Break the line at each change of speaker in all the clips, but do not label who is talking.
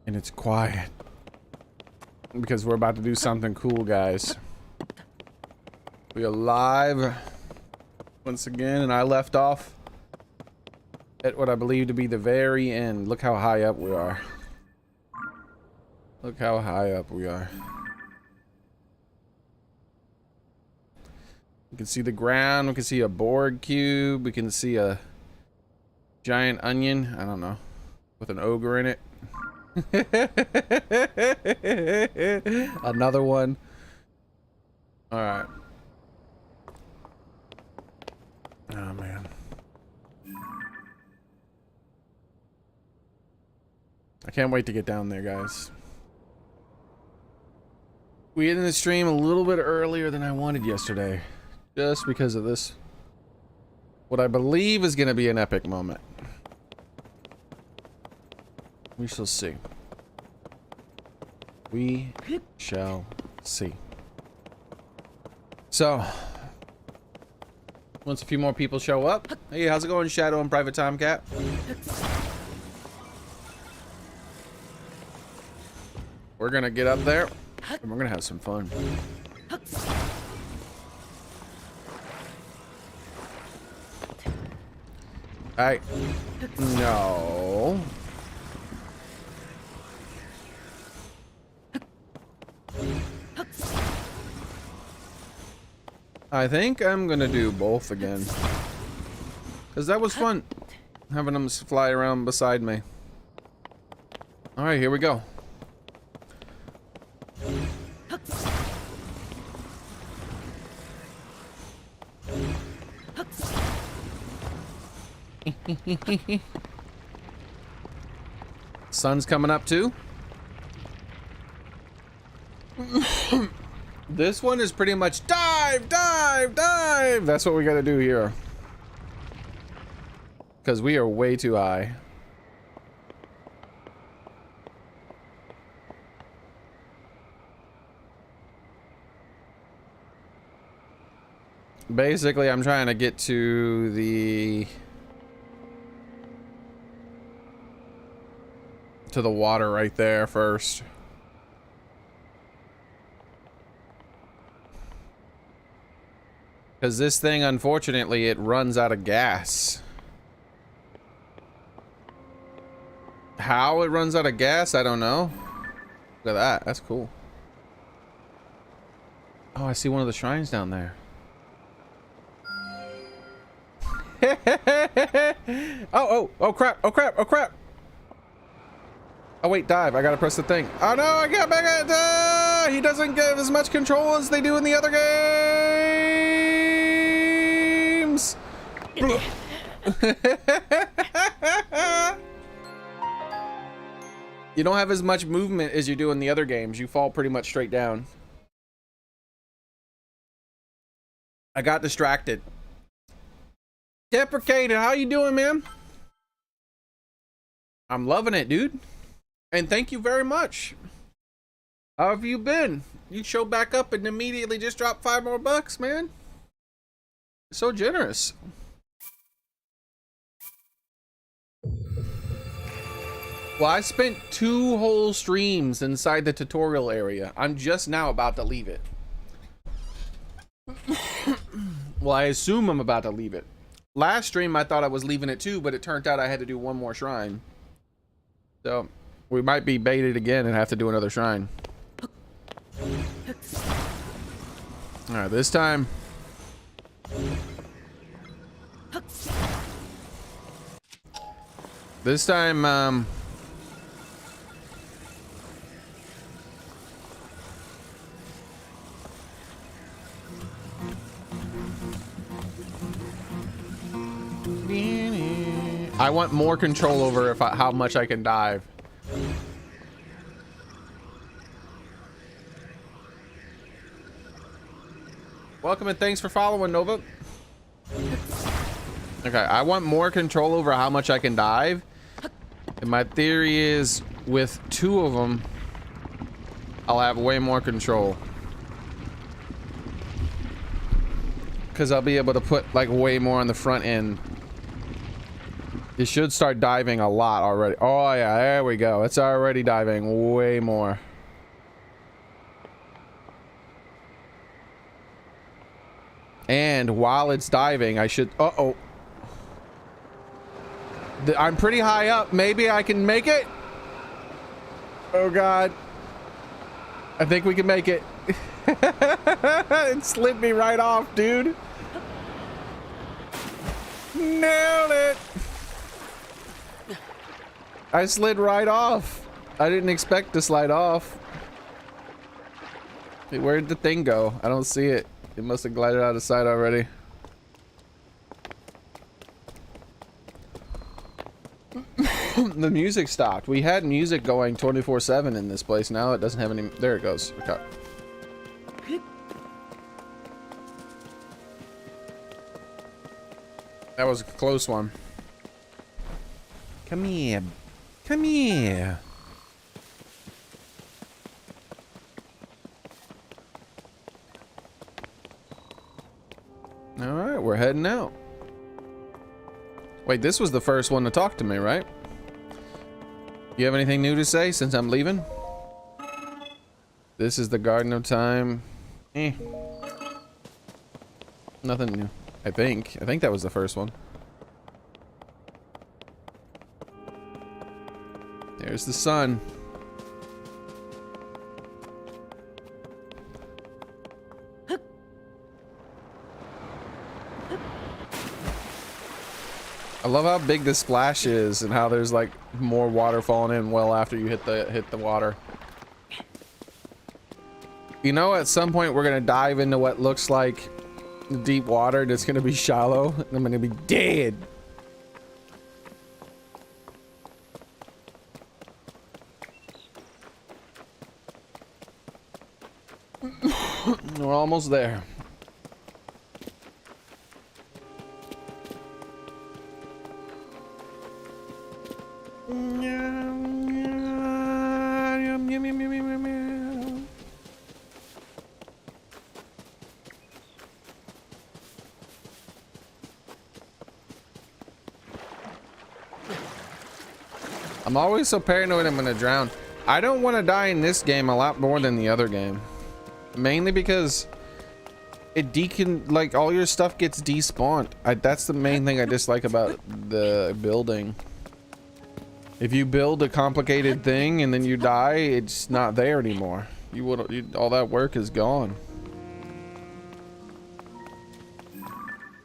And it's quiet. Because we're about to do something cool, guys. We are live once again, and I left off at what I believe to be the very end. Look how high up we are. Look how high up we are. We can see the ground. We can see a Borg cube. We can see a giant onion. I don't know. With an ogre in it. Another one. Alright. Oh, man. I can't wait to get down there, guys. We ended the stream a little bit earlier than I wanted yesterday. Just because of this. What I believe is going to be an epic moment. We shall see. We shall see. So, once a few more people show up. Hey, how's it going, Shadow and Private Time Cat? We're gonna get up there and we're gonna have some fun. No. I think I'm gonna do both again. Cause that was fun. Having them fly around beside me. Alright, here we go. Sun's coming up too. This one is pretty much dive, dive, dive. That's what we gotta do here. Because we are way too high. Basically, I'm trying to get to the water right there first. Because this thing, unfortunately, it runs out of gas. How it runs out of gas, I don't know. Look at that. That's cool. Oh, I see one of the shrines down there. Oh crap, oh crap, oh crap. Oh wait, dive. I gotta press the thing. Oh no, I got back at he doesn't give as much control as they do in the other games. You don't have as much movement as you do in the other games. You fall pretty much straight down. I got distracted. Deprecated, how you doing, man? I'm loving it, dude. And thank you very much. How have you been? You show back up and immediately just dropped $5 more, man. You're so generous. Well, I spent 2 whole streams inside the tutorial area. I'm just now about to leave it. Well, I assume I'm about to leave it. Last stream, I thought I was leaving it too, but it turned out I had to do 1 more shrine. So, we might be baited again and have to do another shrine. Alright, this time. This time, I want more control over how much I can dive. Welcome and thanks for following, Nova. Okay, I want more control over how much I can dive. And my theory is with 2 of them, I'll have way more control. Because I'll be able to put like way more on the front end. It should start diving a lot already. Oh yeah, there we go. It's already diving way more. And while it's diving, I should... Uh-oh. I'm pretty high up. Maybe I can make it? Oh, God. I think we can make it. It slid me right off, dude. Nailed it. I slid right off. I didn't expect to slide off. Hey, where'd the thing go? I don't see it. It must have glided out of sight already. The music stopped. We had music going 24/7 in this place. Now it doesn't have any. There it goes. Okay. That was a close one. Come here. Come here. All right, we're heading out. Wait, this was the first one to talk to me, right? You have anything new to say since I'm leaving? This is the Garden of Time. Nothing new. I think that was the first one. There's the sun. I love how big the splash is and how there's like more water falling in well after you hit the water. You know, at some point we're gonna dive into what looks like deep water and it's gonna be shallow and I'm gonna be dead. We're almost there. I'm always so paranoid I'm gonna drown. I don't want to die in this game a lot more than the other game. Mainly because it like all your stuff gets despawned. That's the main thing I dislike about the building. If you build a complicated thing and then you die, it's not there anymore. All that work is gone.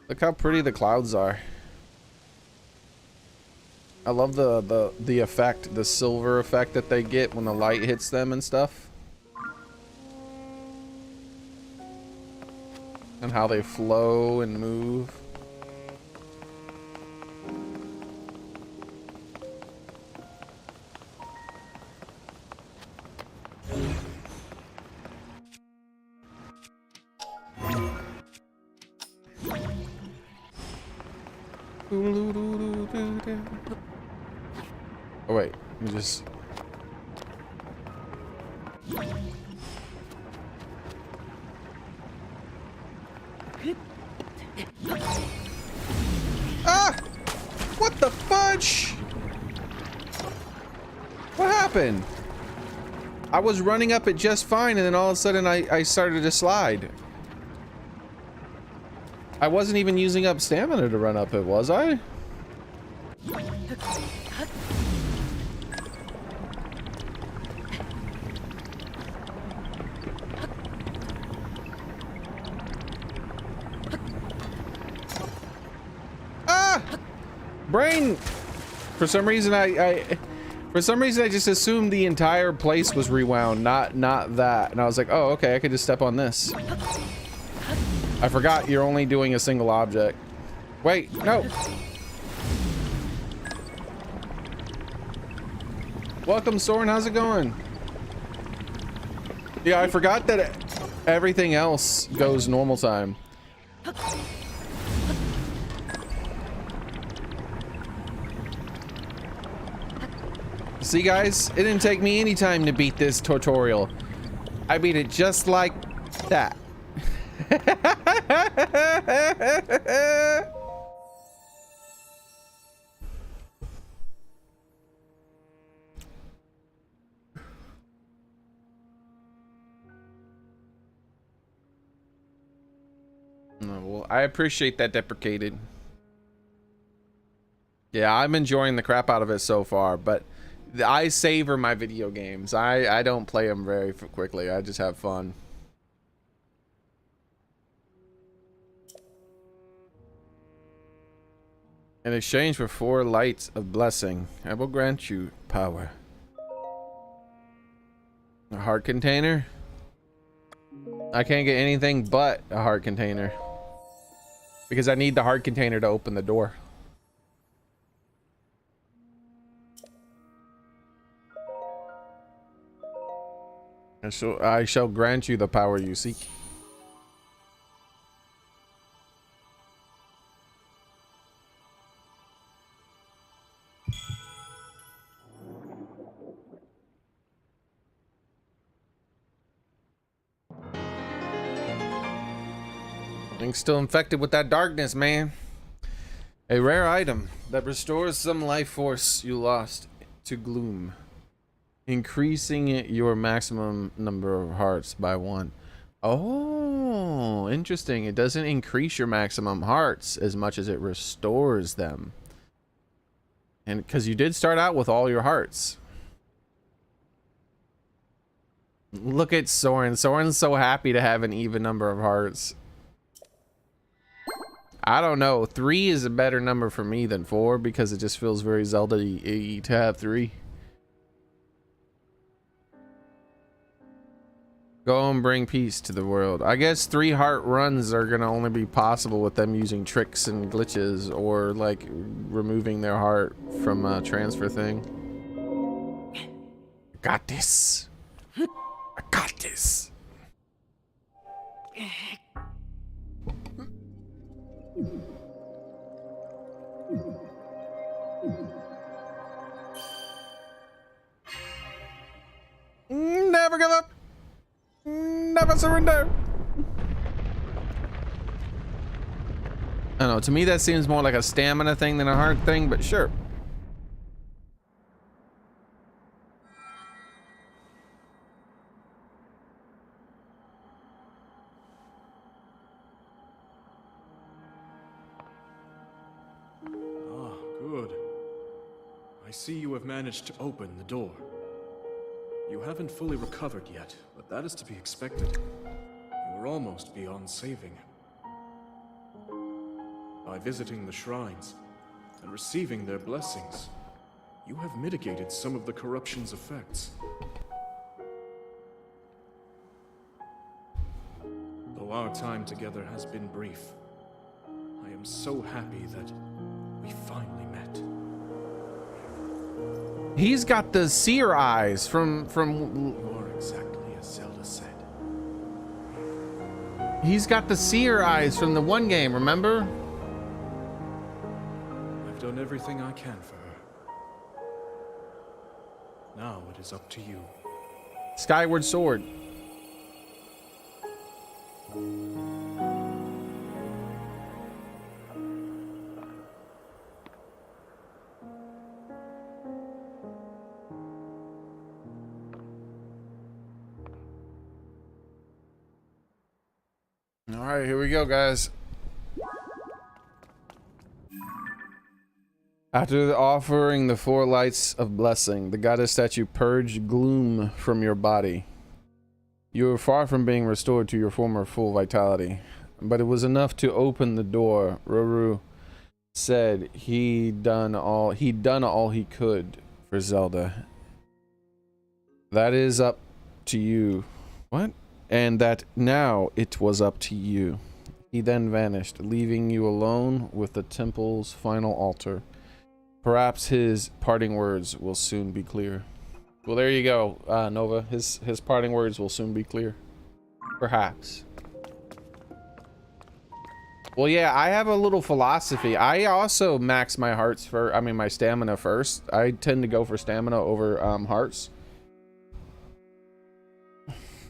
Look how pretty the clouds are. I love the effect, the silver effect that they get when the light hits them and stuff. And how they flow and move. Oh wait, let me just... Ah! What the fudge? What happened? I was running up it just fine and then all of a sudden I started to slide. I wasn't even using up stamina to run up it, was I? Ah! Brain! For some reason I just assumed the entire place was rewound, not that. And I was like, oh, okay, I could just step on this. I forgot you're only doing a single object. Wait, no. Welcome, Soren, how's it going? Yeah, I forgot that everything else goes normal time. See, guys, it didn't take me any time to beat this tutorial. I beat it just like that. Oh, well, I appreciate that, Deprecated. Yeah, I'm enjoying the crap out of it so far, but I savor my video games. I don't play them very quickly. I just have fun. In exchange for 4 lights of blessing, I will grant you power. A heart container? I can't get anything but a heart container. Because I need the heart container to open the door. I shall grant you the power you seek. Thing's still infected with that darkness, man. A rare item that restores some life force you lost to gloom, increasing your maximum number of hearts by 1. Oh, interesting. It doesn't increase your maximum hearts as much as it restores them. And because you did start out with all your hearts. Look at Soren. Soren's so happy to have an even number of hearts. I don't know. 3 is a better number for me than 4 because it just feels very Zelda-y to have 3. Go and bring peace to the world. I guess 3 heart runs are gonna only be possible with them using tricks and glitches or like removing their heart from a transfer thing. I got this. I got this. Never give up. Never surrender. I don't know. To me, that seems more like a stamina thing than a heart thing, but sure.
Ah, good. I see you have managed to open the door. You haven't fully recovered yet, but that is to be expected. You are almost beyond saving. By visiting the shrines and receiving their blessings, you have mitigated some of the corruption's effects. Though our time together has been brief, I am so happy that we finally met.
He's got the seer eyes from
You are exactly as Zelda said.
He's got the seer eyes from the one game, remember?
I've done everything I can for her. Now it is up to you.
Skyward Sword. All right, here we go, guys. After offering the 4 lights of blessing, the goddess statue purged gloom from your body. You are far from being restored to your former full vitality, but it was enough to open the door. Ruru said he'd done all he could for Zelda. That is up to you. What? And that now it was up to you. He then vanished, leaving you alone with the temple's final altar. Perhaps his parting words will soon be clear. Well, there you go, Nova. His parting words will soon be clear. Perhaps. Well, yeah, I have a little philosophy. I also max my hearts my stamina first. I tend to go for stamina over hearts.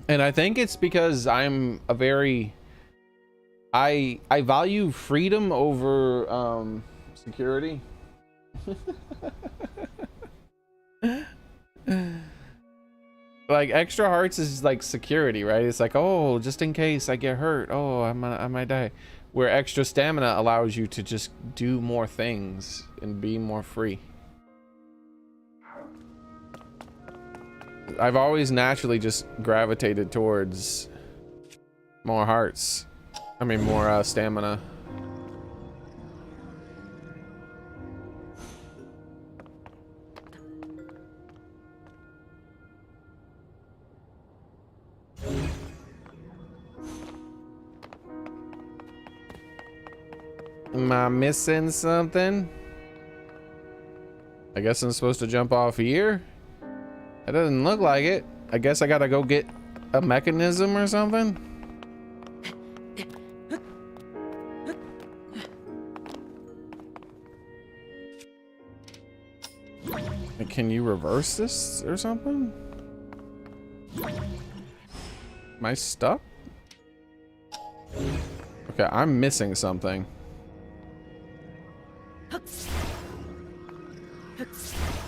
And I think it's because I'm a very... I value freedom over security. Like extra hearts is like security, right? It's like, oh, just in case I get hurt, oh, I might die. where extra stamina allows you to just do more things and be more free. I've always naturally just gravitated towards more hearts. I mean, more stamina. Am I missing something? I guess I'm supposed to jump off here? That doesn't look like it. I guess I gotta go get a mechanism or something? Can you reverse this or something? Am I stuck? Okay, I'm missing something.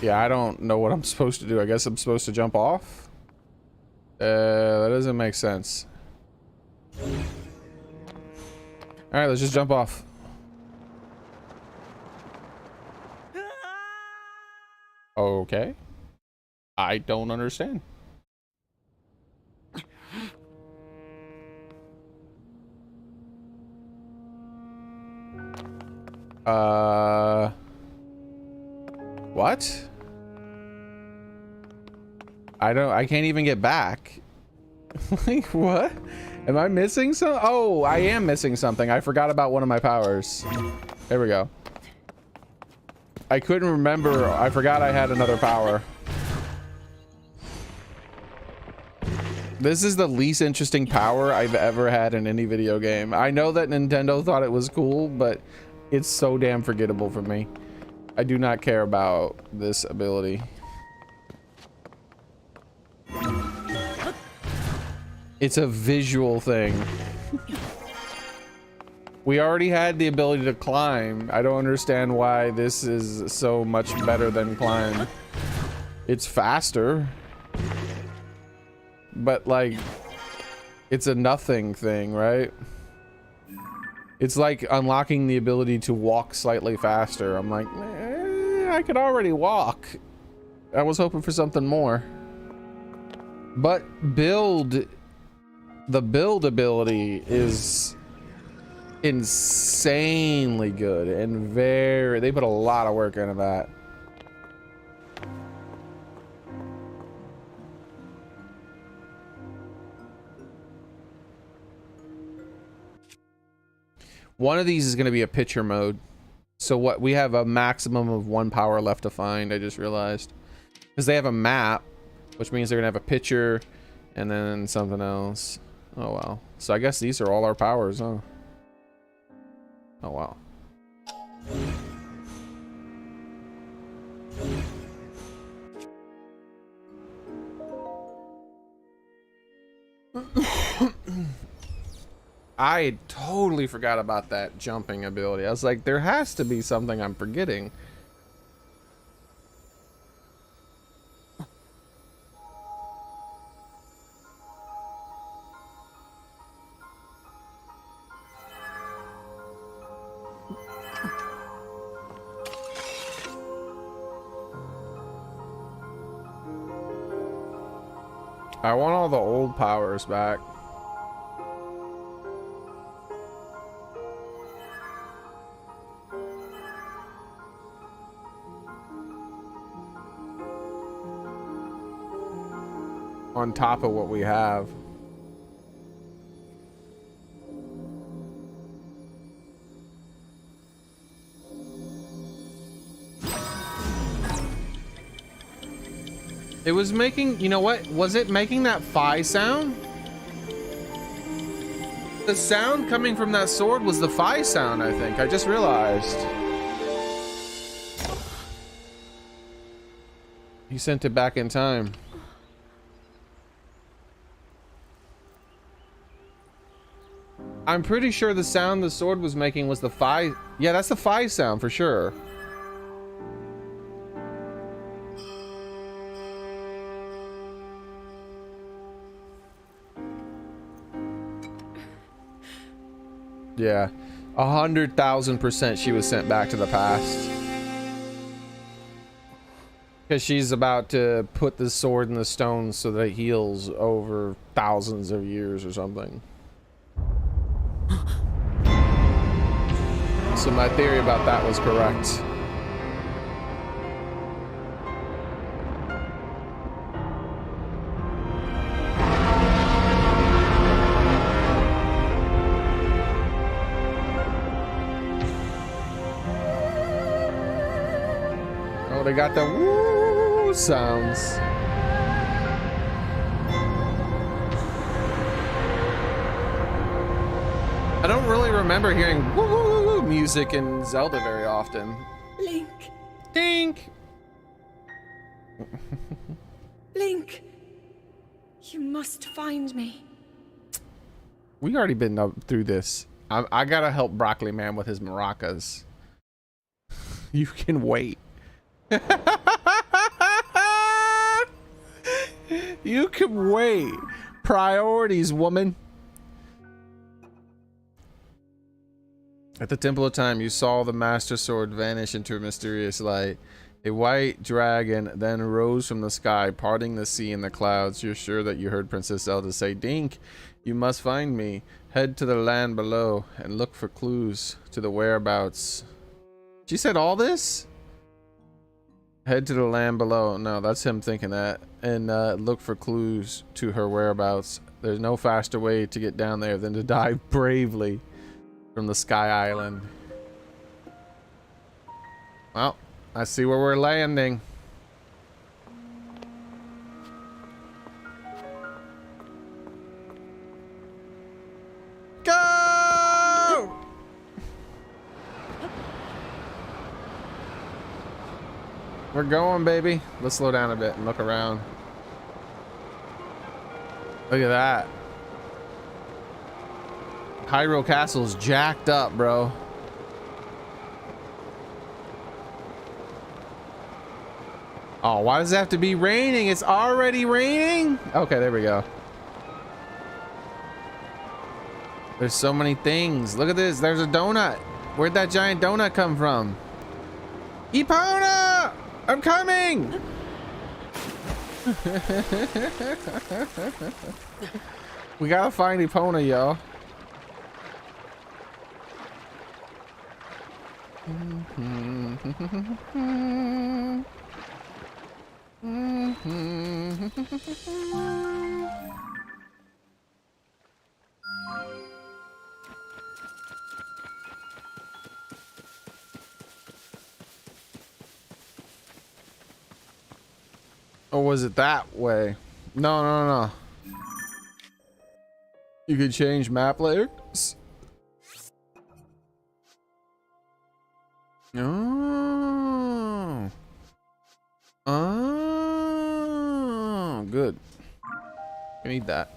Yeah, I don't know what I'm supposed to do. I guess I'm supposed to jump off? That doesn't make sense. Alright, let's just jump off. Okay. I don't understand. What? I can't even get back. Like, what? Am I missing some? Oh, I am missing something. I forgot about one of my powers. There we go. I couldn't remember. I forgot I had another power. This is the least interesting power I've ever had in any video game. I know that Nintendo thought it was cool, but it's so damn forgettable for me. I do not care about this ability. It's a visual thing. We already had the ability to climb. I don't understand why this is so much better than climb. It's faster. But like, it's a nothing thing, right? It's like unlocking the ability to walk slightly faster. I'm like, I could already walk. I was hoping for something more. But the build ability is insanely good and they put a lot of work into that. One of these is going to be a picture mode. So what, we have a maximum of 1 power left to find, I just realized. Because they have a map, which means they're going to have a picture and then something else. Oh, wow. So I guess these are all our powers, huh? Oh, wow. I totally forgot about that jumping ability. I was like, there has to be something I'm forgetting. I want all the old powers back. On top of what we have. It was making, you know what? Was it making that phi sound? The sound coming from that sword was the phi sound, I think. I just realized. He sent it back in time. I'm pretty sure the sound the sword was making was the phi. Yeah, that's the phi sound for sure. Yeah. 100,000% she was sent back to the past. Because she's about to put the sword in the stone so that it heals over thousands of years or something. So my theory about that was correct. Oh, they got the woo sounds. I don't really remember hearing woo woo woo music in Zelda very often.
Link.
Dink.
Link. You must find me.
We already been up through this. I gotta help Broccoli Man with his maracas. You can wait. You can wait. Priorities, woman. At the Temple of Time, you saw the Master Sword vanish into a mysterious light. A white dragon then rose from the sky, parting the sea and the clouds. You're sure that you heard Princess Zelda say, "Dink, you must find me. Head to the land below and look for clues to the whereabouts." She said all this? Head to the land below. No, that's him thinking that. And look for clues to her whereabouts. There's no faster way to get down there than to dive bravely from the Sky Island. Well, I see where we're landing. Go! We're going, baby. Let's slow down a bit and look around. Look at that. Hyrule Castle's jacked up, bro. Oh, why does it have to be raining? It's already raining? Okay, there we go. There's so many things. Look at this. There's a donut. Where'd that giant donut come from? Epona! I'm coming! We gotta find Epona, yo. Or was it that way? No, no, no. You could change map layers. Oh. Oh, good. I need that.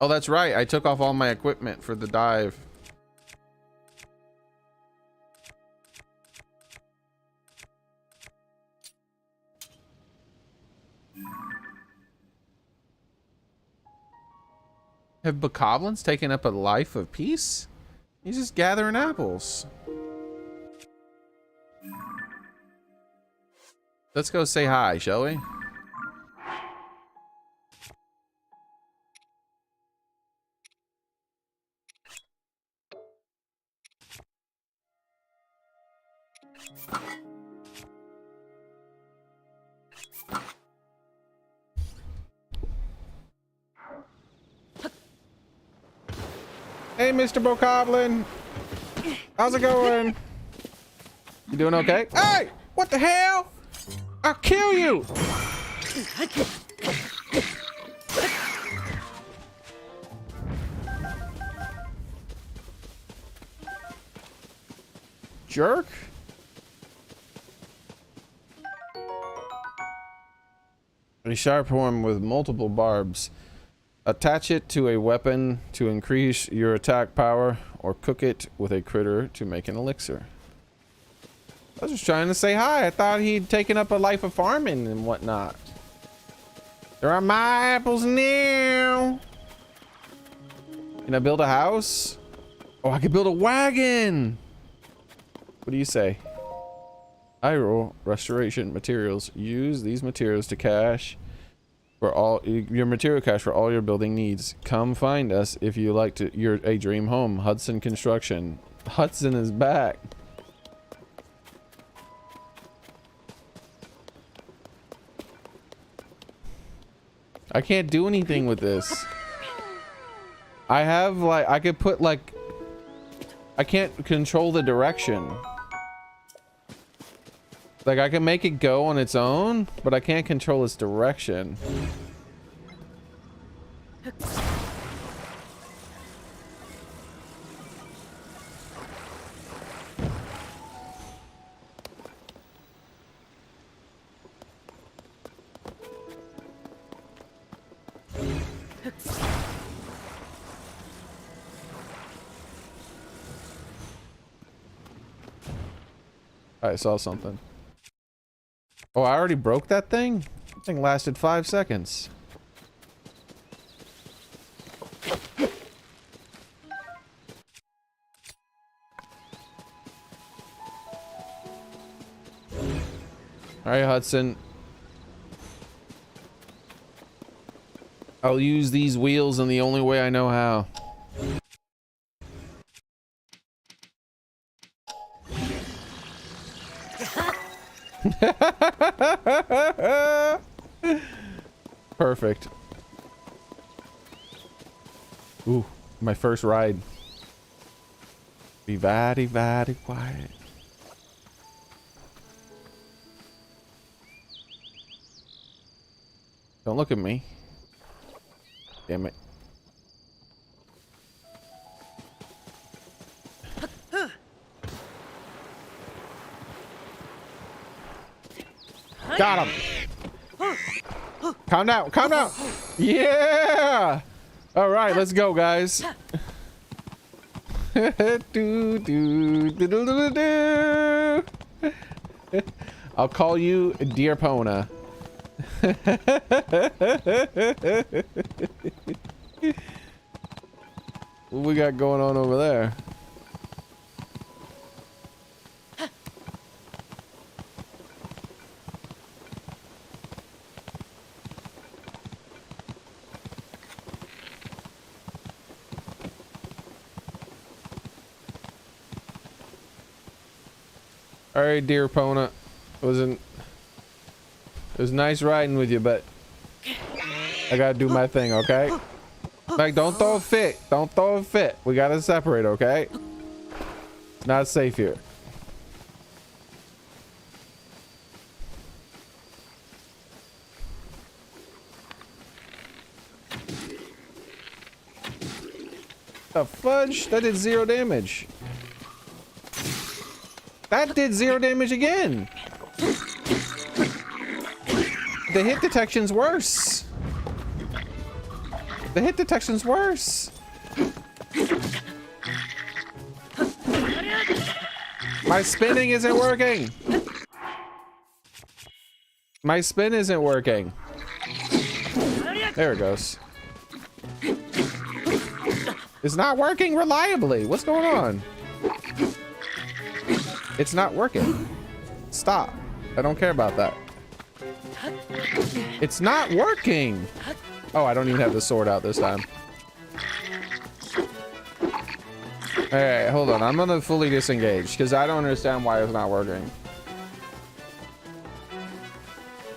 Oh, that's right. I took off all my equipment for the dive. Have bokoblins taken up a life of peace? He's just gathering apples. Let's go say hi, shall we? Hey, Mr. Bokoblin. How's it going? You doing okay? Hey! What the hell? I'll kill you! Jerk. A sharp horn with multiple barbs. Attach it to a weapon to increase your attack power, or cook it with a critter to make an elixir. I was just trying to say hi. I thought he'd taken up a life of farming and whatnot. There are my apples now. Can I build a house? Oh, I could build a wagon. What do you say? Iroh restoration materials. Use these materials to cache for all your material cache for all your building needs. Come find us if you like to a dream home. Hudson Construction. Hudson is back. I can't do anything with this. I have like I could put like I can't control the direction. Like, I can make it go on its own, but I can't control its direction. I saw something. Oh, I already broke that thing? That thing lasted 5 seconds. Alright, Hudson. I'll use these wheels in the only way I know how. Perfect. Ooh, my first ride. Be very, very quiet. Don't look at me. Damn it. Got him. Calm down, calm down. Yeah. All right, let's go, guys. I'll call you Dear Pona. What we got going on over there? All right, Dear Pona. It was nice riding with you, but I gotta do my thing, okay? Like, don't throw a fit. Don't throw a fit. We gotta separate, okay? It's not safe here. The fudge? That did 0 damage. That did 0 damage again. The hit detection's worse. The hit detection's worse. My spinning isn't working. My spin isn't working. There it goes. It's not working reliably. What's going on? It's not working. Stop. I don't care about that. It's not working. Oh, I don't even have the sword out this time. Alright, hold on. I'm gonna fully disengage because I don't understand why it's not working.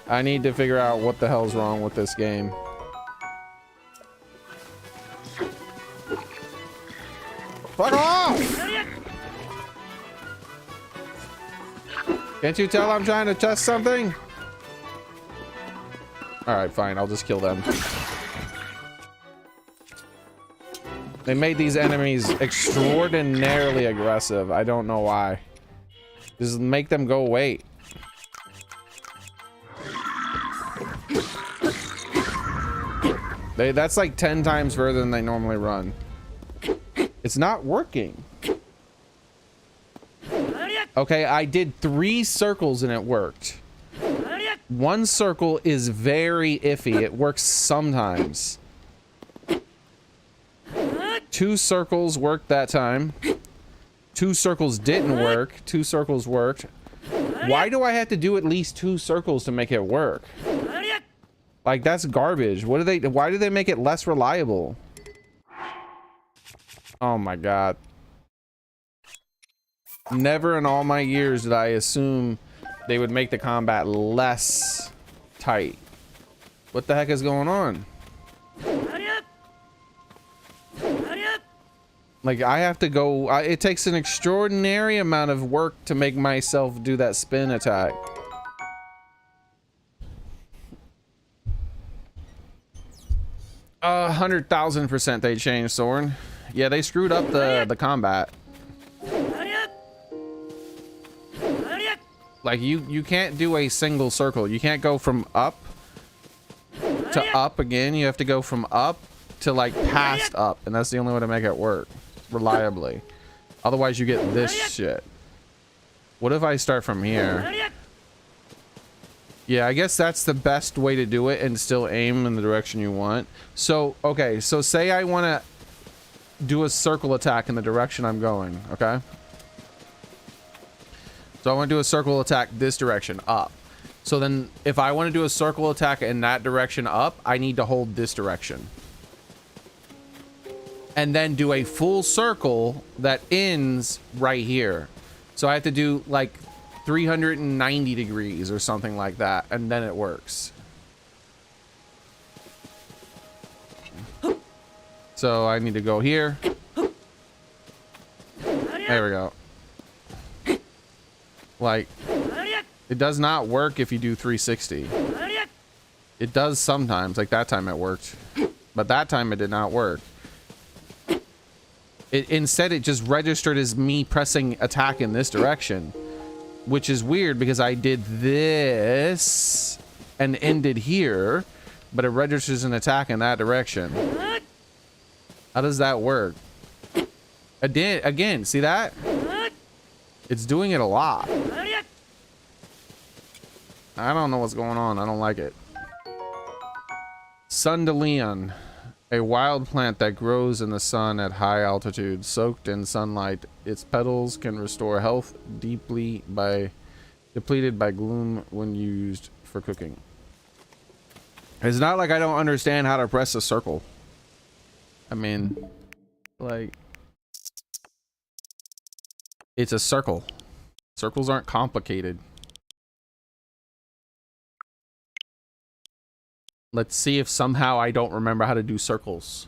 I need to figure out what the hell's wrong with this game. Fuck off! Can't you tell I'm trying to test something? Alright, fine. I'll just kill them. They made these enemies extraordinarily aggressive. I don't know why. Just make them go wait. That's like 10 times further than they normally run. It's not working. Okay, I did 3 circles and it worked. 1 circle is very iffy. It works sometimes. 2 circles worked that time. 2 circles didn't work. 2 circles worked. Why do I have to do at least 2 circles to make it work? Like, that's garbage. What do they, why do they make it less reliable? Oh my god. Never in all my years did I assume they would make the combat less tight. What the heck is going on? Like, I have to go, it takes an extraordinary amount of work to make myself do that spin attack. Uh, 100,000% they changed, Soren. Yeah, they screwed up the combat. Like, you can't do a single circle. You can't go from up to up again. You have to go from up to, like, past up. And that's the only way to make it work reliably. Otherwise, you get this shit. What if I start from here? Yeah, I guess that's the best way to do it and still aim in the direction you want. So, okay, so say I want to do a circle attack in the direction I'm going, okay? So I want to do a circle attack this direction, up. So then if I want to do a circle attack in that direction up, I need to hold this direction. And then do a full circle that ends right here. So I have to do like 390 degrees or something like that, and then it works. So I need to go here. There we go. Like, it does not work if you do 360. It does sometimes, like that time it worked, but that time it did not work. Instead, it just registered as me pressing attack in this direction, which is weird because I did this and ended here, but it registers an attack in that direction. How does that work? Again, see that? It's doing it a lot. I don't know what's going on. I don't like it. Sundelion. A wild plant that grows in the sun at high altitude, soaked in sunlight. Its petals can restore health depleted by gloom when used for cooking. It's not like I don't understand how to press a circle. I mean, like, it's a circle. Circles aren't complicated. Let's see if somehow I don't remember how to do circles.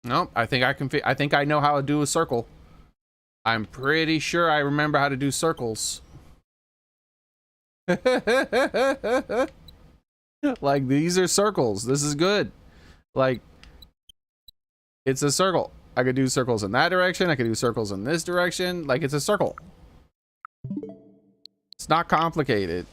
Nope, I think I can I think I know how to do a circle. I'm pretty sure I remember how to do circles. Like, these are circles. This is good. Like, it's a circle. I could do circles in that direction. I could do circles in this direction. Like, it's a circle. It's not complicated.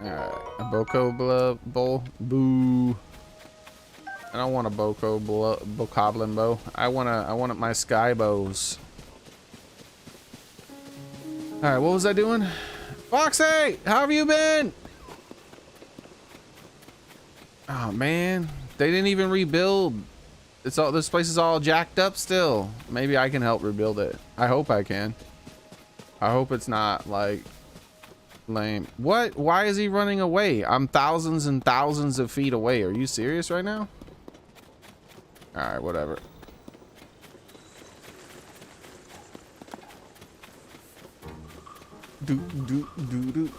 Alright, a Boko bowl. Boo. I don't want a Bokoblin bow. I want my sky bows. Alright, what was I doing? Foxy! How have you been? Oh man, they didn't even rebuild. It's all, this place is all jacked up still. Maybe I can help rebuild it. I hope I can. I hope it's not like lame. What? Why is he running away? I'm thousands and thousands of feet away. Are you serious right now? All right, whatever. Do do do do.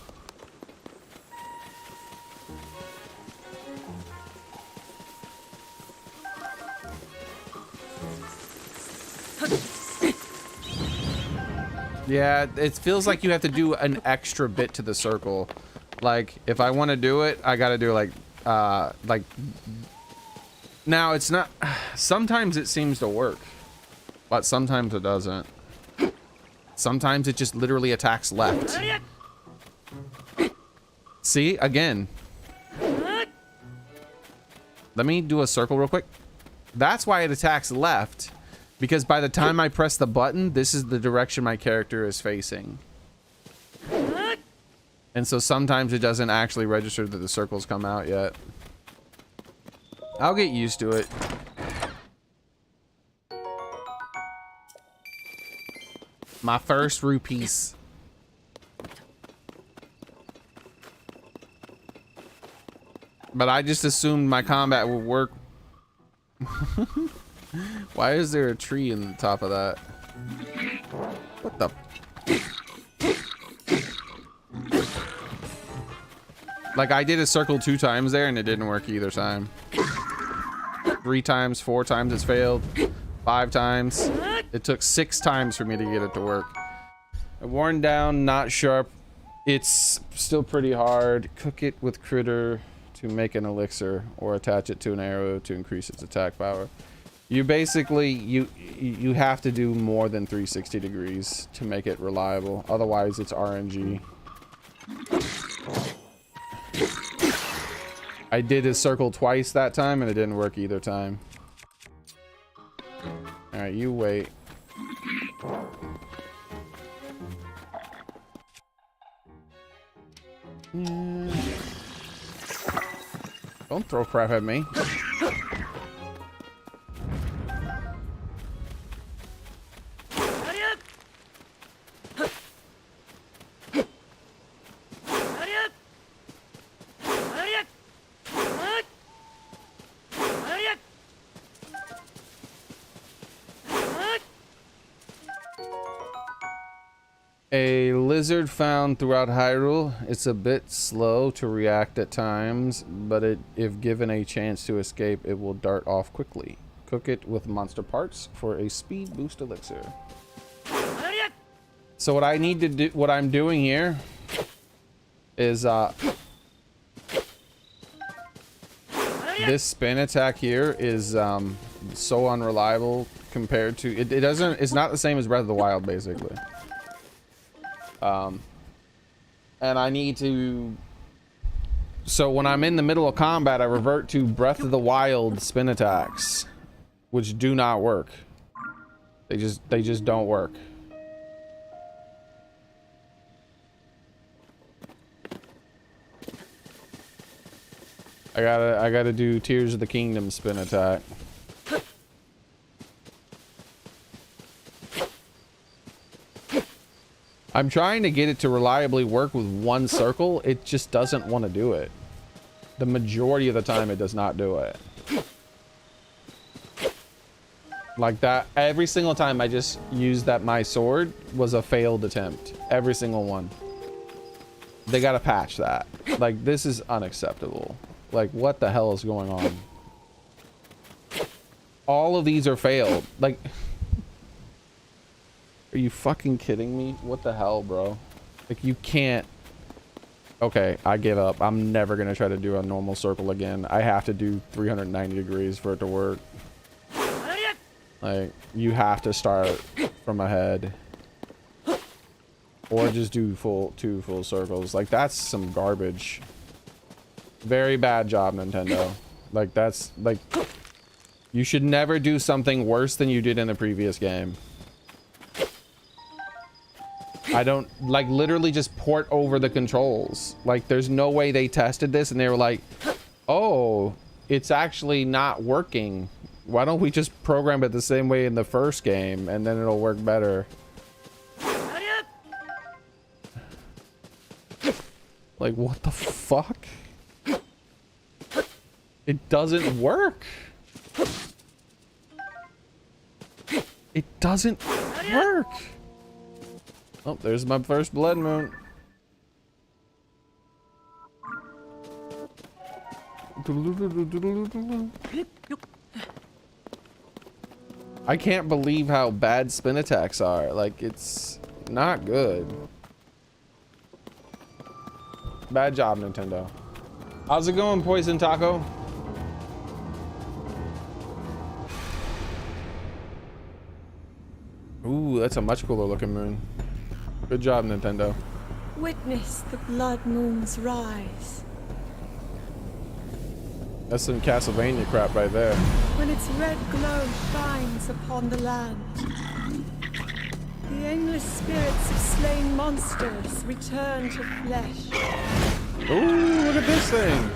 Yeah, it feels like you have to do an extra bit to the circle. Like, if I want to do it, I got to do like now it's not, sometimes it seems to work, but sometimes it doesn't. Sometimes it just literally attacks left. See, again. Let me do a circle real quick. That's why it attacks left. Because by the time I press the button, this is the direction my character is facing. And so sometimes it doesn't actually register that the circles come out yet. I'll get used to it. My first rupees. But I just assumed my combat would work. Why is there a tree in the top of that? What the? Like, I did a circle 2 times there and it didn't work either time. 3 times, 4 times it's failed. 5 times. It took 6 times for me to get it to work. Worn down, not sharp. It's still pretty hard. Cook it with critter to make an elixir, or attach it to an arrow to increase its attack power. You basically, you have to do more than 360 degrees to make it reliable. Otherwise, it's RNG. I did a circle twice that time and it didn't work either time. All right, you wait. Don't throw crap at me. A lizard found throughout Hyrule. It's a bit slow to react at times, but if given a chance to escape, it will dart off quickly. Cook it with monster parts for a speed boost elixir. So what I need to do, what I'm doing here is this spin attack here is so unreliable compared to it's not the same as Breath of the Wild basically. And I need to, so when I'm in the middle of combat, I revert to Breath of the Wild spin attacks, which do not work. They just don't work. I gotta do Tears of the Kingdom spin attack. I'm trying to get it to reliably work with one circle. It just doesn't want to do it. The majority of the time, it does not do it. Like that, every single time I just used that my sword was a failed attempt. Every single one. They gotta patch that. Like, this is unacceptable. Like, what the hell is going on? All of these are failed. Like... Are you fucking kidding me? What the hell, bro? Like, you can't... Okay, I give up. I'm never gonna try to do a normal circle again. I have to do 390 degrees for it to work. Like, you have to start from ahead. Or just do two full circles. Like, that's some garbage. Very bad job, Nintendo. Like, that's... Like... You should never do something worse than you did in the previous game. I don't, like, literally just port over the controls. Like, there's no way they tested this and they were like, oh, it's actually not working. Why don't we just program it the same way in the first game and then it'll work better? Like, what the fuck? It doesn't work. It doesn't work. Oh, there's my first blood moon. I can't believe how bad spin attacks are. Like, it's not good. Bad job, Nintendo. How's it going, Poison Taco? Ooh, that's a much cooler looking moon. Good job, Nintendo.
Witness the blood moon's rise.
That's some Castlevania crap right there.
When its red glow shines upon the land. The endless spirits of slain monsters return to flesh.
Ooh, look at this thing.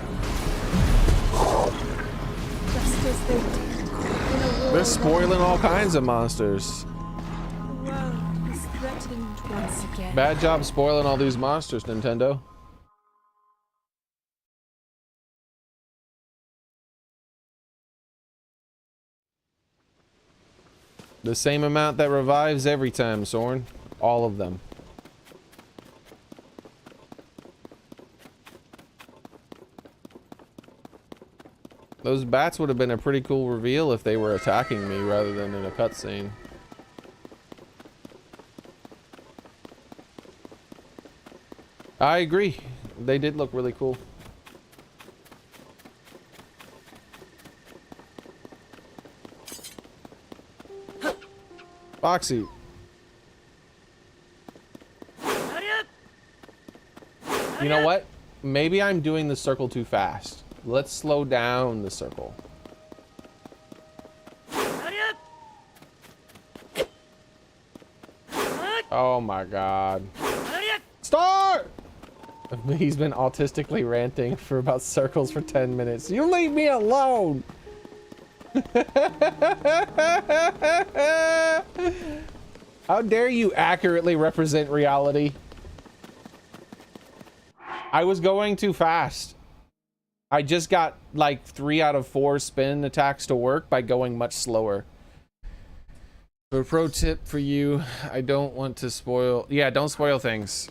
Just as they did in a war.
They're spoiling all kinds of monsters.
The world is threatened once again.
Bad job spoiling all these monsters, Nintendo. The same amount that revives every time, Soren. All of them. Those bats would have been a pretty cool reveal if they were attacking me rather than in a cutscene. I agree. They did look really cool. Foxy. You know what? Maybe I'm doing the circle too fast. Let's slow down the circle. Oh my god. Start! He's been autistically ranting for about circles for 10 minutes. You leave me alone! How dare you accurately represent reality? I was going too fast. I just got like 3 out of 4 spin attacks to work by going much slower. So a pro tip for you, I don't want to spoil... Yeah, don't spoil things.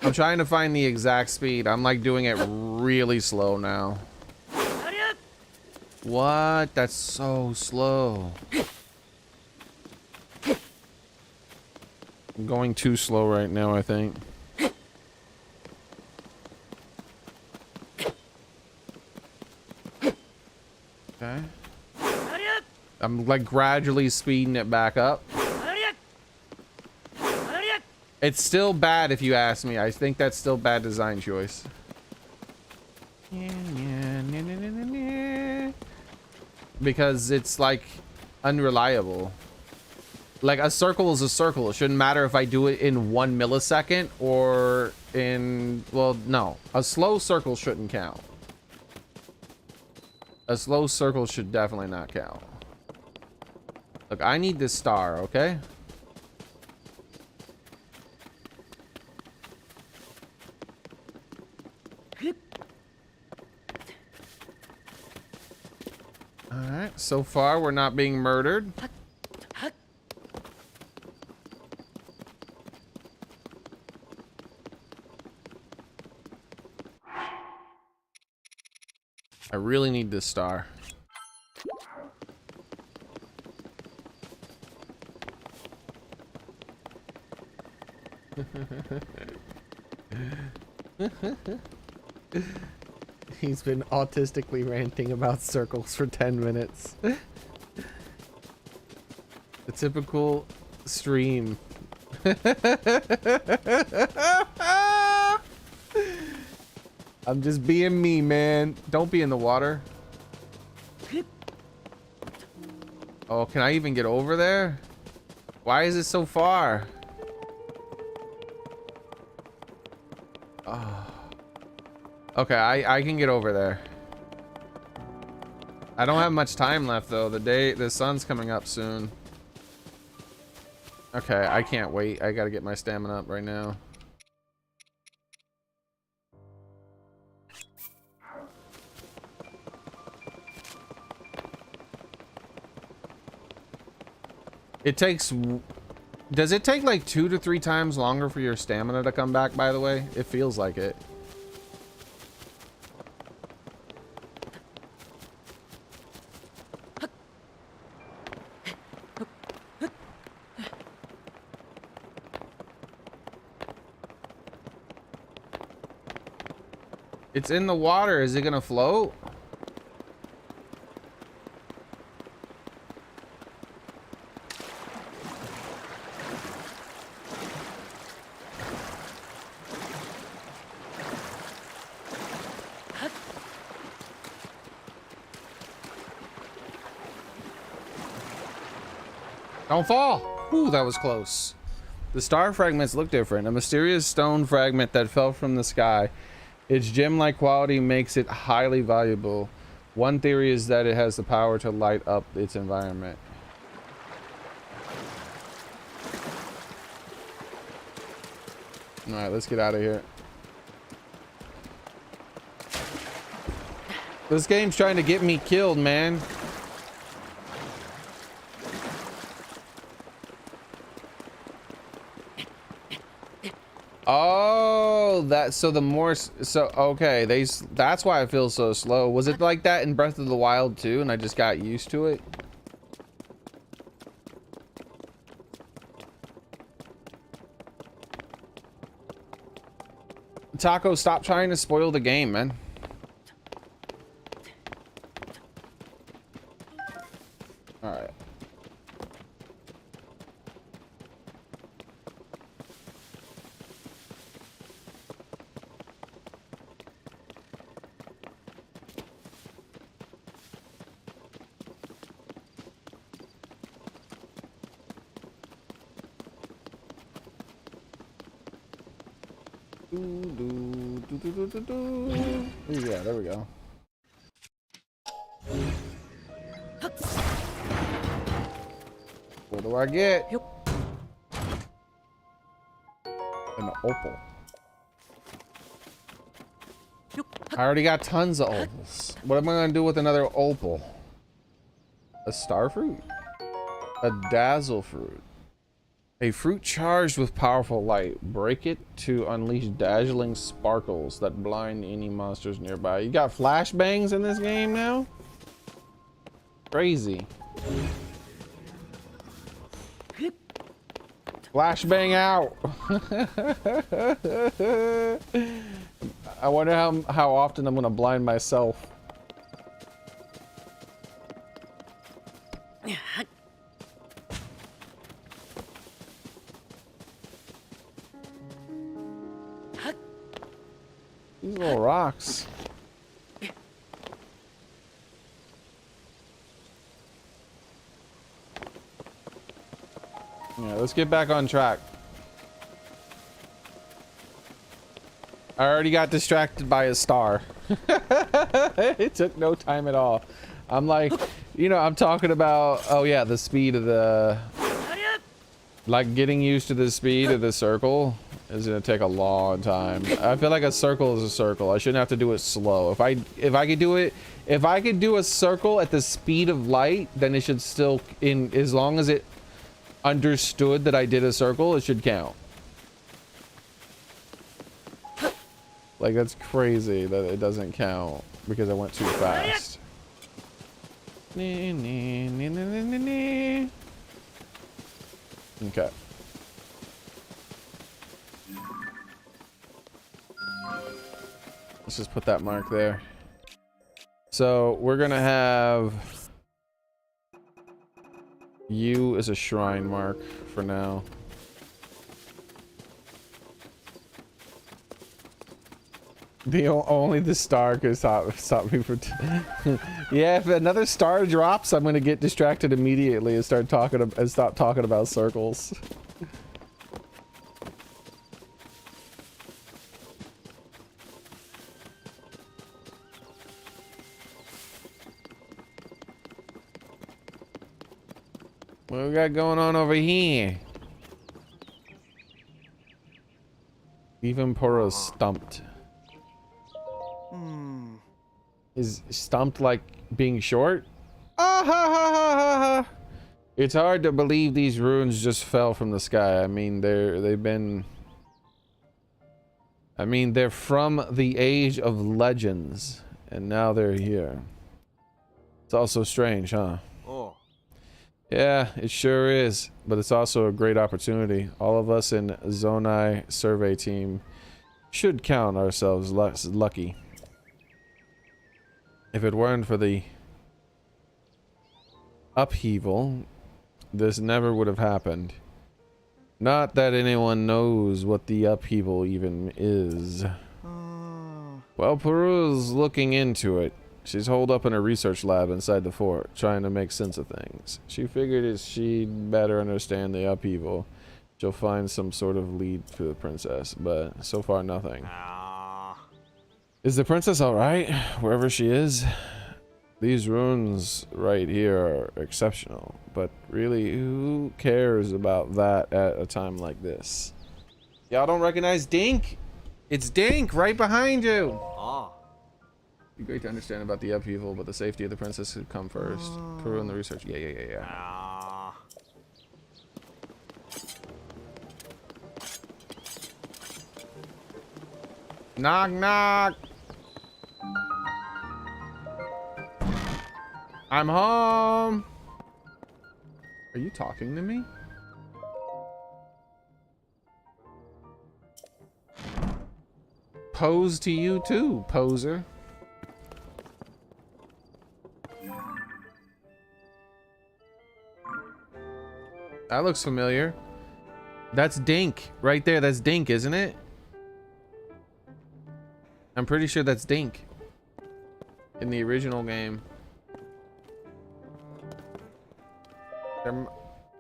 I'm trying to find the exact speed. I'm like doing it really slow now. What? That's so slow. I'm going too slow right now, I think. Okay. I'm like gradually speeding it back up. It's still bad if you ask me. I think that's still bad design choice. Because it's like unreliable. Like a circle is a circle. It shouldn't matter if I do it in 1 millisecond or in, well, no. A slow circle shouldn't count. A slow circle should definitely not count. Look, I need this star, okay? Alright, so far we're not being murdered. I really need this star. He's been autistically ranting about circles for 10 minutes. The typical stream. I'm just being me, man. Don't be in the water. Oh, can I even get over there? Why is it so far? Oh. Okay, I can get over there. I don't have much time left though. The sun's coming up soon. Okay, I can't wait. I gotta get my stamina up right now. It takes... Does it take like 2 to 3 times longer for your stamina to come back, by the way? It feels like it. It's in the water. Is it gonna float? Don't fall. Ooh, that was close. The star fragments look different. A mysterious stone fragment that fell from the sky. Its gem-like quality makes it highly valuable. One theory is that it has the power to light up its environment. All right, let's get out of here. This game's trying to get me killed, man. Oh, so the more okay, that's why I feel so slow. Was it like that in Breath of the Wild too, and I just got used to it? Taco, stop trying to spoil the game, man. All right. Yeah, there we go. What do I get? An opal. I already got tons of opals. What am I gonna do with another opal? A star fruit? A dazzle fruit. A fruit charged with powerful light. Break it to unleash dazzling sparkles that blind any monsters nearby. You got flashbangs in this game now? Crazy. Flashbang out. I wonder how often I'm gonna blind myself. These little rocks. Yeah, let's get back on track. I already got distracted by a star. It took no time at all. I'm like, you know, I'm talking about, oh yeah, the speed of the, like getting used to the speed of the circle is gonna take a long time. I feel like a circle is a circle. I shouldn't have to do it slow. If I could do a circle at the speed of light, then it should still, as long as it understood that I did a circle, it should count. Like, that's crazy that it doesn't count because I went too fast. Okay. Let's just put that mark there. So we're gonna have you as a shrine mark for now. Only the star could stop me from. Yeah, if another star drops, I'm gonna get distracted immediately and stop talking about circles. What we got going on over here? Even Poro's stumped. Is stumped like being short? Ah ha ha ha ha ha! It's hard to believe these ruins just fell from the sky. I mean, they're from the age of legends, and now they're here. It's also strange, huh?
Oh.
Yeah, it sure is, but it's also a great opportunity. All of us in Zonai survey team should count ourselves lucky. If it weren't for the upheaval, this never would have happened. Not that anyone knows what the upheaval even is. Well, Peru's looking into it. She's holed up in a research lab inside the fort, trying to make sense of things. She figured if she'd better understand the upheaval, she'll find some sort of lead for the princess, but so far nothing. Is the princess alright, wherever she is? These ruins right here are exceptional, but really, who cares about that at a time like this? Y'all don't recognize Dink? It's Dink right behind you! It'd be great to understand about the upheaval, but the safety of the princess should come first. Peru and the research. Yeah. Knock, knock! I'm home! Are you talking to me? Pose to you too, poser. That looks familiar. That's Dink right there. That's Dink, isn't it? I'm pretty sure that's Dink in the original game.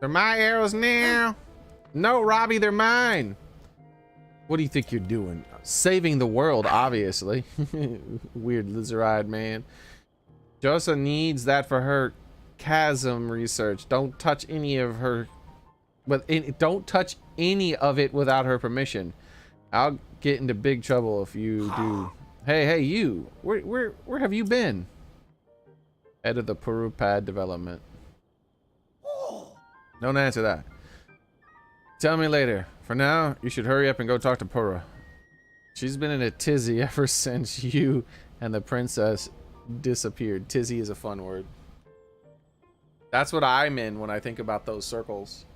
They're my arrows now. No, Robbie, they're mine. What do you think you're doing? Saving the world, obviously. Weird lizard-eyed man. Josa needs that for her chasm research. Don't touch any of her. But don't touch any of it without her permission. I'll get into big trouble if you do. Hey, you. Where have you been? Head of the Peru pad development. Don't answer that. Tell me later. For now, you should hurry up and go talk to Pura. She's been in a tizzy ever since you and the princess disappeared. Tizzy is a fun word. That's what I'm in when I think about those circles.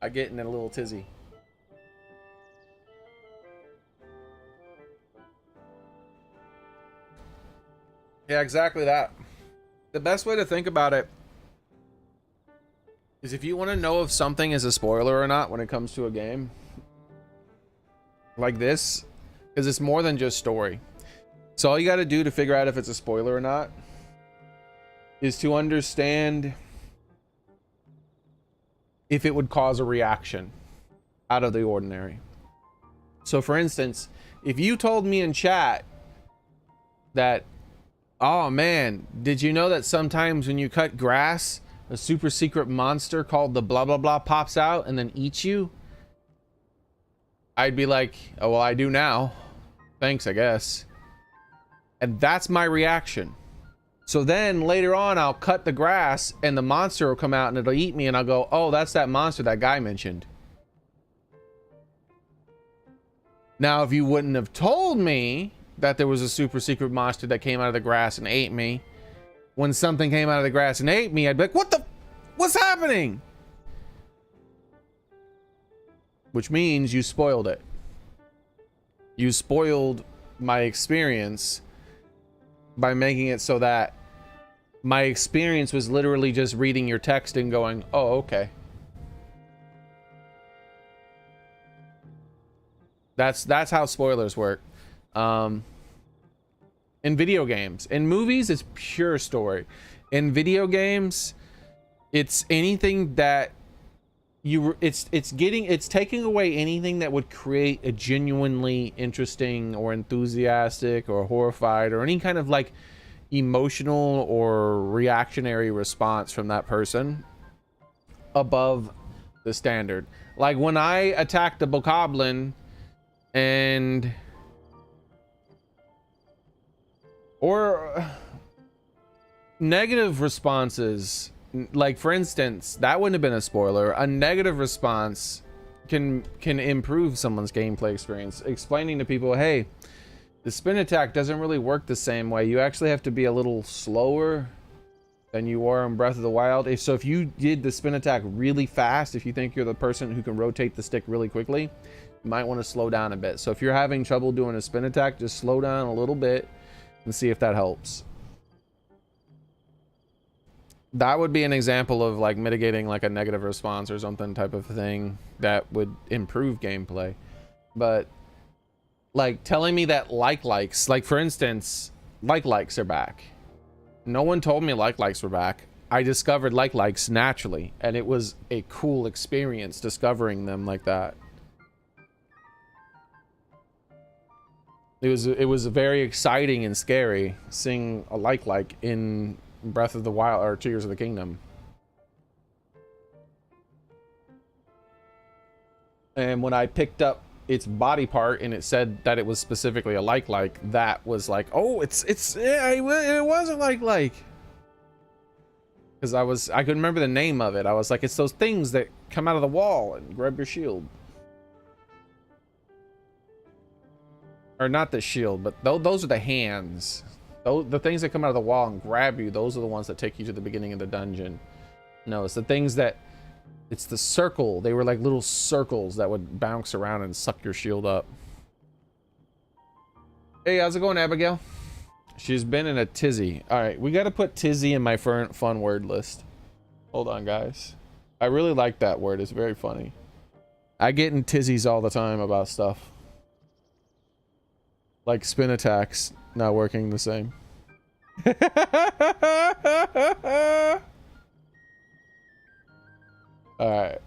I get in a little tizzy. Yeah, exactly that. The best way to think about it is if you want to know if something is a spoiler or not when it comes to a game like this, because it's more than just story. So all you got to do to figure out if it's a spoiler or not is to understand if it would cause a reaction out of the ordinary. So for instance, if you told me in chat that, oh man, did you know that sometimes when you cut grass, a super secret monster called the blah blah blah pops out and then eats you? I'd be like, oh well, I do now. Thanks, I guess. And that's my reaction. So then later on, I'll cut the grass and the monster will come out and it'll eat me and I'll go, oh, that's that monster that guy mentioned. Now, if you wouldn't have told me that there was a super secret monster that came out of the grass and ate me, when something came out of the grass and ate me, I'd be like, what's happening? Which means you spoiled it. You spoiled my experience by making it so that my experience was literally just reading your text and going, oh, okay. That's how spoilers work. In video games. In movies, it's pure story. In video games, it's anything that it's taking away anything that would create a genuinely interesting or enthusiastic or horrified or any kind of like emotional or reactionary response from that person above the standard. Like when I attacked the bokoblin and or negative responses, like for instance, that wouldn't have been a spoiler. A negative response can improve someone's gameplay experience, explaining to people, hey, the spin attack doesn't really work the same way. You actually have to be a little slower than you are in Breath of the Wild. If you did the spin attack really fast, if you think you're the person who can rotate the stick really quickly, you might want to slow down a bit. So if you're having trouble doing a spin attack, just slow down a little bit and see if that helps. That would be an example of like mitigating like a negative response or something type of thing that would improve gameplay. But like telling me that likes, like for instance, likes are back. No one told me like-likes were back. I discovered like-likes naturally, and it was a cool experience discovering them like that. It was very exciting and scary seeing a like in Breath of the Wild or Tears of the Kingdom. And when I picked up its body part and it said that it was specifically a like, that was like, oh, it was a like. Because I couldn't remember the name of it. I was like, it's those things that come out of the wall and grab your shield. Or not the shield, but those are the hands. The things that come out of the wall and grab you, those are the ones that take you to the beginning of the dungeon. No, it's the things that... It's the circle. They were like little circles that would bounce around and suck your shield up. Hey, how's it going, Abigail? She's been in a tizzy. All right, we got to put tizzy in my fun word list. Hold on, guys. I really like that word. It's very funny. I get in tizzies all the time about stuff. Like spin attacks not working the same. All right.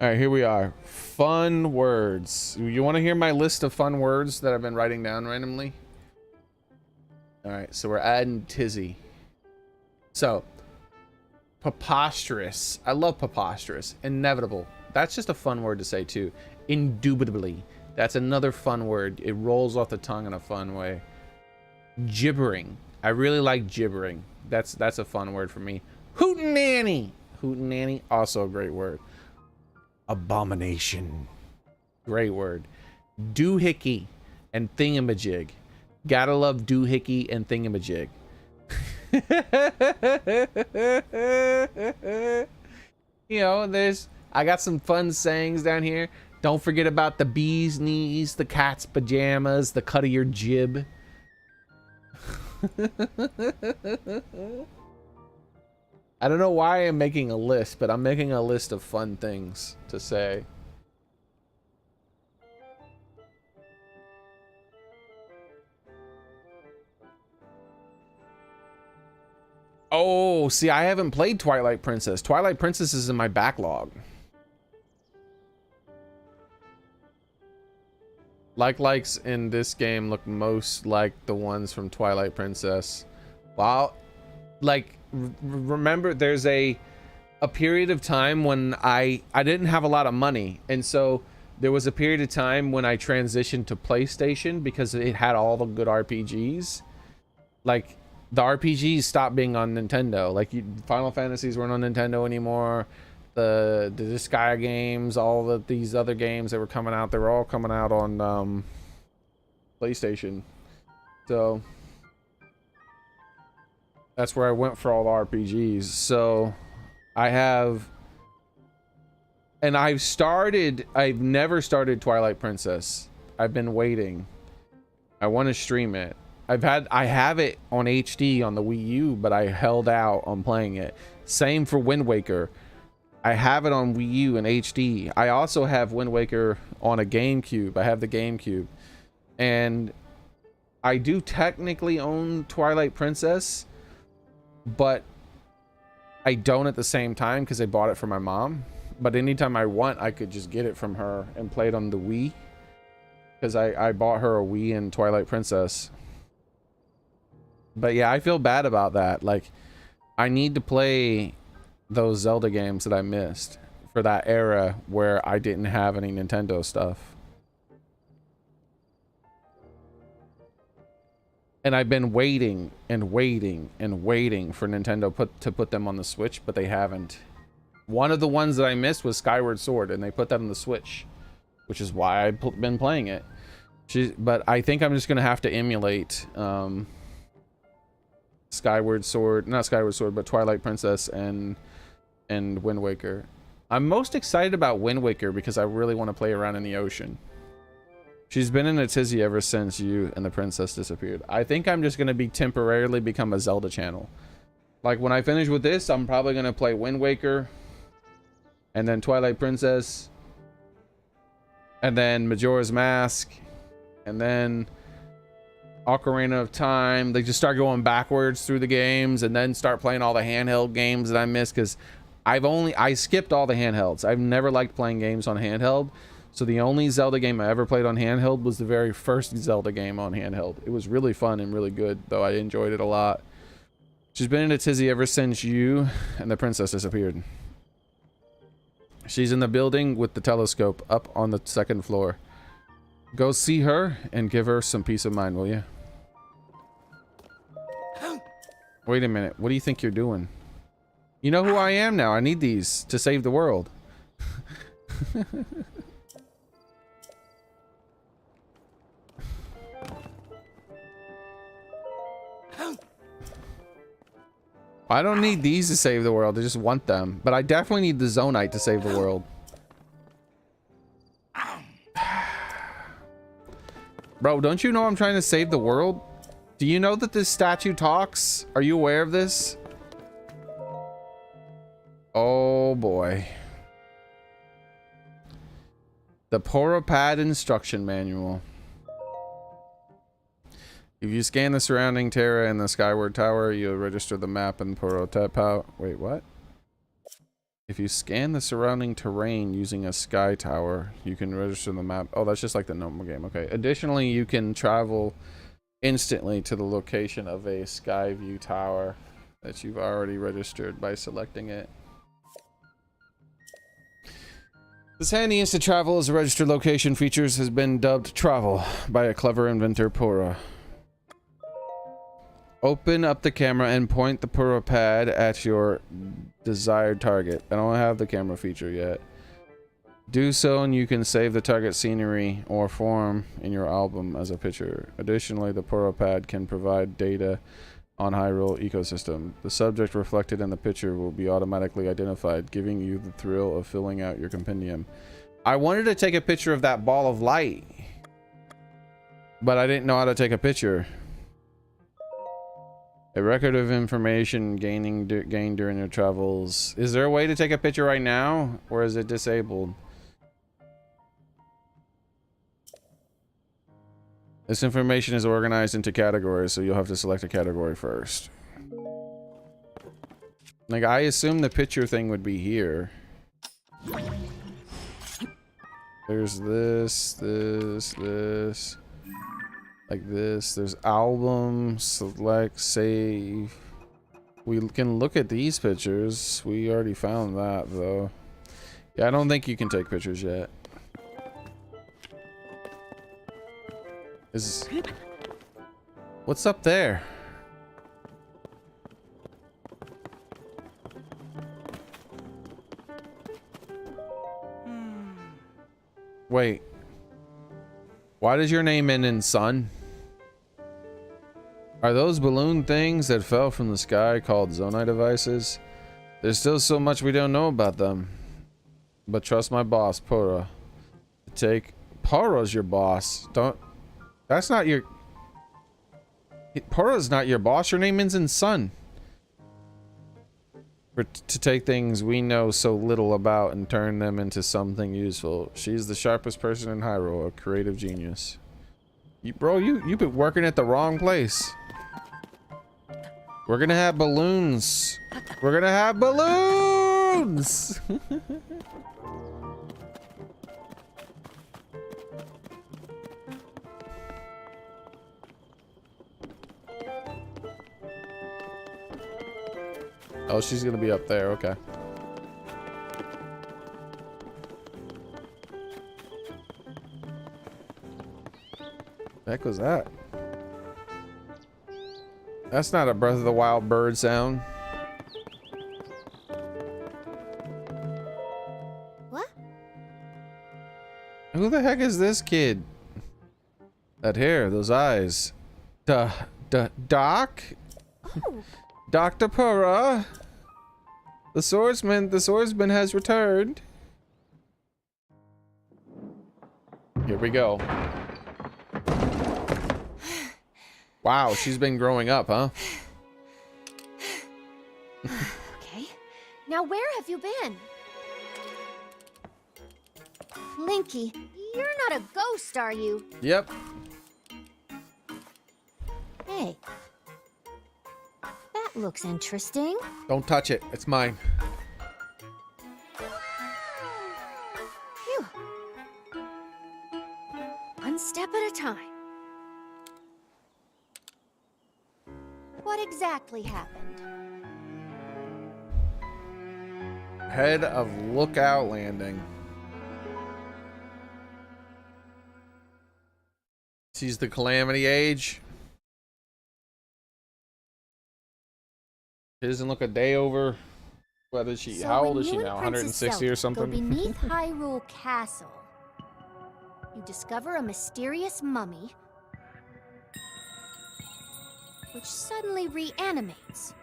All right, here we are. Fun words. You want to hear my list of fun words that I've been writing down randomly? All right, so we're adding tizzy. So, preposterous. I love preposterous. Inevitable. That's just a fun word to say too. Indubitably. That's another fun word. It rolls off the tongue in a fun way. Gibbering. I really like gibbering. That's a fun word for me. Hootenanny. Hootenanny. Also a great word. Abomination. Great word. Doohickey and thingamajig. Gotta love doohickey and thingamajig. You know, I got some fun sayings down here. Don't forget about the bee's knees, the cat's pajamas, the cut of your jib. I don't know why I'm making a list, but I'm making a list of fun things to say. Oh, see, I haven't played Twilight Princess. Twilight Princess is in my backlog. Likes in this game look most like the ones from Twilight Princess. Wow. Like, remember, there's a period of time when I didn't have a lot of money. And so there was a period of time when I transitioned to PlayStation because it had all the good RPGs. Like, the RPGs stopped being on Nintendo. Like, Final Fantasies weren't on Nintendo anymore. The Disgaea games, these other games that were coming out, they were all coming out on PlayStation. So that's where I went for all the RPGs. So I have, and I've never started Twilight Princess. I've been waiting. I want to stream it. I have it on HD on the Wii U, but I held out on playing it. Same for Wind Waker. I have it on Wii U in HD. I also have Wind Waker on a GameCube. I have the GameCube. And I do technically own Twilight Princess, but I don't at the same time because I bought it for my mom. But anytime I want, I could just get it from her and play it on the Wii. Because I bought her a Wii and Twilight Princess. But yeah, I feel bad about that. Like, I need to play those Zelda games that I missed for that era where I didn't have any Nintendo stuff. And I've been waiting and waiting and waiting for Nintendo to put them on the Switch, but they haven't. One of the ones that I missed was Skyward Sword, and they put that on the Switch, which is why I've been playing it. But I think I'm just going to have to emulate Skyward Sword, not Skyward Sword, but Twilight Princess and Wind Waker. I'm most excited about Wind Waker because I really want to play around in the ocean. She's been in a tizzy ever since you and the princess disappeared. I think I'm just going to temporarily become a Zelda channel. Like when I finish with this, I'm probably gonna play Wind Waker, and then Twilight Princess, and then Majora's Mask, and then Ocarina of Time. They just start going backwards through the games, and then start playing all the handheld games that I missed, because I skipped all the handhelds. I've never liked playing games on handheld, so the only Zelda game I ever played on handheld was the very first Zelda game on handheld. It was really fun and really good, though I enjoyed it a lot. She's been in a tizzy ever since you and the princess disappeared. She's in the building with the telescope up on the 2nd floor. Go see her and give her some peace of mind, will you? Wait a minute. What do you think you're doing? You know who I am now. I need these to save the world. I don't need these to save the world. I just want them. But I definitely need the Zonite to save the world. Bro, don't you know I'm trying to save the world? Do you know that this statue talks? Are you aware of this? Oh boy. The Poropad instruction manual. If you scan the surrounding terra and the skyward tower, you'll register the map in Poropad. Wait, what? If you scan the surrounding terrain using a sky tower, you can register the map. Oh, that's just like the normal game. Okay. Additionally, you can travel instantly to the location of a sky view tower that you've already registered by selecting it. This handy instant travel as a registered location features has been dubbed Travel by a clever inventor, Pora. Open up the camera and point the Poropad at your desired target. I don't have the camera feature yet. Do so and you can save the target scenery or form in your album as a picture. Additionally, the Poropad can provide data on Hyrule ecosystem. The subject reflected in the picture will be automatically identified, giving you the thrill of filling out your compendium. I wanted to take a picture of that ball of light, but I didn't know how to take a picture. A record of information gained during your travels. Is there a way to take a picture right now, or is it disabled? This information is organized into categories, so you'll have to select a category first. Like, I assume the picture thing would be here. There's this. Like this. There's album, select, save. We can look at these pictures. We already found that, though. Yeah, I don't think you can take pictures yet. What's up there? Wait. Why does your name end in sun? Are those balloon things that fell from the sky called Zonite devices? There's still so much we don't know about them. But trust my boss, Pora. Pora's your boss. That's not your... Pora's not your boss. Your name ends in sun. To take things we know so little about and turn them into something useful. She's the sharpest person in Hyrule, a creative genius. You've been working at the wrong place. We're gonna have balloons. We're gonna have balloons! Oh, she's gonna be up there, okay. The heck was that? That's not a Breath of the Wild bird sound.
What?
Who the heck is this kid? That hair, those eyes. Doc?
Oh.
Dr. Pura, the swordsman has returned. Here we go. Wow, she's been growing up, huh?
have you been? Linky, you're not a ghost, are you?
Yep.
Hey. That looks interesting.
Don't touch it. It's mine.
Phew. One step at a time. What exactly happened?
Head of Lookout Landing. She's the Calamity Age. She doesn't look a day over. Whether she,
So
how old
when
is she
you and
now?
Princess
160 or
Zelda
something?
Go beneath Hyrule Castle. You discover a mysterious mummy, which suddenly reanimates.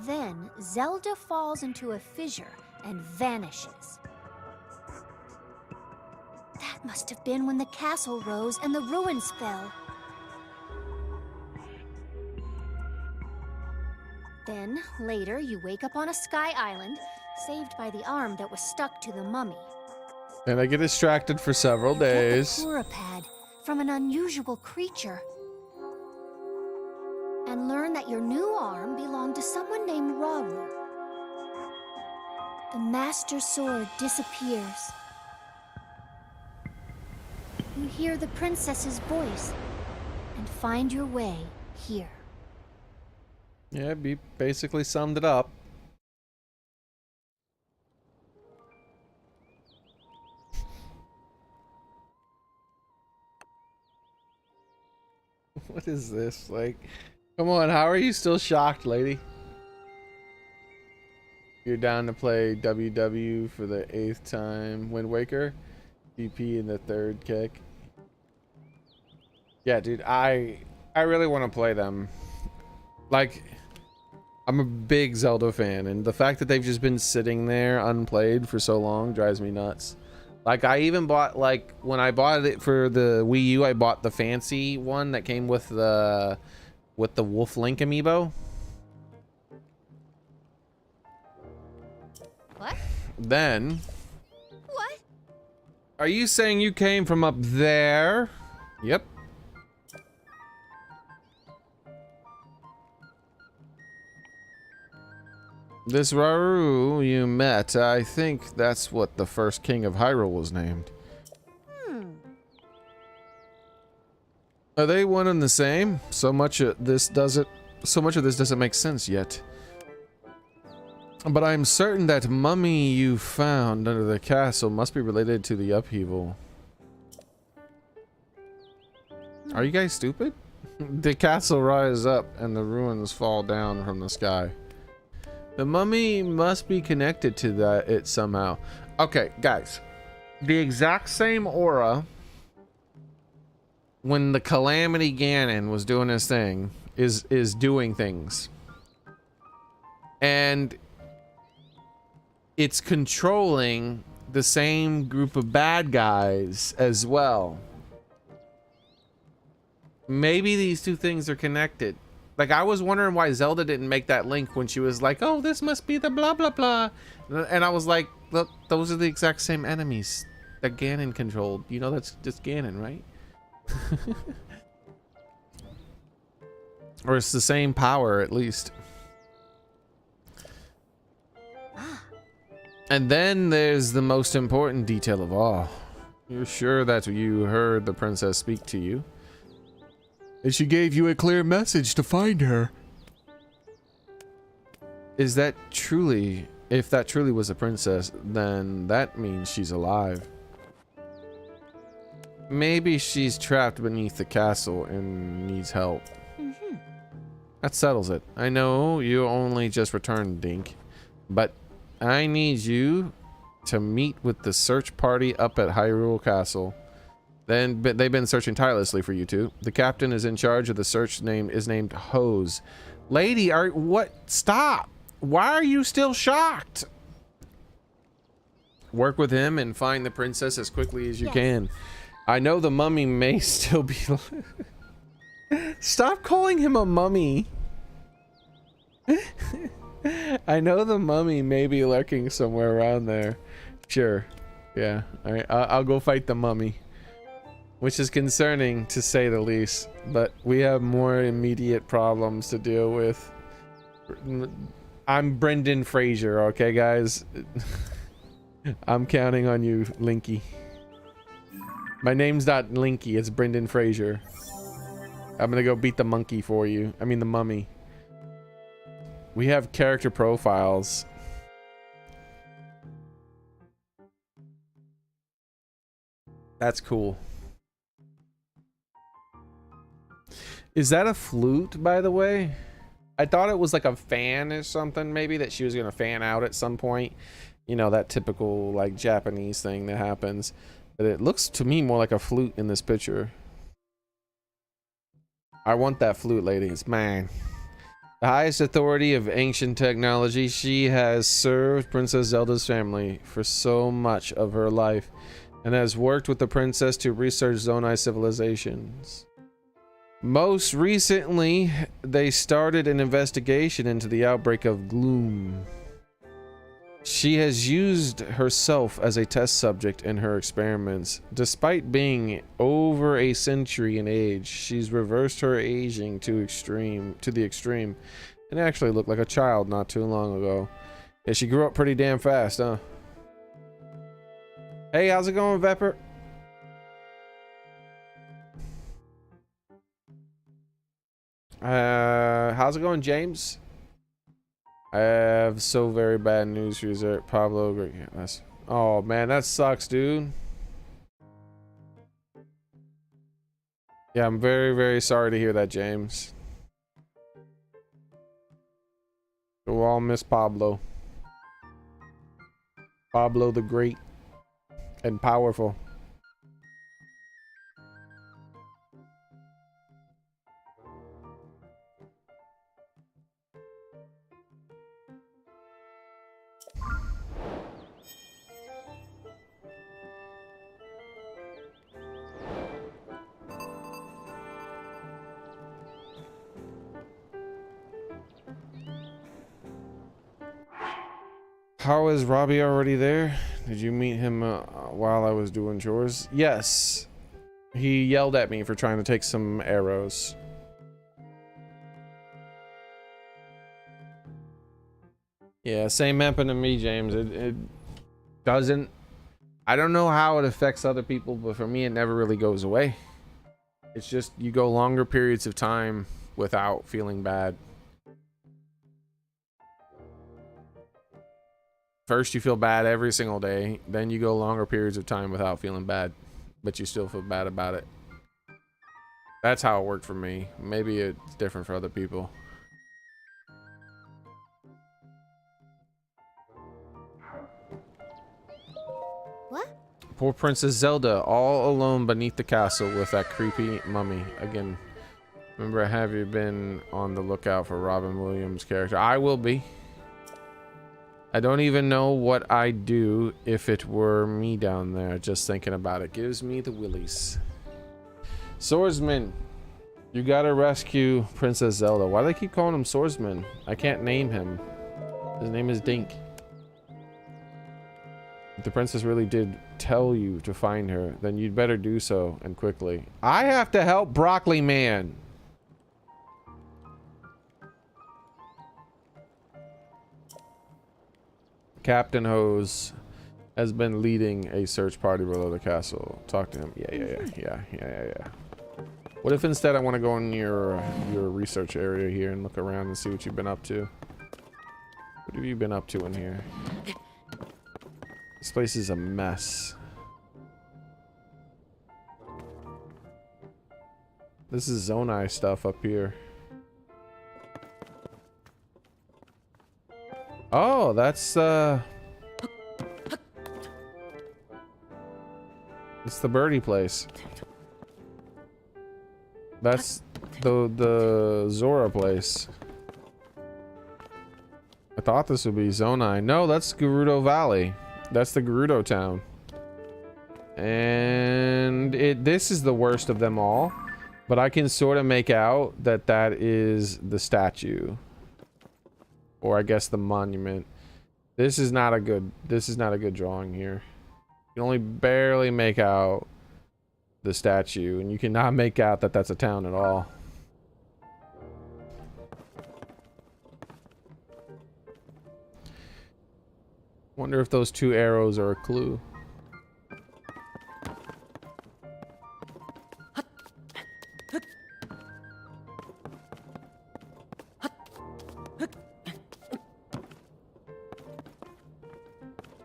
Then Zelda falls into a fissure and vanishes. That must have been when the castle rose and the ruins fell. Then, later, you wake up on a sky island, saved by the arm that was stuck to the mummy.
And I get distracted for several
You get
days.
the Purapad from an unusual creature. And learn that your new arm belonged to someone named Rauru. The Master Sword disappears. You hear the princess's voice and find your way here.
Yeah, be basically summed it up. What is this? Like, come on, how are you still shocked, lady? You're down to play WW for the 8th time. Wind Waker, DP in the 3rd kick. Yeah, dude, I really want to play them. Like, I'm a big Zelda fan, and the fact that they've just been sitting there unplayed for so long drives me nuts. Like, I even bought, like, when I bought it for the Wii U, I bought the fancy one that came with the Wolf Link amiibo.
What?
Then,
What?
are you saying you came from up there? Yep. This Rauru you met, I think that's what the first king of Hyrule was named. Are they one and the same? So much of this doesn't make sense yet. But I'm certain that mummy you found under the castle must be related to the upheaval. Are you guys stupid? The castle rises up and the ruins fall down from the sky. The mummy must be connected to it somehow. Okay, guys. The exact same aura when the Calamity Ganon was doing his thing is doing things. And it's controlling the same group of bad guys as well. Maybe these two things are connected. Like, I was wondering why Zelda didn't make that link when she was like, oh, this must be the blah, blah, blah. And I was like, look, those are the exact same enemies that Ganon controlled. You know, that's just Ganon, right? Or it's the same power, at least. And then there's the most important detail of all. You're sure that you heard the princess speak to you? And she gave you a clear message to find her. Is that truly, if that truly was a princess, then that means she's alive. Maybe she's trapped beneath the castle and needs help. That settles it. I know you only just returned, Dink, but I need you to meet with the search party up at Hyrule Castle. They've been searching tirelessly for you two. The captain is in charge of the search named Hose. Lady, what? Stop! Why are you still shocked? Work with him and find the princess as quickly as you can. I know the mummy may still be... Stop calling him a mummy. I know the mummy may be lurking somewhere around there. Sure. Yeah. All right. I'll go fight the mummy. Which is concerning, to say the least. But we have more immediate problems to deal with. I'm Brendan Fraser, okay, guys? I'm counting on you, Linky. My name's not Linky, it's Brendan Fraser. I'm gonna go beat the monkey for you. I mean, the mummy. We have character profiles. That's cool. Is that a flute, by the way? I thought it was like a fan or something, maybe, that she was gonna fan out at some point. You know, that typical like Japanese thing that happens. But it looks to me more like a flute in this picture. I want that flute, lady. It's mine. The highest authority of ancient technology, she has served Princess Zelda's family for so much of her life and has worked with the princess to research Zonai civilizations. Most recently, they started an investigation into the outbreak of gloom. She has used herself as a test subject in her experiments. Despite being over a century in age, she's reversed her aging to the extreme and actually looked like a child not too long ago. Yeah, she grew up pretty damn fast, huh? Hey, how's it going, Vepper? How's it going, James? I have so very bad news for you, sir. Pablo. Yeah, oh man, that sucks, dude. Yeah, I'm very, very sorry to hear that, James. We'll all miss Pablo. Pablo the Great and powerful. How is Robbie already there? Did you meet him while I was doing chores? Yes. He yelled at me for trying to take some arrows. Yeah, same happened to me, James. It doesn't... I don't know how it affects other people, but for me it never really goes away. It's just you go longer periods of time without feeling bad. First you feel bad every single day, then you go longer periods of time without feeling bad, but you still feel bad about it. That's how it worked for me. Maybe it's different for other people.
What?
Poor Princess Zelda, all alone beneath the castle with that creepy mummy. Again, remember, have you been on the lookout for Robin Williams' character? I will be. I don't even know what I'd do if it were me down there. Just thinking about it gives me the willies. Swordsman, you gotta rescue Princess Zelda. Why do they keep calling him Swordsman? I can't name him. His name is Dink. If the princess really did tell you to find her, then you'd better do so, and quickly. I have to help Broccoli Man. Captain Hose has been leading a search party below the castle. Talk to him. Yeah. What if instead I want to go in your research area here and look around and see what you've been up to? What have you been up to in here? This place is a mess. This is Zonai stuff up here. Oh, that's it's the birdie place. That's the Zora place. I thought this would be Zonai. No, that's Gerudo Valley. That's the Gerudo town. And this is the worst of them all, but I can sort of make out that that is the statue. Or I guess the monument. This is not a good drawing here. You can only barely make out the statue, and you cannot make out that that's a town at all. Wonder if those two arrows are a clue.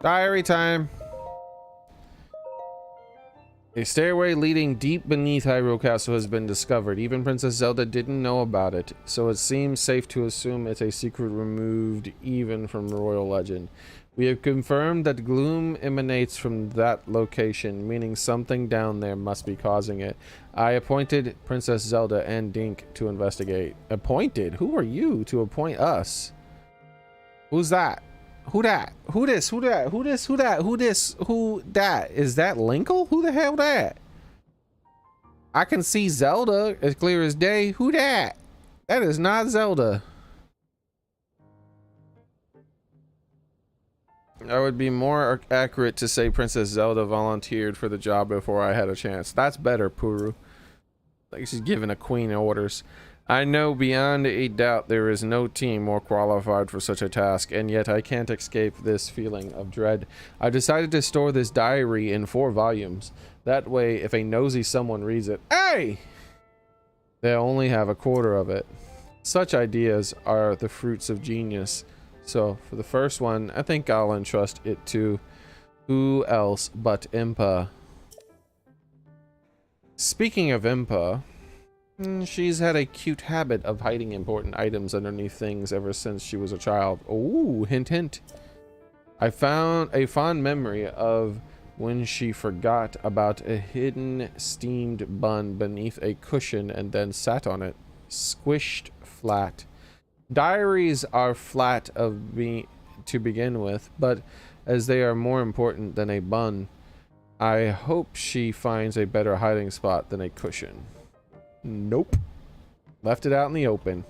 Diary time. A stairway leading deep beneath Hyrule Castle has been discovered. Even Princess Zelda didn't know about it, so it seems safe to assume it's a secret removed even from royal legend. We have confirmed that gloom emanates from that location, meaning something down there must be causing it. I appointed Princess Zelda and Dink to investigate. Appointed? Who are you to appoint us? Who's that? Who that? Who this? Who that? Who this? Who that? Who this? Who that? Is that Linkle? Who the hell that? I can see Zelda as clear as day. Who that? That is not Zelda. I would be more accurate to say Princess Zelda volunteered for the job before I had a chance. That's better, Puru. Like she's giving a queen orders. I know beyond a doubt there is no team more qualified for such a task, and yet I can't escape this feeling of dread. I've decided to store this diary in 4 volumes. That way, if a nosy someone reads it, hey! They'll only have a quarter of it. Such ideas are the fruits of genius. So, for the first one, I think I'll entrust it to who else but Impa. Speaking of Impa, she's had a cute habit of hiding important items underneath things ever since she was a child. Ooh, hint hint. I found a fond memory of when she forgot about a hidden steamed bun beneath a cushion and then sat on it, squished flat. Diaries are flat to begin with, but as they are more important than a bun, I hope she finds a better hiding spot than a cushion. Nope. Left it out in the open.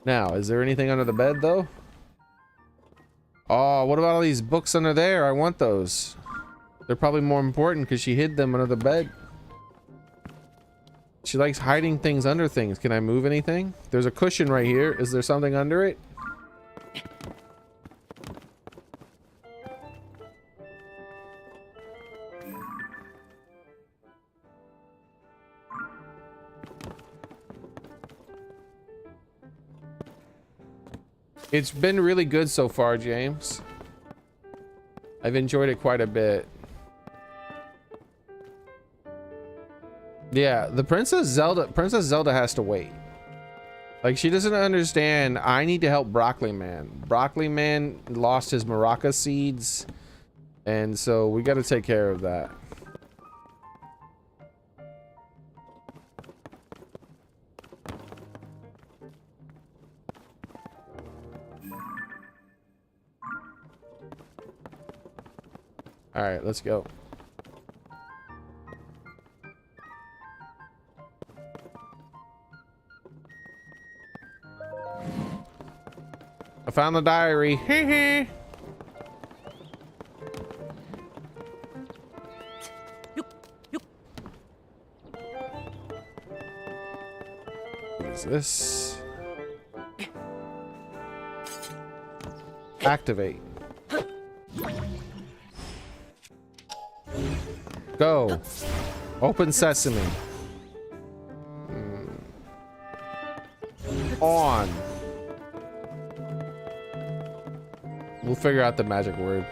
Now, is there anything under the bed, though? Oh, what about all these books under there? I want those. They're probably more important because she hid them under the bed. She likes hiding things under things. Can I move anything? There's a cushion right here. Is there something under it? It's been really good so far, James. I've enjoyed it quite a bit. Yeah, the Princess Zelda has to wait. Like, she doesn't understand. I need to help Broccoli Man. Broccoli Man lost his maraca seeds, and so we got to take care of that. All right, let's go. I found the diary. What is this? Activate. Go. Open sesame. On. We'll figure out the magic word.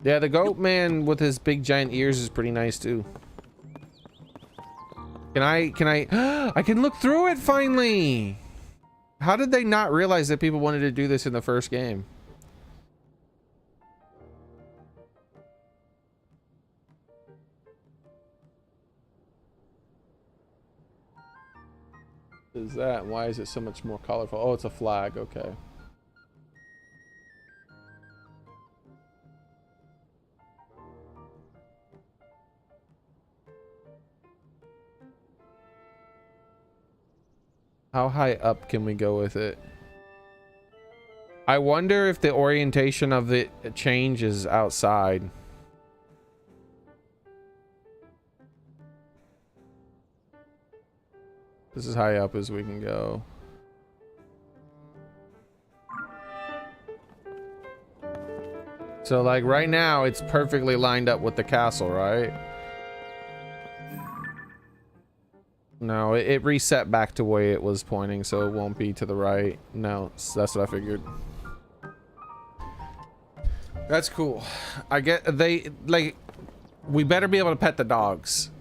Yeah, the goat man with his big giant ears is pretty nice too. Can I I can look through it finally. How did they not realize that people wanted to do this in the first game? Is that? Why is it so much more colorful? Oh, it's a flag. Okay. How high up can we go with it? I wonder if the orientation of it changes outside. This is high up as we can go. So like right now it's perfectly lined up with the castle, right? No, it reset back to where it was pointing, so it won't be to the right. No, that's what I figured. That's cool. I get we better be able to pet the dogs.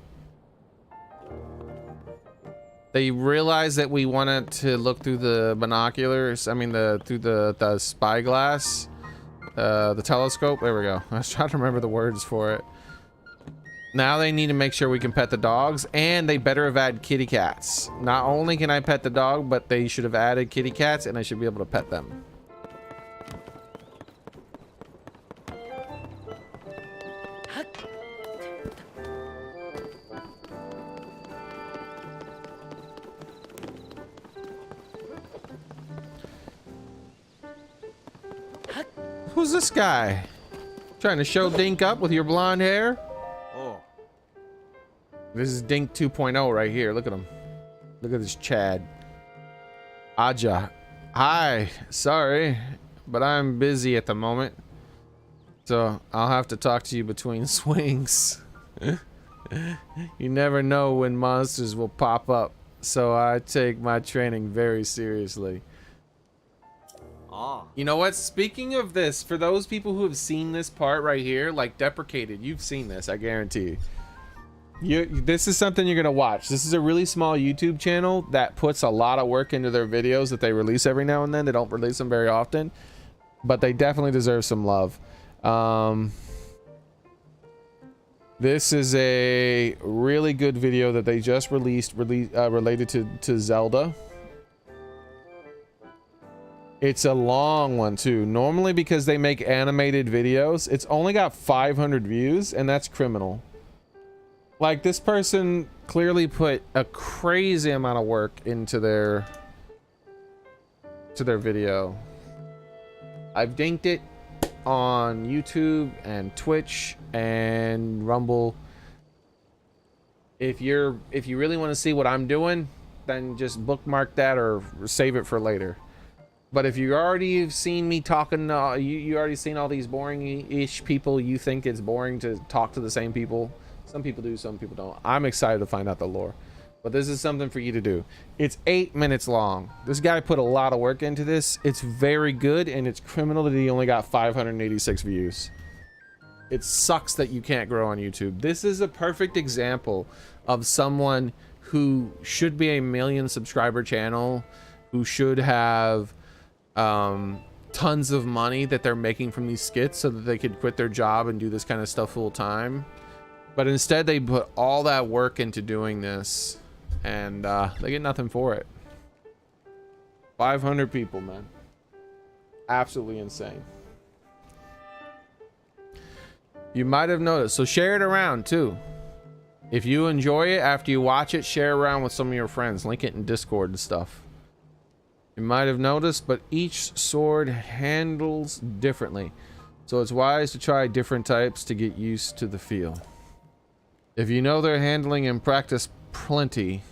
They realized that we wanted to look through the binoculars. I mean, through the spyglass, the telescope. There we go. I was trying to remember the words for it. Now they need to make sure we can pet the dogs, and they better have added kitty cats. Not only can I pet the dog, but they should have added kitty cats, and I should be able to pet them. Who's this guy? Trying to show Dink up with your blonde hair? Oh. This is Dink 2.0 right here. Look at him. Look at this Chad. Aja. Hi. Sorry, but I'm busy at the moment. So I'll have to talk to you between swings. You never know when monsters will pop up. So I take my training very seriously. You know what? Speaking of this, for those people who have seen this part right here, like deprecated, you've seen this, I guarantee you. This is something you're gonna watch. This is a really small YouTube channel that puts a lot of work into their videos that they release every now and then. They don't release them very often, but they definitely deserve some love. This is a really good video that they just released related to Zelda. It's a long one too. Normally, because they make animated videos, it's only got 500 views, and that's criminal. Like, this person clearly put a crazy amount of work into their video. I've dinked it on YouTube and Twitch and Rumble. If you really want to see what I'm doing, then just bookmark that or save it for later. But if you already seen me talking, you already seen all these boring-ish people, you think it's boring to talk to the same people. Some people do, some people don't. I'm excited to find out the lore. But this is something for you to do. It's 8 minutes long. This guy put a lot of work into this. It's very good, and it's criminal that he only got 586 views. It sucks that you can't grow on YouTube. This is a perfect example of someone who should be a 1 million subscriber channel, who should have tons of money that they're making from these skits so that they could quit their job and do this kind of stuff full time. But instead they put all that work into doing this, and they get nothing for it. 500 people, man. Absolutely insane. You might have noticed, so share it around too. If you enjoy it, after you watch it, share around with some of your friends. Link it in Discord and stuff. You might have noticed, but each sword handles differently, so it's wise to try different types to get used to the feel. If you know their handling and practice plenty,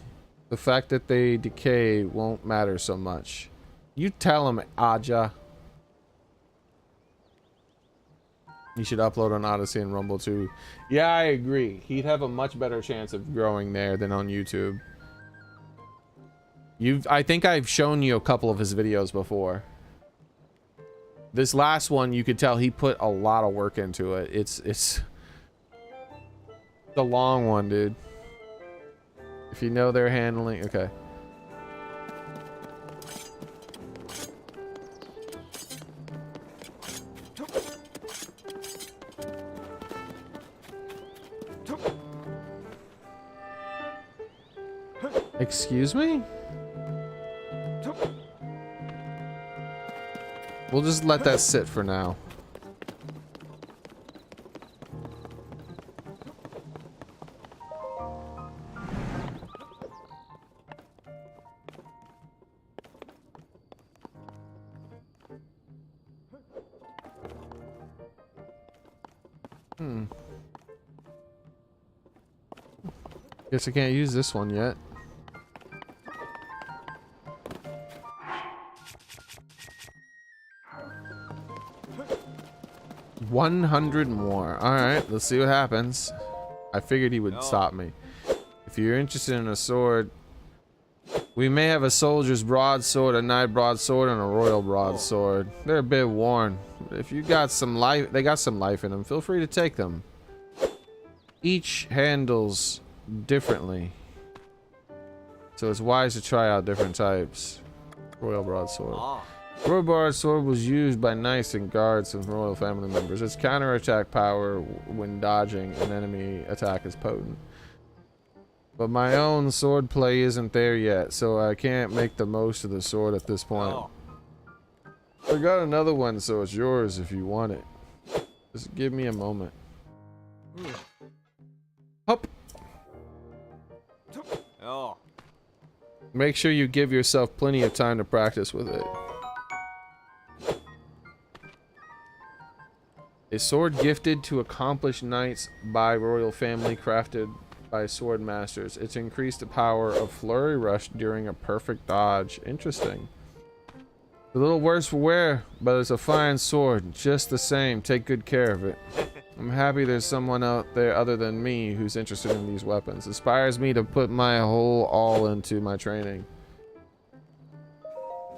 the fact that they decay won't matter so much. You tell them, Aja. You should upload on Odyssey and Rumble too. Yeah, I agree. He'd have a much better chance of growing there than on YouTube. I think I've shown you a couple of his videos before. This last one, you could tell he put a lot of work into it. It's the long one, dude. If you know they're handling, okay. Excuse me? We'll just let that sit for now. Guess I can't use this one yet. 100 more. Alright, let's see what happens. I figured he would stop me. If you're interested in a sword, we may have a soldier's broadsword, a knight broadsword, and a royal broadsword. They're a bit worn. But if you got some life, they got some life in them, feel free to take them. Each handles differently, so it's wise to try out different types. Royal broadsword. Royal broadsword was used by knights and guards and royal family members. Its counterattack power when dodging an enemy attack is potent. But my own sword play isn't there yet, so I can't make the most of the sword at this point. I got another one, so it's yours if you want it. Just give me a moment. Hup. Make sure you give yourself plenty of time to practice with it. A sword gifted to accomplished knights by royal family, crafted by sword masters. It's increased the power of flurry rush during a perfect dodge. Interesting. A little worse for wear, but it's a fine sword. Just the same, take good care of it. I'm happy there's someone out there other than me who's interested in these weapons. Inspires me to put my whole all into my training.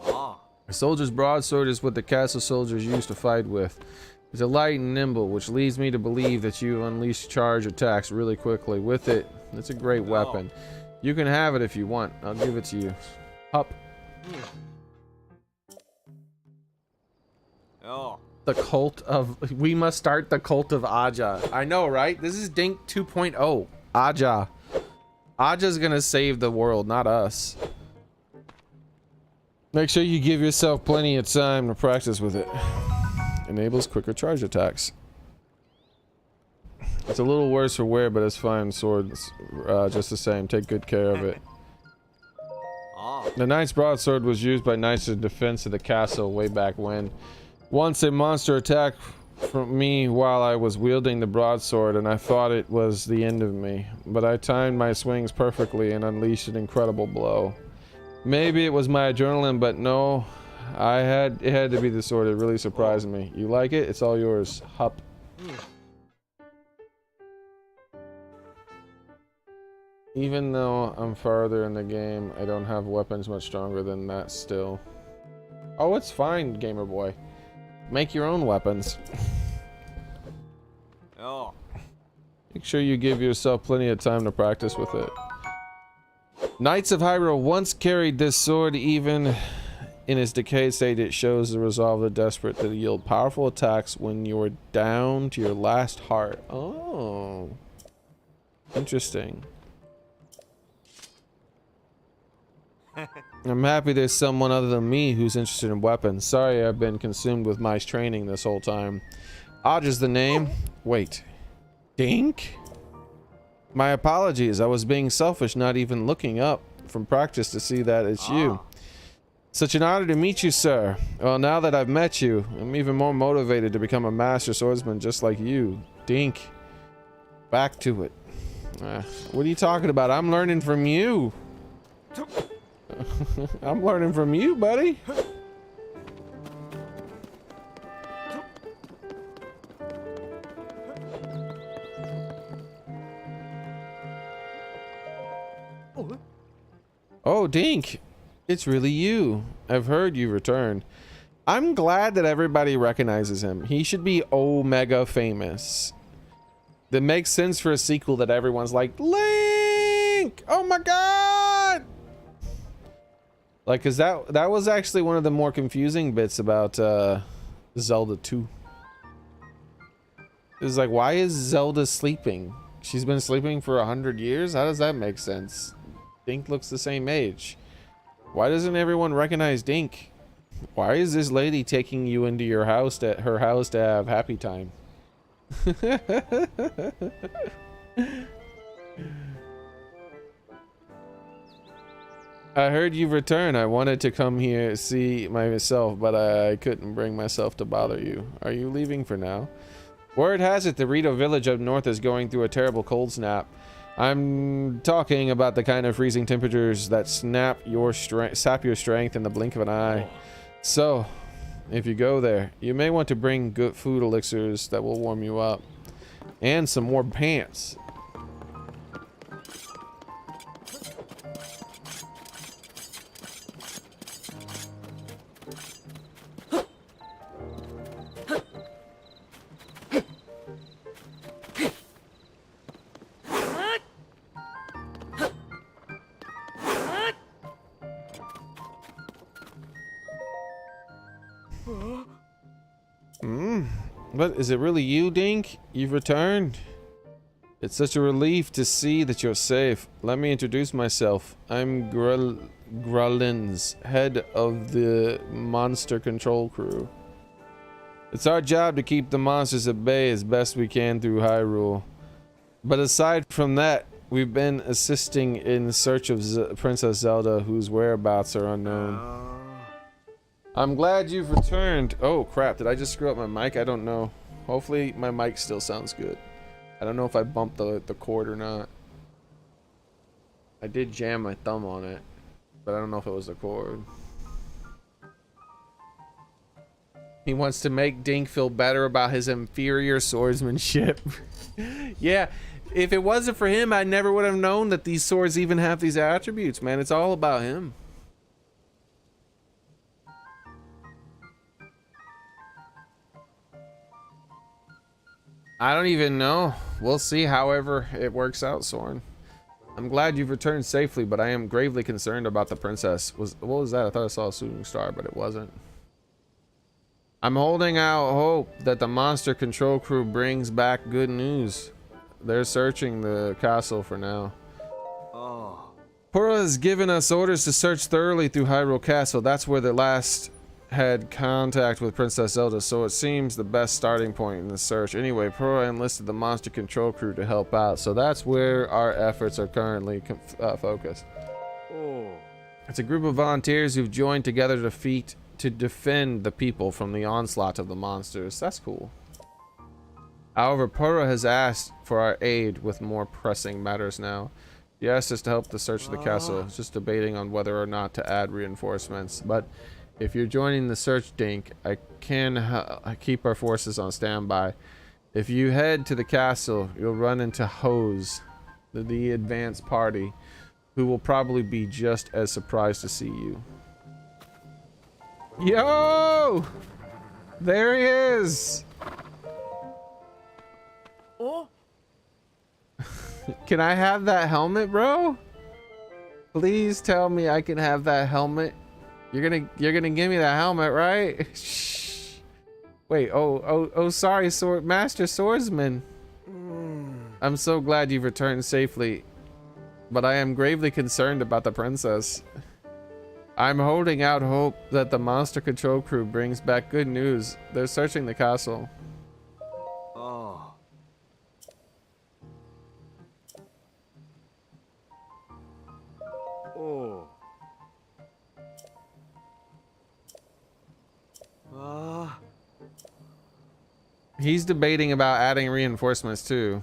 A soldier's broadsword is what the castle soldiers used to fight with. It's a light and nimble, which leads me to believe that you unleash charge attacks really quickly. With it, it's a great weapon. You can have it if you want. I'll give it to you. Up. The cult of... We must start the cult of Aja. I know, right? This is Dink 2.0. Aja. Aja's gonna save the world, not us. Make sure you give yourself plenty of time to practice with it. Enables quicker charge attacks. It's a little worse for wear, but it's fine. Swords, just the same. Take good care of it. The knight's broadsword was used by knights in defense of the castle way back when. Once a monster attacked from me while I was wielding the broadsword, and I thought it was the end of me. But I timed my swings perfectly and unleashed an incredible blow. Maybe it was my adrenaline, but no. It had to be the sword. It really surprised me. You like it? It's all yours. Hup. Even though I'm farther in the game, I don't have weapons much stronger than that still. Oh, it's fine, gamer boy. Make your own weapons. Make sure you give yourself plenty of time to practice with it. Knights of Hyrule once carried this sword. Even in its decayed state, it shows the resolve of the desperate to yield powerful attacks when you're down to your last heart. Oh. Interesting. I'm happy there's someone other than me who's interested in weapons. Sorry I've been consumed with mice training this whole time. Aja's the name. Wait. Dink? My apologies. I was being selfish, not even looking up from practice to see that it's you. Such an honor to meet you, sir. Well, now that I've met you, I'm even more motivated to become a master swordsman just like you. Dink. Back to it. What are you talking about? I'm learning from you. I'm learning from you, buddy. Oh, Dink. It's really you. I've heard you returned. I'm glad that everybody recognizes him. He should be omega famous. That makes sense for a sequel that everyone's like, Link! Oh my god! Like, cause that was actually one of the more confusing bits about Zelda 2. It was like, why is Zelda sleeping? She's been sleeping for 100 years? How does that make sense? Dink looks the same age. Why doesn't everyone recognize Dink? Why is this lady taking you into your house to have happy time? I heard you've returned. I wanted to come here see myself, but I couldn't bring myself to bother you. Are you leaving for now? Word has it the Rito village up north is going through a terrible cold snap. I'm talking about the kind of freezing temperatures that sap your strength in the blink of an eye. So, if you go there, you may want to bring good food elixirs that will warm you up. And some more pants. What, is it really you, Dink? You've returned? It's such a relief to see that you're safe. Let me introduce myself. I'm Grulins, head of the monster control crew. It's our job to keep the monsters at bay as best we can through Hyrule. But aside from that, we've been assisting in search of Princess Zelda, whose whereabouts are unknown. I'm glad you've returned. Oh crap, did I just screw up my mic? I don't know. Hopefully my mic still sounds good. I don't know if I bumped the cord or not. I did jam my thumb on it, but I don't know if it was the cord. He wants to make Dink feel better about his inferior swordsmanship. Yeah, if it wasn't for him, I never would have known that these swords even have these attributes, man. It's all about him. I don't even know. We'll see however it works out, Soren. I'm glad you've returned safely, but I am gravely concerned about the princess. What was that? I thought I saw a shooting star, but it wasn't. I'm holding out hope that the monster control crew brings back good news. They're searching the castle for now. Pura has given us orders to search thoroughly through Hyrule Castle. That's where the last had contact with Princess Zelda, so it seems the best starting point in the search. Anyway, Pura enlisted the monster control crew to help out, so that's where our efforts are currently focused. It's a group of volunteers who've joined together to defend the people from the onslaught of the monsters. That's cool. However, Pura has asked for our aid with more pressing matters now. He asked us to help the search of the castle. It's just debating on whether or not to add reinforcements, but if you're joining the search, Dink, I can keep our forces on standby. If you head to the castle, you'll run into Hose, the advanced party, who will probably be just as surprised to see you. Yo! There he is!
Oh?
Can I have that helmet, bro? Please tell me I can have that helmet. You're gonna give me that helmet, right? Shh. Wait, sorry, Master Swordsman. I'm so glad you've returned safely, but I am gravely concerned about the princess. I'm holding out hope that the monster control crew brings back good news. They're searching the castle. He's debating about adding reinforcements too.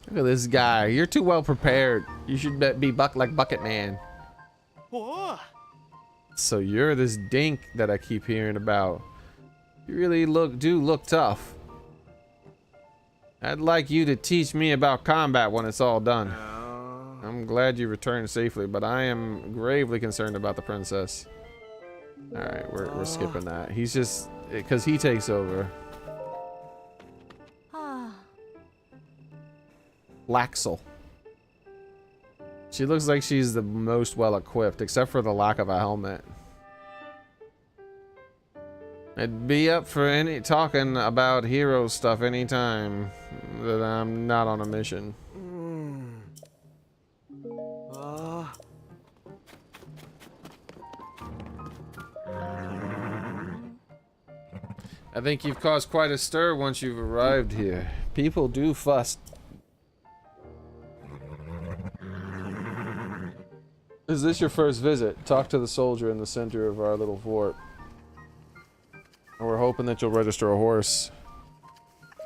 Look at this guy. You're too well prepared. You should be like Bucket Man. So you're this Dink that I keep hearing about. You really do look tough. I'd like you to teach me about combat when it's all done. I'm glad you returned safely, but I am gravely concerned about the princess. All right, we're skipping that. He's just because he takes over. Laxel. She looks like she's the most well equipped, except for the lack of a helmet. I'd be up for any talking about hero stuff anytime that I'm not on a mission. I think you've caused quite a stir once you've arrived here. People do fuss. Is this your first visit? Talk to the soldier in the center of our little fort. We're hoping that you'll register a horse.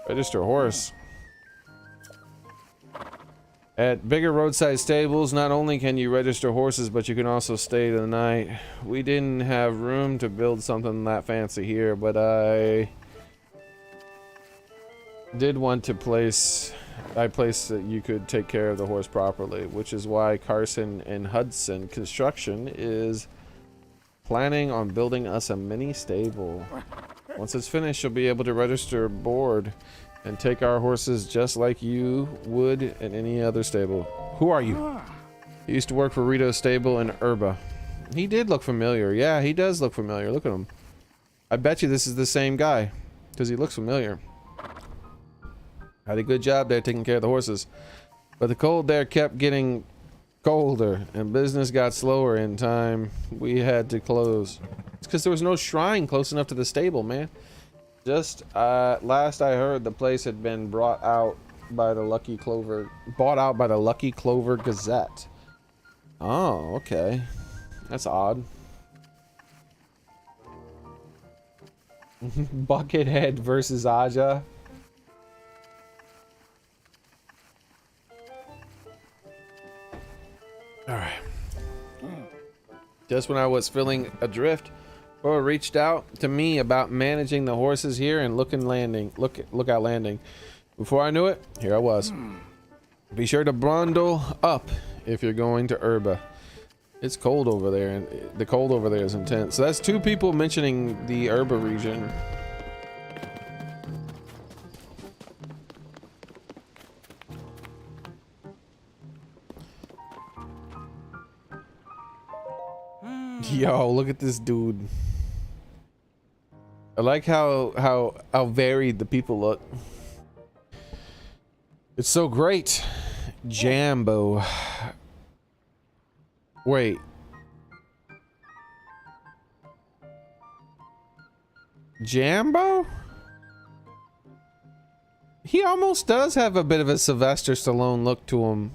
Register a horse. At bigger roadside stables, not only can you register horses, but you can also stay the night. We didn't have room to build something that fancy here, but I did want to place that you could take care of the horse properly, which is why Carson and Hudson Construction is planning on building us a mini stable. Once it's finished, you'll be able to register board and take our horses just like you would in any other stable. Who are you? He used to work for Rito's stable in Erba. He did look familiar. Yeah, he does look familiar. Look at him. I bet you this is the same guy, because he looks familiar. Had a good job there taking care of the horses. But the cold there kept getting colder, and business got slower in time. We had to close. It's because there was no shrine close enough to the stable, man. Just last I heard, the place had been bought out by the Lucky Clover Gazette. Oh, okay. That's odd. Buckethead versus Aja. Alright. Just when I was feeling adrift, Bro reached out to me about managing the horses here and Lookout Landing. Before I knew it, here I was. Be sure to bundle up if you're going to Erba. It's cold over there, and the cold over there is intense. So that's 2 people mentioning the Erba region. Yo, look at this dude. I like how varied the people look. It's so great. Jambo. Wait. Jambo? He almost does have a bit of a Sylvester Stallone look to him.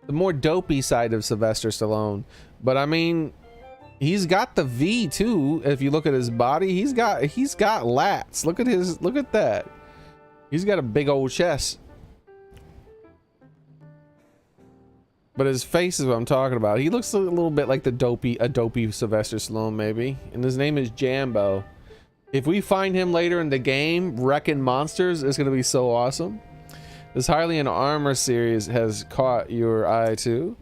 The more dopey side of Sylvester Stallone. But I mean, he's got the V too. If you look at his body, he's got lats. Look at that. He's got a big old chest. But his face is what I'm talking about. He looks a little bit like a dopey Sylvester Stallone maybe. And his name is Jambo. If we find him later in the game wrecking monsters, it's gonna be so awesome. This Hylian armor series has caught your eye too.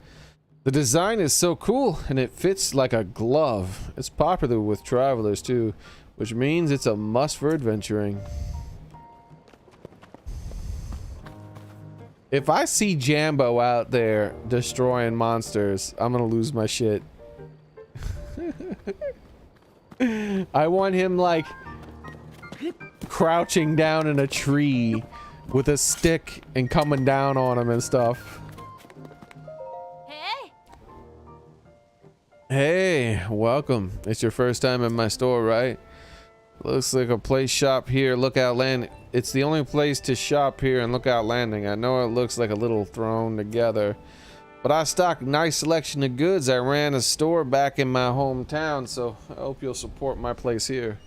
The design is so cool and it fits like a glove. It's popular with travelers too, which means it's a must for adventuring. If I see Jambo out there destroying monsters, I'm gonna lose my shit. I want him like crouching down in a tree with a stick and coming down on him and stuff. Hey, welcome. It's your first time in my store, right? Looks like a place shop here, Lookout Landing. It's the only place to shop here in Lookout Landing. I know it looks like a little thrown together, but I stock a nice selection of goods. I ran a store back in my hometown, so I hope you'll support my place here.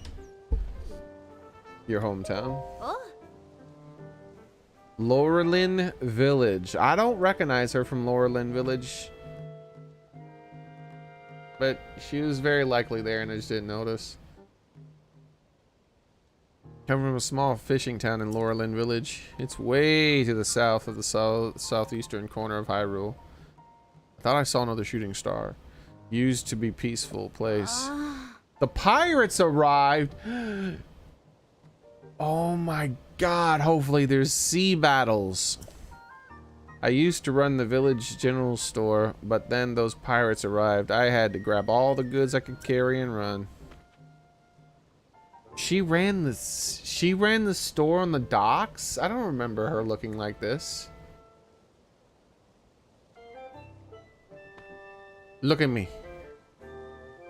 Your hometown?
Oh?
Laurelin Village. I don't recognize her from Laurelin Village. But she was very likely there and I just didn't notice. Come from a small fishing town in Laurelin Village. It's way to the south of the southeastern corner of Hyrule. I thought I saw another shooting star. Used to be peaceful place. The pirates arrived! Oh my god, hopefully there's sea battles. I used to run the village general store, but then those pirates arrived. I had to grab all the goods I could carry and run. She ran the store on the docks? I don't remember her looking like this. Look at me.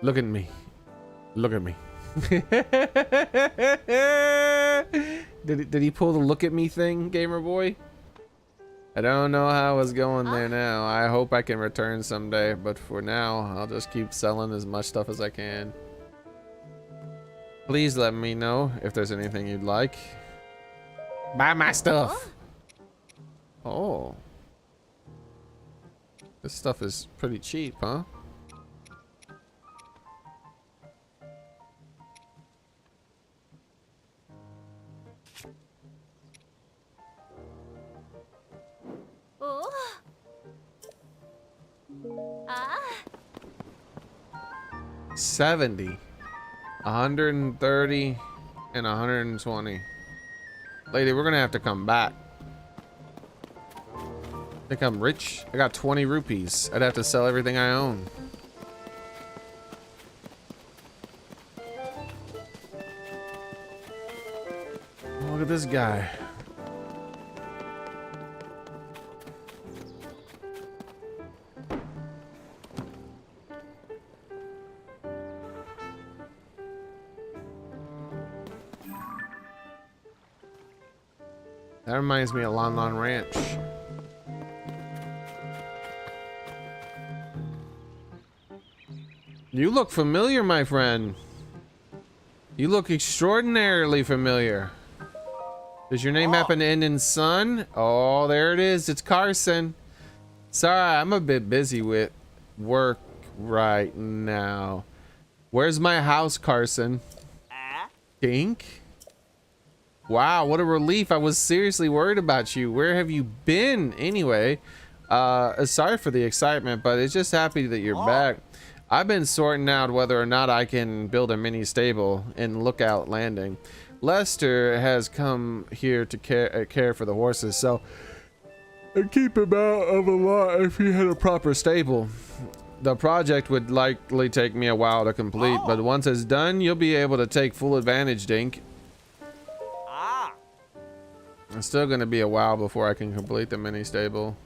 Look at me. Look at me. Did he pull the look at me thing, gamer boy? I don't know how it's going there now. I hope I can return someday, but for now, I'll just keep selling as much stuff as I can. Please let me know if there's anything you'd like. Buy my stuff. Oh. This stuff is pretty cheap, huh?
Oh. Ah.
70, 130, and 120. Lady, we're gonna have to come back. Think I'm rich? I got 20 rupees. I'd have to sell everything I own. Look at this guy. That reminds me of Lon Lon Ranch. You look familiar, my friend. You look extraordinarily familiar. Does your name happen to end in son? Oh, there it is. It's Carson. Sorry, I'm a bit busy with work right now. Where's my house, Carson? Dink? Wow, what a relief. I was seriously worried about you. Where have you been anyway? Sorry for the excitement, but it's just happy that you're back. I've been sorting out whether or not I can build a mini stable in Lookout Landing. Lester has come here to care for the horses, so I'd keep him out of a lot if he had a proper stable. The project would likely take me a while to complete, but once it's done, you'll be able to take full advantage, Dink. It's still going to be a while before I can complete the mini stable.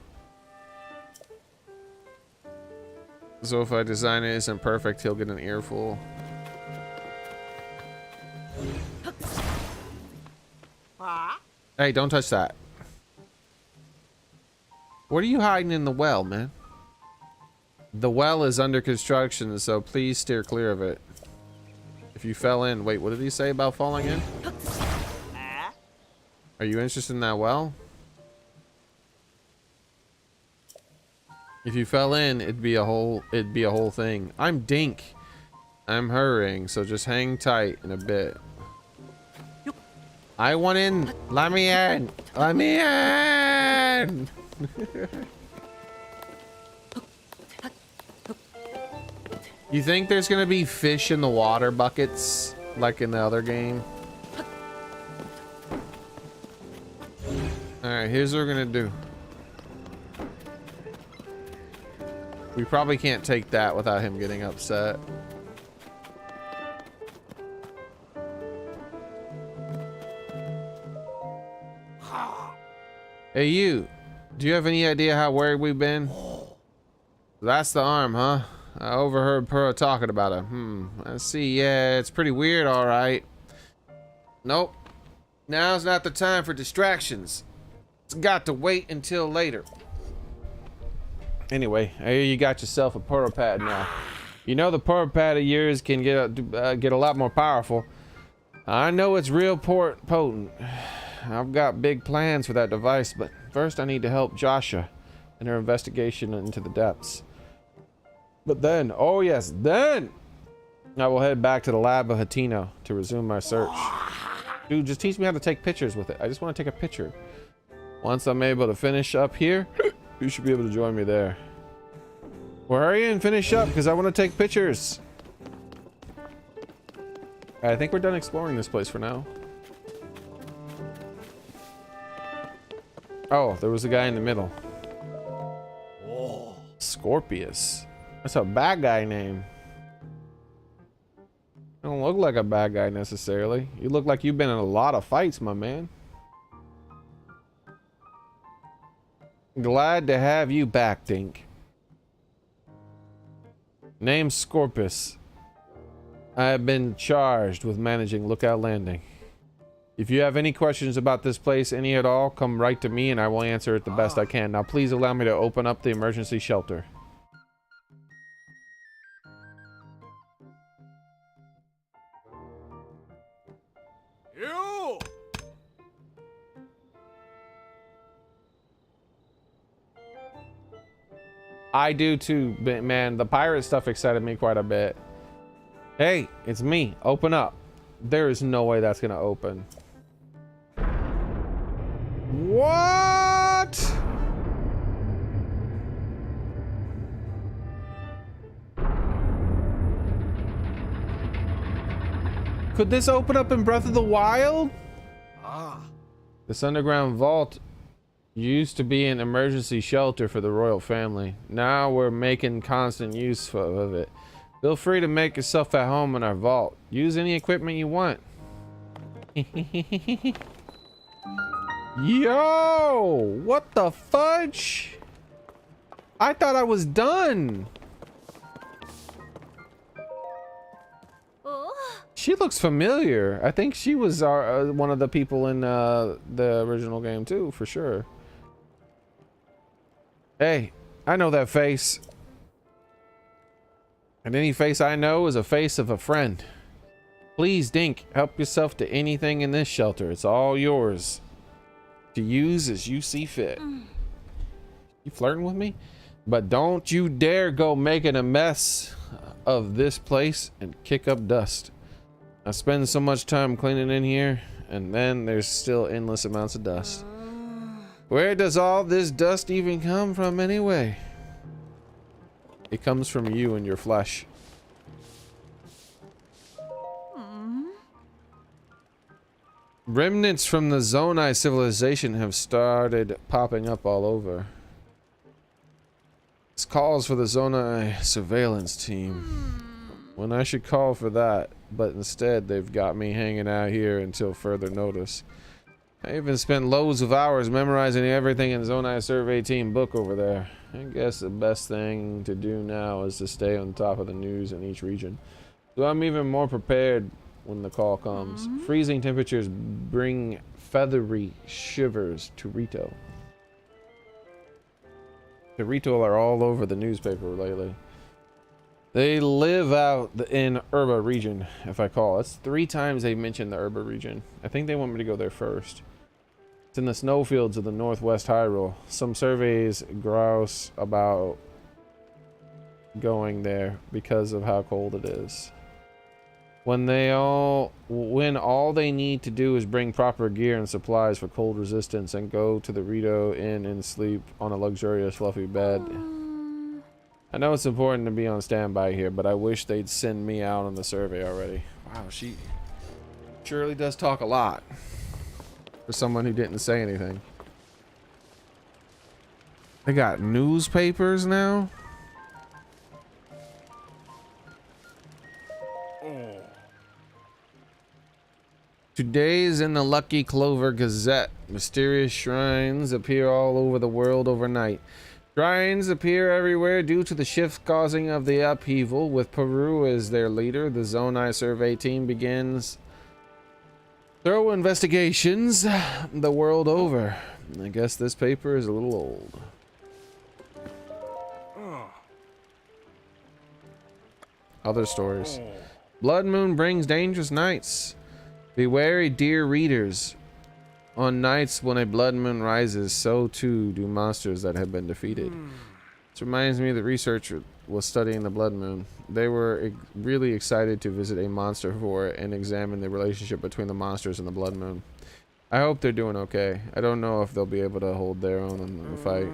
So if I design it isn't perfect, he'll get an earful. Hey, don't touch that. What are you hiding in the well, man? The well is under construction, so please steer clear of it. If you fell in, wait, what did he say about falling in? Are you interested in that well? If you fell in, it'd be a whole thing. I'm Dink. I'm hurrying, so just hang tight in a bit. I want in. Let me in. Let me in. You think there's gonna be fish in the water buckets like in the other game? All right, here's what we're gonna do. We probably can't take that without him getting upset. Hey you, do you have any idea how worried we've been? That's the arm, huh? I overheard Purah talking about it. Let's see. Yeah, it's pretty weird, all right. Nope. Now's not the time for distractions. It's got to wait until later. Anyway, I hear you got yourself a Purah pad now. You know the Purah pad of yours can get a lot more powerful. I know it's real potent. I've got big plans for that device, but first I need to help Joshua in her investigation into the depths. But then, oh yes, then I will head back to the lab of Hatino to resume my search. Dude, just teach me how to take pictures with it. I just want to take a picture. Once I'm able to finish up here, you should be able to join me there. Well, hurry and finish up because I want to take pictures. I think we're done exploring this place for now. Oh, there was a guy in the middle. Scorpius. That's a bad guy name. You don't look like a bad guy necessarily. You look like you've been in a lot of fights, my man. Glad to have you back, Dink. Name's Scorpius. I have been charged with managing Lookout Landing. If you have any questions about this place, any at all, come right to me and I will answer it the best I can. Now please allow me to open up the emergency shelter.
You!
I do too, man. The pirate stuff excited me quite a bit. Hey, it's me. Open up. There is no way that's gonna open. What? Could this open up in Breath of the Wild?
Ah.
This underground vault used to be an emergency shelter for the royal family. Now we're making constant use of it. Feel free to make yourself at home in our vault. Use any equipment you want. Yo! What the fudge? I thought I was done. She looks familiar. I think she was one of the people in the original game too, for sure. Hey, I know that face. And any face I know is a face of a friend. Please, Dink, help yourself to anything in this shelter. It's all yours to use as you see fit. You flirting with me? But don't you dare go making a mess of this place and kick up dust. I spend so much time cleaning in here, and then there's still endless amounts of dust. Where does all this dust even come from anyway? It comes from you and your flesh. Remnants from the Zonai civilization have started popping up all over. This calls for the Zonai surveillance team. When I should call for that, but instead they've got me hanging out here until further notice. I even spent loads of hours memorizing everything in Zonai Survey Team book over there. I guess the best thing to do now is to stay on top of the news in each region. So I'm even more prepared when the call comes. Freezing temperatures bring feathery shivers to Rito. The Rito are all over the newspaper lately. They live out in Urba region, if I call. It's 3 times they mentioned the Urba region. I think they want me to go there first. It's in the snowfields of the northwest Hyrule. Some surveys grouse about going there because of how cold it is. When all they need to do is bring proper gear and supplies for cold resistance and go to the Rito Inn and sleep on a luxurious fluffy bed. I know it's important to be on standby here, but I wish they'd send me out on the survey already. Wow, she surely does talk a lot for someone who didn't say anything. They got newspapers now? Today's in the Lucky Clover Gazette. Mysterious shrines appear all over the world overnight. Shrines appear everywhere due to the shift causing of the upheaval. With Peru as their leader, the Zonai survey team begins thorough investigations the world over. I guess this paper is a little old. Other stories. Blood Moon brings dangerous nights. Be wary, dear readers. On nights when a blood moon rises, so too do monsters that have been defeated. This reminds me of the researcher was studying the blood moon. They were really excited to visit a monster for it and examine the relationship between the monsters and the blood moon. I hope they're doing okay. I don't know if they'll be able to hold their own in the fight.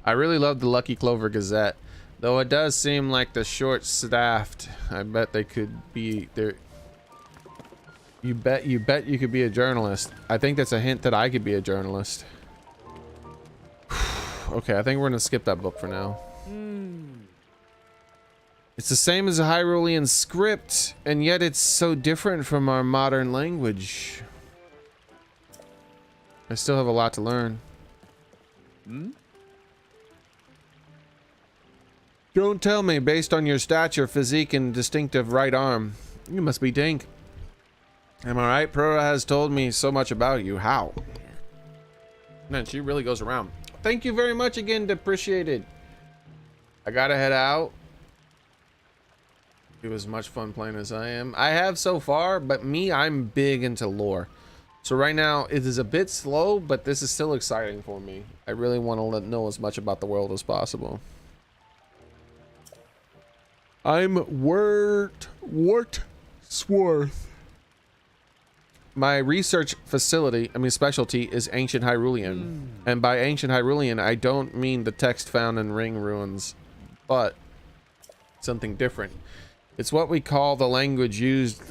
I really love the Lucky Clover Gazette, though it does seem like the short-staffed. I bet they could be there. You bet you could be a journalist. I think that's a hint that I could be a journalist. Okay, I think we're gonna skip that book for now. It's the same as a Hyrulean script, and yet it's so different from our modern language. I still have a lot to learn. Don't tell me, based on your stature, physique, and distinctive right arm, you must be Dink. Am I right? Prora has told me so much about you. How? Man, she really goes around. Thank you very much again, appreciated. I gotta head out. It was much fun playing as I am. I have so far, but me, I'm big into lore. So right now, it is a bit slow, but this is still exciting for me. I really want to know as much about the world as possible. I'm Wort Swarth. My research facility, specialty, is Ancient Hyrulean. And by Ancient Hyrulean, I don't mean the text found in ring ruins, but something different. It's what we call the language used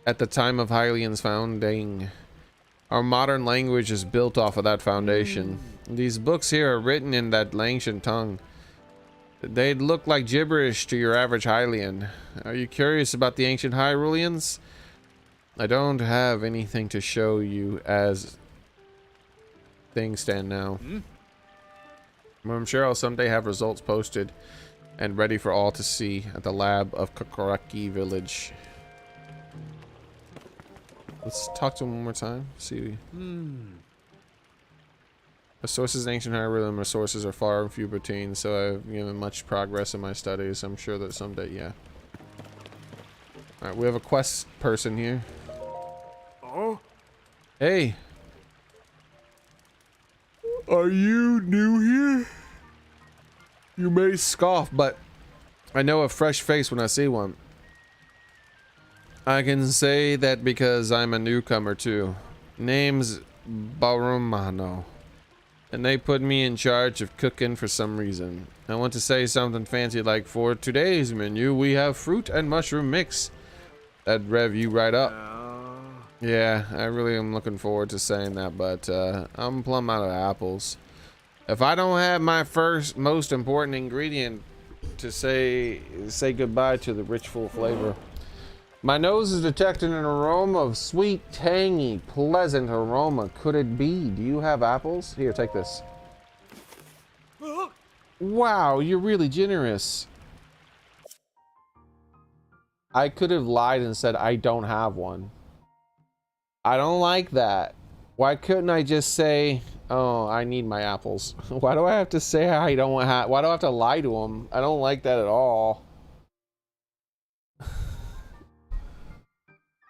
at the time of Hylian's founding. Our modern language is built off of that foundation. These books here are written in that ancient tongue. They'd look like gibberish to your average Hylian. Are you curious about the ancient Hyruleans? I don't have anything to show you as things stand now. I'm sure I'll someday have results posted and ready for all to see at the lab of Kokoraki village. Let's talk to him one more time. See. The sources in ancient Hyrule and my sources are far and few between, so I've given much progress in my studies. I'm sure that someday, yeah. Alright, we have a quest person here.
Oh?
Hey. Are you new here? You may scoff, but I know a fresh face when I see one. I can say that because I'm a newcomer too. Name's Barumano. And they put me in charge of cooking for some reason. I want to say something fancy like, for today's menu we have fruit and mushroom mix. That'd rev you right up. Yeah, I really am looking forward to saying that, but I'm plumb out of apples. If I don't have my first most important ingredient to say goodbye to the rich full flavor. My nose is detecting an aroma of sweet, tangy, pleasant aroma. Could it be? Do you have apples? Here, take this. Wow, you're really generous. I could have lied and said I don't have one. I don't like that. Why couldn't I just say, oh, I need my apples? Why do I have to say I don't have? Why do I have to lie to them? I don't like that at all.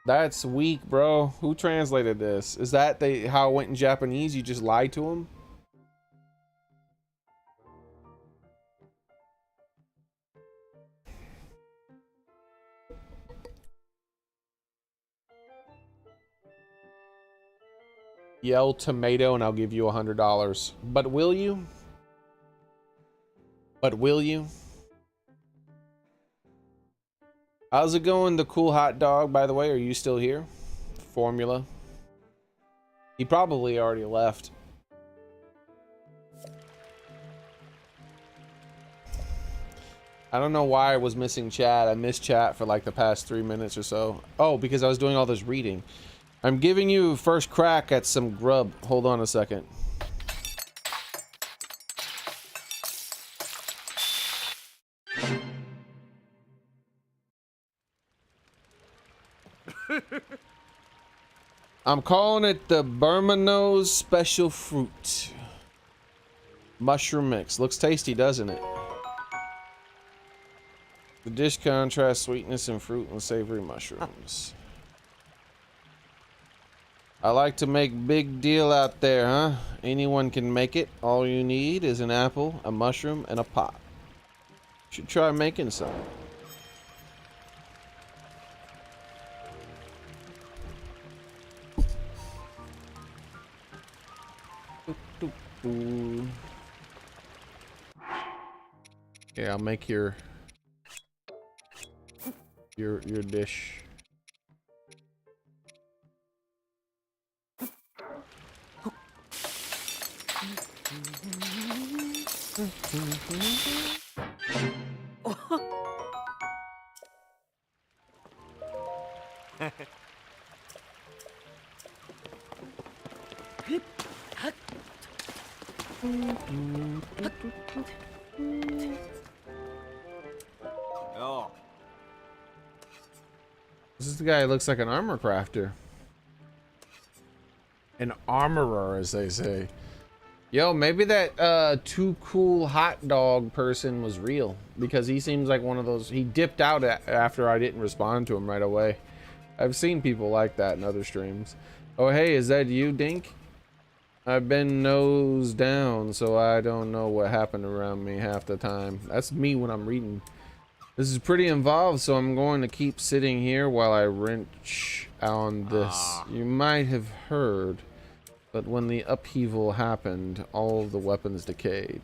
That's weak, bro. Who translated this? Is that how it went in Japanese? You just lied to them? Yell tomato and I'll give you $100. But will you? But will you? How's it going, the cool hot dog, by the way? Are you still here? Formula. He probably already left. I don't know why I was missing chat. I missed chat for like the past 3 minutes or so. Oh, because I was doing all this reading. I'm giving you first crack at some grub. Hold on a second. I'm calling it the Burmano's Special Fruit. Mushroom mix. Looks tasty, doesn't it? The dish contrasts sweetness and fruit and savory mushrooms. I like to make big deal out there, huh? Anyone can make it. All you need is an apple, a mushroom, and a pot. You should try making some. Yeah, I'll make your dish.
Oh.
This is the guy who looks like an armor crafter. An armorer, as they say. Yo, maybe that too cool hot dog person was real, because he seems like one of those. He dipped out after I didn't respond to him right away. I've seen people like that in other streams. Oh hey, is that you, Dink? I've been nose down, so I don't know what happened around me half the time. That's me when I'm reading. This is pretty involved, so I'm going to keep sitting here while I wrench on this. You might have heard, but when the upheaval happened, all of the weapons decayed.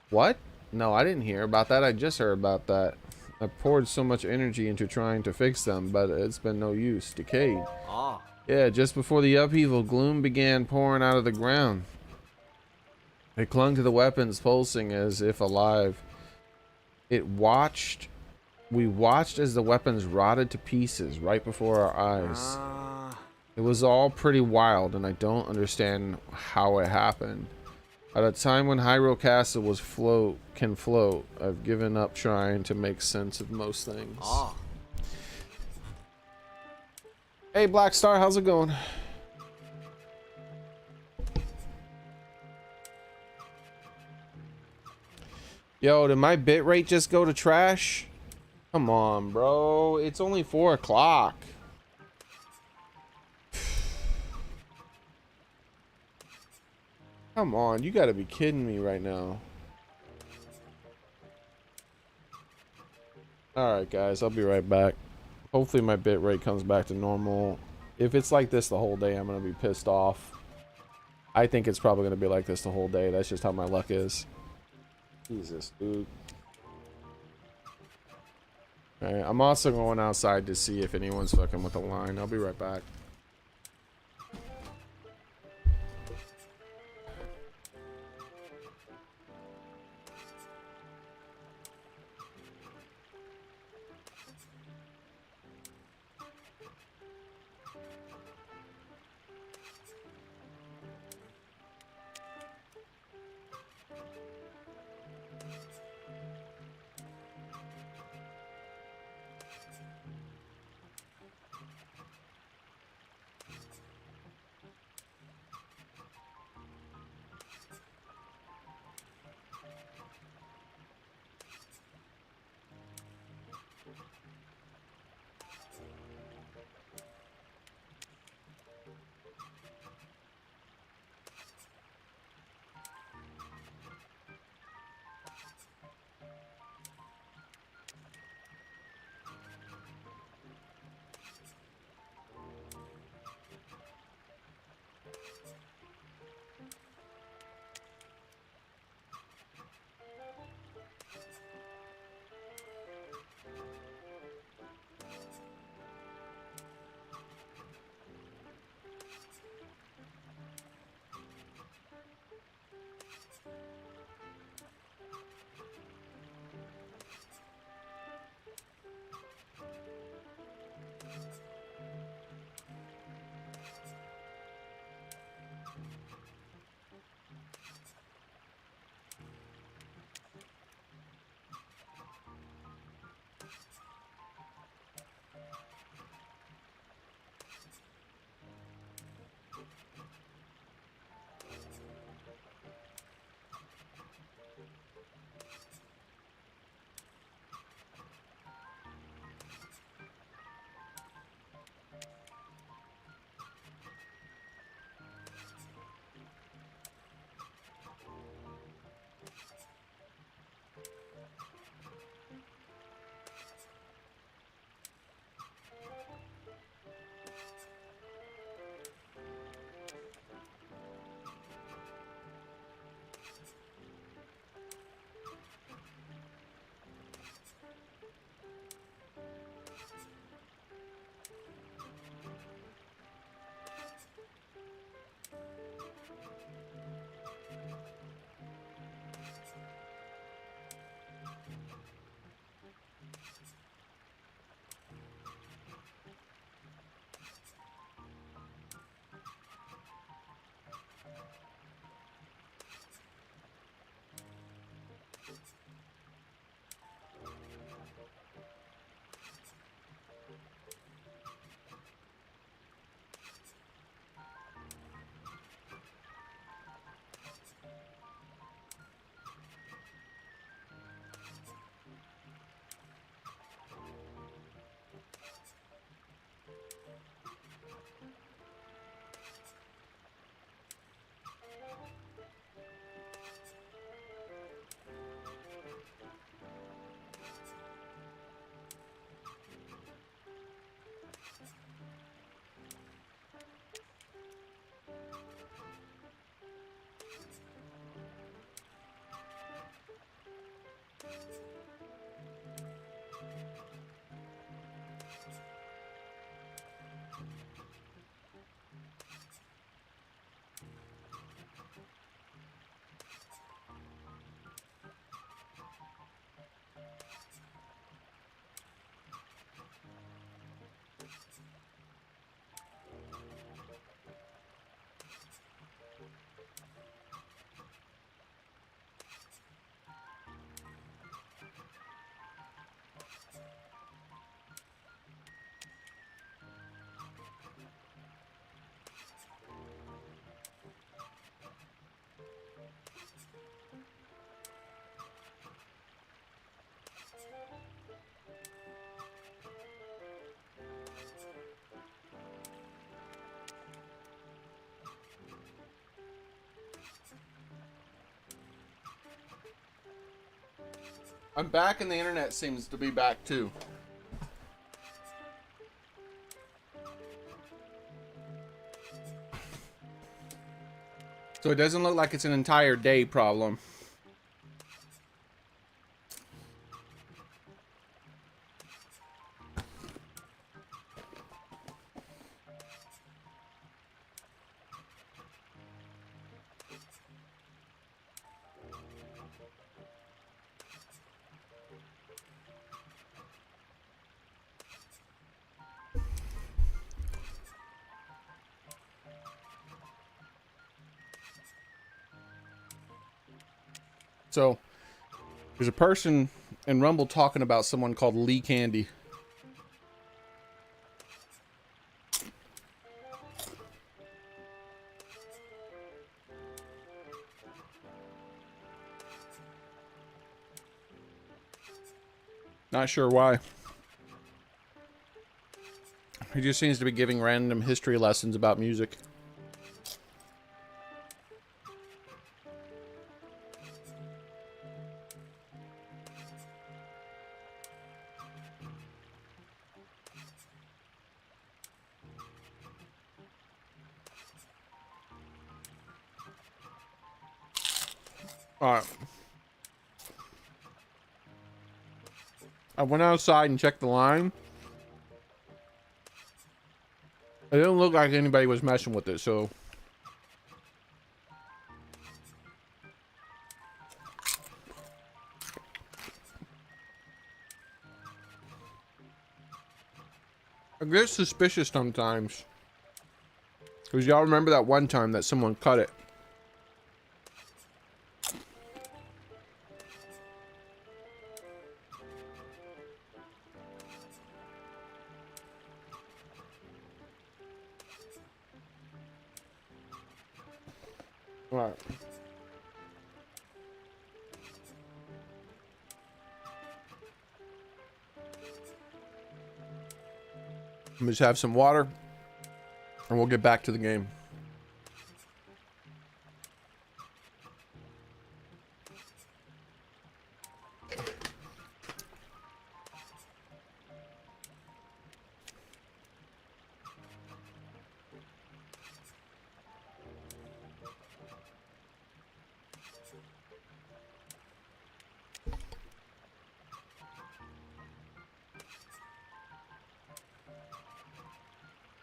What? No, I didn't hear about that. I just heard about that. I poured so much energy into trying to fix them, but it's been no use. Decayed. Yeah, just before the upheaval, gloom began pouring out of the ground. It clung to the weapons, pulsing as if alive. We watched as the weapons rotted to pieces right before our eyes. It was all pretty wild, and I don't understand how it happened. At a time when Hyrule Castle can float, I've given up trying to make sense of most things. Hey Black Star, how's it going? Yo, did my bitrate just go to trash? Come on, bro. It's only 4 o'clock. Come on, you gotta be kidding me right now. Alright guys, I'll be right back. Hopefully my bitrate comes back to normal. If it's like this the whole day, I'm gonna be pissed off. I think it's probably gonna be like this the whole day. That's just how my luck is. Jesus, dude. Alright, I'm also going outside to see if anyone's fucking with the line. I'll be right back. I'm back and the internet seems to be back too. So it doesn't look like it's an entire day problem. So, there's a person in Rumble talking about someone called Lee Candy. Not sure why. He just seems to be giving random history lessons about music. Alright. I went outside and checked the line. It didn't look like anybody was messing with it, so... I get suspicious sometimes. Because y'all remember that one time that someone cut it. Alright. Let me just have some water and we'll get back to the game.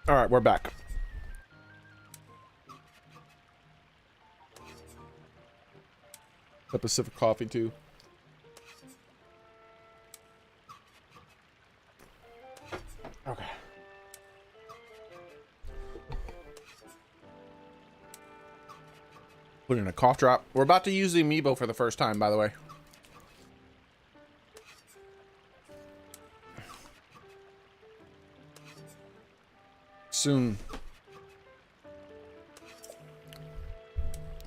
All right, we're back. The Pacific coffee too. Okay. Put in a cough drop. We're about to use the amiibo for the first time, by the way. Soon.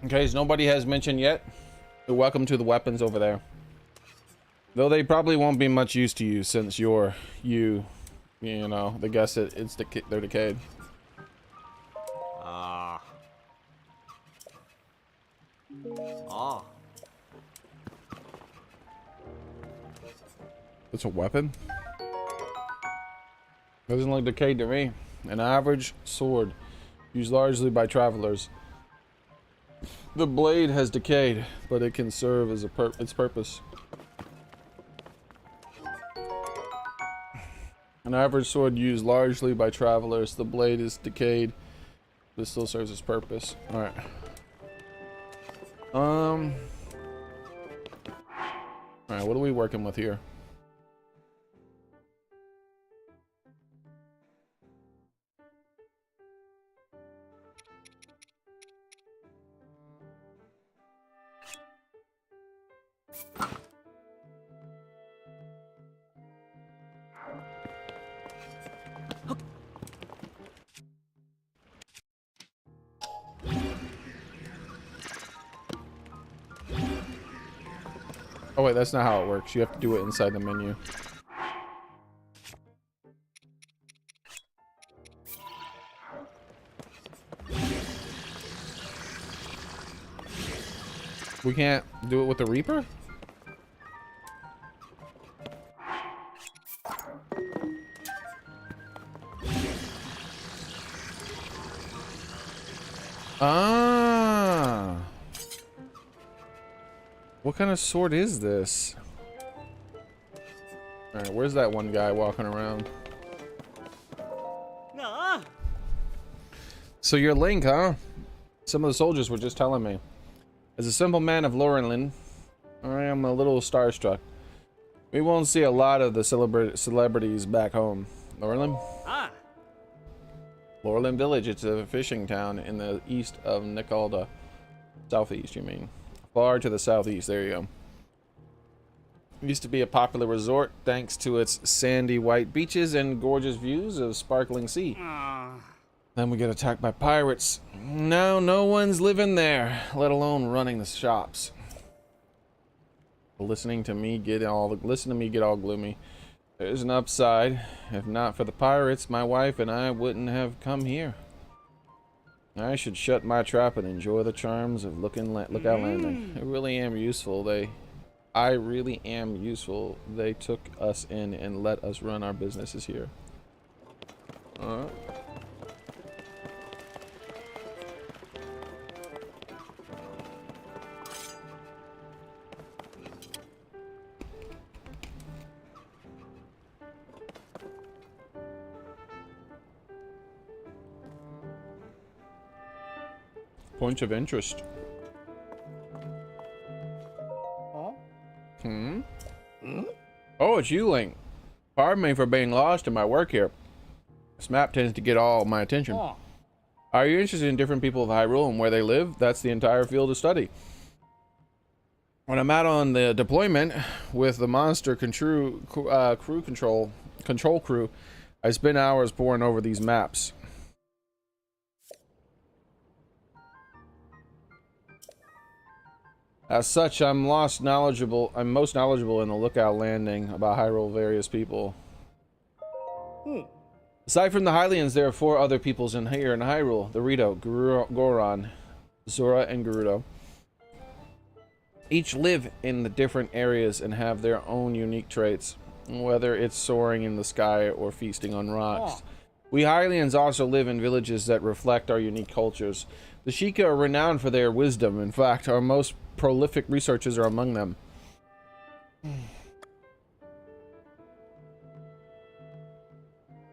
In case nobody has mentioned yet, welcome to the weapons over there. Though they probably won't be much use to you since you're you know, they guess they're decayed.
Ah.
It's a weapon? Doesn't look decayed to me. An average sword, used largely by travelers. The blade has decayed, but it can serve as its purpose. An average sword used largely by travelers. The blade is decayed, but it still serves its purpose. Alright. Alright, what are we working with here? Oh wait, that's not how it works. You have to do it inside the menu. We can't do it with the Reaper? Ah. What kind of sword is this? Alright, where's that one guy walking around? So you're Link, huh? Some of the soldiers were just telling me. As a simple man of Laurenlin, I am a little starstruck. We won't see a lot of the celebrities back home. Laurenlin?
Ah.
Laurenlin Village, it's a fishing town in the east of Nicolda. Southeast, you mean. Far to the southeast, there you go. It used to be a popular resort thanks to its sandy white beaches and gorgeous views of sparkling sea. Then we get attacked by pirates. Now no one's living there, let alone running the shops. Listen to me get all gloomy. There's an upside. If not for the pirates, my wife and I wouldn't have come here. I should shut my trap and enjoy the charms of Lookout Landing. I really am useful. They took us in and let us run our businesses here. Alright. Point of interest. Oh, it's you, Link. Pardon me for being lost in my work here. This map tends to get all my attention. Are you interested in different people of Hyrule and where they live? That's the entire field of study. When I'm out on the deployment with the monster control crew, I spend hours poring over these maps. As such, I'm most knowledgeable in the Lookout Landing about Hyrule various people. Aside from the Hylians, there are 4 other peoples in Hyrule: the Rito, Goron, Zora, and Gerudo. Each live in the different areas and have their own unique traits, whether it's soaring in the sky or feasting on rocks. We Hylians also live in villages that reflect our unique cultures. The Sheikah are renowned for their wisdom. In fact, our most prolific researchers are among them.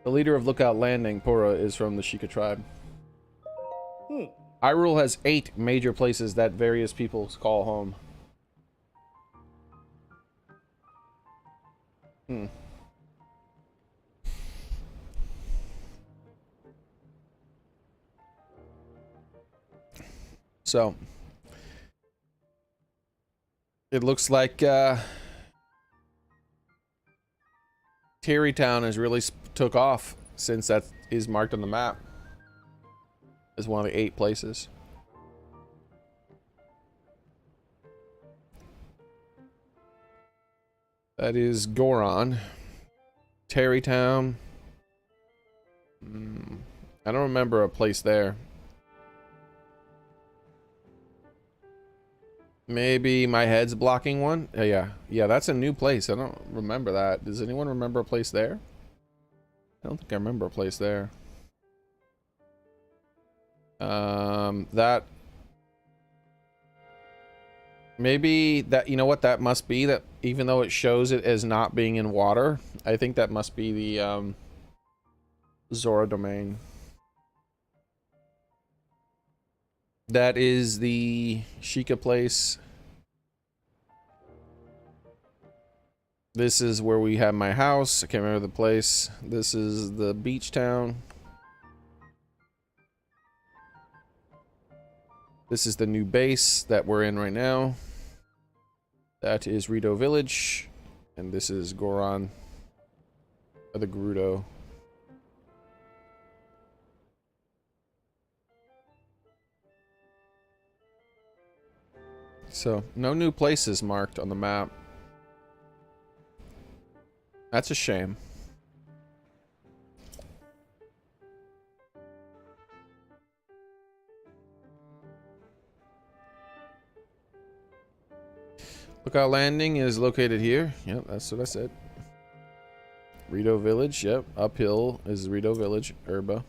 The leader of Lookout Landing, Pura, is from the Sheikah tribe. Hyrule has 8 major places that various peoples call home. So it looks like Terrytown has really took off since that is marked on the map as one of the 8 places. That is Goron, Terrytown. I don't remember a place there. Maybe my head's blocking one. Yeah, that's a new place. I don't remember that. Does anyone remember a place there? I don't think I remember a place there. That maybe that, you know what that must be, that even though it shows it as not being in water, I think that must be the Zora domain. That is the Sheikah place. This is where we have my house. I can't remember the place. This is the beach town. This is the new base that we're in right now. That is Rito Village. And this is Goron. Or the Gerudo. So, no new places marked on the map. That's a shame. Lookout Landing is located here. Yep, that's what I said. Rito Village, yep. Uphill is Rito Village, Urba.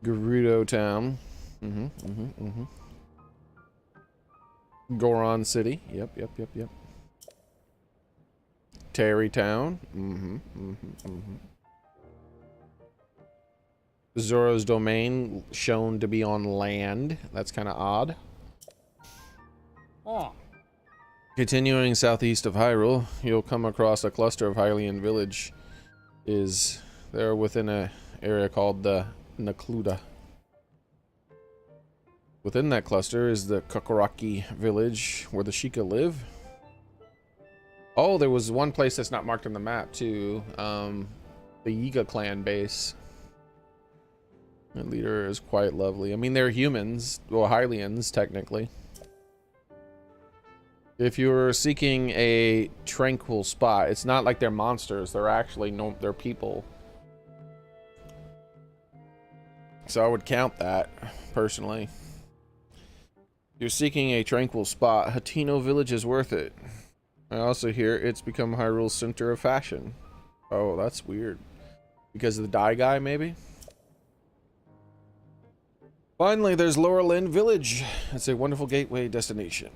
Gerudo Town. Goron City. Yep. Terrytown. Zoro's domain shown to be on land. That's kind of odd. Continuing southeast of Hyrule, you'll come across a cluster of Hylian village. They're within an area called the Nakluda. Within that cluster is the Kokoraki village where the Sheikah live. Oh, there was one place that's not marked on the map too. The Yiga clan base. The leader is quite lovely. I mean, they're humans, well, Hylians technically. If you're seeking a tranquil spot, it's not like they're monsters. They're actually they're people. So I would count that personally. If you're seeking a tranquil spot, Hateno Village is worth it. I also hear it's become Hyrule's center of fashion. Oh, that's weird. Because of the dye guy, maybe? Finally, there's Laurelin Village. It's a wonderful getaway destination.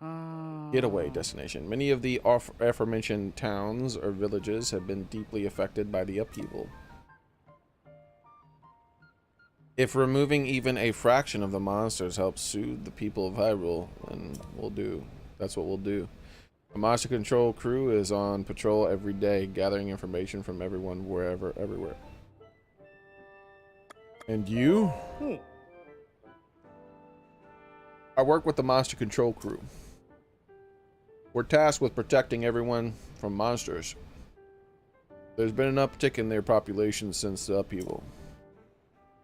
Many of the aforementioned towns or villages have been deeply affected by the upheaval. If removing even a fraction of the monsters helps soothe the people of Hyrule, then that's what we'll do. The monster control crew is on patrol every day, gathering information from everyone, everywhere. And you? I work with the monster control crew. We're tasked with protecting everyone from monsters. There's been an uptick in their population since the upheaval,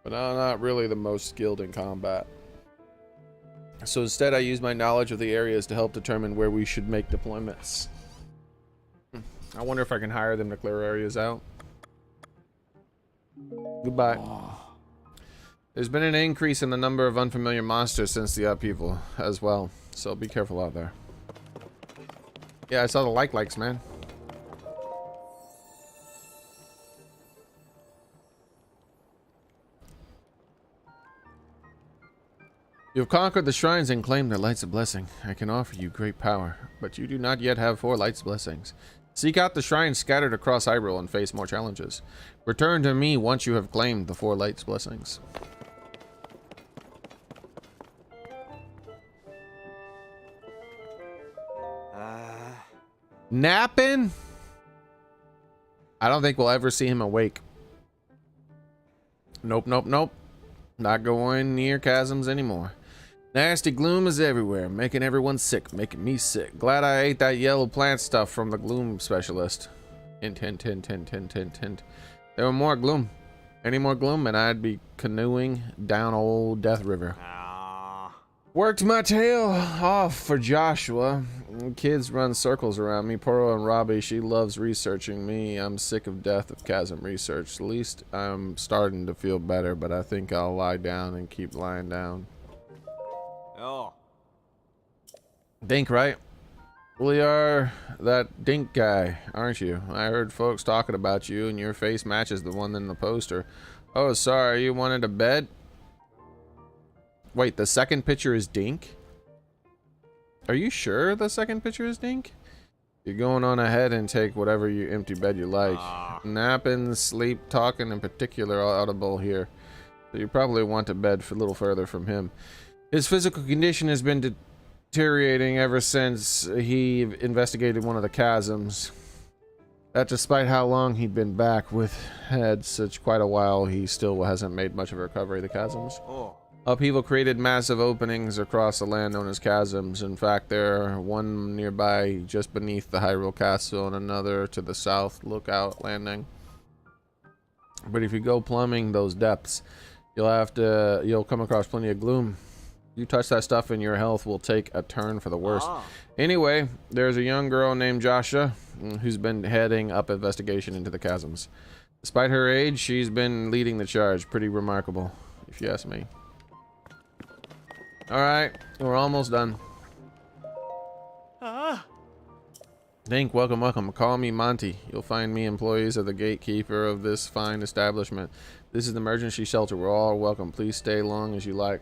but I'm not really the most skilled in combat. So instead, I use my knowledge of the areas to help determine where we should make deployments. I wonder if I can hire them to clear areas out. Goodbye. There's been an increase in the number of unfamiliar monsters since the upheaval as well, so be careful out there. Yeah, I saw the likes, man. You have conquered the shrines and claimed their lights of blessing. I can offer you great power, but you do not yet have 4 lights blessings. Seek out the shrines scattered across Hyrule and face more challenges. Return to me once you have claimed the 4 lights blessings. Napping? I don't think we'll ever see him awake. Nope. Not going near chasms anymore. Nasty gloom is everywhere, making everyone sick, making me sick. Glad I ate that yellow plant stuff from the gloom specialist. Hint. There were more gloom. Any more gloom and I'd be canoeing down old Death River. Worked my tail off for Joshua. Kids run circles around me. Poro and Robbie, she loves researching me. I'm sick of Death of Chasm research. At least I'm starting to feel better, but I think I'll lie down and keep lying down.
Oh.
Dink, right? Well, you are that Dink guy, aren't you? I heard folks talking about you, and your face matches the one in the poster. Oh, sorry, you wanted a bed? Wait, the second picture is Dink? Are you sure the second picture is Dink? You're going on ahead and take whatever you empty bed you like. Napping, sleep, talking in particular are audible here. So you probably want a bed a little further from him. His physical condition has been deteriorating ever since he investigated one of the chasms. That despite how long he'd been back with had such quite a while, he still hasn't made much of a recovery of the chasms. Upheaval created massive openings across the land known as chasms. In fact, there are one nearby just beneath the Hyrule Castle and another to the south lookout landing. But if you go plumbing those depths, you'll come across plenty of gloom. You touch that stuff and your health will take a turn for the worse. Anyway, there's a young girl named Joshua who's been heading up investigation into the chasms. Despite her age, she's been leading the charge. Pretty remarkable, if you ask me. Alright, we're almost done. Dink, welcome. Call me Monty. You'll find me employees of the gatekeeper of this fine establishment. This is the emergency shelter. We're all welcome. Please stay long as you like.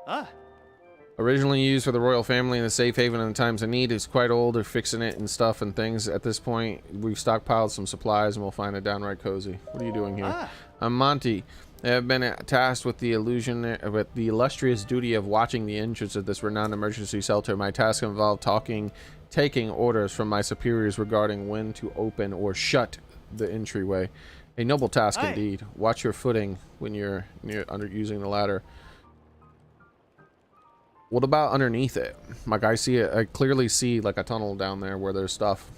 Ah.
Originally used for the royal family in a safe haven in times of need. It's quite old. They're fixing it and stuff and things. At this point, we've stockpiled some supplies and we'll find it downright cozy. What are you doing here?
Ah.
I'm Monty. I have been tasked with the illustrious duty of watching the entrance of this renowned emergency shelter. My task involved taking orders from my superiors regarding when to open or shut the entryway. A noble task
Aye.
indeed. Watch your footing when you're using the ladder. What about underneath it? Like I clearly see like a tunnel down there where there's stuff.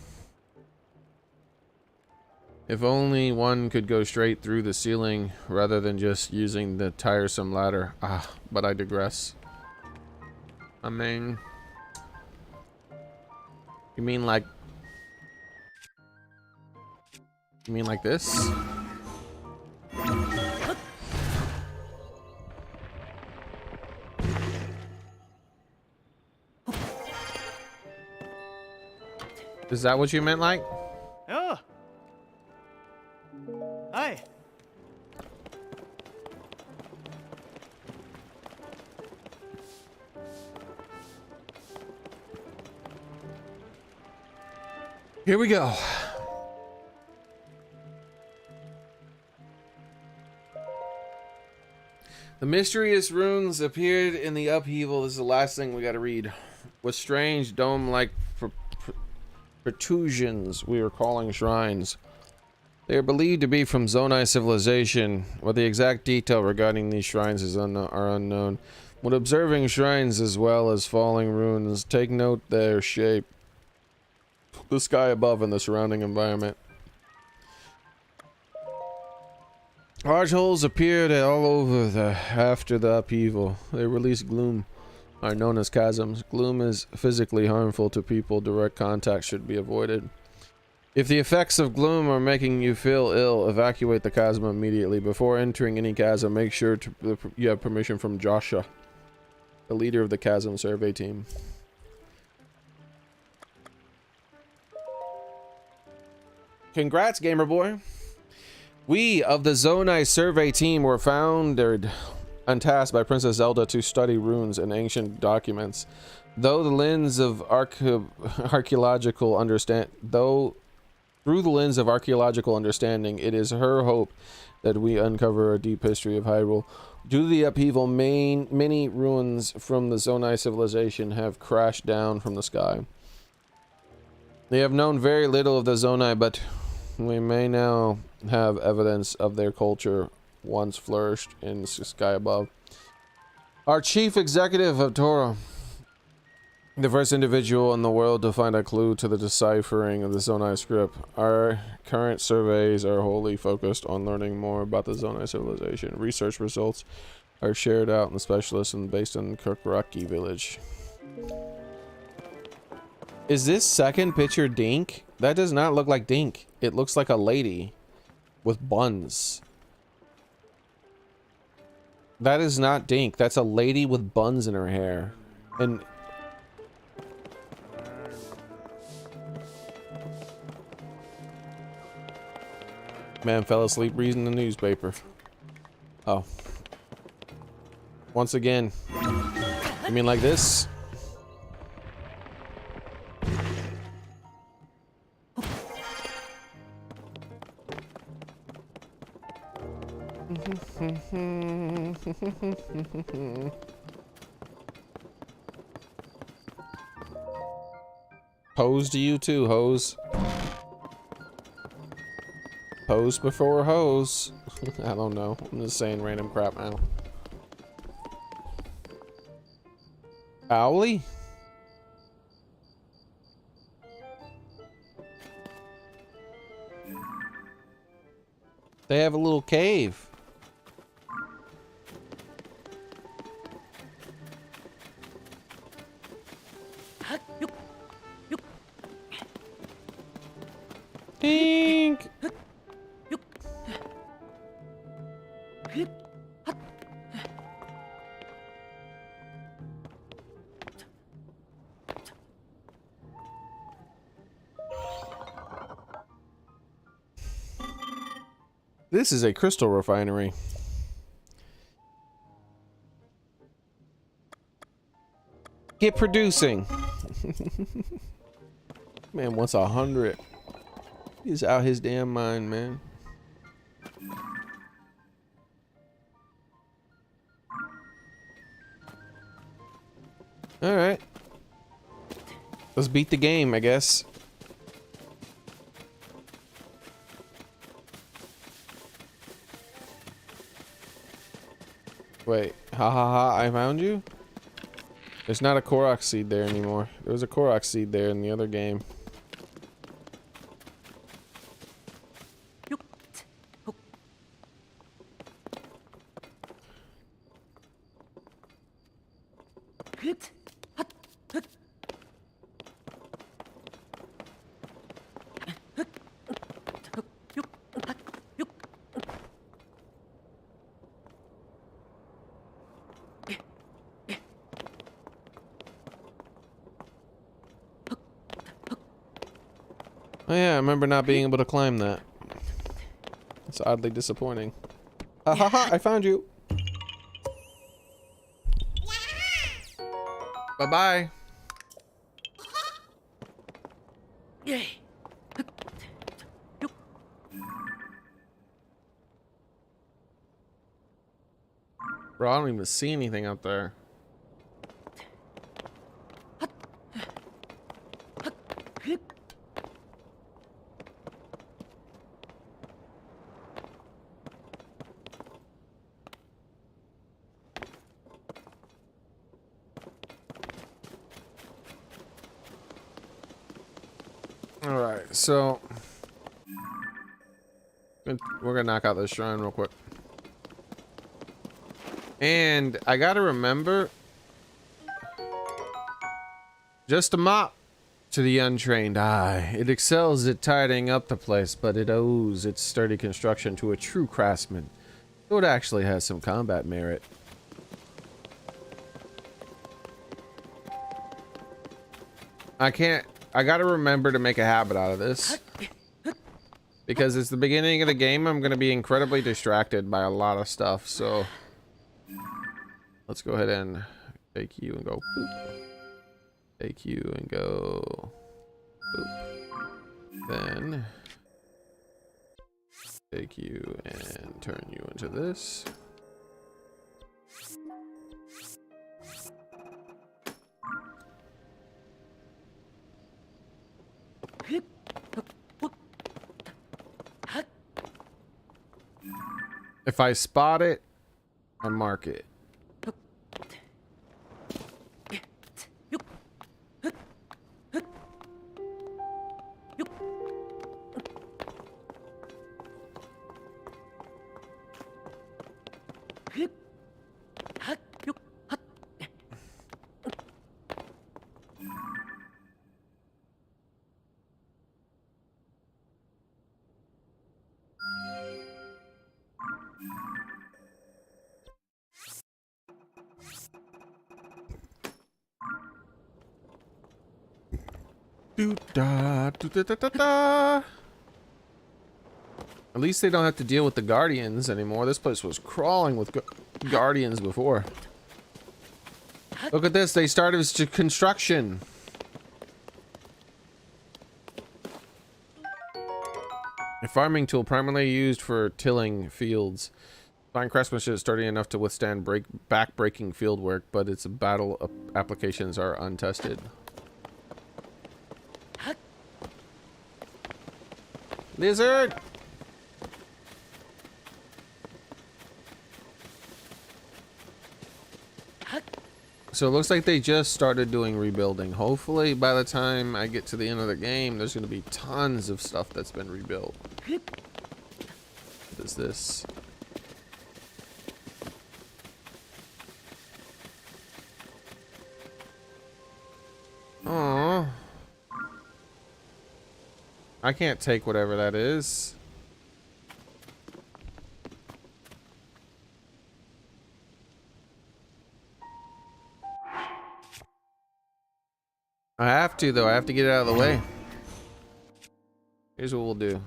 If only one could go straight through the ceiling rather than just using the tiresome ladder. Ah, but I digress. I mean, you mean like this? Is that what you meant, like?
Oh. Aye.
Here we go. The mysterious runes appeared in the upheaval. This is the last thing we got to read. With strange dome-like protrusions we are calling shrines. They are believed to be from Zonai civilization, but the exact detail regarding these shrines are unknown. When observing shrines as well as falling runes, take note their shape, the sky above, and the surrounding environment. Large holes appeared all over after the upheaval. They release gloom, are known as chasms. Gloom is physically harmful to people. Direct contact should be avoided. If the effects of gloom are making you feel ill, evacuate the chasm immediately. Before entering any chasm, make sure you have permission from Joshua, the leader of the chasm survey team. Congrats, gamer boy. We of the Zonai survey team were founded and tasked by Princess Zelda to study runes and ancient documents. Through the lens of archaeological understanding, it is her hope that we uncover a deep history of Hyrule. Due to the upheaval, many ruins from the Zonai civilization have crashed down from the sky. They have known very little of the Zonai, but we may now have evidence of their culture once flourished in the sky above. Our chief executive of Torah, the first individual in the world to find a clue to the deciphering of the Zonai script. Our current surveys are wholly focused on learning more about the Zonai civilization. Research results are shared out in the specialists and based in Kirkraki village. Is this second picture Dink? That does not look like Dink. It looks like a lady with buns. That is not Dink. That's a lady with buns in her hair. And man fell asleep reading the newspaper. Oh. Once again. You mean like this? Pose to you too, hose. Pose before hose. I don't know. I'm just saying random crap now. Owly? They have a little cave. Pink. This is a crystal refinery. Get producing. Man wants 100. He's out his damn mind, man. All right. Let's beat the game, I guess. Wait, ha ha ha, I found you? There's not a Korok seed there anymore. There was a Korok seed there in the other game. Oh yeah, I remember not being able to climb that. It's oddly disappointing. Ha ha ha, I found you. Bye-bye. Bro, I don't even see anything up there. Alright, so we're gonna knock out this shrine real quick. And I gotta remember, just a mop to the untrained eye. It excels at tidying up the place, but it owes its sturdy construction to a true craftsman. So it actually has some combat merit. I gotta remember to make a habit out of this. Because it's the beginning of the game, I'm gonna be incredibly distracted by a lot of stuff, so let's go ahead and take you and go boop. Take you and go boop. Then take you and turn you into this. If I spot it, I mark it. At least they don't have to deal with the guardians anymore. This place was crawling with guardians before. Look at this. They started construction. A farming tool primarily used for tilling fields. Fine craftsmanship is sturdy enough to withstand back-breaking field work, but its battle applications are untested. Lizard! So it looks like they just started doing rebuilding. Hopefully by the time I get to the end of the game, there's going to be tons of stuff that's been rebuilt. What is this? Aww. I can't take whatever that is. I have to, though. I have to get it out of the way. Here's what we'll do.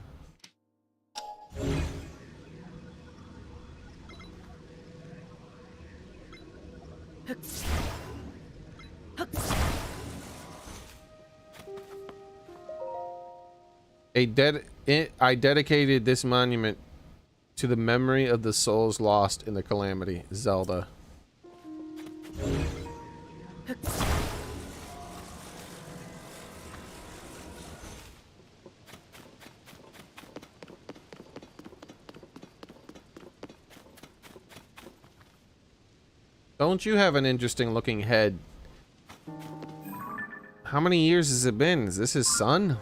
I dedicated this monument to the memory of the souls lost in the calamity. Zelda. Don't you have an interesting looking head? How many years has it been? Is this his son?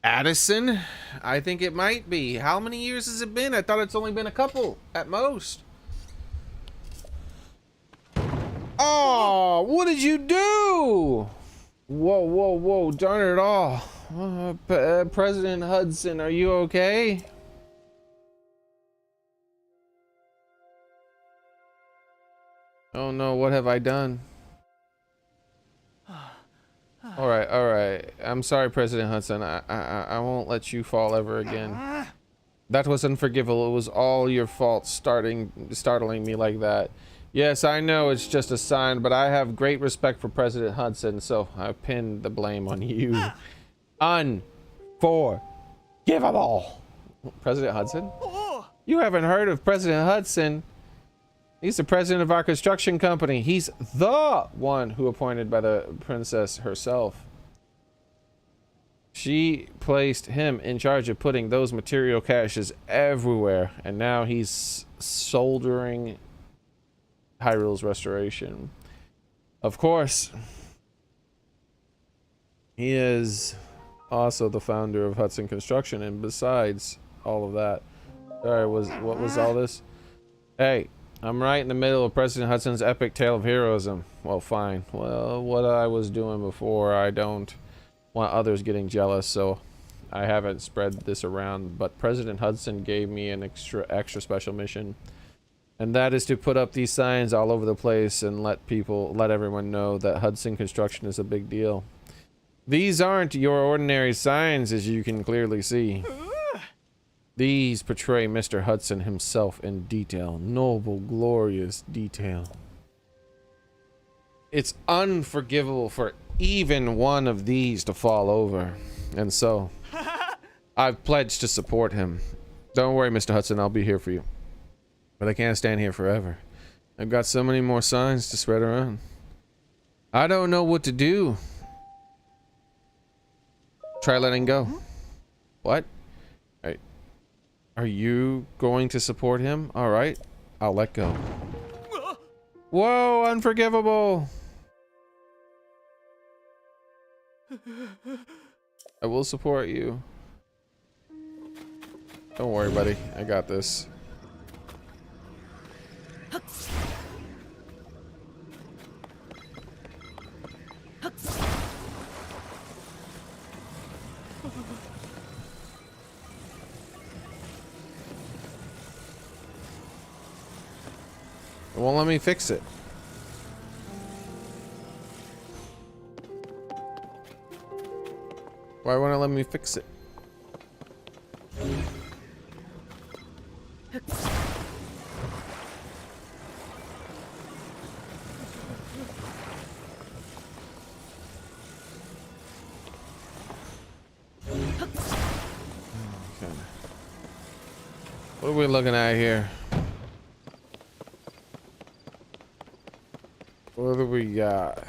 Addison? I think it might be. How many years has it been? I thought it's only been a couple at most. Oh, what did you do? Whoa, whoa, whoa, darn it all. President Hudson, are you okay? Oh no, what have I done? All right. I'm sorry, President Hudson. I won't let you fall ever again. That was unforgivable. It was all your fault startling me like that. Yes, I know it's just a sign, but I have great respect for President Hudson, so I pinned the blame on you. Unforgivable. President Hudson? You haven't heard of President Hudson? He's the president of our construction company. He's the one who appointed by the princess herself. She placed him in charge of putting those material caches everywhere, and now he's soldering Hyrule's restoration. Of course, he is also the founder of Hudson Construction, and besides all of that, sorry, what was all this? Hey, I'm right in the middle of President Hudson's epic tale of heroism. Well, fine. Well, what I was doing before, I don't want others getting jealous, so I haven't spread this around. But President Hudson gave me an extra special mission, and that is to put up these signs all over the place and let everyone know that Hudson Construction is a big deal. These aren't your ordinary signs, as you can clearly see. These portray Mr. Hudson himself in detail. Noble, glorious detail. It's unforgivable for even one of these to fall over. And so, I've pledged to support him. Don't worry, Mr. Hudson, I'll be here for you. But I can't stand here forever. I've got so many more signs to spread around. I don't know what to do. Try letting go. What? Are you going to support him? All right, I'll let go. Whoa, unforgivable. I will support you. Don't worry, buddy. I got this. It won't let me fix it. Why won't it let me fix it? Okay. What are we looking at here? What do we got?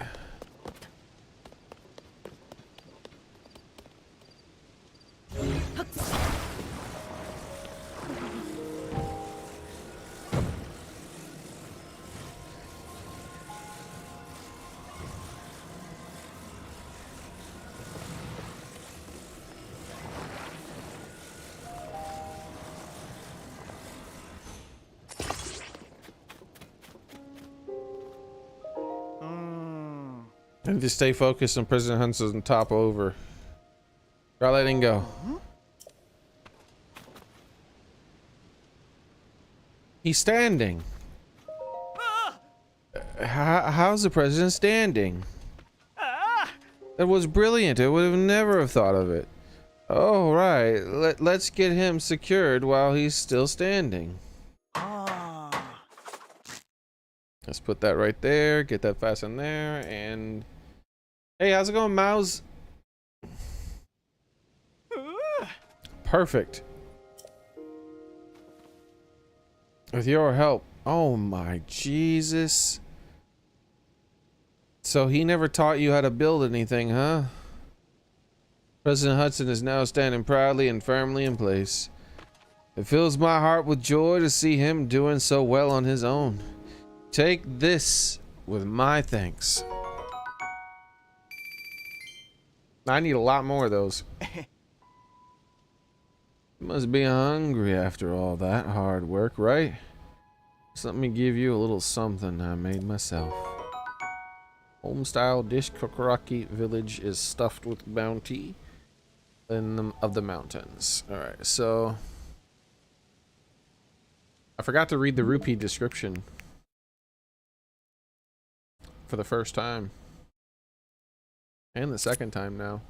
And just stay focused on President Hudson's top over. Try letting go. He's standing. How's the president standing? That was brilliant. I would have never have thought of it. Oh, right. Let's get him secured while he's still standing. Let's put that right there. Get that fastened there. And hey, how's it going, Mouse? Perfect. With your help. Oh my Jesus. So he never taught you how to build anything, huh? President Hudson is now standing proudly and firmly in place. It fills my heart with joy to see him doing so well on his own. Take this with my thanks. I need a lot more of those. You must be hungry after all that hard work, right? So let me give you a little something I made myself. Home-style dish Kokoraki village is stuffed with bounty of the mountains. Alright, so... I forgot to read the rupee description. For the first time. And the second time now.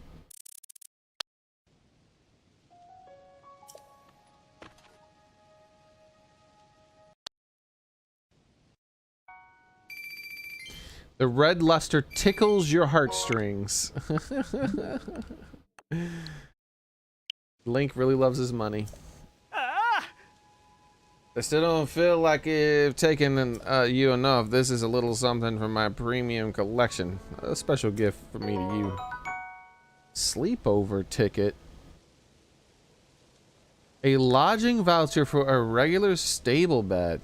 The red luster tickles your heartstrings. Link really loves his money. I still don't feel like I've taken you enough. This is a little something from my premium collection. A special gift from me to you. Sleepover ticket. A lodging voucher for a regular stable bed.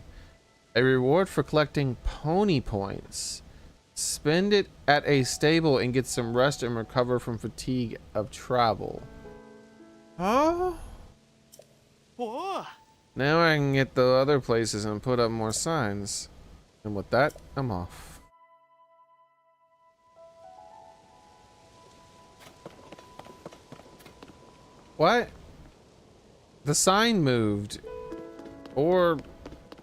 A reward for collecting pony points. Spend it at a stable and get some rest and recover from fatigue of travel. Huh? Now I can get the other places and put up more signs. And with that, I'm off. What? The sign moved. Or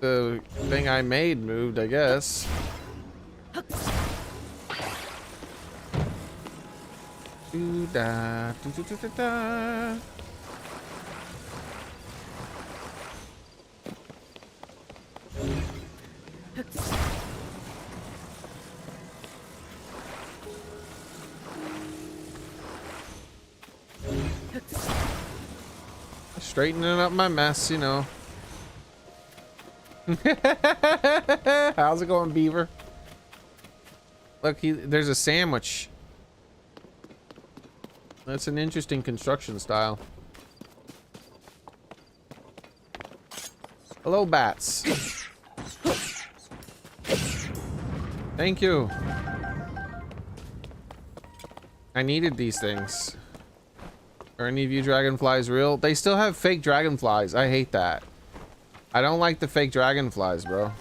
the thing I made moved, I guess. Do-da, do-do-do-do-da. Straightening up my mess, you know. How's it going, Beaver? Look, there's a sandwich. That's an interesting construction style. Hello, bats. Thank you. I needed these things. Are any of you dragonflies real? They still have fake dragonflies. I hate that. I don't like the fake dragonflies, bro.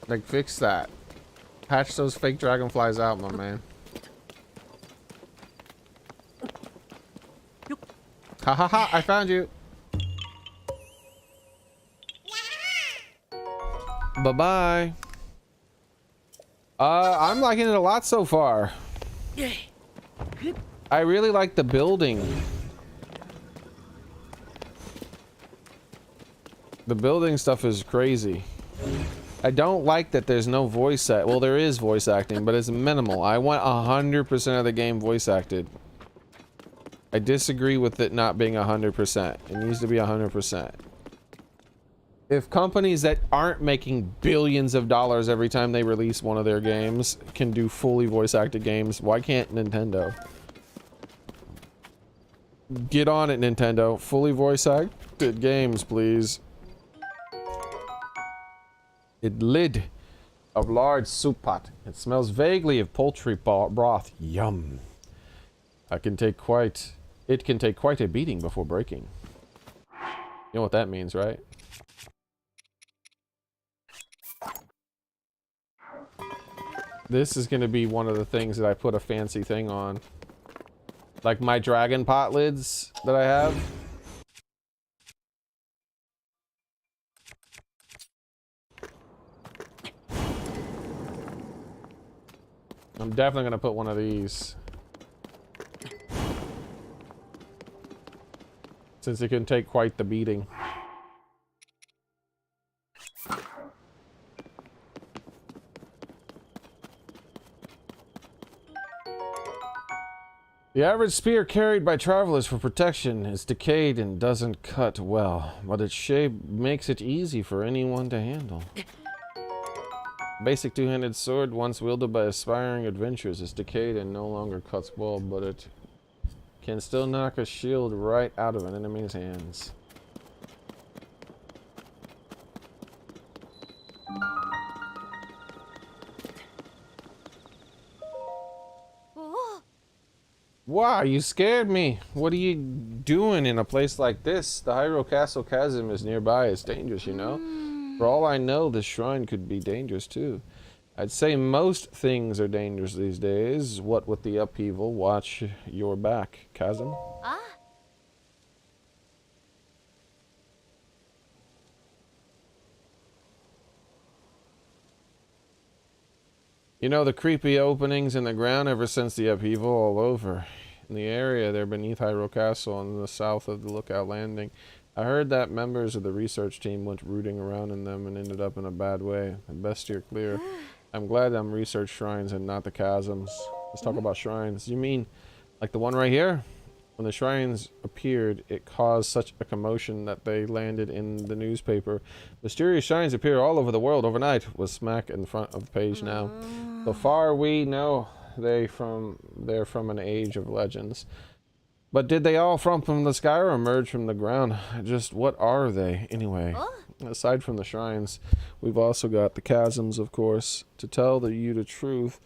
Like, fix that. Patch those fake dragonflies out, my man. Ha ha ha, I found you. Bye-bye. I'm liking it a lot so far. I really like the building. The building stuff is crazy. I don't like that there's no voice act. Well, there is voice acting, but it's minimal. I want 100% of the game voice acted. I disagree with it not being 100%. It needs to be 100%. If companies that aren't making billions of dollars every time they release one of their games can do fully voice acted games, why can't Nintendo? Get on it, Nintendo. Fully voice acted games, please. A lid of large soup pot. It smells vaguely of poultry broth. Yum. It can take quite a beating before breaking. You know what that means, right? This is gonna be one of the things that I put a fancy thing on. Like my dragon pot lids that I have. I'm definitely gonna put one of these. Since it can take quite the beating. The average spear carried by travelers for protection is decayed and doesn't cut well, but its shape makes it easy for anyone to handle. Basic two-handed sword, once wielded by aspiring adventurers, is decayed and no longer cuts well, but it can still knock a shield right out of an enemy's hands. Wow, you scared me. What are you doing in a place like this? The Hyrule Castle Chasm is nearby. It's dangerous, you know? For all I know, this shrine could be dangerous too. I'd say most things are dangerous these days. What with the upheaval, watch your back, Chasm.
Ah.
You know, the creepy openings in the ground ever since the upheaval all over. In the area there beneath Hyrule Castle and the south of the Lookout Landing. I heard that members of the research team went rooting around in them and ended up in a bad way. Best steer clear. I'm glad I'm research shrines and not the chasms. Let's talk about shrines. You mean like the one right here? When the shrines appeared, it caused such a commotion that they landed in the newspaper. Mysterious shrines appear all over the world overnight, was smack in front of the page now. So far we know they're from an age of legends. But did they all fall from the sky or emerge from the ground? Just what are they anyway? Aside from the shrines, we've also got the chasms, of course. To tell you the truth,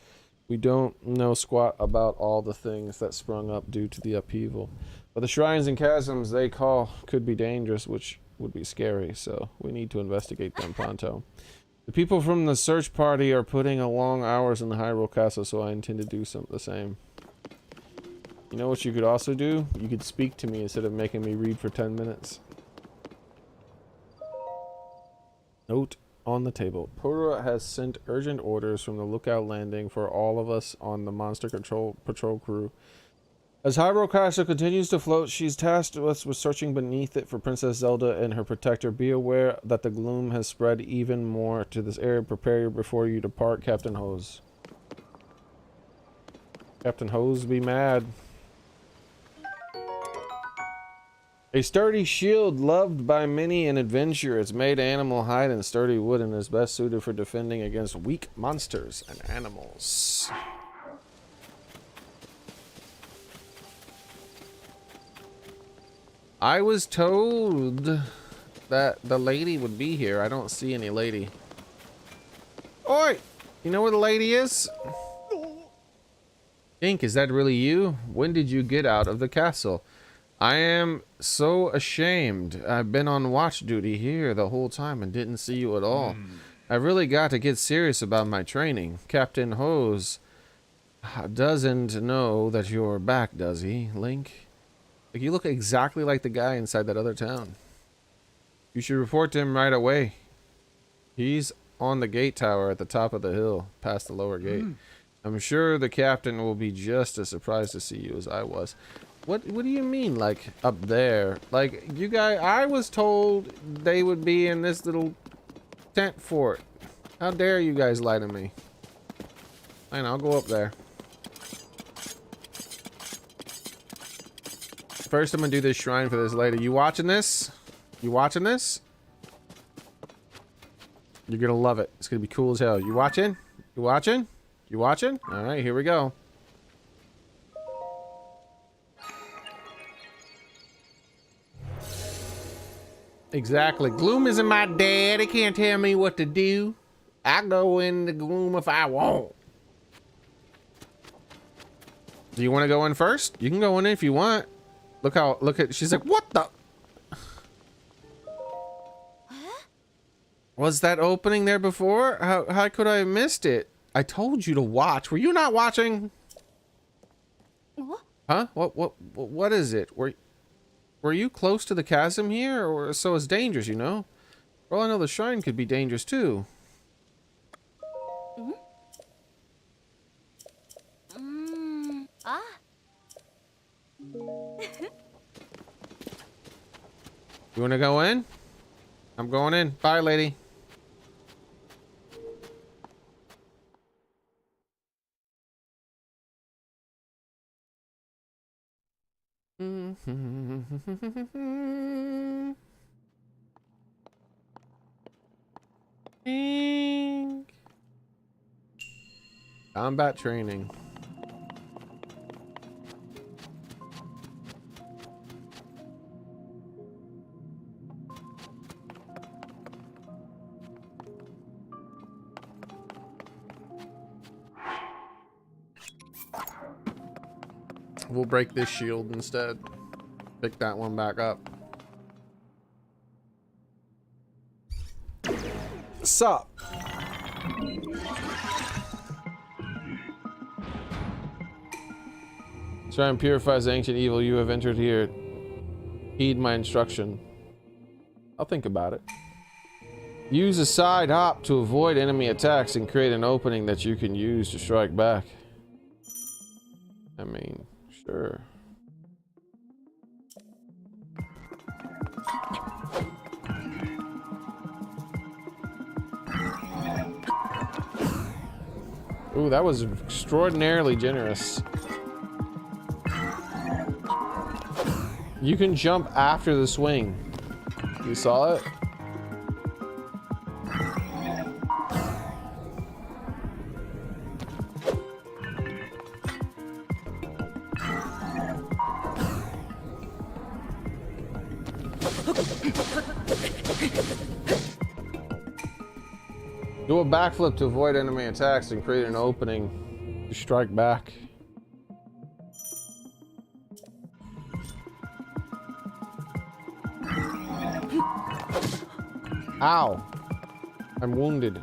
we don't know squat about all the things that sprung up due to the upheaval. But the shrines and chasms they call could be dangerous, which would be scary, so we need to investigate them pronto. The people from the search party are putting in long hours in the Hyrule Castle, so I intend to do the same. You know what you could also do? You could speak to me instead of making me read for 10 minutes. Note on the table. Porura has sent urgent orders from the Lookout Landing for all of us on the Monster Patrol crew. As Hyrule Castle continues to float, she's tasked us with searching beneath it for Princess Zelda and her protector. Be aware that the gloom has spread even more to this area. Prepare before you depart, Captain Hose. Captain Hose be mad. A sturdy shield loved by many an adventurer. It's made animal hide and sturdy wood and is best suited for defending against weak monsters and animals. I was told that the lady would be here. I don't see any lady. Oi! You know where the lady is? Ink, is that really you? When did you get out of the castle? I am so ashamed. I've been on watch duty here the whole time and didn't see you at all. I really got to get serious about my training. Captain Hose doesn't know that you're back, does he, Link? Like, you look exactly like the guy inside that other town. You should report to him right away. He's on the gate tower at the top of the hill, past the lower gate. I'm sure the captain will be just as surprised to see you as I was. What do you mean, like, up there? Like, you guys, I was told they would be in this little tent fort. How dare you guys lie to me? Fine, I'll go up there. First, I'm gonna do this shrine for this lady. You watching this? You watching this? You're gonna love it. It's gonna be cool as hell. You watching? You watching? You watching? All right, here we go. Exactly. Gloom isn't my dad. He can't tell me what to do. I go in the gloom if I want. Do you want to go in first? You can go in if you want. Look at, she's like, what the? Was that opening there before? How could I have missed it? I told you to watch. Were you not watching?
What?
Huh? What is it? Were you close to the chasm here? Or so it's dangerous, you know? For all I know, the shrine could be dangerous too.
Ah.
You wanna go in? I'm going in. Bye, lady. Combat training. We'll break this shield instead. Pick that one back up. Sup? Try and purify the ancient evil you have entered here. Heed my instruction. I'll think about it. Use a side hop to avoid enemy attacks and create an opening that you can use to strike back. I mean, sure. Ooh, that was extraordinarily generous. You can jump after the swing. You saw it? Do a backflip to avoid enemy attacks and create an opening to strike back. Ow! I'm wounded.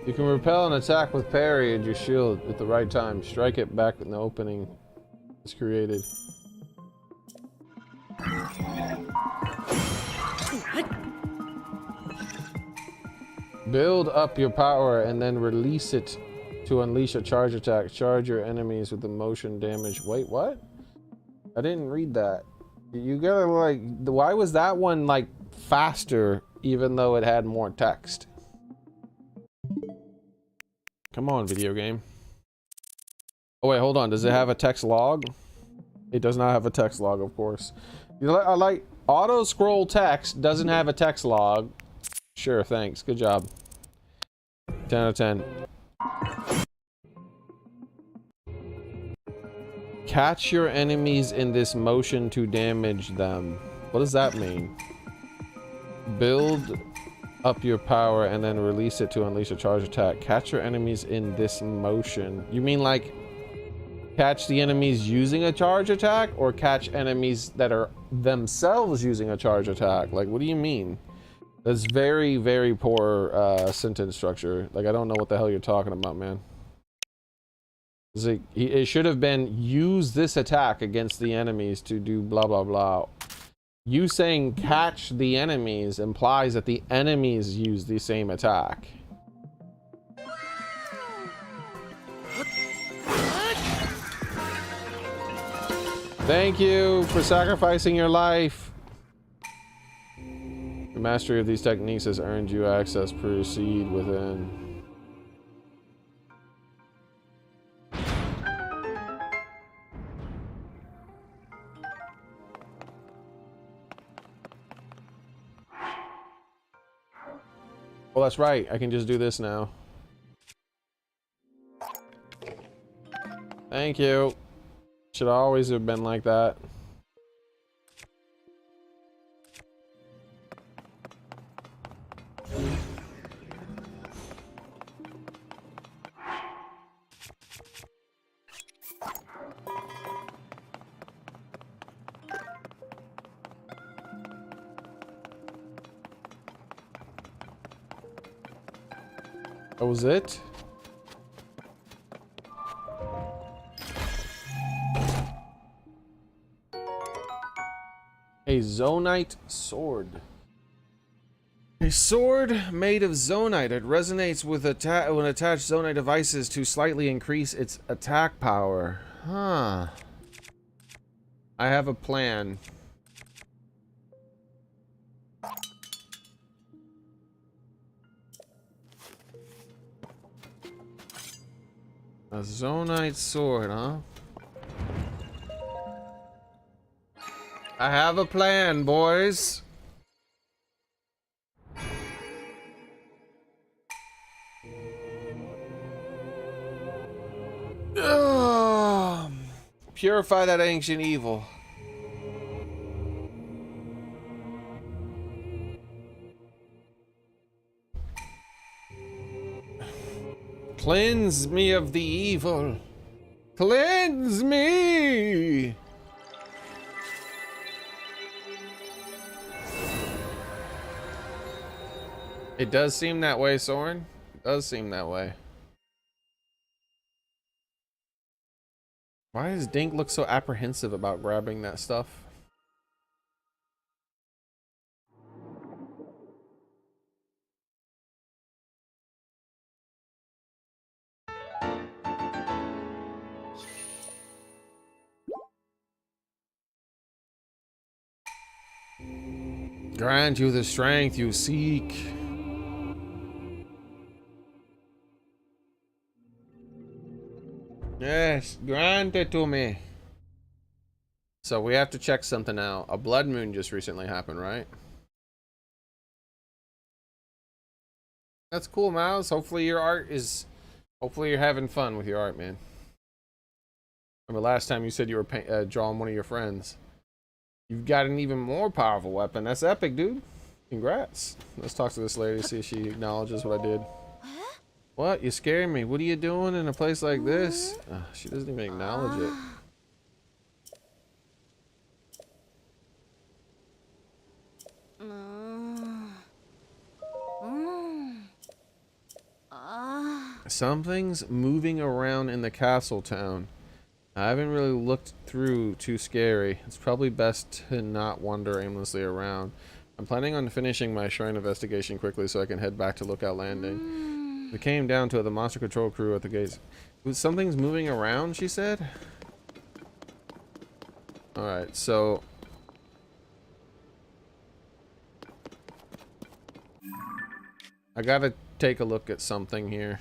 You can repel an attack with parry and your shield at the right time. Strike it back when the opening is created. Build up your power and then release it to unleash a charge attack. Charge your enemies with the motion damage. Wait, what? I didn't read that. You gotta like, why was that one like faster even though it had more text? Come on, video game. Oh wait, hold on. Does it have a text log? It does not have a text log, of course. I like auto scroll text doesn't have a text log. Sure, thanks. Good job. 10 out of 10. Catch your enemies in this motion to damage them. What does that mean? Build up your power and then release it to unleash a charge attack. Catch your enemies in this motion. You mean like catch the enemies using a charge attack, or catch enemies that are themselves using a charge attack? Like, what do you mean? That's very, very poor sentence structure. Like, I don't know what the hell you're talking about, man. It should have been use this attack against the enemies to do blah blah blah. You saying catch the enemies implies that the enemies use the same attack. Thank you for sacrificing your life. The mastery of these techniques has earned you access. Proceed within. Well, that's right. I can just do this now. Thank you. Should always have been like that. That was it? A Zonite sword. A A sword made of zonite. It resonates with when attached zonite devices to slightly increase its attack power. Huh. I have a plan. A zonite sword, huh? I have a plan, boys. Ugh. Purify that ancient evil. Cleanse me of the evil. Cleanse me. It does seem that way, Soren. It does seem that way. Why does Dink look so apprehensive about grabbing that stuff? Grant you the strength you seek. Yes, grant it to me. So we have to check something out. A blood moon just recently happened, right? That's cool, Miles. Hopefully your art is... Hopefully you're having fun with your art, man. Remember last time you said you were drawing one of your friends. You've got an even more powerful weapon. That's epic, dude. Congrats. Let's talk to this lady, see if she acknowledges what I did. What? You scaring me. What are you doing in a place like this? She doesn't even acknowledge it. Something's moving around in the castle town. I haven't really looked through too scary. It's probably best to not wander aimlessly around. I'm planning on finishing my shrine investigation quickly so I can head back to Lookout Landing. It came down to the monster control crew at the gates. Something's moving around, she said? Alright, so... I gotta take a look at something here.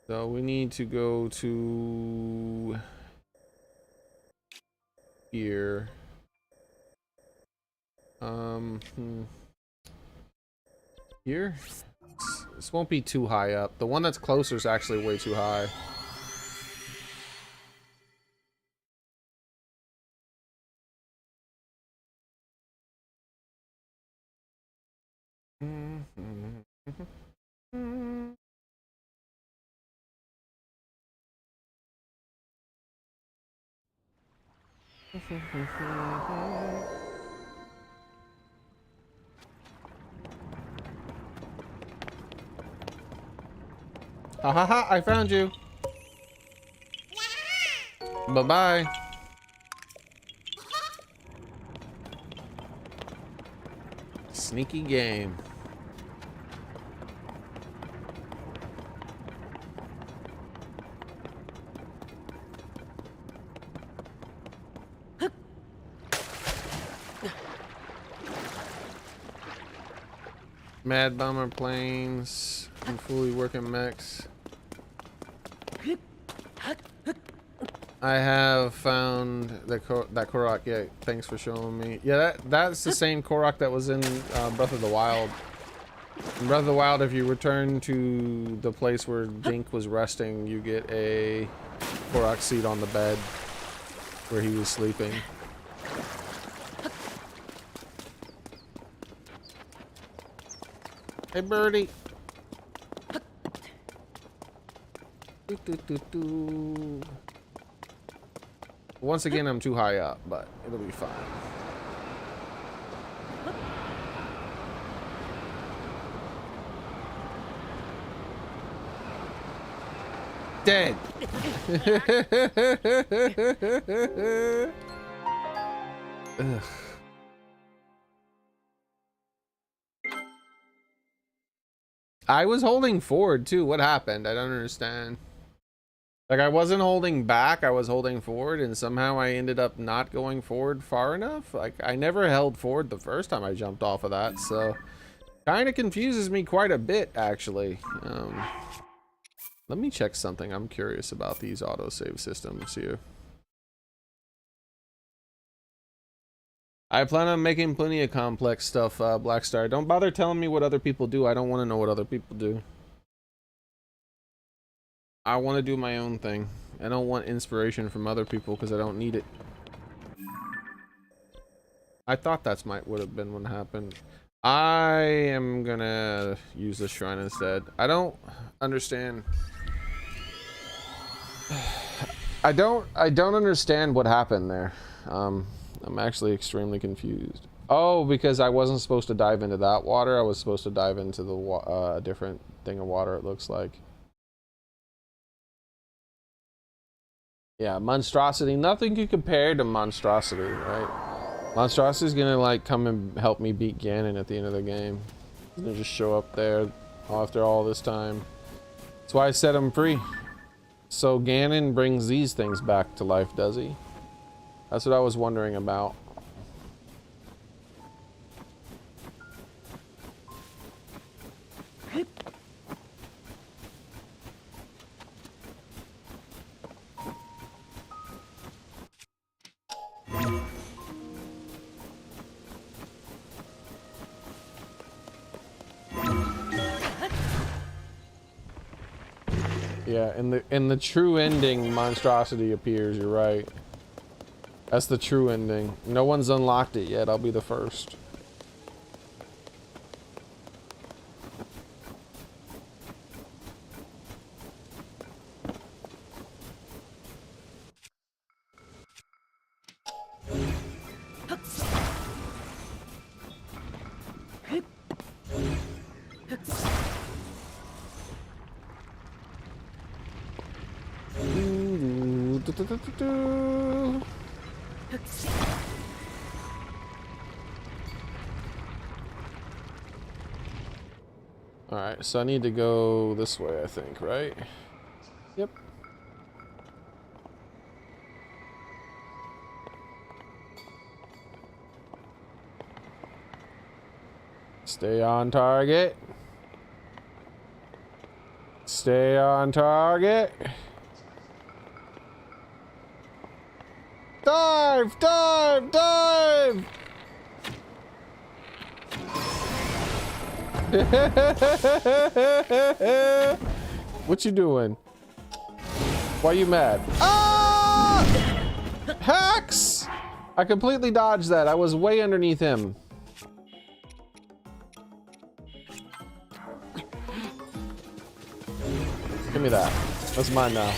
So we need to go to... here. Here? This won't be too high up. The one that's closer is actually way too high. Ha ha ha, I found you. Bye-bye. Sneaky game. Mad Bomber planes and fully working mechs. I have found that Korok. Yeah, thanks for showing me. Yeah, that's the same Korok that was in Breath of the Wild. In Breath of the Wild, if you return to the place where Dink was resting, you get a Korok seat on the bed where he was sleeping. Hey, birdie. Once again, I'm too high up, but it'll be fine. Dead. Ugh. I was holding forward too. What happened? I don't understand. Like, I wasn't holding back, I was holding forward, and somehow I ended up not going forward far enough. Like, I never held forward the first time I jumped off of that, so kind of confuses me quite a bit, actually. Let me check something. I'm curious about these autosave systems here. I plan on making plenty of complex stuff, Blackstar. Don't bother telling me what other people do. I don't want to know what other people do. I want to do my own thing. I don't want inspiration from other people because I don't need it. I thought that's would have been what happened. I am gonna use the shrine instead. I don't understand. I don't understand what happened there. I'm actually extremely confused. Oh, because I wasn't supposed to dive into that water. I was supposed to dive into the different thing of water, it looks like. Yeah, Monstrosity. Nothing can compare to Monstrosity, right? Monstrosity's gonna like come and help me beat Ganon at the end of the game. He's gonna just show up there after all this time. That's why I set him free. So Ganon brings these things back to life, does he? That's what I was wondering about. Yeah, in the true ending, Monstrosity appears, you're right. That's the true ending. No one's unlocked it yet, I'll be the first. Alright, so I need to go this way, I think, right? Yep. Stay on target. Stay on target. Dive! Dive! Dive! What you doing? Why you mad? Ah! Hacks! I completely dodged that. I was way underneath him. Give me that. That's mine now.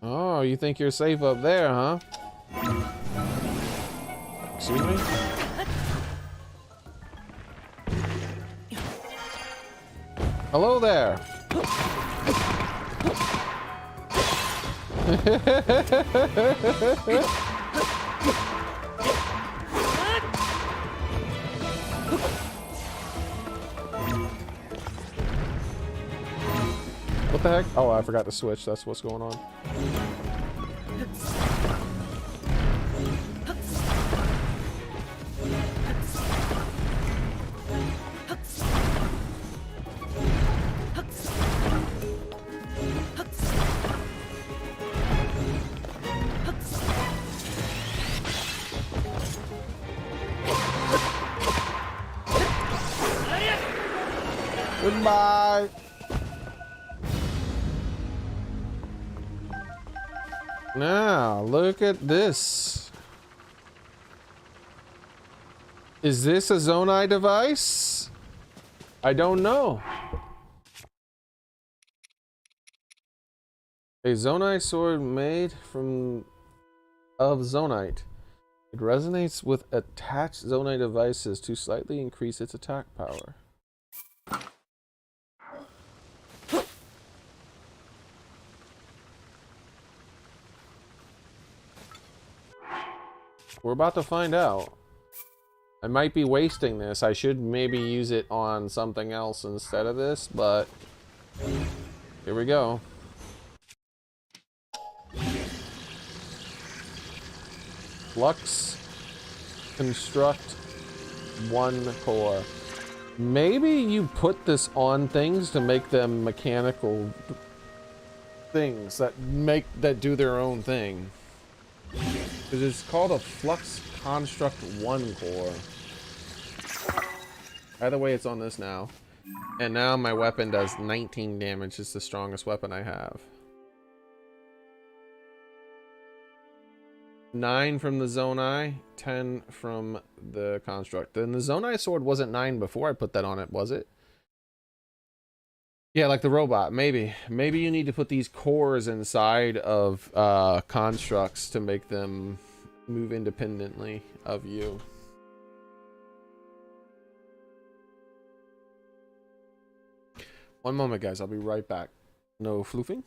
Oh, you think you're safe up there, huh? Excuse me? Hello there. What the heck? Oh, I forgot to switch. That's what's going on. Goodbye. Now, look at this. Is this a Zonai device? I don't know. A Zonai sword made of Zonite. It resonates with attached Zonai devices to slightly increase its attack power. We're about to find out. I might be wasting this. I should maybe use it on something else instead of this, but here we go. Flux construct 1 core. Maybe you put this on things to make them mechanical things that do their own thing. Because it's called a flux construct 1 core. Either way, it's on this now. And now my weapon does 19 damage. It's the strongest weapon I have. 9 from the Zonai, 10 from the construct. Then the Zonai sword wasn't 9 before I put that on it, was it? Yeah, like the robot. Maybe you need to put these cores inside of constructs to make them move independently of you. One moment, guys. I'll be right back. No floofing.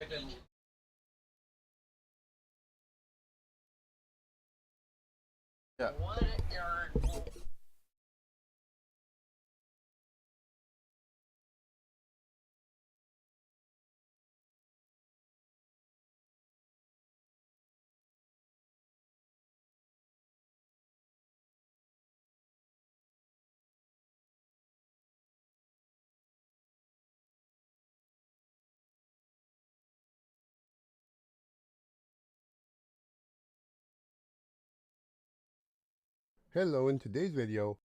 Yeah.
Hello, in today's video,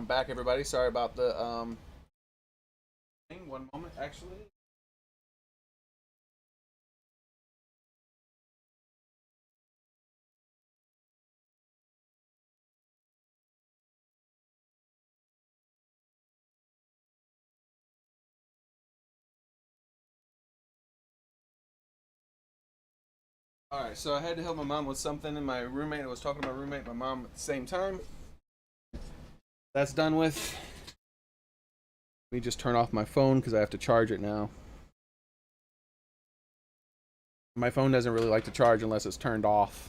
I'm back, everybody. Sorry about the thing. One moment, actually. Alright, so I had to help my mom with something, and my roommate, I was talking to my roommate and my mom at the same time. That's done with. Let me just turn off my phone because I have to charge it now. My phone doesn't really like to charge unless it's turned off.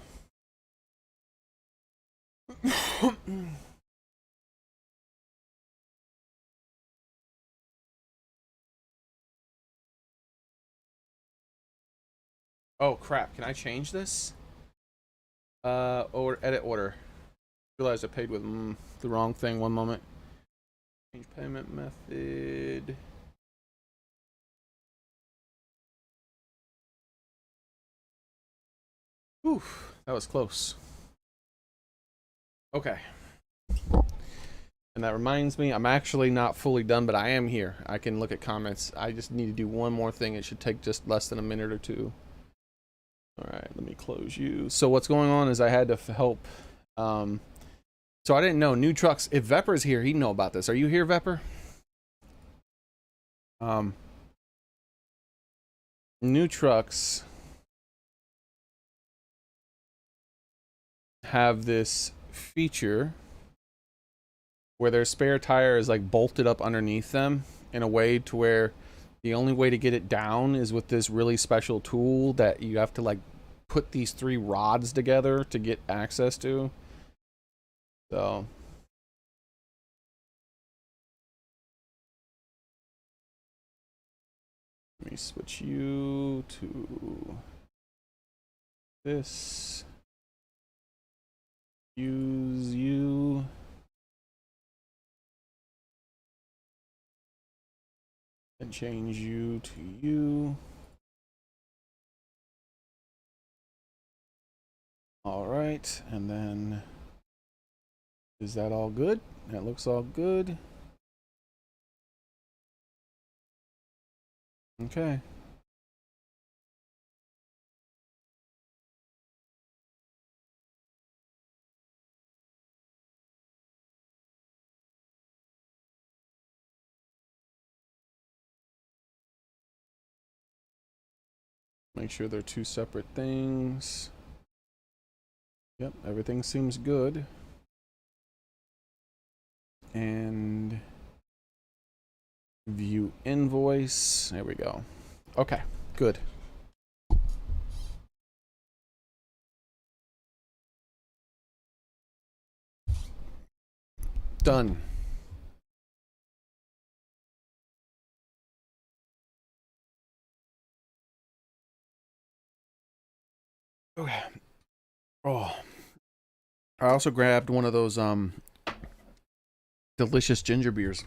Oh crap, can I change this? Or edit order. Realized I paid with the wrong thing. One moment. Change payment method. Whew, that was close. Okay. And that reminds me, I'm actually not fully done, but I am here. I can look at comments. I just need to do one more thing. It should take just less than a minute or two. Alright, let me close you. So what's going on is I had to help. So I didn't know. New trucks. If Vepper's here, he'd know about this. Are you here, Vepper? New trucks have this feature where their spare tire is like bolted up underneath them in a way to where the only way to get it down is with this really special tool that you have to like put these 3 rods together to get access to. So let me switch you to this. Use you. And change you to you. All right, and then is that all good? That looks all good. Okay. Make sure they're 2 separate things. Yep, everything seems good. And view invoice. There we go. Okay, good. Done. Okay. Oh. I also grabbed one of those delicious ginger beers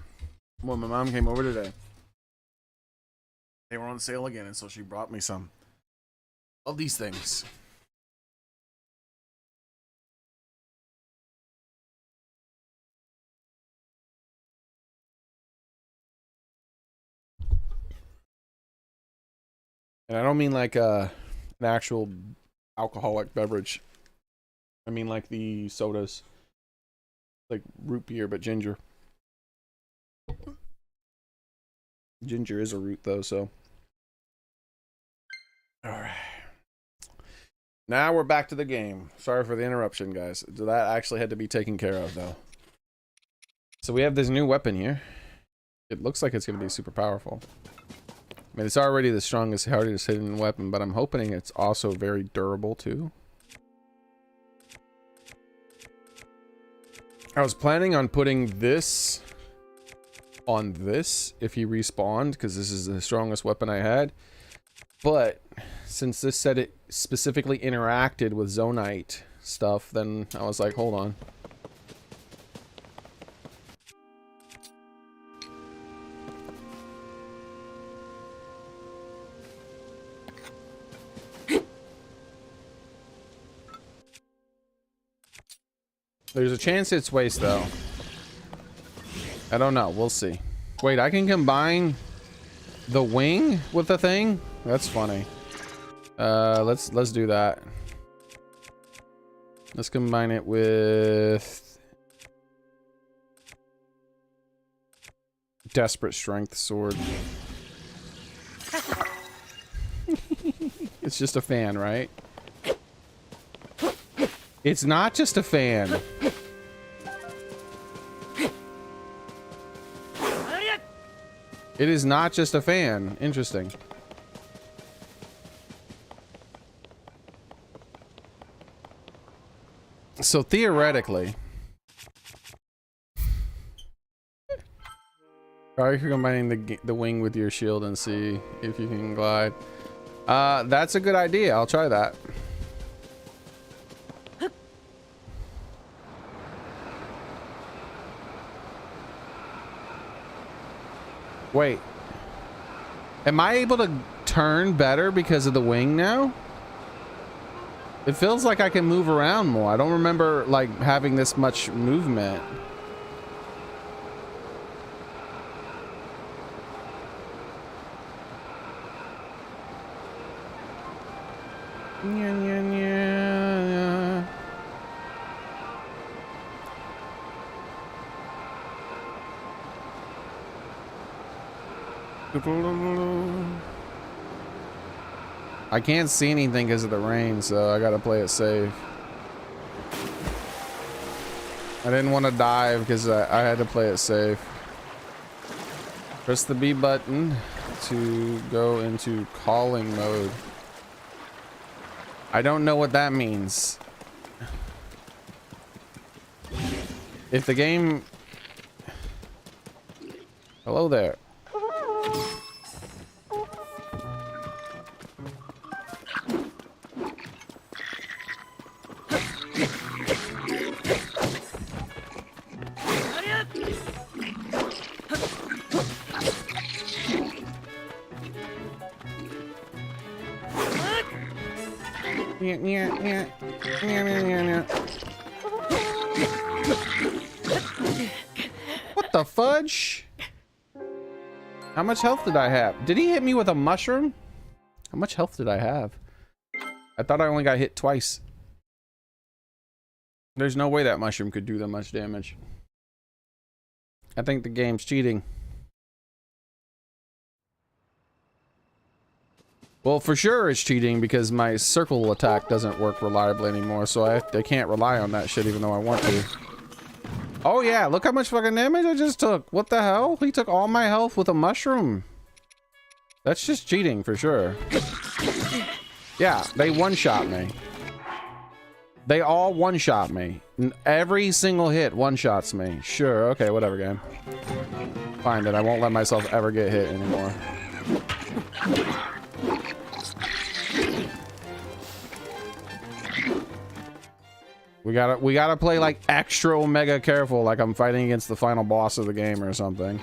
when my mom came over today. They were on sale again, and so she brought me some of these things. And I don't mean like an actual alcoholic beverage. I mean like the sodas. Like root beer, but ginger. Ginger is a root though, so. Alright. Now we're back to the game. Sorry for the interruption, guys. That actually had to be taken care of though. So we have this new weapon here. It looks like it's going to be super powerful. I mean, it's already the strongest, hardest hidden weapon, but I'm hoping it's also very durable too. I was planning on putting this on this if he respawned, because this is the strongest weapon I had. But since this said it specifically interacted with Zonite stuff, then I was like, hold on. There's a chance it's waste though. I don't know. We'll see. Wait, I can combine the wing with the thing? That's funny. Let's do that. Let's combine it with Desperate Strength Sword. It's just a fan, right? It's not just a fan. It is not just a fan. Interesting. So theoretically, are you combining the wing with your shield and see if you can glide? That's a good idea. I'll try that. Wait. Am I able to turn better because of the wing now? It feels like I can move around more. I don't remember like having this much movement. I can't see anything because of the rain, so I gotta play it safe. I didn't want to dive because I had to play it safe. Press the B button to go into calling mode. I don't know what that means. If the game... Hello there. What the fudge? How much health did I have? Did he hit me with a mushroom? How much health did I have? I thought I only got hit twice. There's no way that mushroom could do that much damage. I think the game's cheating. Well, for sure it's cheating because my circle attack doesn't work reliably anymore, so I can't rely on that shit even though I want to. Oh yeah, look how much fucking damage I just took. What the hell? He took all my health with a mushroom. That's just cheating for sure. Yeah, they one-shot me. They all one-shot me. Every single hit one-shots me. Sure, okay, whatever, game. Fine, then I won't let myself ever get hit anymore. We gotta play like extra omega careful, like I'm fighting against the final boss of the game or something.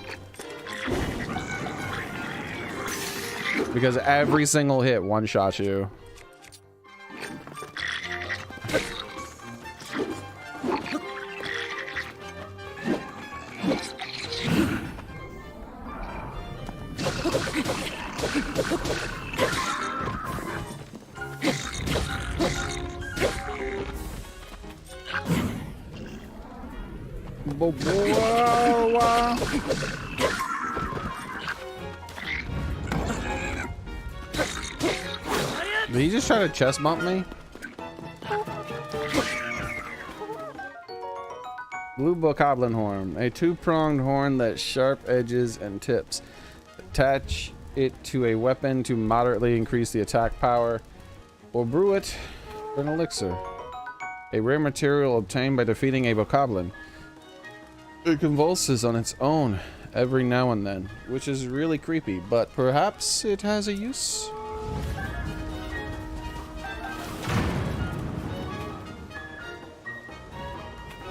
Because every single hit one-shots you. Did he just try to chest bump me? Blue bokoblin horn, a two-pronged horn that sharp edges and tips. Attach it to a weapon to moderately increase the attack power, or brew it for an elixir. A rare material obtained by defeating a bokoblin. It convulses on its own every now and then, which is really creepy, but perhaps it has a use.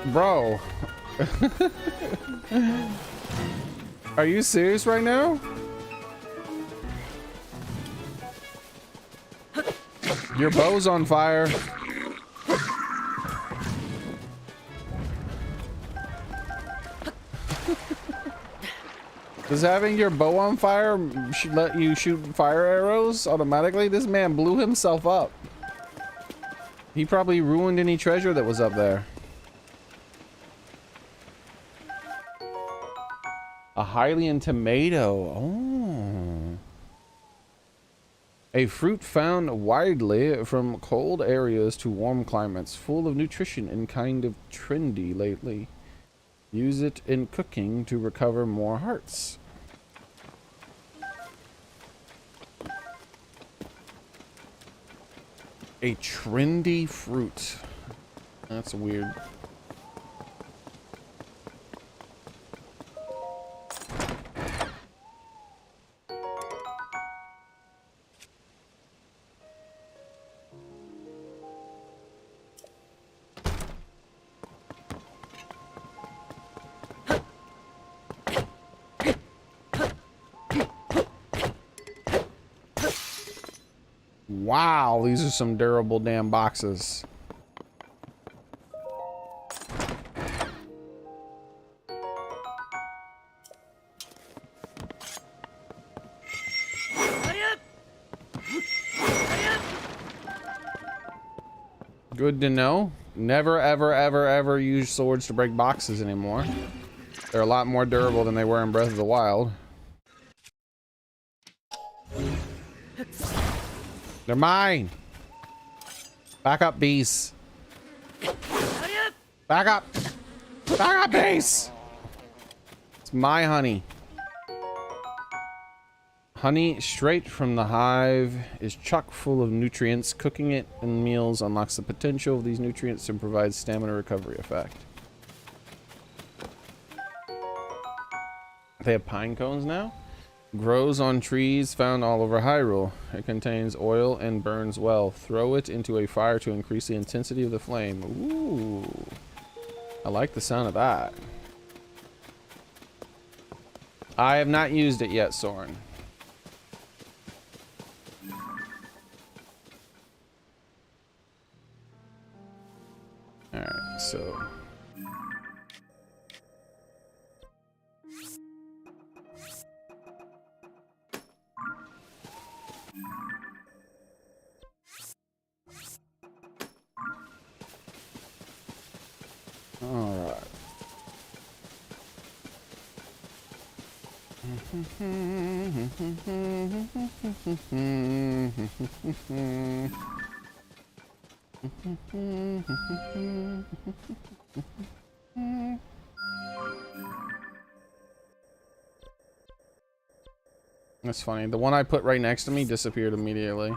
Bro. Are you serious right now? Your bow's on fire. Does having your bow on fire should let you shoot fire arrows automatically? This man blew himself up. He probably ruined any treasure that was up there. A Hylian tomato. Oh. A fruit found widely from cold areas to warm climates, full of nutrition and kind of trendy lately. Use it in cooking to recover more hearts. A trendy fruit. That's weird. Wow, these are some durable damn boxes. Good to know. Never, ever, ever, ever use swords to break boxes anymore. They're a lot more durable than they were in Breath of the Wild. They're mine. Back up, bees. Back up. Back up, bees. It's my honey. Honey straight from the hive is chock full of nutrients. Cooking it in meals unlocks the potential of these nutrients and provides stamina recovery effect. They have pine cones now? Grows on trees found all over Hyrule. It contains oil and burns well. Throw it into a fire to increase the intensity of the flame. Ooh. I like the sound of that. I have not used it yet, Soren. Alright, so... all right. That's funny. The one I put right next to me disappeared immediately.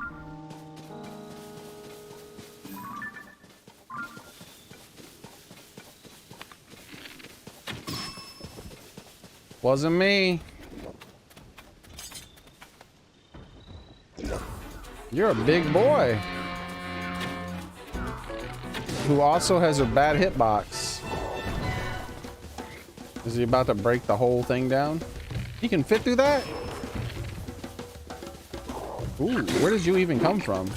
Wasn't me. You're a big boy. Who also has a bad hitbox. Is he about to break the whole thing down? He can fit through that? Ooh, where did you even come from?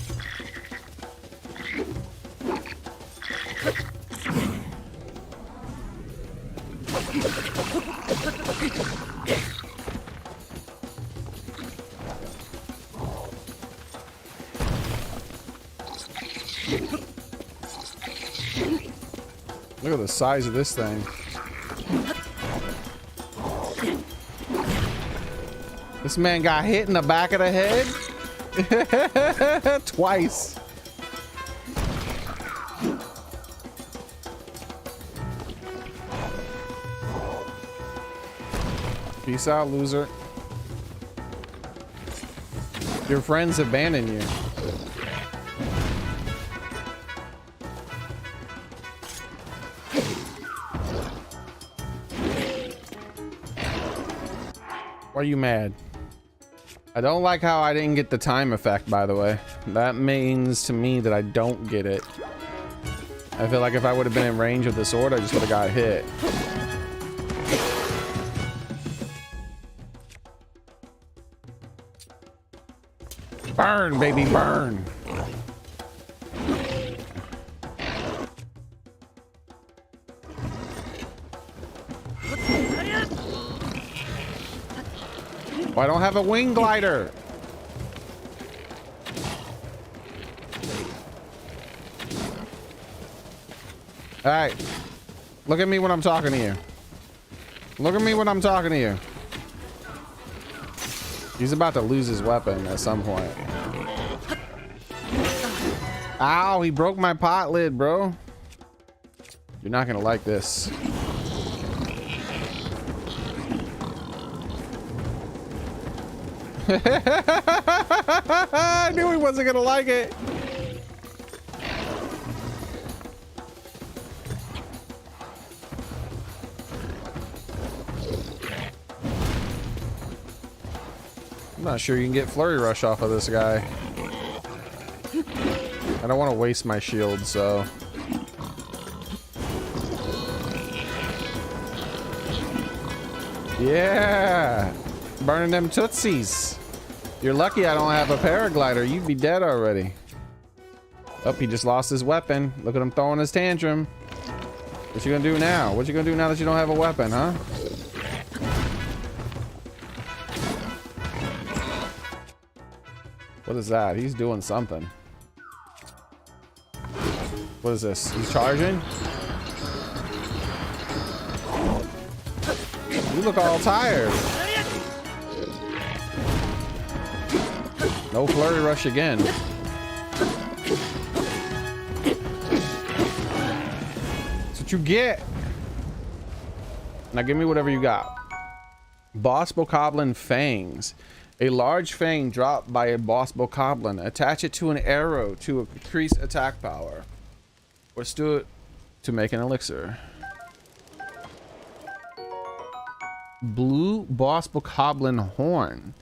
Look at the size of this thing. This man got hit in the back of the head twice. Peace out, loser. Your friends abandon you. Why are you mad? I don't like how I didn't get the time effect, by the way. That means to me that I don't get it. I feel like if I would have been in range of the sword, I just would have got hit. Burn, baby, burn. Well, I don't have a wing glider. All right. Look at me when I'm talking to you. Look at me when I'm talking to you. He's about to lose his weapon at some point. Ow, he broke my pot lid, bro. You're not gonna like this. I knew he wasn't gonna like it. I'm not sure you can get flurry rush off of this guy. I don't want to waste my shield, so. Yeah, burning them tootsies. You're lucky I don't have a paraglider. You'd be dead already. Oh, he just lost his weapon. Look at him throwing his tantrum. What you gonna do now? What you gonna do now that you don't have a weapon, huh? What is that? He's doing something. What is this? He's charging? You look all tired. No flurry rush again. That's what you get. Now give me whatever you got. Boss Bokoblin Fangs. A large fang dropped by a boss Bokoblin. Attach it to an arrow to increase attack power. Or stew it to make an elixir. Blue boss Bokoblin Horn.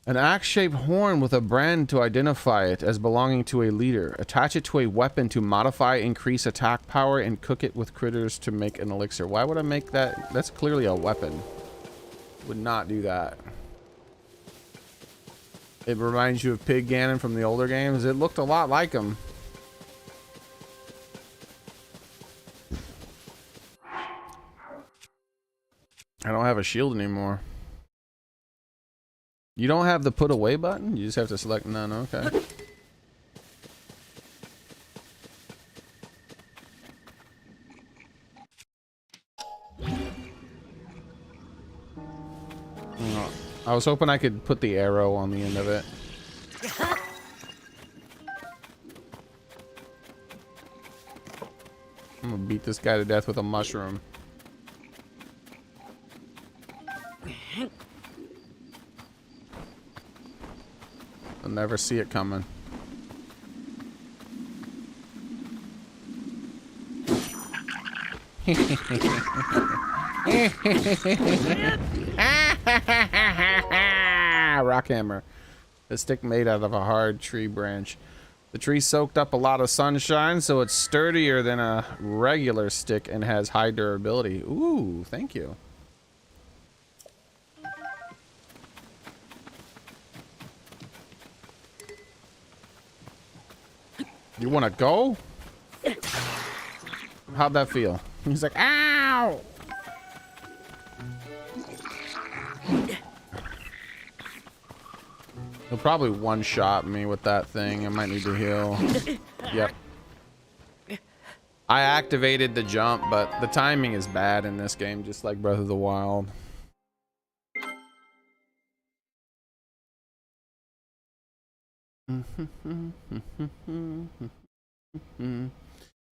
An axe-shaped horn with a brand to identify it as belonging to a leader. Attach it to a weapon to modify, increase attack power, and cook it with critters to make an elixir. Why would I make that? That's clearly a weapon. Would not do that. It reminds you of Pig Ganon from the older games. It looked a lot like him. I don't have a shield anymore. You don't have the put away button? You just have to select none. Okay. I was hoping I could put the arrow on the end of it. I'm gonna beat this guy to death with a mushroom. I'll never see it coming. Rock hammer. A stick made out of a hard tree branch. The tree soaked up a lot of sunshine, so it's sturdier than a regular stick and has high durability. Ooh, thank you. You want to go? How'd that feel? He's like, ow! He'll probably one-shot me with that thing. I might need to heal. Yep. I activated the jump, but the timing is bad in this game, just like Breath of the Wild.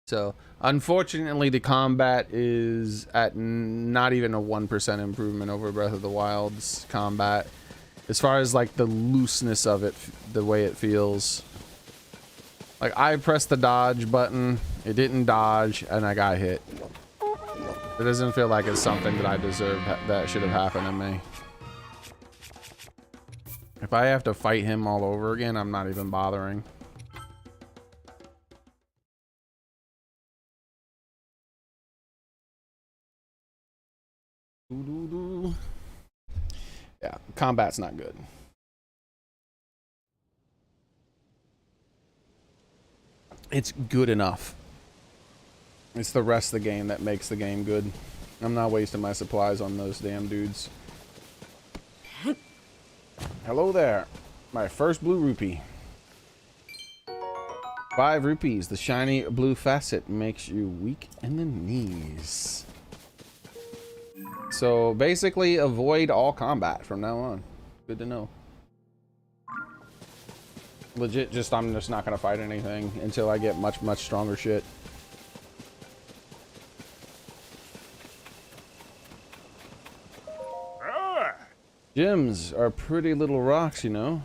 So, unfortunately, the combat is at not even a 1% improvement over Breath of the Wild's combat. As far as like the looseness of it, the way it feels. Like I pressed the dodge button, it didn't dodge, and I got hit. It doesn't feel like it's something that I deserved that should have happened to me. If I have to fight him all over again, I'm not even bothering. Yeah, combat's not good. It's good enough. It's the rest of the game that makes the game good. I'm not wasting my supplies on those damn dudes. Hello there. My first blue rupee. 5 rupees. The shiny blue facet makes you weak in the knees. So basically avoid all combat from now on. Good to know. Legit, I'm just not gonna fight anything until I get much stronger shit. Gems are pretty little rocks, you know.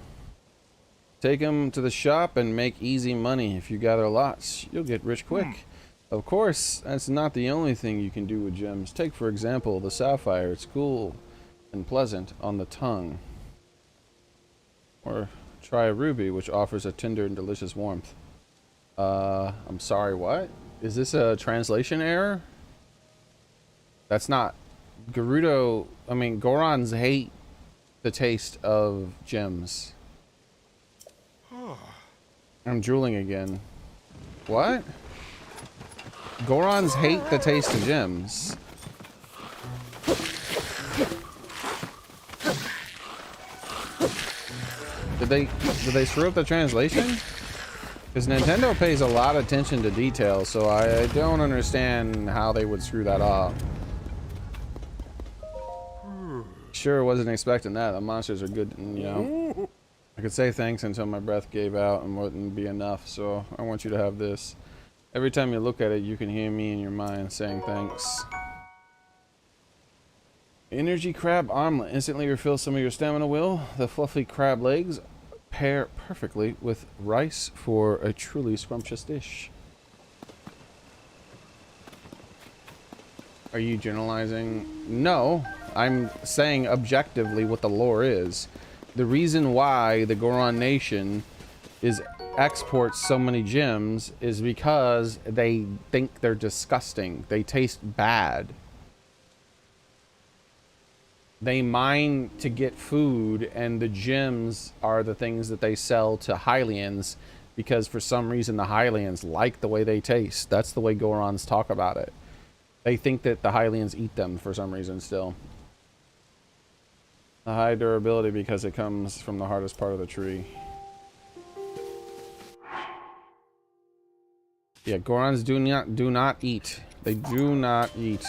Take them to the shop and make easy money. If you gather lots, you'll get rich quick. Of course, that's not the only thing you can do with gems. Take, for example, the sapphire. It's cool and pleasant on the tongue. Or try a ruby, which offers a tender and delicious warmth. I'm sorry, what? Is this a translation error? That's not... Gorons hate the taste of gems. I'm drooling again. What? Gorons hate the taste of gems. Did they screw up the translation? Because Nintendo pays a lot of attention to detail, so I don't understand how they would screw that up. Sure, wasn't expecting that. The monsters are good, you know. I could say thanks until my breath gave out and wouldn't be enough, so I want you to have this. Every time you look at it, you can hear me in your mind saying thanks. Energy crab omelet. Instantly refill some of your stamina will. The fluffy crab legs pair perfectly with rice for a truly scrumptious dish. Are you generalizing? No, I'm saying objectively what the lore is. The reason why the Goron Nation exports so many gems is because they think they're disgusting. They taste bad. They mine to get food, and the gems are the things that they sell to Hylians because for some reason the Hylians like the way they taste. That's the way Gorons talk about it. They think that the Hylians eat them for some reason still. The high durability because it comes from the hardest part of the tree. Yeah, Gorons do not eat. They do not eat.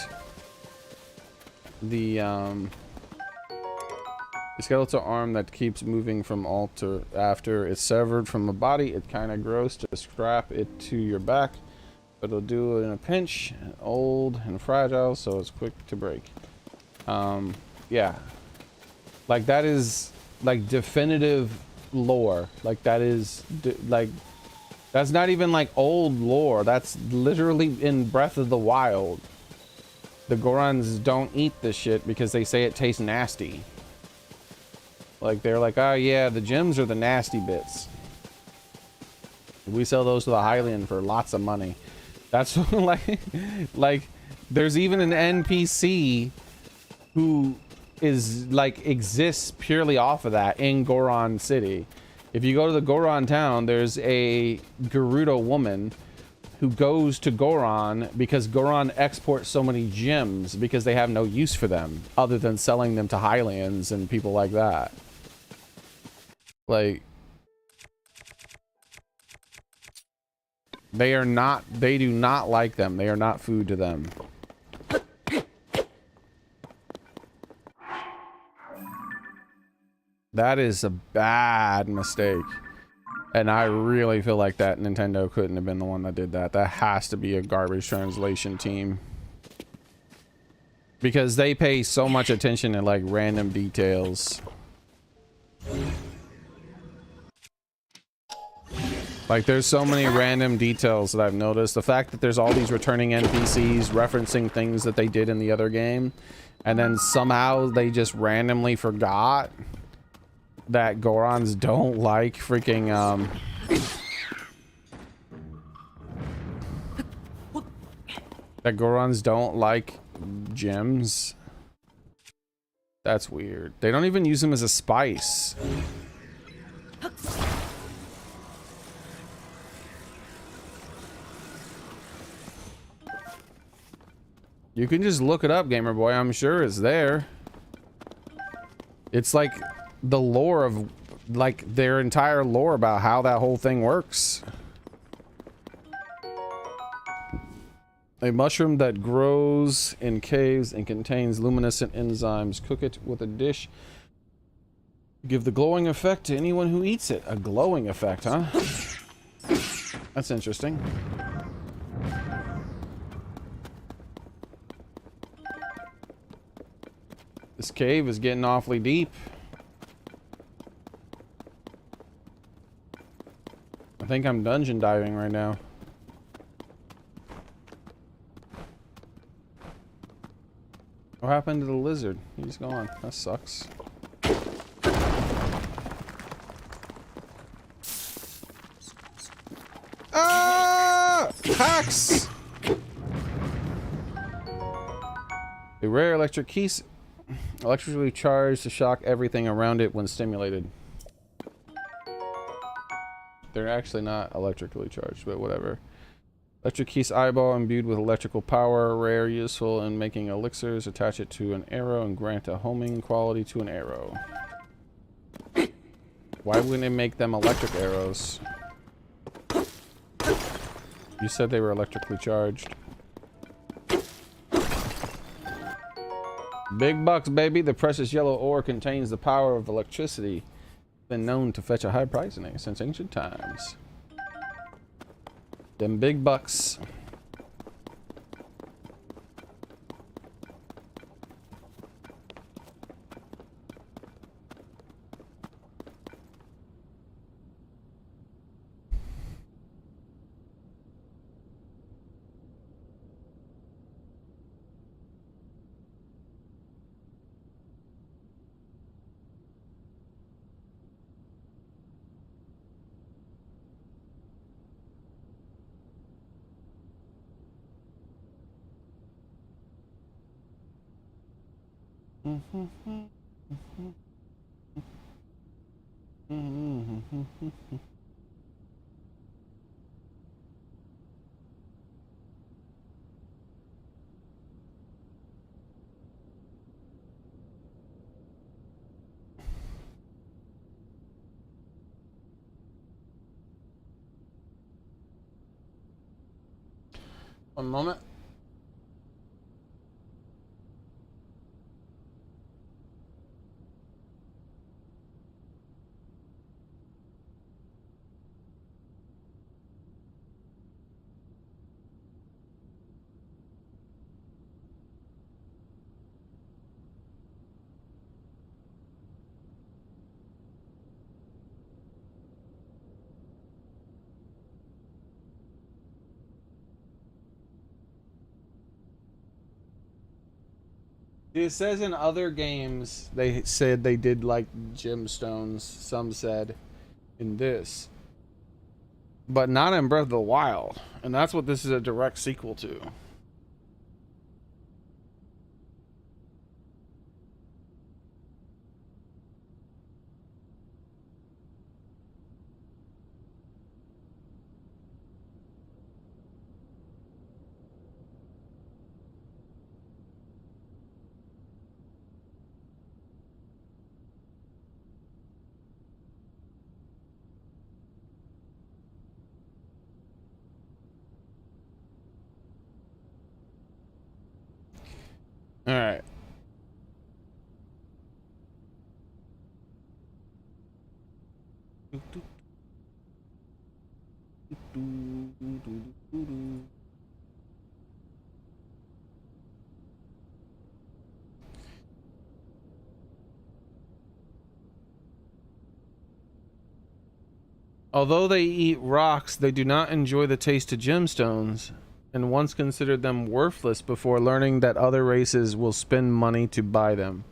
The skeletal arm that keeps moving from altar after it's severed from the body. It's kind of gross to strap it to your back, but it'll do it in a pinch. Old and fragile, so it's quick to break. Yeah, like that is like definitive lore. Like that is like that's not even like old lore. That's literally in Breath of the Wild. The Gorons don't eat this shit because they say it tastes nasty. Like they're like, oh yeah, the gems are the nasty bits. We sell those to the Hylian for lots of money. That's like there's even an NPC who is like exists purely off of that in Goron City. If you go to the Goron town, there's a Gerudo woman who goes to Goron because Goron exports so many gems because they have no use for them other than selling them to Hylians and people like that. Like they do not like them. They are not food to them. That is a bad mistake. And I really feel like that Nintendo couldn't have been the one that did that. That has to be a garbage translation team. Because they pay so much attention to like random details. Like there's so many random details that I've noticed. The fact that there's all these returning NPCs referencing things that they did in the other game. And then somehow they just randomly forgot that Gorons don't like freaking that Gorons don't like gems. That's weird. They don't even use them as a spice. You can just look it up, Gamer Boy. I'm sure it's there. It's like the lore of, like, their entire lore about how that whole thing works. A mushroom that grows in caves and contains luminescent enzymes. Cook it with a dish. Give the glowing effect to anyone who eats it. A glowing effect, huh? That's interesting. This cave is getting awfully deep. I think I'm dungeon diving right now. What happened to the lizard? He's gone. That sucks. Ah! Hacks! A rare electric keys, electrically charged to shock everything around it when stimulated. They're actually not electrically charged, but whatever. Electric Keys eyeball imbued with electrical power, rare, useful in making elixirs. Attach it to an arrow and grant a homing quality to an arrow. Why wouldn't it make them electric arrows? You said they were electrically charged. Big bucks, baby. The precious yellow ore contains the power of electricity. Been known to fetch a high price in it since ancient times. Them big bucks. One moment. It says in other games they said they did like gemstones, some said in this, but not in Breath of the Wild, and that's what this is a direct sequel to. All right. Although they eat rocks, they do not enjoy the taste of gemstones, and once considered them worthless before learning that other races will spend money to buy them.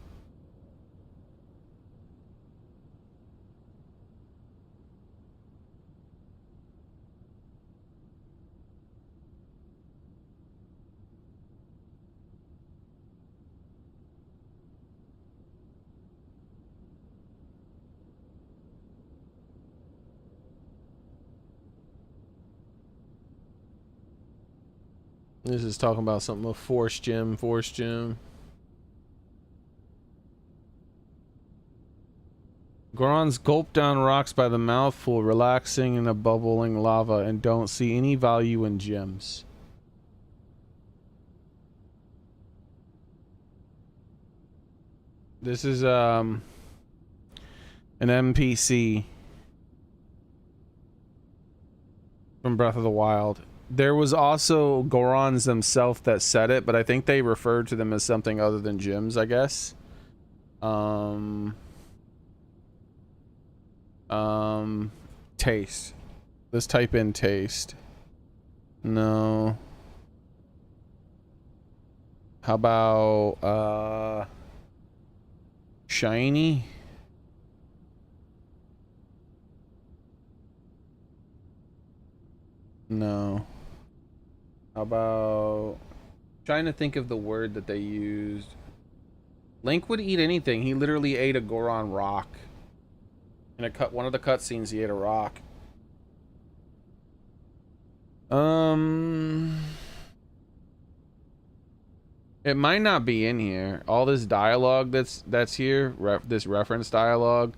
This is talking about something of force gem, force gem. Gorons gulp down rocks by the mouthful, relaxing in a bubbling lava, and don't see any value in gems. This is an NPC from Breath of the Wild. There was also Gorons themselves that said it, but I think they referred to them as something other than gems, I guess. Taste. Let's type in taste. No. How about shiny? No. How about trying to think of the word that they used. Link would eat anything. He literally ate a Goron rock. In one of the cutscenes, he ate a rock. It might not be in here. All this dialogue that's here, this reference dialogue.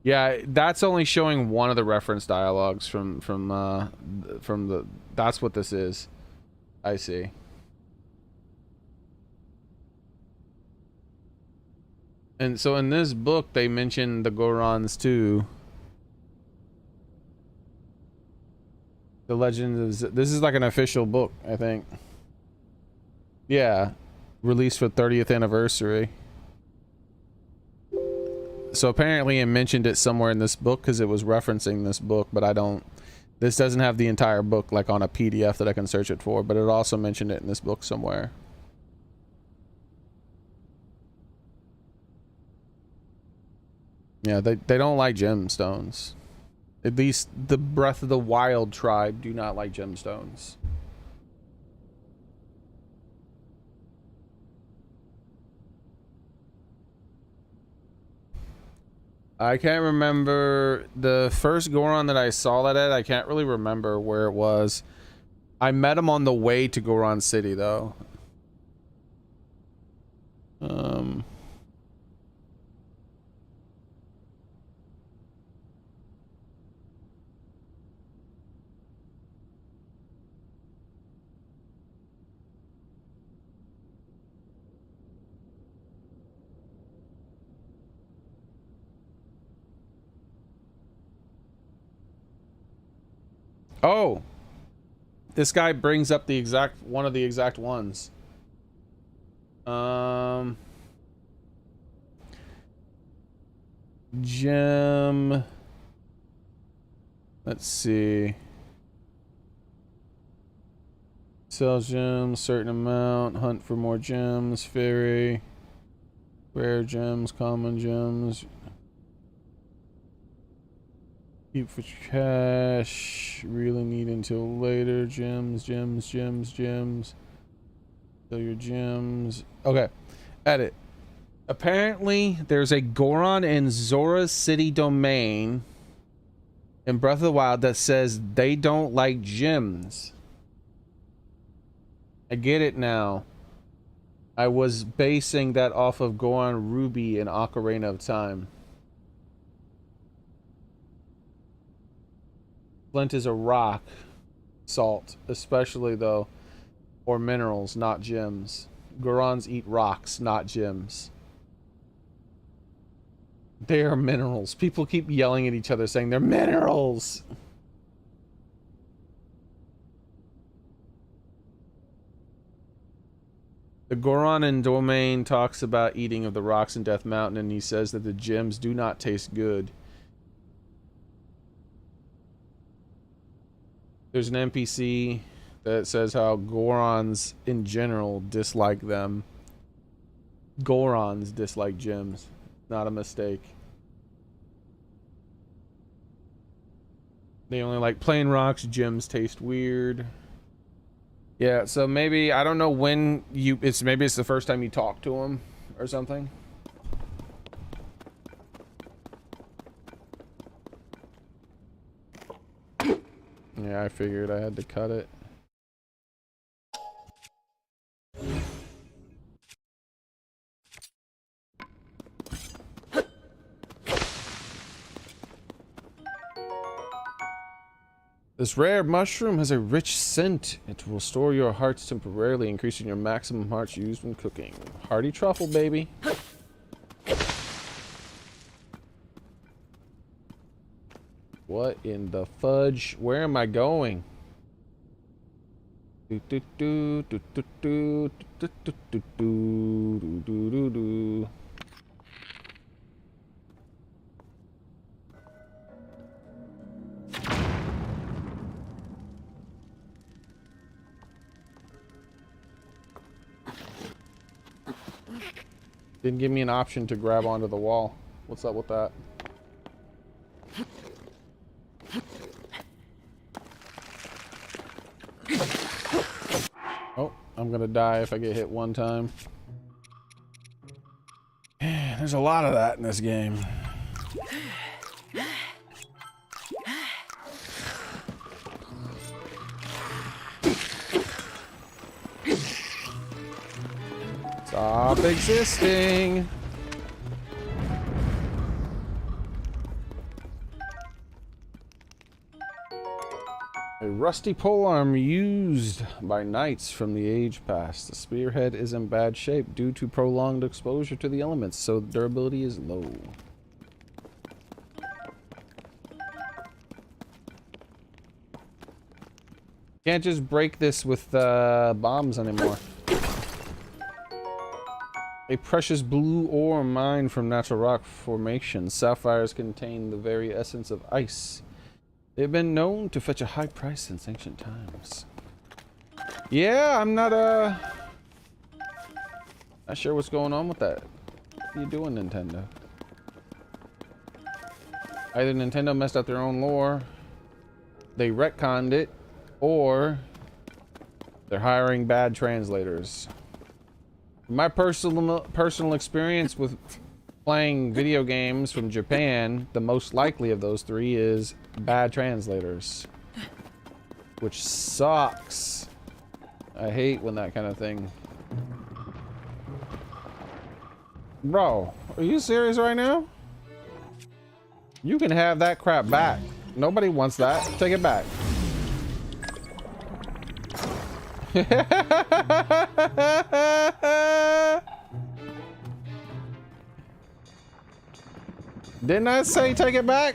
Yeah, that's only showing one of the reference dialogues from the. That's what this is. I see. And so in this book, they mention the Gorons too. The Legend of this is like an official book, I think. Yeah, released for 30th anniversary. So apparently it mentioned it somewhere in this book because it was referencing this book, but I don't. This doesn't have the entire book like on a PDF that I can search it for, but it also mentioned it in this book somewhere. Yeah, they don't like gemstones. At least the Breath of the Wild tribe do not like gemstones. I can't remember the first Goron that I saw that at. I can't really remember where it was. I met him on the way to Goron City though. Oh, this guy brings up the exact one of the exact ones. Gem. Let's see. Sell gems, certain amount. Hunt for more gems. Fairy. Rare gems, common gems. Keep for cash. Really need until later. Gems. Sell your gems. Okay. Edit. Apparently, there's a Goron in Zora's City domain in Breath of the Wild that says they don't like gems. I get it now. I was basing that off of Goron Ruby and Ocarina of Time. Flint is a rock. Salt, especially though, or minerals, not gems. Gorons eat rocks, not gems. They are minerals. People keep yelling at each other saying they're minerals. The Goron in Domain talks about eating of the rocks in Death Mountain, and he says that the gems do not taste good. There's an NPC that says how Gorons in general dislike them. Gorons dislike gems. Not a mistake. They only like plain rocks. Gems taste weird. Yeah, so maybe I don't know when maybe it's the first time you talk to him or something. Yeah, I figured I had to cut it. This rare mushroom has a rich scent. It will restore your hearts temporarily, increasing your maximum hearts used when cooking. Hearty truffle, baby. What in the fudge? Where am I going? Do do do do do do do do do do do do do. Didn't give me an option to grab onto the wall. What's up with that? Oh, I'm gonna die if I get hit one time. There's a lot of that in this game. Stop existing. A rusty polearm used by knights from the age past. The spearhead is in bad shape due to prolonged exposure to the elements, so durability is low. Can't just break this with bombs anymore. A precious blue ore mined from natural rock formations. Sapphires contain the very essence of ice. They've been known to fetch a high price since ancient times. Yeah, I'm not sure what's going on with that. What are you doing, Nintendo? Either Nintendo messed up their own lore, they retconned it, or they're hiring bad translators. My personal experience with playing video games from Japan, the most likely of those three is bad translators, which sucks. I hate when that kind of thing. Bro, are you serious right now? You can have that crap back. Nobody wants that. Take it back. Didn't I say take it back?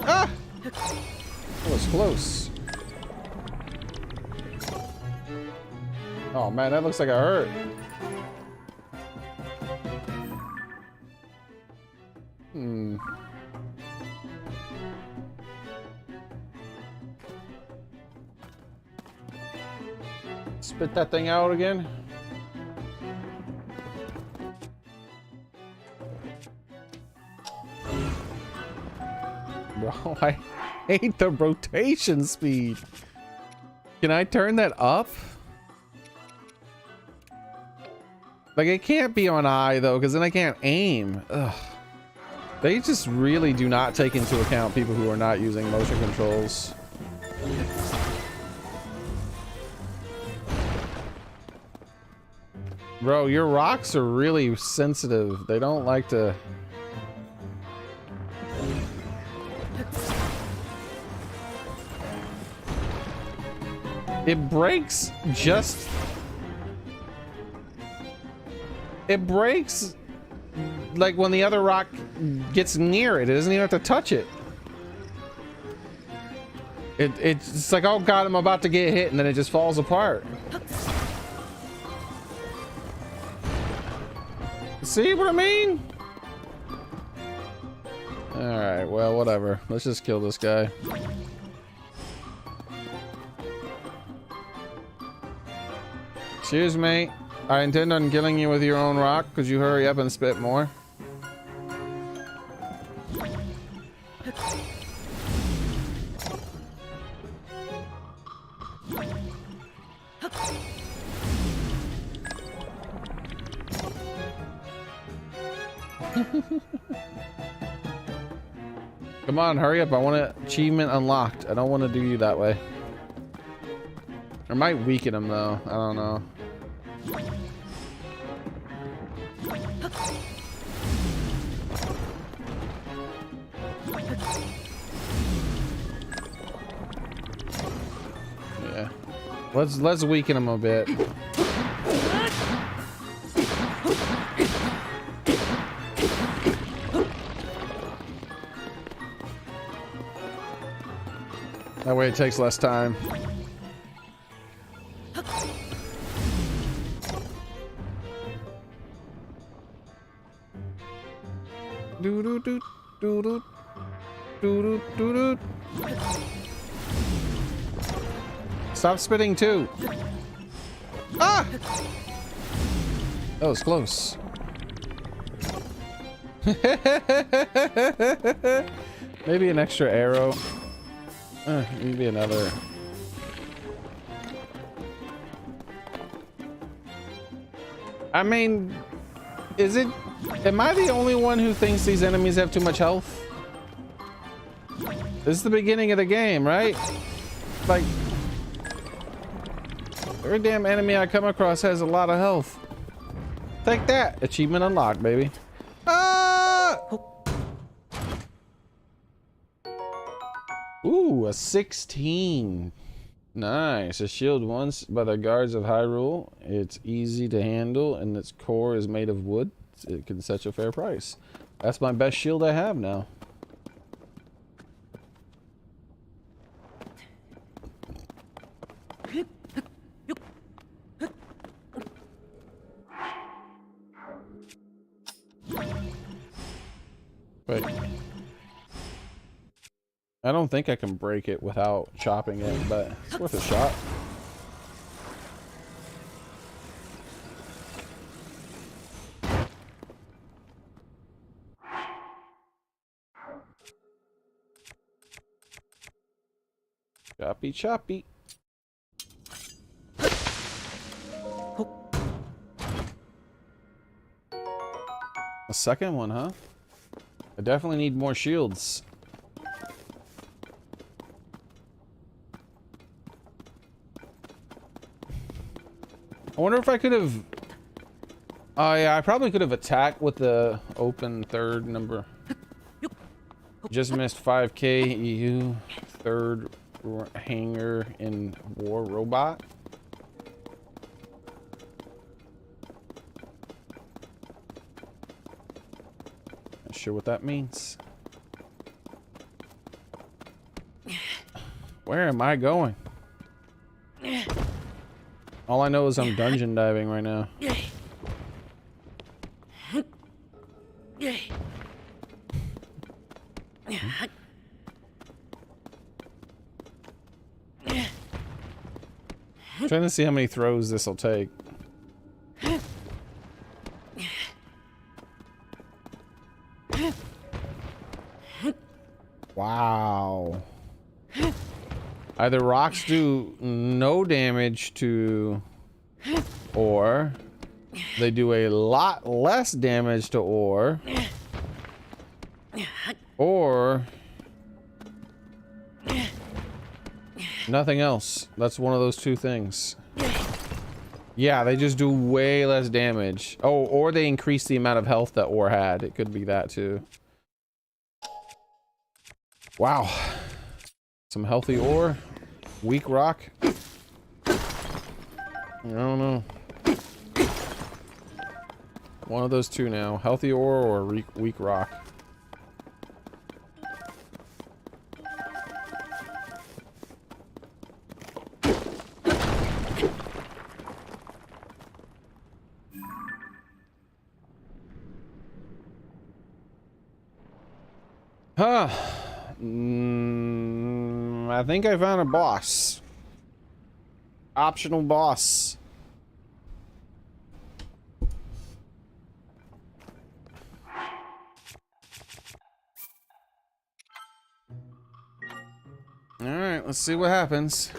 Ah! That was close. Oh man, that looks like it hurt. Spit that thing out again. Bro, I hate the rotation speed. Can I turn that up? Like, it can't be on I though, because then I can't aim. Ugh. They just really do not take into account people who are not using motion controls. Bro, your rocks are really sensitive. They don't like to... It breaks just... It breaks like when the other rock gets near it. It doesn't even have to touch it. It's like, oh god, I'm about to get hit, and then it just falls apart. See what I mean? Alright, well, whatever. Let's just kill this guy. Excuse me. I intend on killing you with your own rock. Could you hurry up and spit more? Come on, hurry up. I want an achievement unlocked. I don't want to do you that way. I might weaken him though. I don't know. Yeah. Let's weaken him a bit. That way it takes less time. Do do do do do do do do. Stop spitting too. Ah! That was close. Maybe an extra arrow. Maybe another. I mean, is it? Am I the only one who thinks these enemies have too much health? This is the beginning of the game, right? Like, every damn enemy I come across has a lot of health. Take that! Achievement unlocked, baby. Ah! Ooh, a 16. Nice. A shield once by the guards of Hyrule. It's easy to handle, and its core is made of wood. It can set a fair price. That's my best shield I have now. Wait. I don't think I can break it without chopping it, but it's worth a shot. Choppy, choppy. A second one, huh? I definitely need more shields. I wonder if I could have... Oh yeah, I probably could have attacked with the open third number. Just missed 5k EU third hanger in war robot. Not sure what that means. Where am I going? All I know is I'm dungeon diving right now. I'm trying to see how many throws this will take. Wow. Either rocks do no damage to ore, they do a lot less damage to ore, or nothing else. That's one of those two things. Yeah, they just do way less damage. Oh, or they increase the amount of health that ore had. It could be that too. Wow. Some healthy ore. Weak rock. I don't know. One of those two now. Healthy ore or weak rock. Huh. I think I found a boss. Optional boss. Alright, let's see what happens.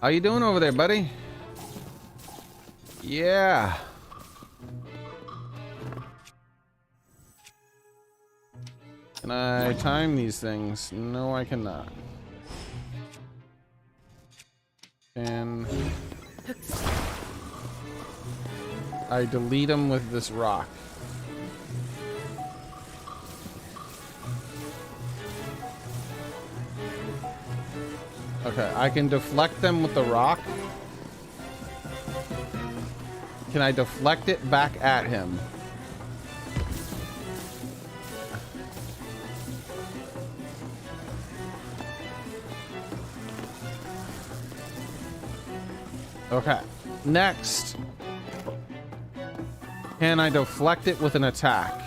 How you doing over there, buddy? Yeah. Can I time these things? No, I cannot. And I delete them with this rock. Okay, I can deflect them with the rock. Can I deflect it back at him? Okay, next. Can I deflect it with an attack?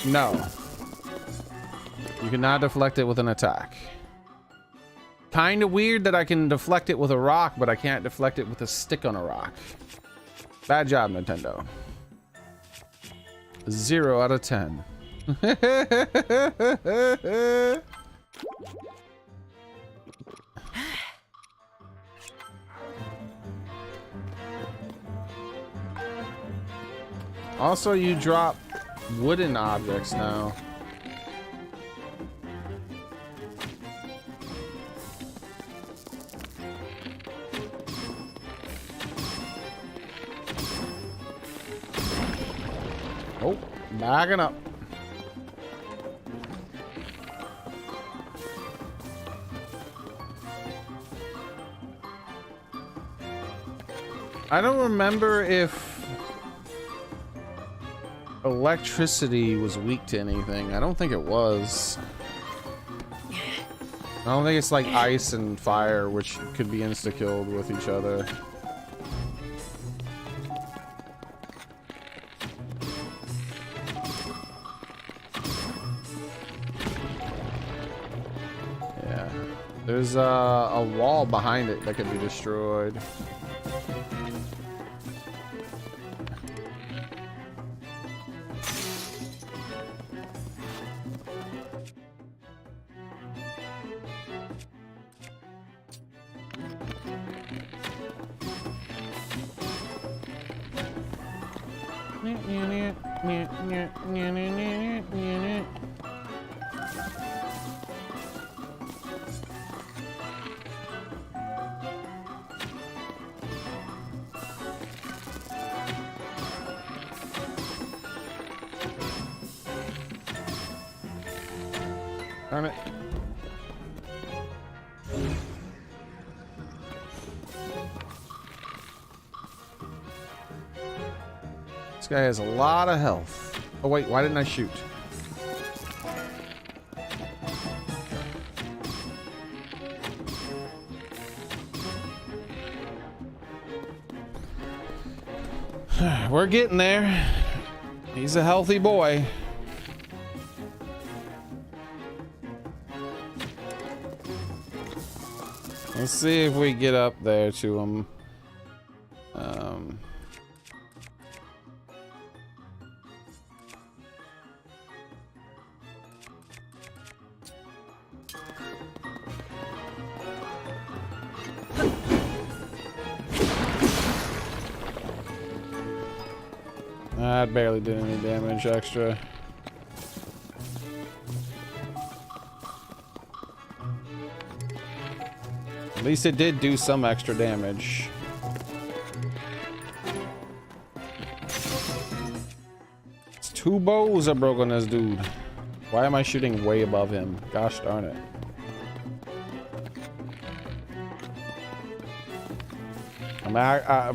No. You cannot deflect it with an attack. Kind of weird that I can deflect it with a rock, but I can't deflect it with a stick on a rock. Bad job, Nintendo. 0 out of 10. Also, you drop wooden objects now. Oh, backing up. I don't remember if electricity was weak to anything. I don't think it was. I don't think it's like ice and fire, which could be insta-killed with each other. Yeah. There's a wall behind it that could be destroyed. Darn it. This guy has a lot of health. Oh wait, why didn't I shoot? We're getting there. He's a healthy boy. Let's see if we get up there to him. That barely did any damage extra. At least it did do some extra damage. It's 2 bows are broke on this dude. Why am I shooting way above him? Gosh darn it.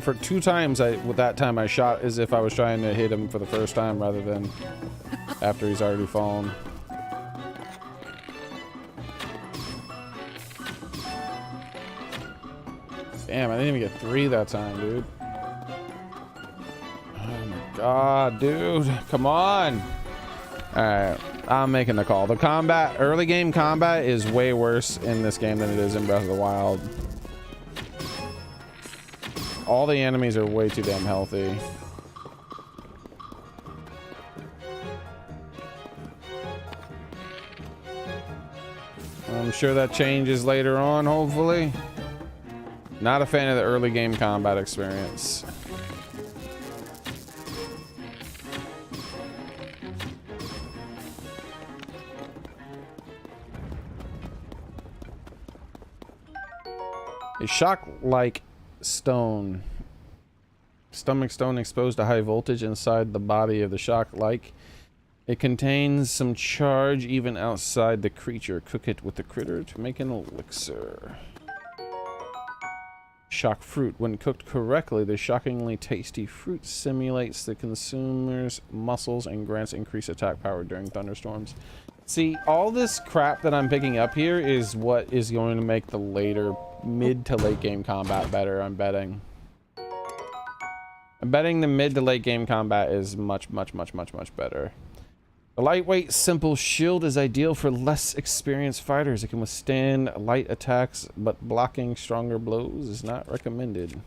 For 2 times, with that time I shot as if I was trying to hit him for the first time rather than after he's already fallen. Damn, I didn't even get 3 that time, dude. Oh my god, dude. Come on. Alright, I'm making the call. The combat, early game combat is way worse in this game than it is in Breath of the Wild. All the enemies are way too damn healthy. I'm sure that changes later on, hopefully. Not a fan of the early game combat experience. A shock-like stone. Stomach stone exposed to high voltage inside the body of the shock-like It contains some charge even outside the creature. Cook it with the critter to make an elixir. Shock fruit. When cooked correctly, the shockingly tasty fruit simulates the consumer's muscles and grants increased attack power during thunderstorms. See, all this crap that I'm picking up here is what is going to make the later mid to late game combat better, I'm betting. I'm betting the mid to late game combat is much better. The lightweight, simple shield is ideal for less experienced fighters. It can withstand light attacks, but blocking stronger blows is not recommended.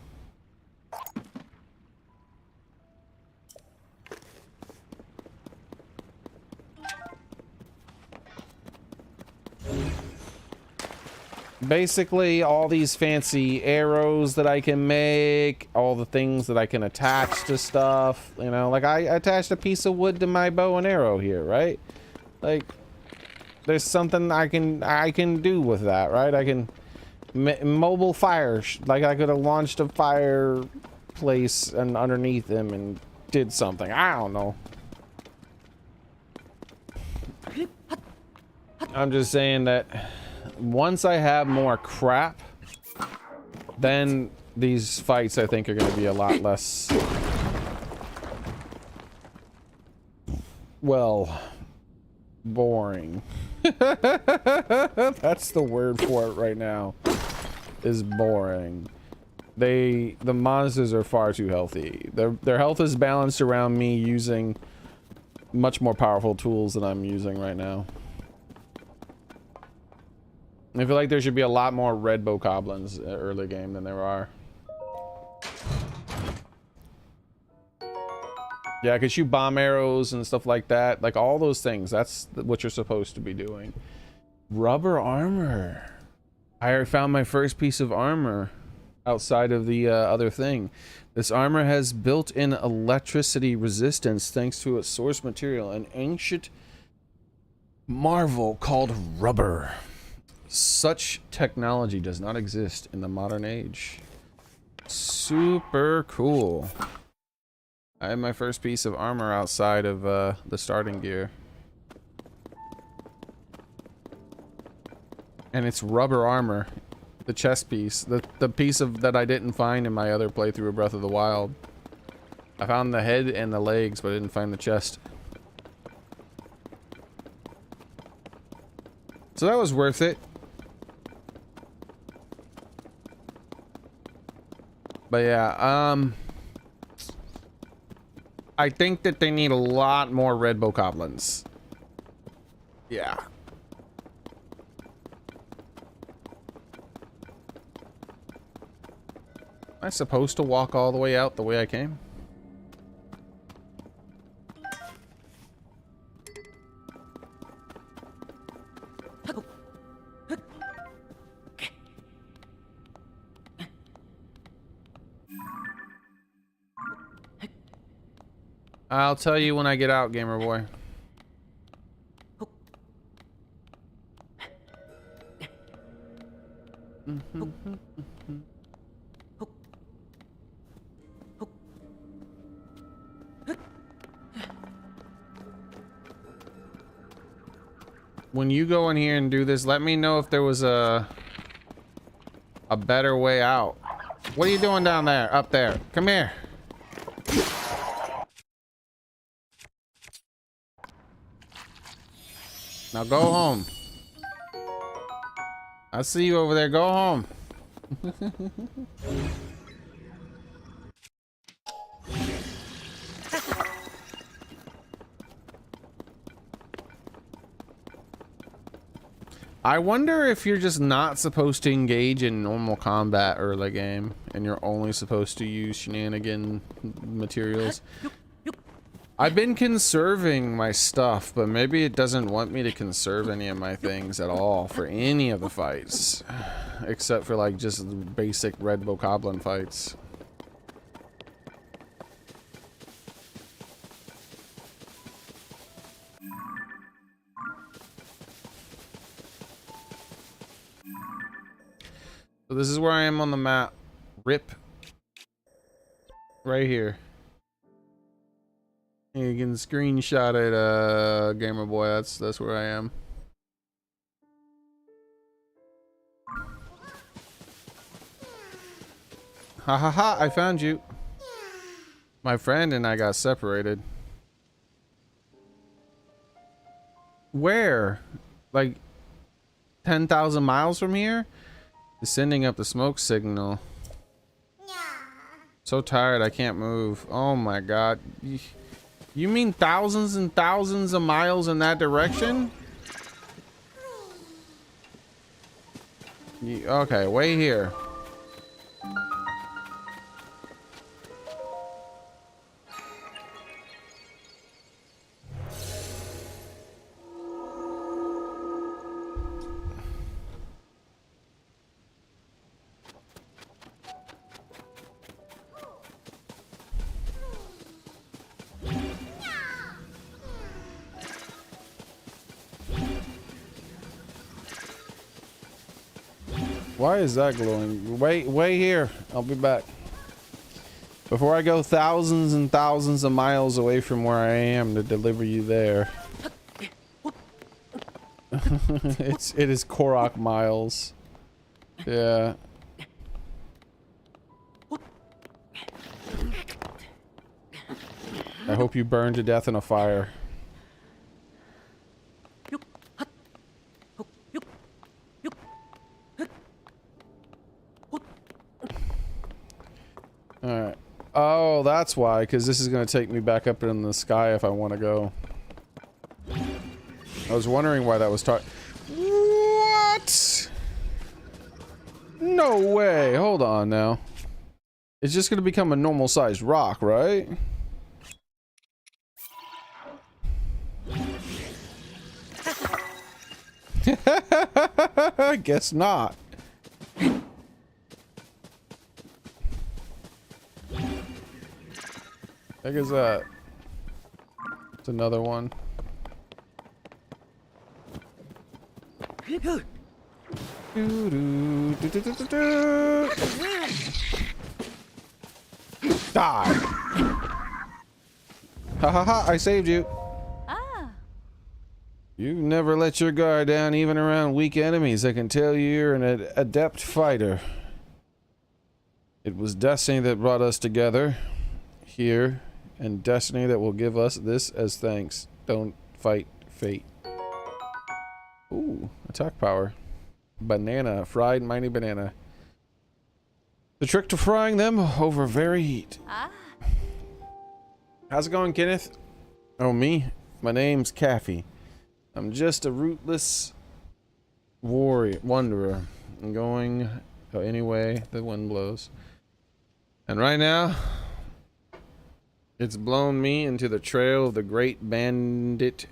Basically, all these fancy arrows that I can make, all the things that I can attach to stuff, you know, like I attached a piece of wood to my bow and arrow here, right? Like, there's something I can do with that, right? I can mobile fire, like I could have launched a fireplace and underneath him and did something. I don't know. I'm just saying that once I have more crap, then these fights I think are going to be a lot less, well, boring. That's the word for it right now, is boring. The monsters are far too healthy. Their health is balanced around me using much more powerful tools than I'm using right now. I feel like there should be a lot more red bow goblins early game than there are. Yeah, I could shoot bomb arrows and stuff like that. Like all those things. That's what you're supposed to be doing. Rubber armor. I already found my first piece of armor outside of the other thing. This armor has built-in electricity resistance thanks to its source material, an ancient marvel called rubber. Such technology does not exist in the modern age. Super cool. I have my first piece of armor outside of the starting gear. And it's rubber armor. The chest piece. The piece of that I didn't find in my other playthrough of Breath of the Wild. I found the head and the legs, but I didn't find the chest. So that was worth it. But yeah, I think that they need a lot more red bow goblins. Yeah. Am I supposed to walk all the way out the way I came? I'll tell you when I get out, gamer boy. When you go in here and do this, let me know if there was a better way out. What are you doing down there? Up there. Come here. Now go home. I see you over there. Go home. I wonder if you're just not supposed to engage in normal combat early game and you're only supposed to use shenanigan materials. I've been conserving my stuff, but maybe it doesn't want me to conserve any of my things at all for any of the fights. Except for like just basic red bow goblin fights. So this is where I am on the map. RIP. Right here. You You can screenshot it, Gamer Boy. That's where I am. Ha ha ha! I found you. My friend and I got separated. Where? Like 10,000 miles from here? It's sending up the smoke signal. So tired I can't move. Oh my god. You mean thousands and thousands of miles in that direction? Okay, wait here. Why is that glowing? Wait here. I'll be back. Before I go thousands and thousands of miles away from where I am to deliver you there. It is Korok miles. Yeah. I hope you burn to death in a fire. Alright. Oh, that's why, because this is going to take me back up in the sky if I want to go. I was wondering why that was What? No way. Hold on now. It's just going to become a normal sized rock, right? I guess not. Heck is that? It's another one. Die! Ha ha ha! I saved you.
Ah.
You never let your guard down, even around weak enemies. I can tell you're an adept fighter. It was destiny that brought us together here, and destiny that will give us this as thanks. Don't fight fate. Ooh, attack power. Banana, fried mighty banana. The trick to frying them over very heat.
Ah.
How's it going, Kenneth? Oh, me? My name's Caffey. I'm just a rootless wanderer. I'm going any way the wind blows. And right now, it's blown me into the trail of the great bandit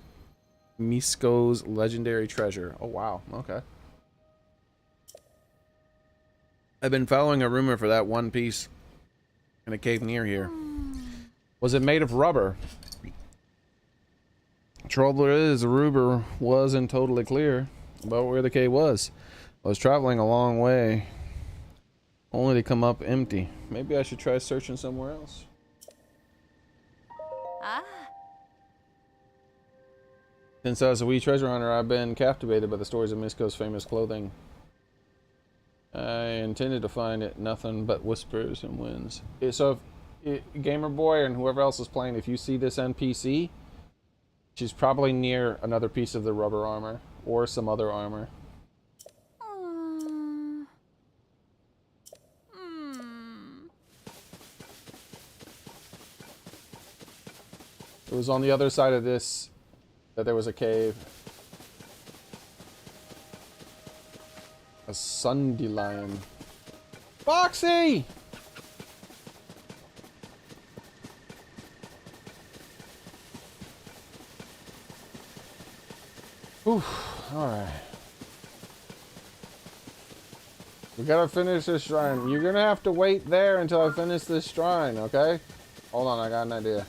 Misko's legendary treasure. Oh, wow. Okay. I've been following a rumor for that one piece in a cave near here. Was it made of rubber? Trouble is, the rumor wasn't totally clear about where the cave was. I was traveling a long way, only to come up empty. Maybe I should try searching somewhere else.
Ah.
Since I was a wee treasure hunter, I've been captivated by the stories of Misko's famous clothing. I intended to find it nothing but whispers and winds. So if Gamer Boy and whoever else is playing, if you see this NPC, she's probably near another piece of the rubber armor or some other armor. It was on the other side of this that there was a cave. A Sundelion. Foxy! Oof, alright. We gotta finish this shrine. You're gonna have to wait there until I finish this shrine, okay? Hold on, I got an idea.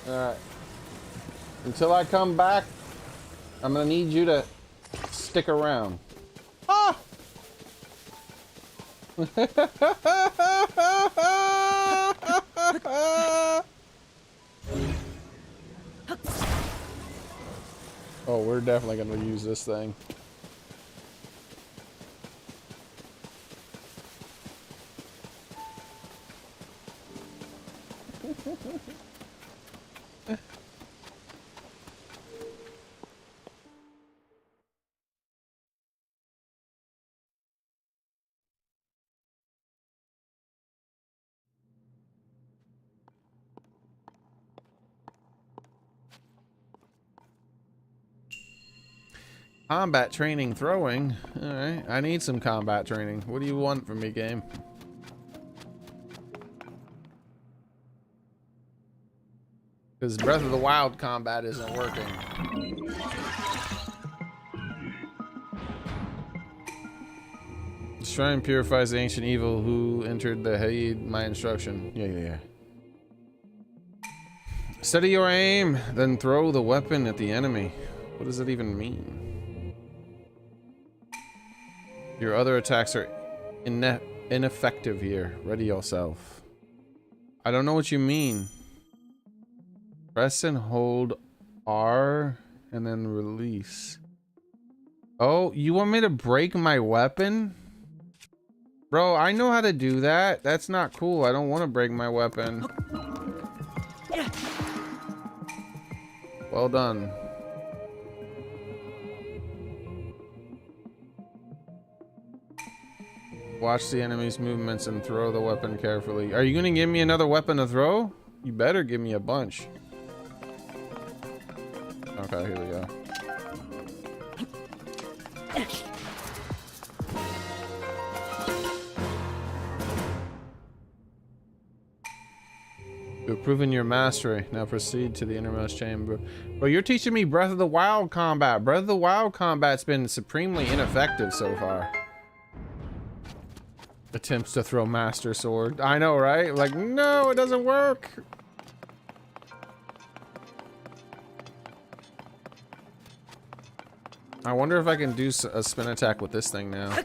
Alright. Until I come back, I'm gonna need you to stick around. Ah! Oh, we're definitely gonna use this thing. Combat training throwing. Alright, I need some combat training. What do you want from me, game? Because Breath of the Wild combat isn't working. The shrine purifies the ancient evil who entered the Haid, my instruction. Yeah. Steady your aim, then throw the weapon at the enemy. What does it even mean? Your other attacks are ineffective here. Ready yourself. I don't know what you mean. Press and hold R and then release. Oh, you want me to break my weapon? Bro, I know how to do that. That's not cool. I don't want to break my weapon. Well done. Watch the enemy's movements and throw the weapon carefully. Are you gonna give me another weapon to throw? You better give me a bunch. Okay, here we go. You've proven your mastery. Now proceed to the innermost chamber. Well, you're teaching me Breath of the Wild combat. Breath of the Wild combat's been supremely ineffective so far. Attempts to throw Master Sword. I know, right? Like, no, it doesn't work. I wonder if I can do a spin attack with this thing now.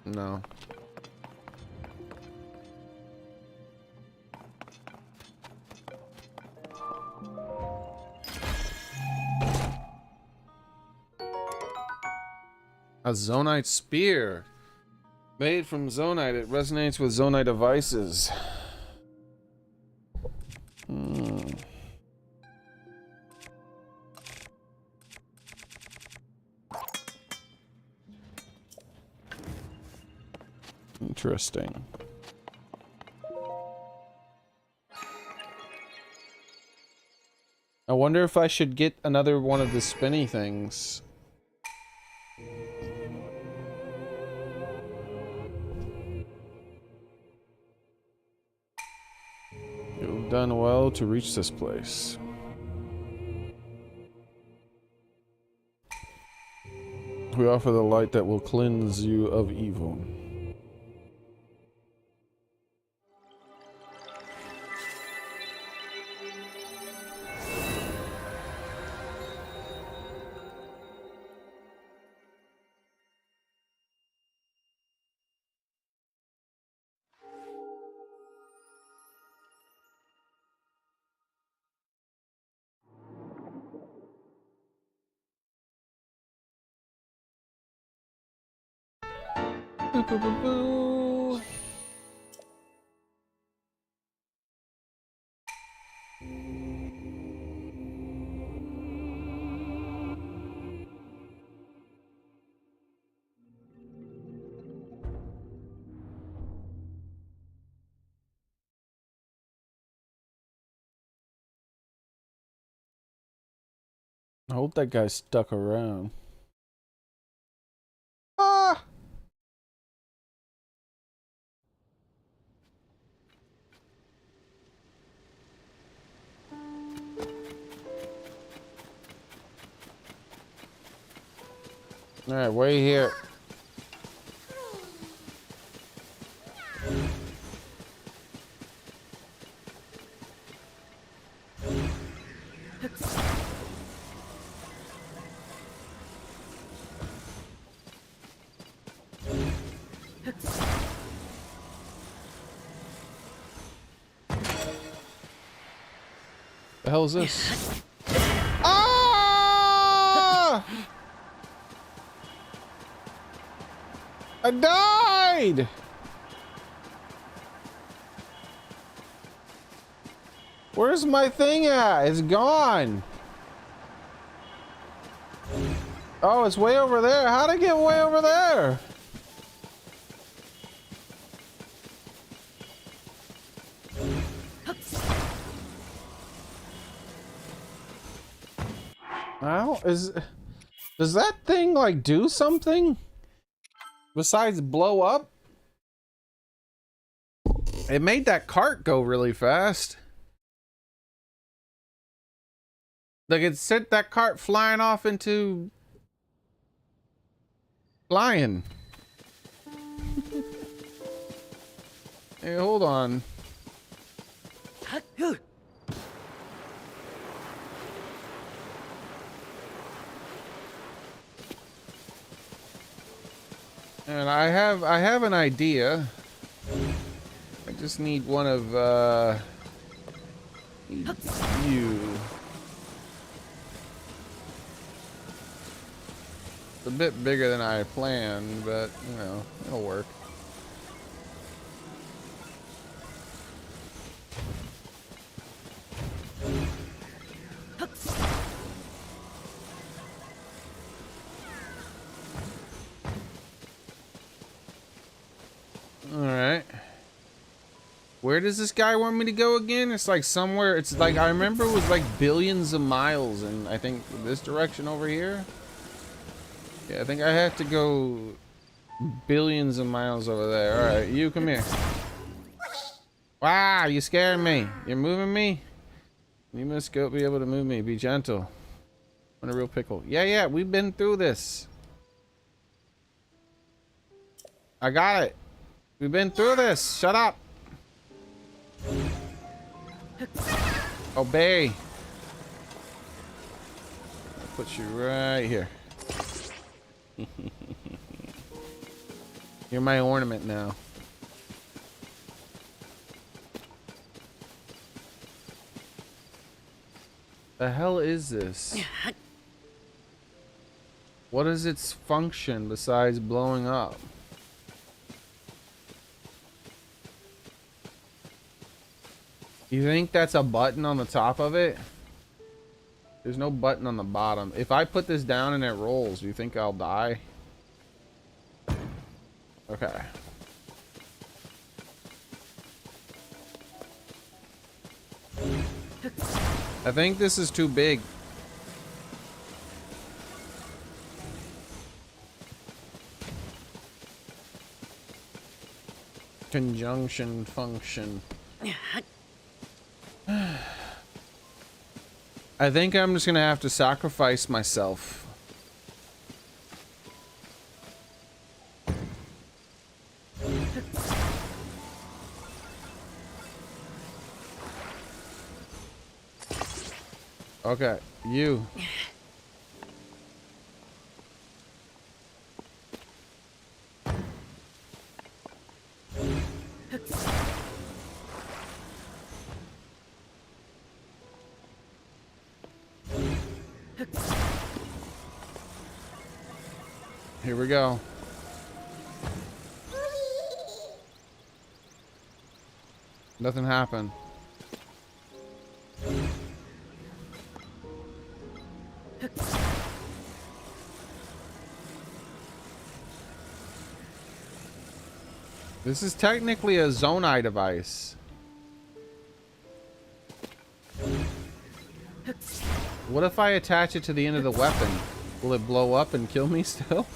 No. A Zonite spear. Made from Zonite, it resonates with Zonite devices. Interesting. I wonder if I should get another one of the spinny things. You've done well to reach this place. We offer the light that will cleanse you of evil. Boo. I hope that guy stuck around. Ah! Alright, wait here. The hell is this? Ah! I died! Where's my thing at? It's gone. Oh, it's way over there. How'd I get way over there? Does that thing like do something besides blow up? It made that cart go really fast. Like it sent that cart flying off into flying. Hey, hold on. And I have an idea. I just need one of you. It's a bit bigger than I planned, but you know, it'll work. Alright. Where does this guy want me to go again? It's like somewhere, it's like, I remember it was like billions of miles in, I think, this direction over here. Yeah, I think I have to go billions of miles over there. Alright, you come here. Wow, you scaring me. You're moving me? You must go be able to move me. Be gentle. I'm in a real pickle. Yeah, we've been through this. I got it. We've been through this. Shut up. Obey. I'll put you right here. You're my ornament now. The hell is this? What is its function besides blowing up? You think that's a button on the top of it? There's no button on the bottom. If I put this down and it rolls, do you think I'll die? Okay. I think this is too big. Conjunction function. I think I'm just gonna have to sacrifice myself. Okay, you. Here we go. Nothing happened. This is technically a Zonai device. What if I attach it to the end of the weapon? Will it blow up and kill me still?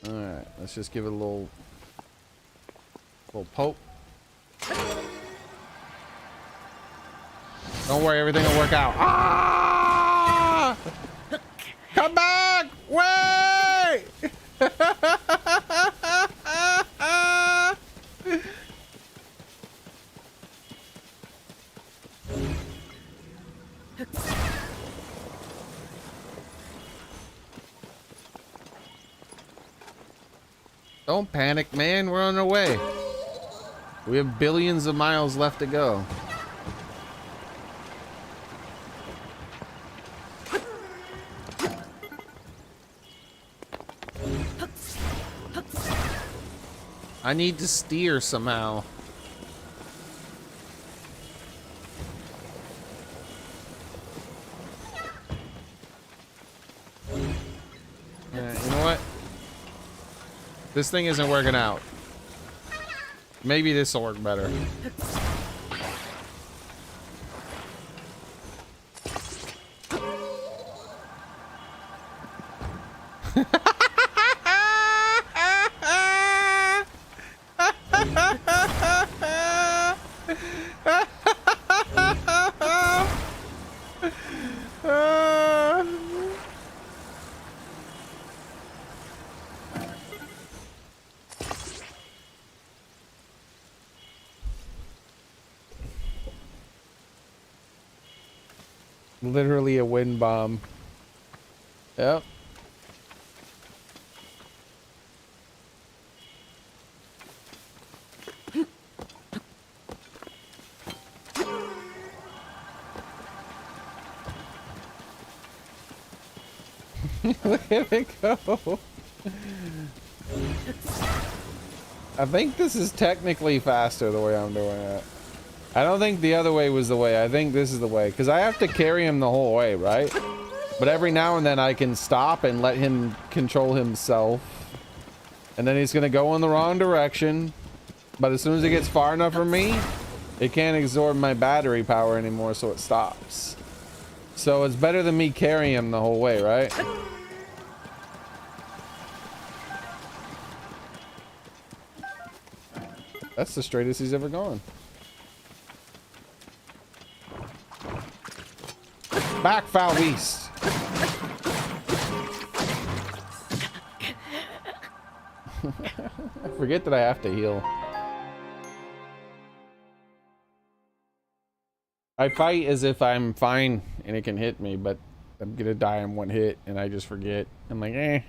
Alright, let's just give it a little poke. Don't worry, everything will work out. Ah! Come back! Wait! Don't panic, man. We're on our way. We have billions of miles left to go. I need to steer somehow. You know what? This thing isn't working out. Maybe this will work better. Literally a wind bomb. Yep. Look at it go. I think this is technically faster the way I'm doing it. I don't think the other way was the way. I think this is the way. Because I have to carry him the whole way, right? But every now and then I can stop and let him control himself. And then he's going to go in the wrong direction. But as soon as it gets far enough for me, it can't absorb my battery power anymore, so it stops. So it's better than me carrying him the whole way, right? That's the straightest he's ever gone. Back, foul beast. I forget that I have to heal. I fight as if I'm fine and it can hit me, but I'm gonna die in one hit and I just forget. I'm like, eh.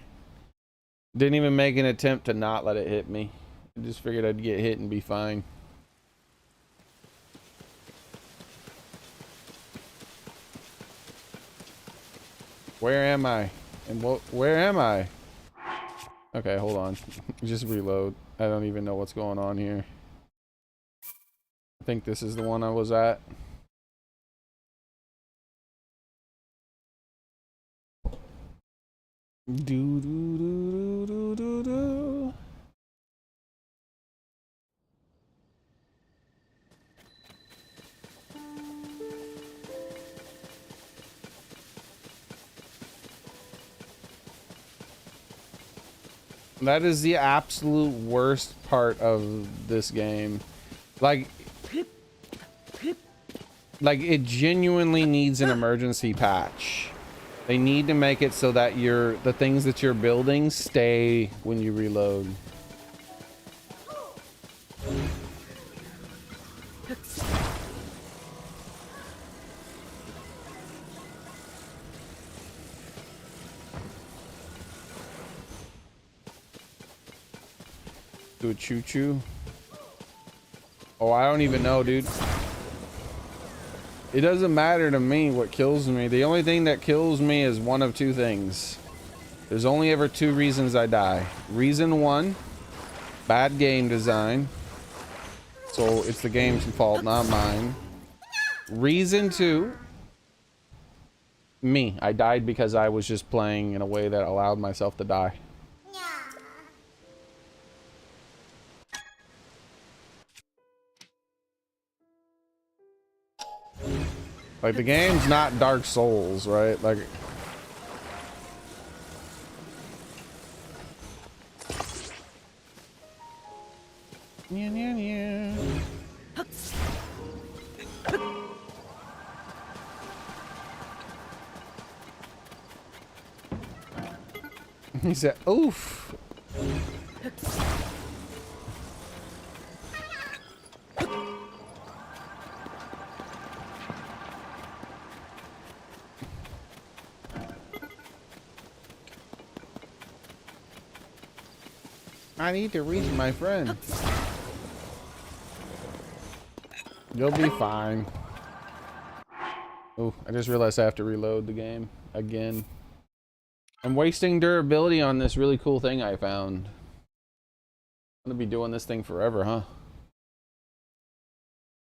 Didn't even make an attempt to not let it hit me. I just figured I'd get hit and be fine. Where am I? And where am I? Okay, hold on. Just reload. I don't even know what's going on here. I think this is the one I was at. Do do do do do do. That is the absolute worst part of this game. Like it genuinely needs an emergency patch. They need to make it so that the things that you're building stay when you reload. Do a choo-choo. Oh, I don't even know, dude. It doesn't matter to me what kills me. The only thing that kills me is one of two things. There's only ever two reasons I die. Reason one, bad game design. So it's the game's fault, not mine. Reason two, me. I died because I was just playing in a way that allowed myself to die. Like, the game's not Dark Souls, right? Like... Yeah, yeah, yeah. He said, oof. I need to reach my friend. You'll be fine. Oh, I just realized I have to reload the game again. I'm wasting durability on this really cool thing I found. I'm gonna be doing this thing forever, huh?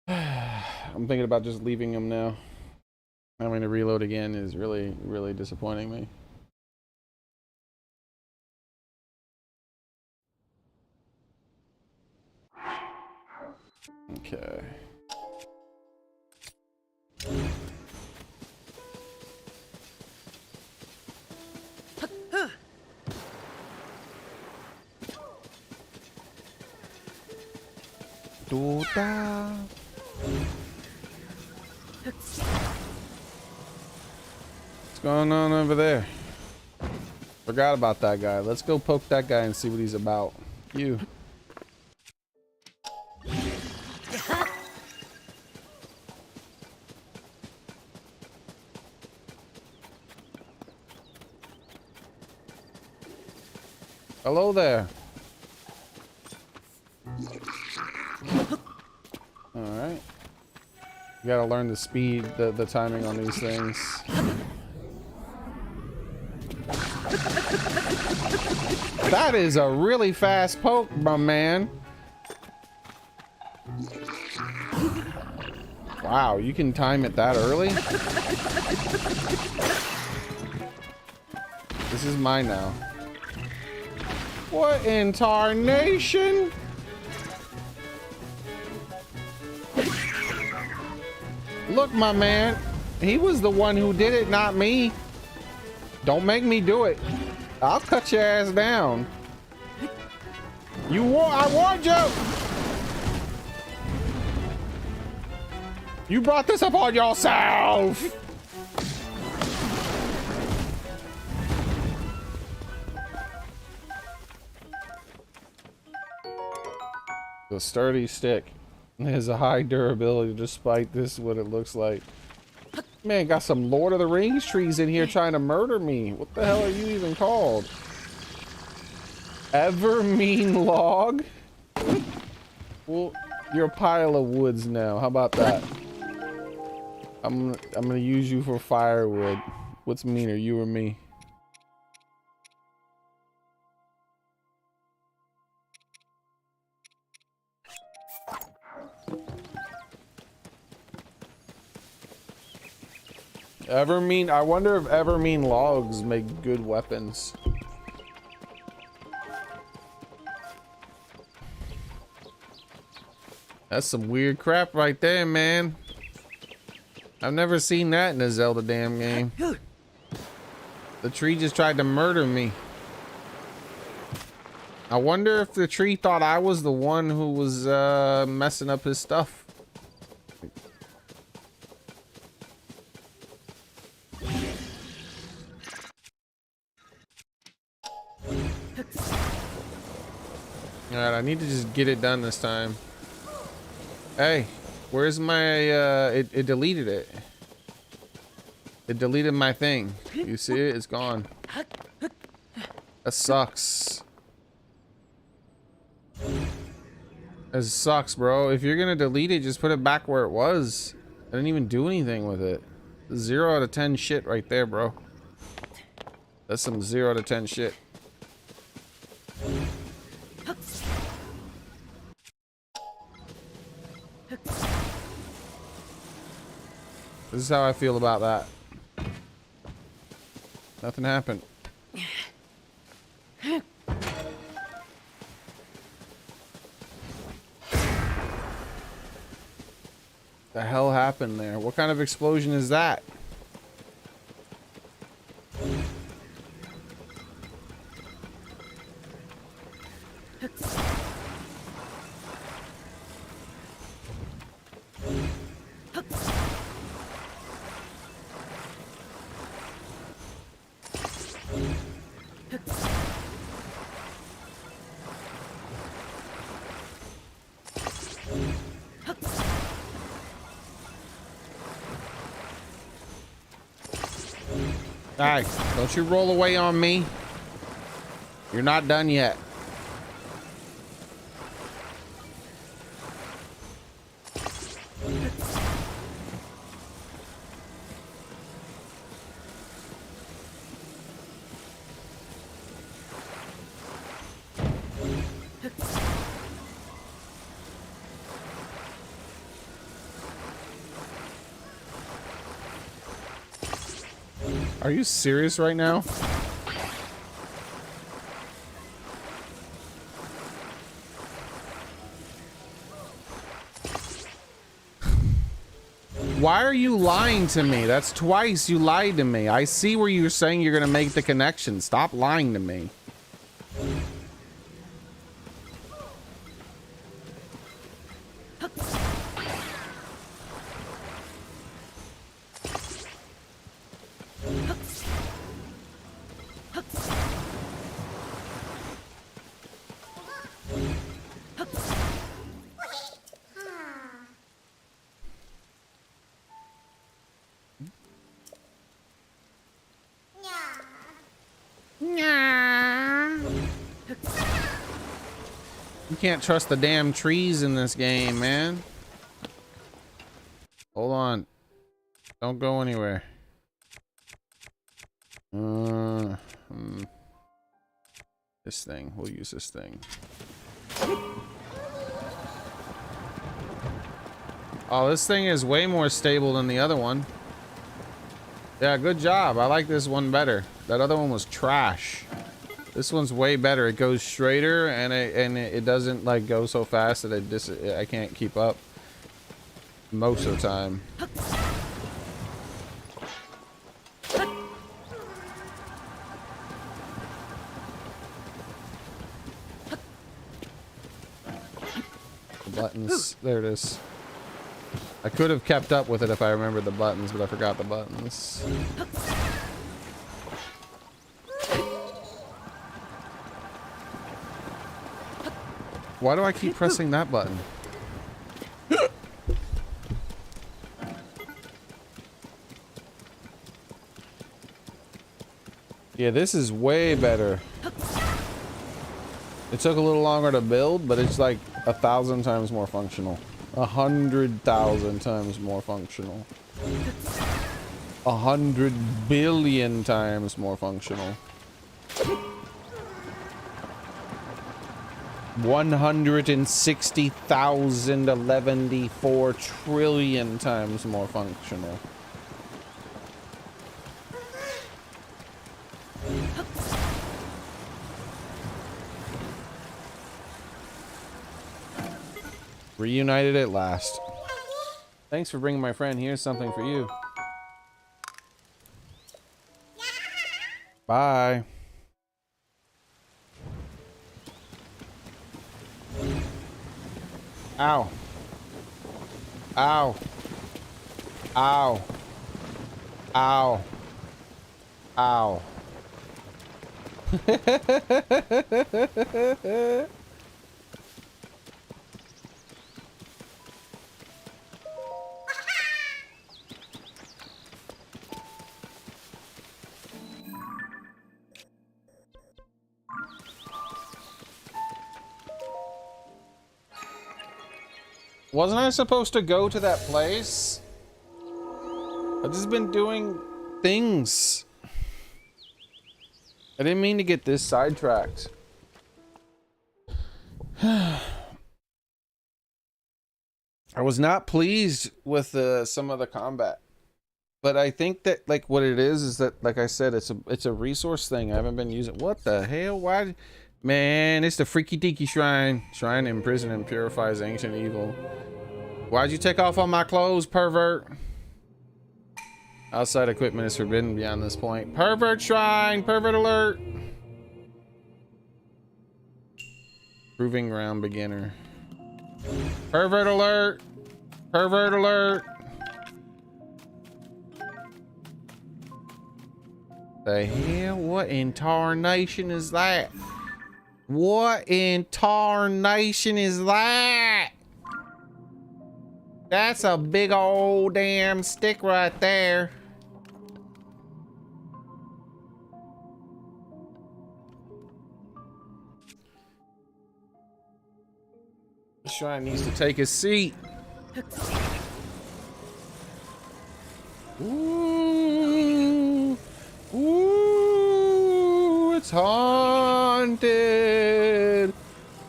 I'm thinking about just leaving him now. Having to reload again is really, really disappointing me. Okay. What's going on over there? Forgot about that guy. Let's go poke that guy and see what he's about. You. Hello there. Alright. You gotta learn the speed, the timing on these things. That is a really fast poke, my man. Wow, you can time it that early? This is mine now. What in tarnation? Look, my man, he was the one who did it, not me. Don't make me do it. I'll cut your ass down. I warned you. You brought this upon yourself. The sturdy stick has a high durability despite this what it looks like. Man, got some Lord of the Rings trees in here trying to murder me. What the hell are you even called? Evermean log? Well, you're a pile of woods now. How about that? I'm gonna use you for firewood. What's meaner, you or me? Evermean, I wonder if Evermean logs make good weapons. That's some weird crap right there, man. I've never seen that in a Zelda damn game. The tree just tried to murder me. I wonder if the tree thought I was the one who was messing up his stuff. Alright, I need to just get it done this time. Hey, where's my, it deleted it. It deleted my thing. You see it? It's gone. That sucks. That sucks, bro. If you're gonna delete it, just put it back where it was. I didn't even do anything with it. 0 out of 10 shit right there, bro. That's some 0 out of 10 shit. This is how I feel about that. Nothing happened. The hell happened there? What kind of explosion is that? Alright, don't you roll away on me. You're not done yet. Are you serious right now? Why are you lying to me? That's twice you lied to me. I see where you're saying you're gonna make the connection. Stop lying to me. You can't trust the damn trees in this game, man. Hold on. Don't go anywhere. This thing. We'll use this thing. Oh, this thing is way more stable than the other one. Yeah, good job. I like this one better. That other one was trash. This one's way better. It goes straighter and it doesn't like go so fast that I can't keep up most of the time. The buttons. There it is. I could have kept up with it if I remembered the buttons, but I forgot the buttons. Why do I keep pressing that button? Yeah, this is way better. It took a little longer to build, but it's like 1,000 times more functional. 100,000 times more functional. 100 billion times more functional. 160,074 trillion times more functional. Reunited at last. Thanks for bringing my friend. Here's something for you. Bye. Ow. Ow. Ow. Ow. Ow. Wasn't I supposed to go to that place? I've just been doing things. I didn't mean to get this sidetracked. I was not pleased with some of the combat. But I think that like what it is that like I said it's a resource thing. I haven't been using. What the hell? Why? Man, it's the freaky deaky shrine. Shrine imprison and purifies ancient evil. Why'd you take off all my clothes, pervert? Outside equipment is forbidden beyond this point. Pervert shrine! Pervert alert! Proving ground beginner. Pervert alert! Pervert alert! The hell? What in tarnation is that? What in tarnation is that? That's a big old damn stick right there. The shrine needs to take his seat. Ooh. Ooh, it's haunted.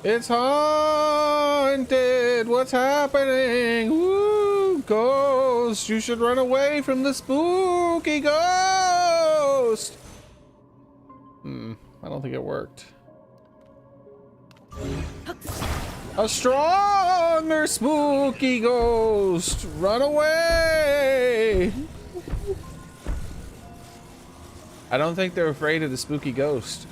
It's haunted. What's happening? Ooh, ghost. You should run away from the spooky ghost. ghost. I don't think it worked. A stronger spooky ghost. Run away. I don't think they're afraid of the spooky ghost.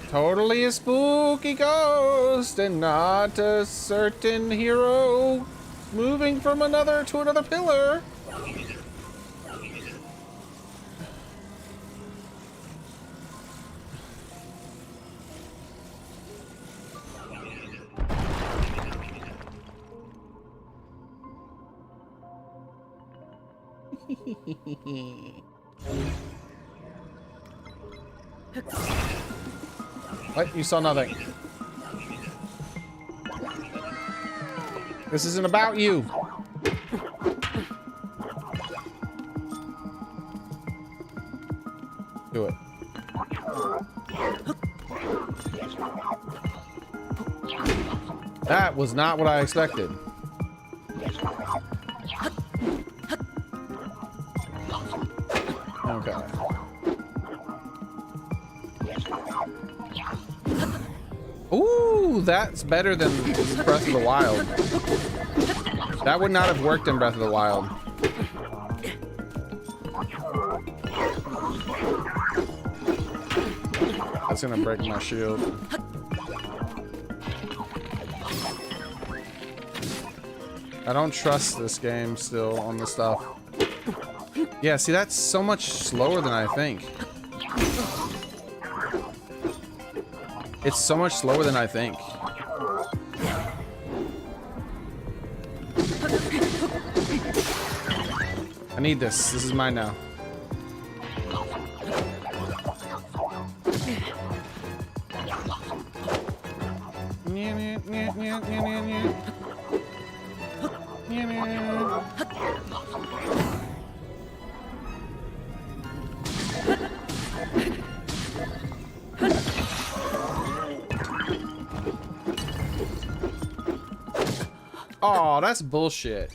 Totally a spooky ghost and not a certain hero moving from another to another pillar. What? You saw nothing. This isn't about you. Do it. That was not what I expected. Okay. Ooh, that's better than Breath of the Wild. That would not have worked in Breath of the Wild. That's gonna break my shield. I don't trust this game still on the stuff. Yeah, see, that's so much slower than I think. It's so much slower than I think. I need this. This is mine now. Oh, that's bullshit.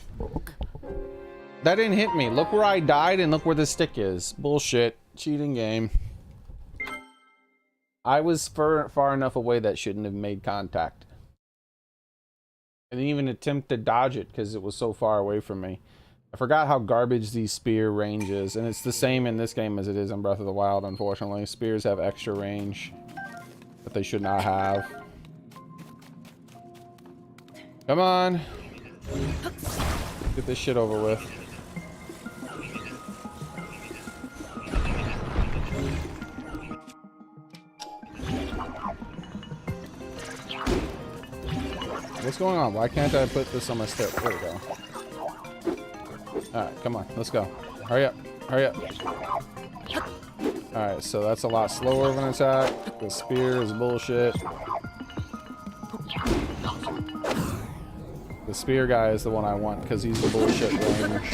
That didn't hit me. Look where I died and look where the stick is. Bullshit. Cheating game. I was far enough away that shouldn't have made contact. I didn't even attempt to dodge it because it was so far away from me. I forgot how garbage these spear range is, and it's the same in this game as it is in Breath of the Wild, unfortunately. Spears have extra range that they should not have. Come on. Get this shit over with. What's going on? Why can't I put this on my stick? There we go. Alright, come on. Let's go. Hurry up. Hurry up. Alright, so that's a lot slower of an attack. The spear is bullshit. The spear guy is the one I want because he's the bullshit range.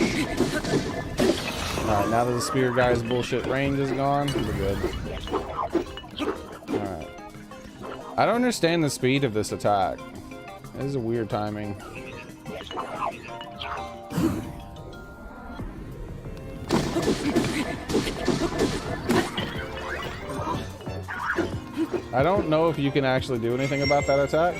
Alright, now that the spear guy's bullshit range is gone, we're good. Alright. I don't understand the speed of this attack. This is a weird timing. I don't know if you can actually do anything about that attack.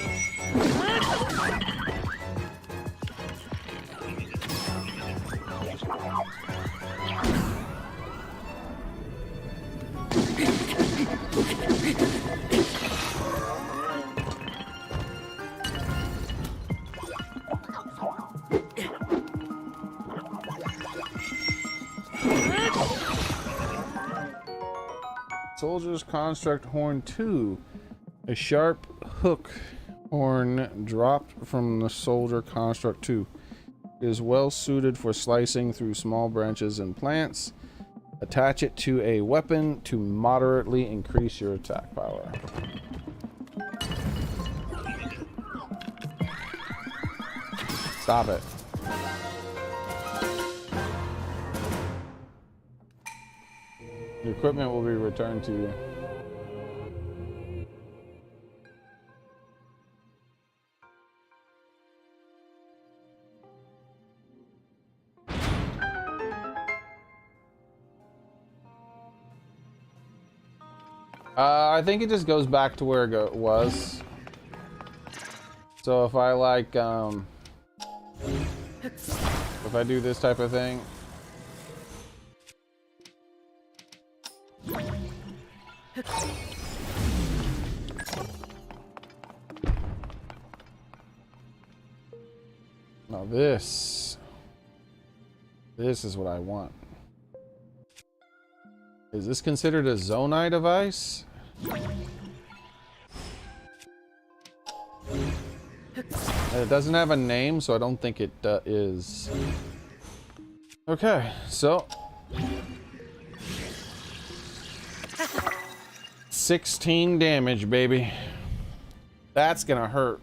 Soldier's Construct Horn 2. A sharp hook horn dropped from the Soldier Construct 2. It is well suited for slicing through small branches and plants. Attach it to a weapon to moderately increase your attack power. Stop it. The equipment will be returned to you. I think it just goes back to where it was. So if I like, if I do this type of thing. Now this is what I want. Is this considered a Zonai device? It doesn't have a name, so I don't think it is. Okay, so 16 damage, baby. That's gonna hurt.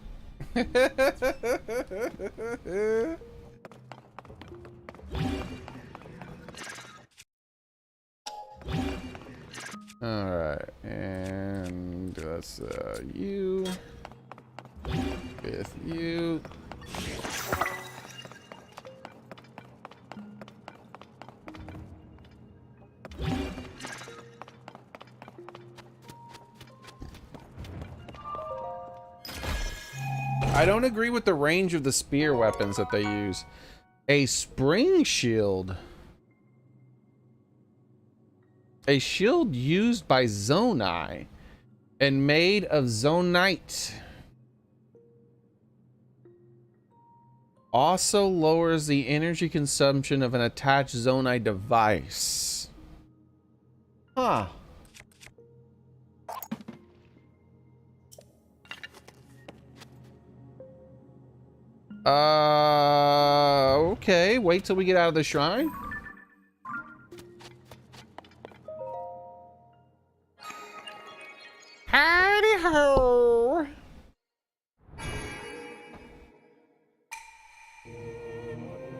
All right, and that's you with you. I don't agree with the range of the spear weapons that they use. A spring shield. A shield used by Zonai and made of Zonite. Also lowers the energy consumption of an attached Zonai device. Huh. Okay, wait till we get out of the shrine. Howdy ho.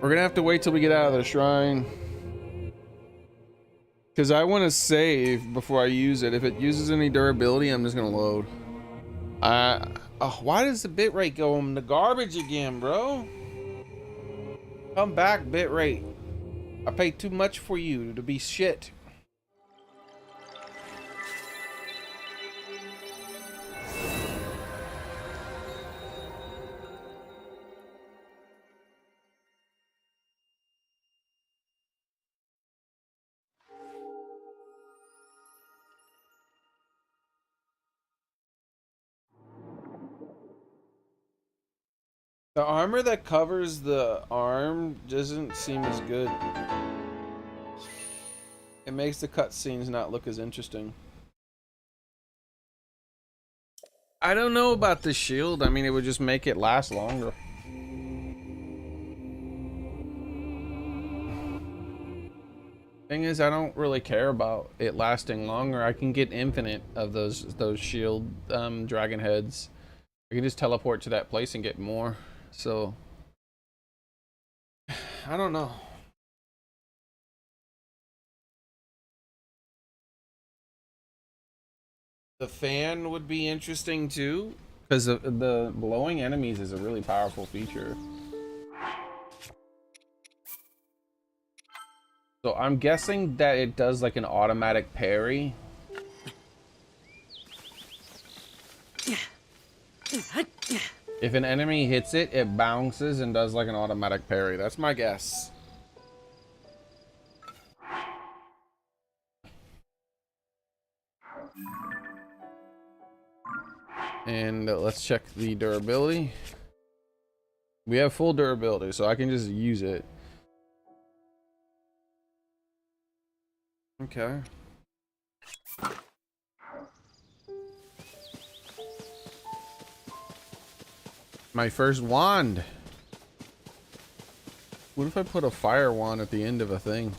We're gonna have to wait till we get out of the shrine. Because I want to save before I use it. If it uses any durability, I'm just gonna load. Oh, why does the bitrate go in the garbage again, bro? Come back, bitrate. I paid too much for you to be shit. The armor that covers the arm doesn't seem as good. It makes the cutscenes not look as interesting. I don't know about the shield. I mean, it would just make it last longer. Thing is, I don't really care about it lasting longer. I can get infinite of those shield dragon heads. I can just teleport to that place and get more. So I don't know. The fan would be interesting too, because the blowing enemies is a really powerful feature. So I'm guessing that it does like an automatic parry. If an enemy hits it, it bounces and does like an automatic parry. That's my guess. And let's check the durability. We have full durability, so I can just use it. Okay. My first wand. What if I put a fire wand at the end of a thing?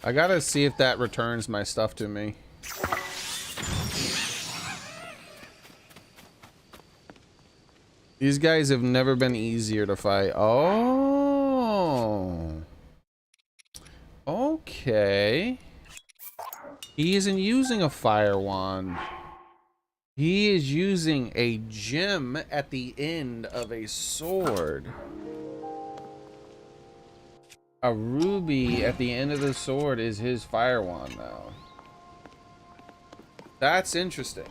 I gotta see if that returns my stuff to me. These guys have never been easier to fight. Oh. Okay. He isn't using a fire wand. He is using a gem at the end of a sword. A ruby at the end of the sword is his fire wand now. That's interesting.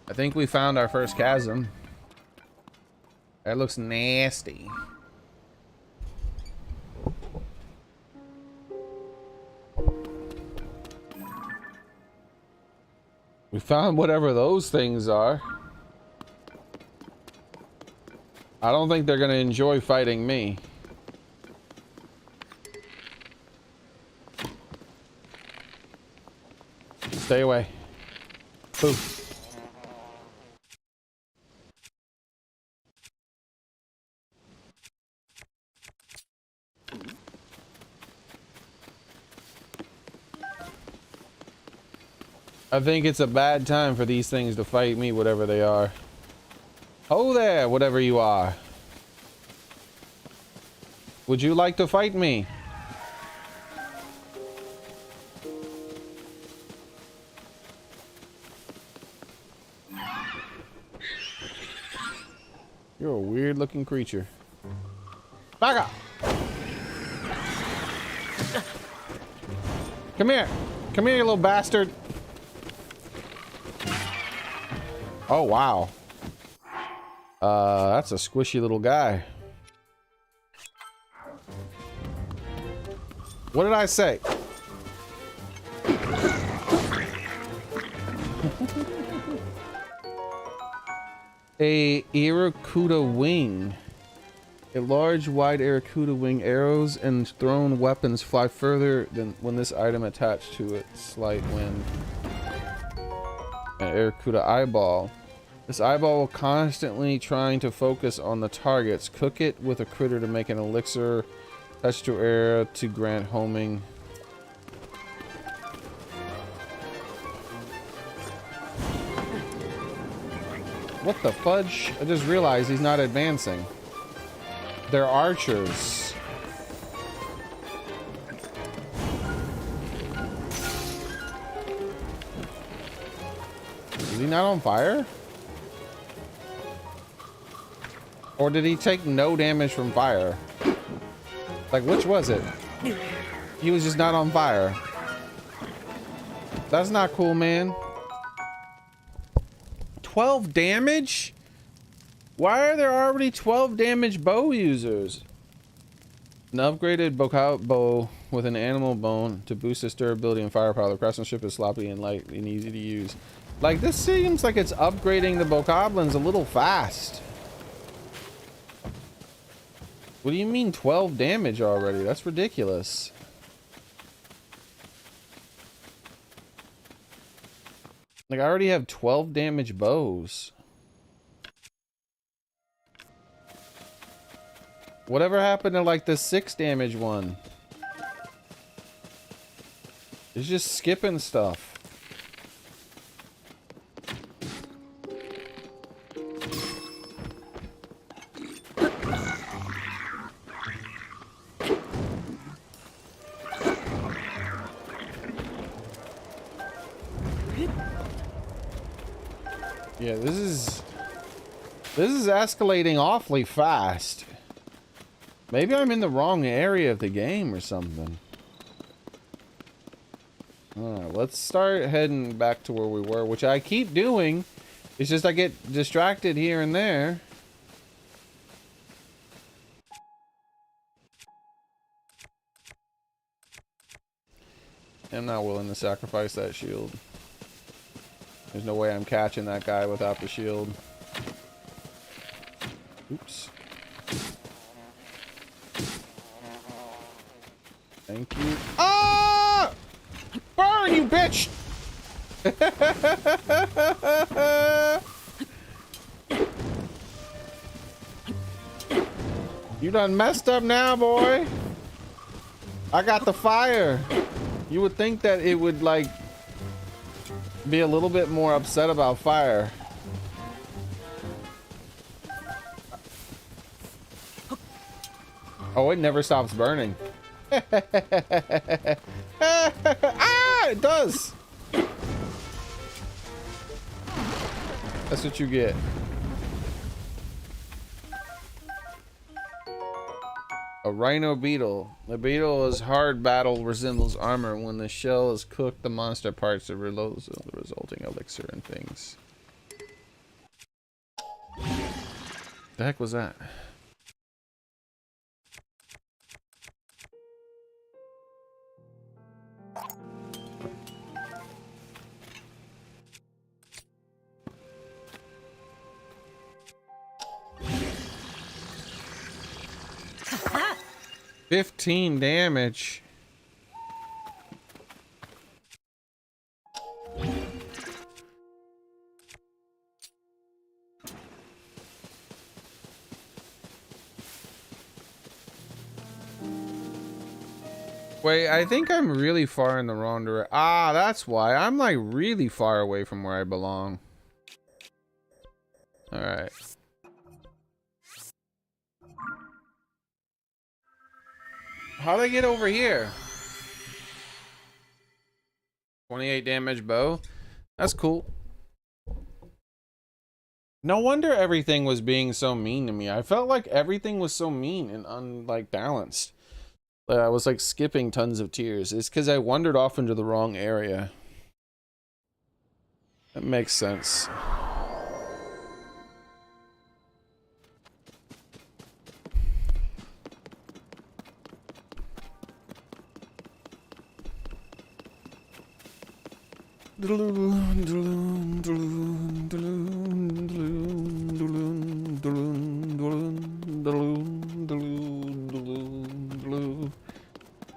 I think we found our first chasm. That looks nasty. We found whatever those things are. I don't think they're gonna enjoy fighting me. Stay away. Poof. I think it's a bad time for these things to fight me, whatever they are. Oh there, whatever you are. Would you like to fight me? You're a weird looking creature. Back up! Come here! Come here, you little bastard! Oh, wow. That's a squishy little guy. What did I say? A Irakuda wing. A large, wide Irakuda wing. Arrows and thrown weapons fly further than when this item attached to it. Slight wind. An Irakuda eyeball. This eyeball will constantly trying to focus on the targets. Cook it with a critter to make an elixir. Touch to area to grant homing. What the fudge? I just realized he's not advancing. They're archers. Is he not on fire? Or did he take no damage from fire? Like, which was it? He was just not on fire. That's not cool, man. 12 damage? Why are there already 12 damage bow users? An upgraded bow with an animal bone to boost its durability and firepower. The craftsmanship is sloppy and light and easy to use. Like, this seems like it's upgrading the bokoblins a little fast. What do you mean 12 damage already? That's ridiculous. Like, I already have 12 damage bows. Whatever happened to like the 6 damage one? It's just skipping stuff. Yeah, this is escalating awfully fast. Maybe I'm in the wrong area of the game or something. Alright, let's start heading back to where we were, which I keep doing. It's just I get distracted here and there. I'm not willing to sacrifice that shield. There's no way I'm catching that guy without the shield. Oops. Thank you. Ah! Burn, you bitch! You done messed up now, boy. I got the fire. You would think that it would, like, be a little bit more upset about fire. Oh, it never stops burning. Ah, it does. That's what you get. A rhino beetle. The beetle's hard battle resembles armor. When the shell is cooked, the monster parts the resulting elixir and things. The heck was that?
Ha!
15 damage. Wait, I think I'm really far in the wrong direction. Ah, that's why. I'm like really far away from where I belong. Alright. How'd I get over here? 28 damage bow. That's cool. No wonder everything was being so mean to me. I felt like everything was so mean and unlike balanced. I was like skipping tons of tears. It's because I wandered off into the wrong area. That makes sense.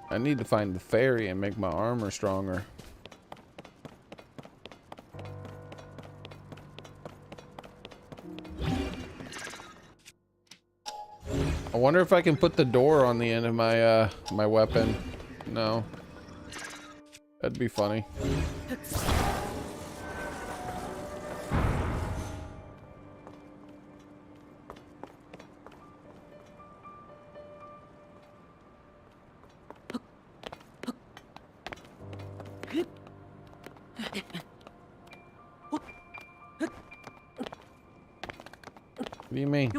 I need to find the fairy and make my armor stronger. I wonder if I can put the door on the end of my my weapon. No. That'd be funny. What do you mean?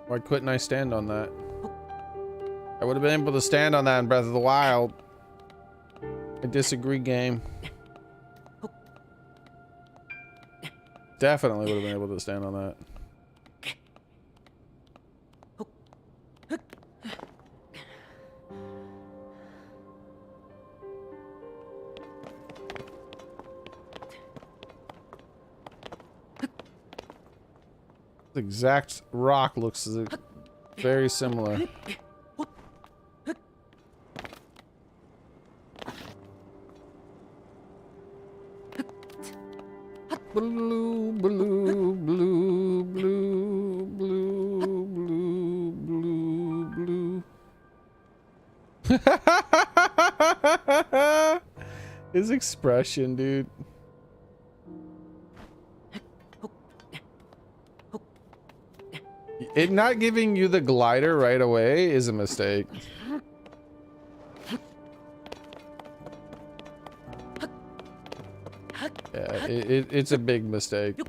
Why couldn't I stand on that? I would have been able to stand on that in Breath of the Wild. I disagree, game. Definitely would have been able to stand on that. The exact rock looks very similar. Blue, blue, blue, blue, blue, blue, blue, blue. His expression, dude. It not giving you the glider right away is a mistake. Yeah, it's a big mistake.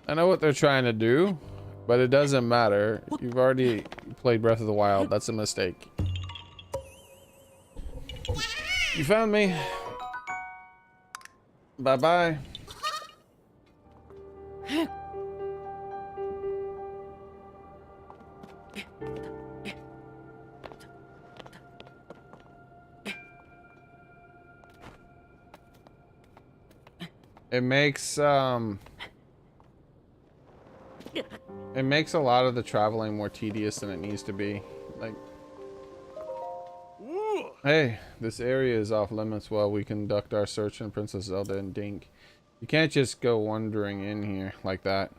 I know what they're trying to do, but it doesn't matter. You've already played Breath of the Wild. That's a mistake. You found me. Bye-bye. It makes a lot of the traveling more tedious than it needs to be. Like, hey, this area is off limits while we conduct our search in Princess Zelda and Dink. You can't just go wandering in here like that.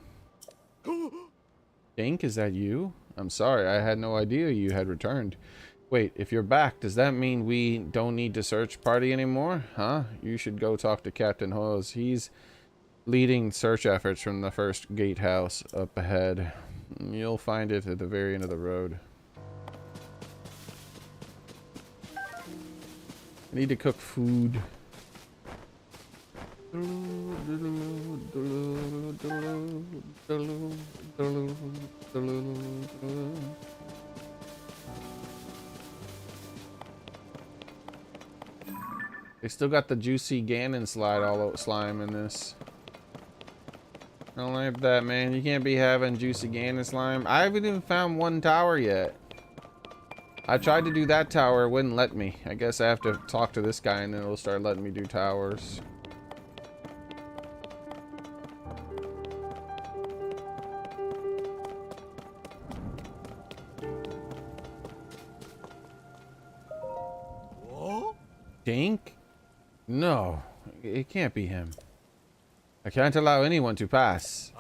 Dink, is that you? I'm sorry, I had no idea you had returned. Wait, if you're back, does that mean we don't need to search party anymore? Huh? You should go talk to Captain Hose. He's leading search efforts from the first gatehouse up ahead. You'll find it at the very end of the road. I need to cook food. They still got the juicy Ganon slime in this. I don't like that, man. You can't be having juicy Ganon slime. I haven't even found one tower yet. I tried to do that tower, it wouldn't let me. I guess I have to talk to this guy and then it'll start letting me do towers. Dink? No, it can't be him. I can't allow anyone to pass.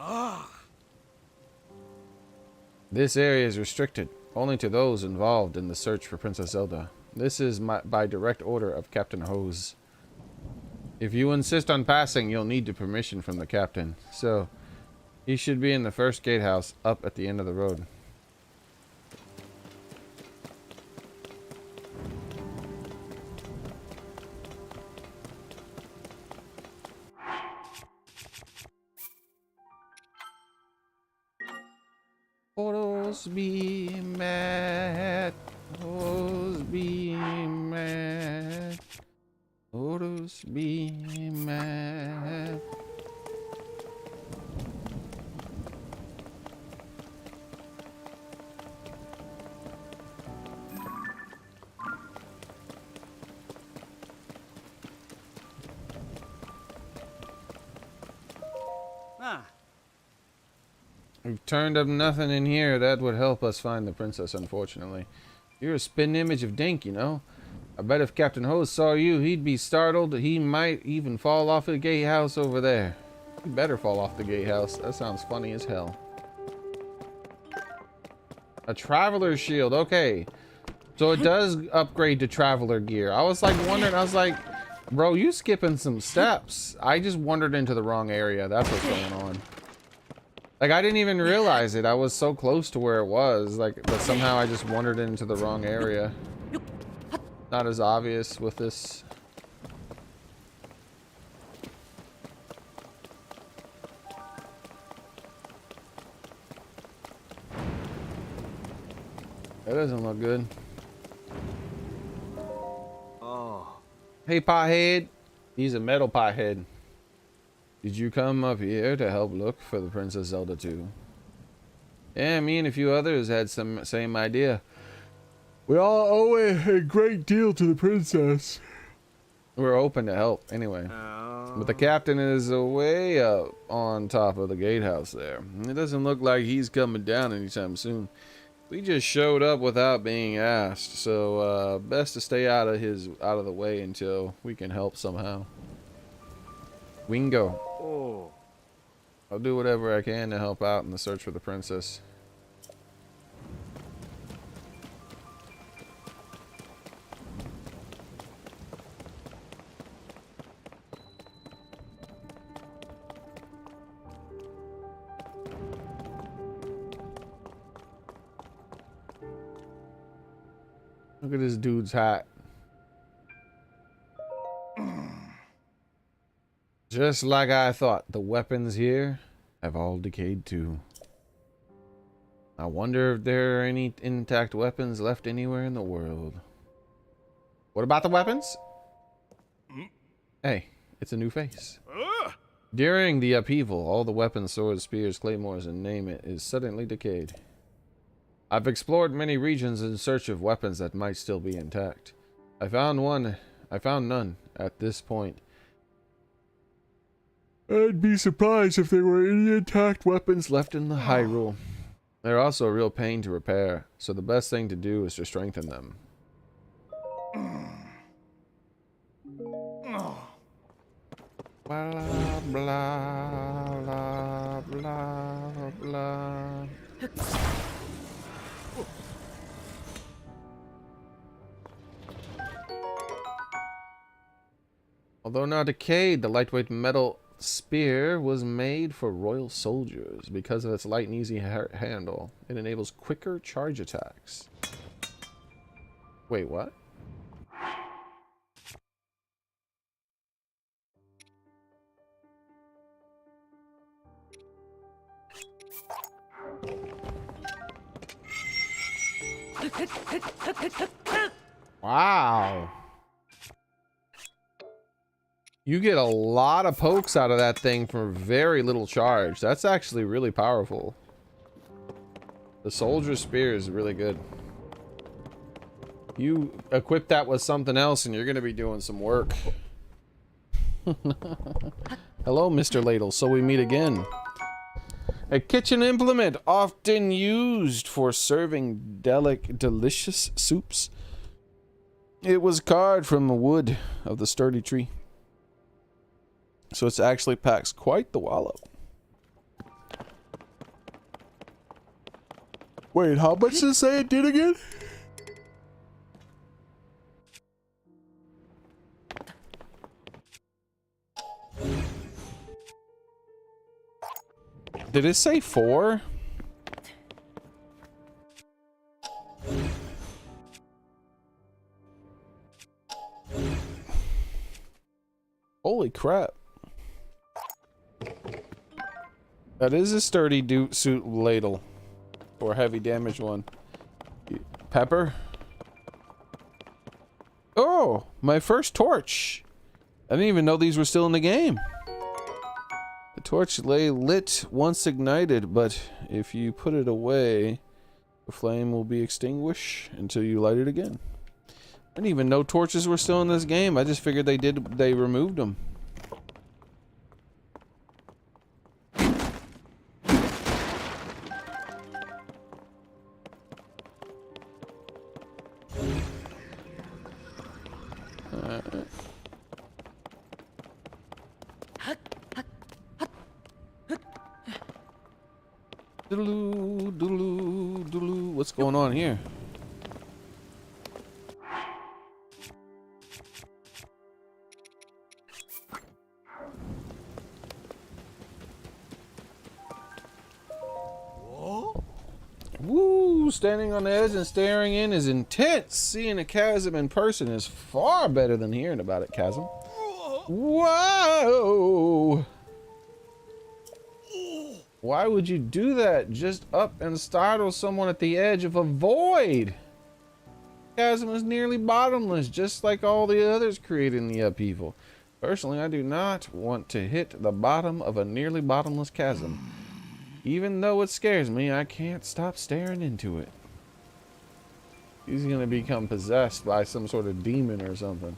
This area is restricted only to those involved in the search for Princess Zelda. This is by direct order of Captain Hose. If you insist on passing, you'll need permission from the captain. So, he should be in the first gatehouse up at the end of the road. Photos be mad. Photos be mad. Photos be mad. We've turned up nothing in here that would help us find the princess, unfortunately. You're a spitting image of Dink, you know. I bet if Captain Hose saw you, he'd be startled. He might even fall off the gatehouse over there. He better fall off the gatehouse. That sounds funny as hell. A traveler's shield. Okay. So it does upgrade to traveler gear. I was like wondering, I was like, bro, you skipping some steps. I just wandered into the wrong area. That's what's going on. Like, I didn't even realize it. I was so close to where it was. Like, but somehow I just wandered into the wrong area. Not as obvious with this. That doesn't look good.
Oh.
Hey, pothead. He's a metal pothead. Did you come up here to help look for the Princess Zelda too? Yeah, me and a few others had some same idea. We all owe a great deal to the princess. We're open to help anyway. But the captain is way up on top of the gatehouse there. It doesn't look like he's coming down anytime soon. We just showed up without being asked, so best to stay out of the way until we can help somehow. We can go.
Oh.
I'll do whatever I can to help out in the search for the princess. Look at this dude's hat. Just like I thought, the weapons here have all decayed too. I wonder if there are any intact weapons left anywhere in the world. What about the weapons? Hey, it's a new face. During the upheaval, all the weapons, swords, spears, claymores, and name it, is suddenly decayed. I've explored many regions in search of weapons that might still be intact. I found none at this point. I'd be surprised if there were any intact weapons left in the Hyrule. They're also a real pain to repair, so the best thing to do is to strengthen them. Blah, blah, blah, blah, blah. Although now decayed, the lightweight metal spear was made for royal soldiers because of its light and easy handle. It enables quicker charge attacks. Wait, what? Wow. You get a lot of pokes out of that thing for very little charge. That's actually really powerful. The soldier spear is really good. You equip that with something else and you're going to be doing some work. Hello, Mr. Ladle. So we meet again. A kitchen implement often used for serving delicious soups. It was carved from the wood of the sturdy tree. So it actually packs quite the wallop. Wait, how much did it say it did again? Did it say 4? Holy crap. That is a sturdy suit ladle. Or heavy damage one. Pepper. Oh, my first torch. I didn't even know these were still in the game. The torch lay lit once ignited, but if you put it away, the flame will be extinguished until you light it again. I didn't even know torches were still in this game. I just figured they removed them. Doodaloo, doodaloo, doodaloo. What's going on here? Woo! Standing on the edge and staring in is intense. Seeing a chasm in person is far better than hearing about it, chasm. Whoa! Why would you do that? Just up and startle someone at the edge of a void. Chasm is nearly bottomless, just like all the others created in the upheaval. Personally, I do not want to hit the bottom of a nearly bottomless chasm. Even though it scares me, I can't stop staring into it. He's gonna become possessed by some sort of demon or something.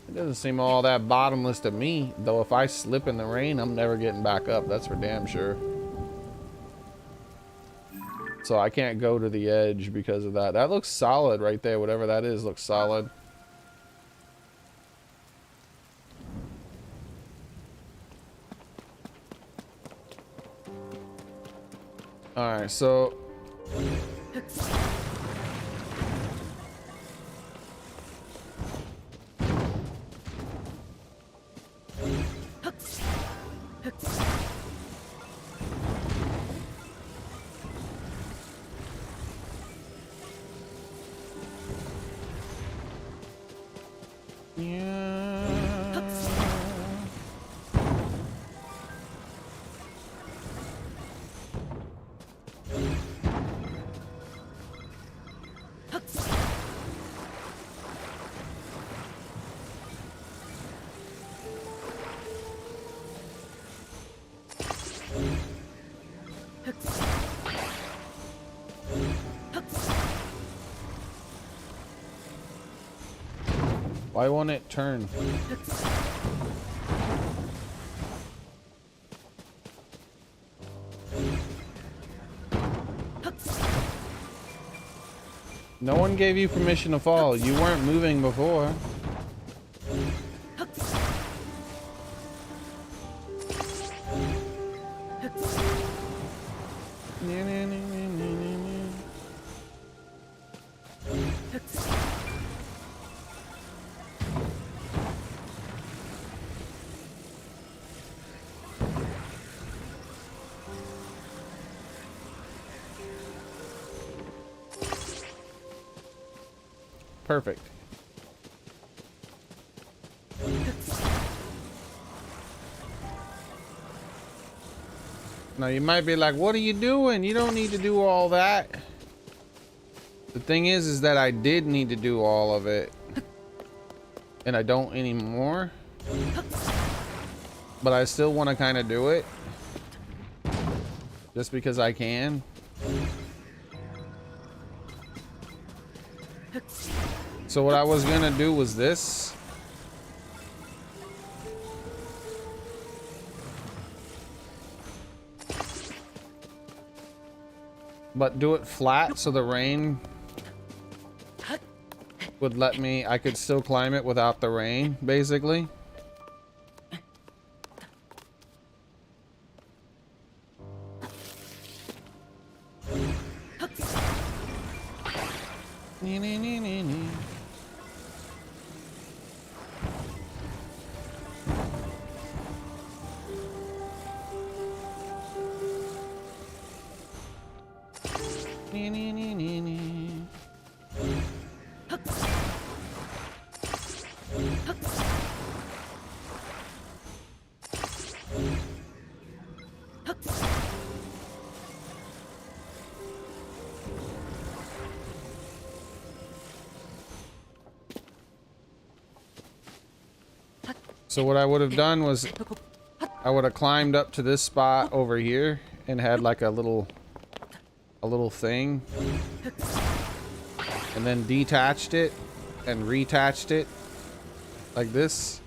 It doesn't seem all that bottomless to me, though if I slip in the rain, I'm never getting back up. That's for damn sure. So I can't go to the edge because of that. That looks solid right there. Whatever that is looks solid. Alright, so... Why won't it turn? No one gave you permission to fall. You weren't moving before. Perfect. Now you might be like, what are you doing? You don't need to do all that. The thing is that I did need to do all of it. And I don't anymore. But I still want to kind of do it. Just because I can. So what I was gonna do was this. But do it flat so the rain would let me, I could still climb it without the rain, basically. So what I would have done was I would have climbed up to this spot over here and had like a little thing and then detached it and reattached it like this.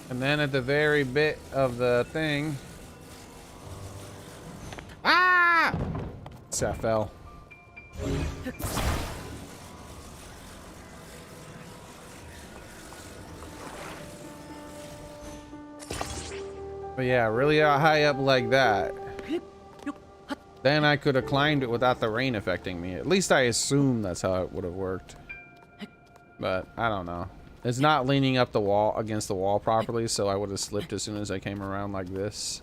And then at the very bit of the thing. Ah! See, I fell. But yeah, really high up like that. Then I could have climbed it without the rain affecting me. At least I assume that's how it would have worked. But I don't know. It's not leaning up the wall against the wall properly, so I would have slipped as soon as I came around like this.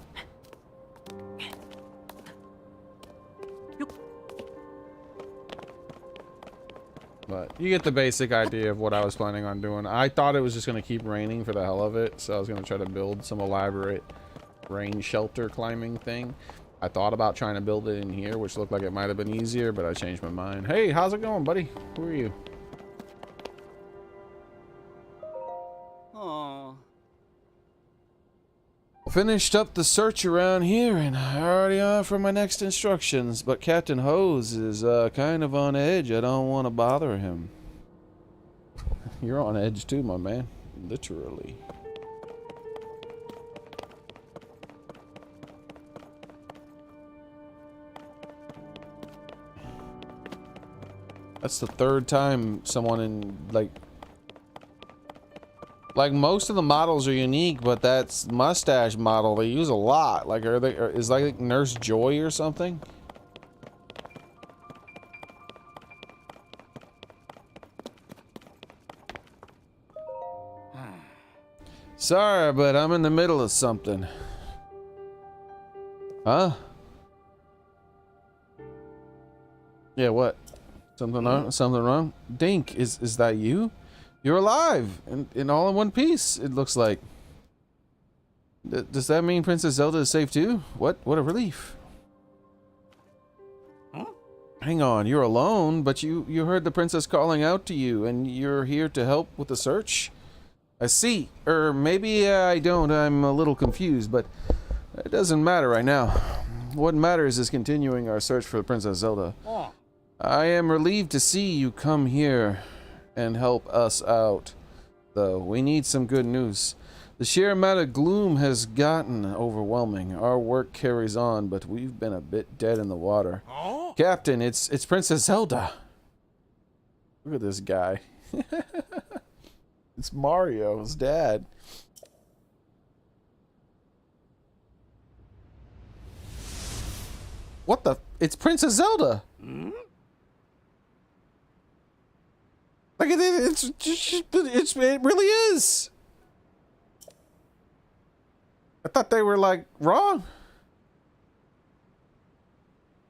But you get the basic idea of what I was planning on doing. I thought it was just going to keep raining for the hell of it, so I was going to try to build some elaborate rain shelter climbing thing. I thought about trying to build it in here, which looked like it might have been easier, but I changed my mind. Hey, how's it going, buddy? Who are you? Finished up the search around here and already on for my next instructions, but Captain Hose is kind of on edge. I don't want to bother him. You're on edge too, my man. Literally. That's the third time someone in like most of the models are unique, but that's mustache model they use a lot. Like, is like Nurse Joy or something? Sorry, but I'm in the middle of something. Huh? Yeah, what? Something wrong? Something wrong? Dink, is that you? You're alive and all in one piece, it looks like. Does that mean Princess Zelda is safe too? What a relief. Huh? Hang on, you're alone, but you heard the princess calling out to you and you're here to help with the search? I see. Or maybe I don't. I'm a little confused, but it doesn't matter right now. What matters is continuing our search for Princess Zelda. Oh. I am relieved to see you come here and help us out, though. We need some good news. The sheer amount of gloom has gotten overwhelming. Our work carries on, but we've been a bit dead in the water. Oh? Captain, it's Princess Zelda. Look at this guy. It's Mario's dad. What the? It's Princess Zelda. Like it really is. I thought they were like wrong.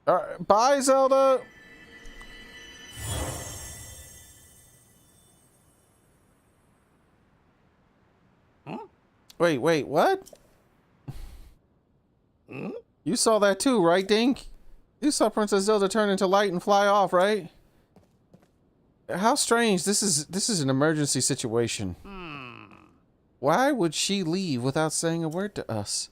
All right, bye, Zelda. Wait, what? You saw that too, right, Dink? You saw Princess Zelda turn into light and fly off, right? How strange. This is an emergency situation. Why would she leave without saying a word to us?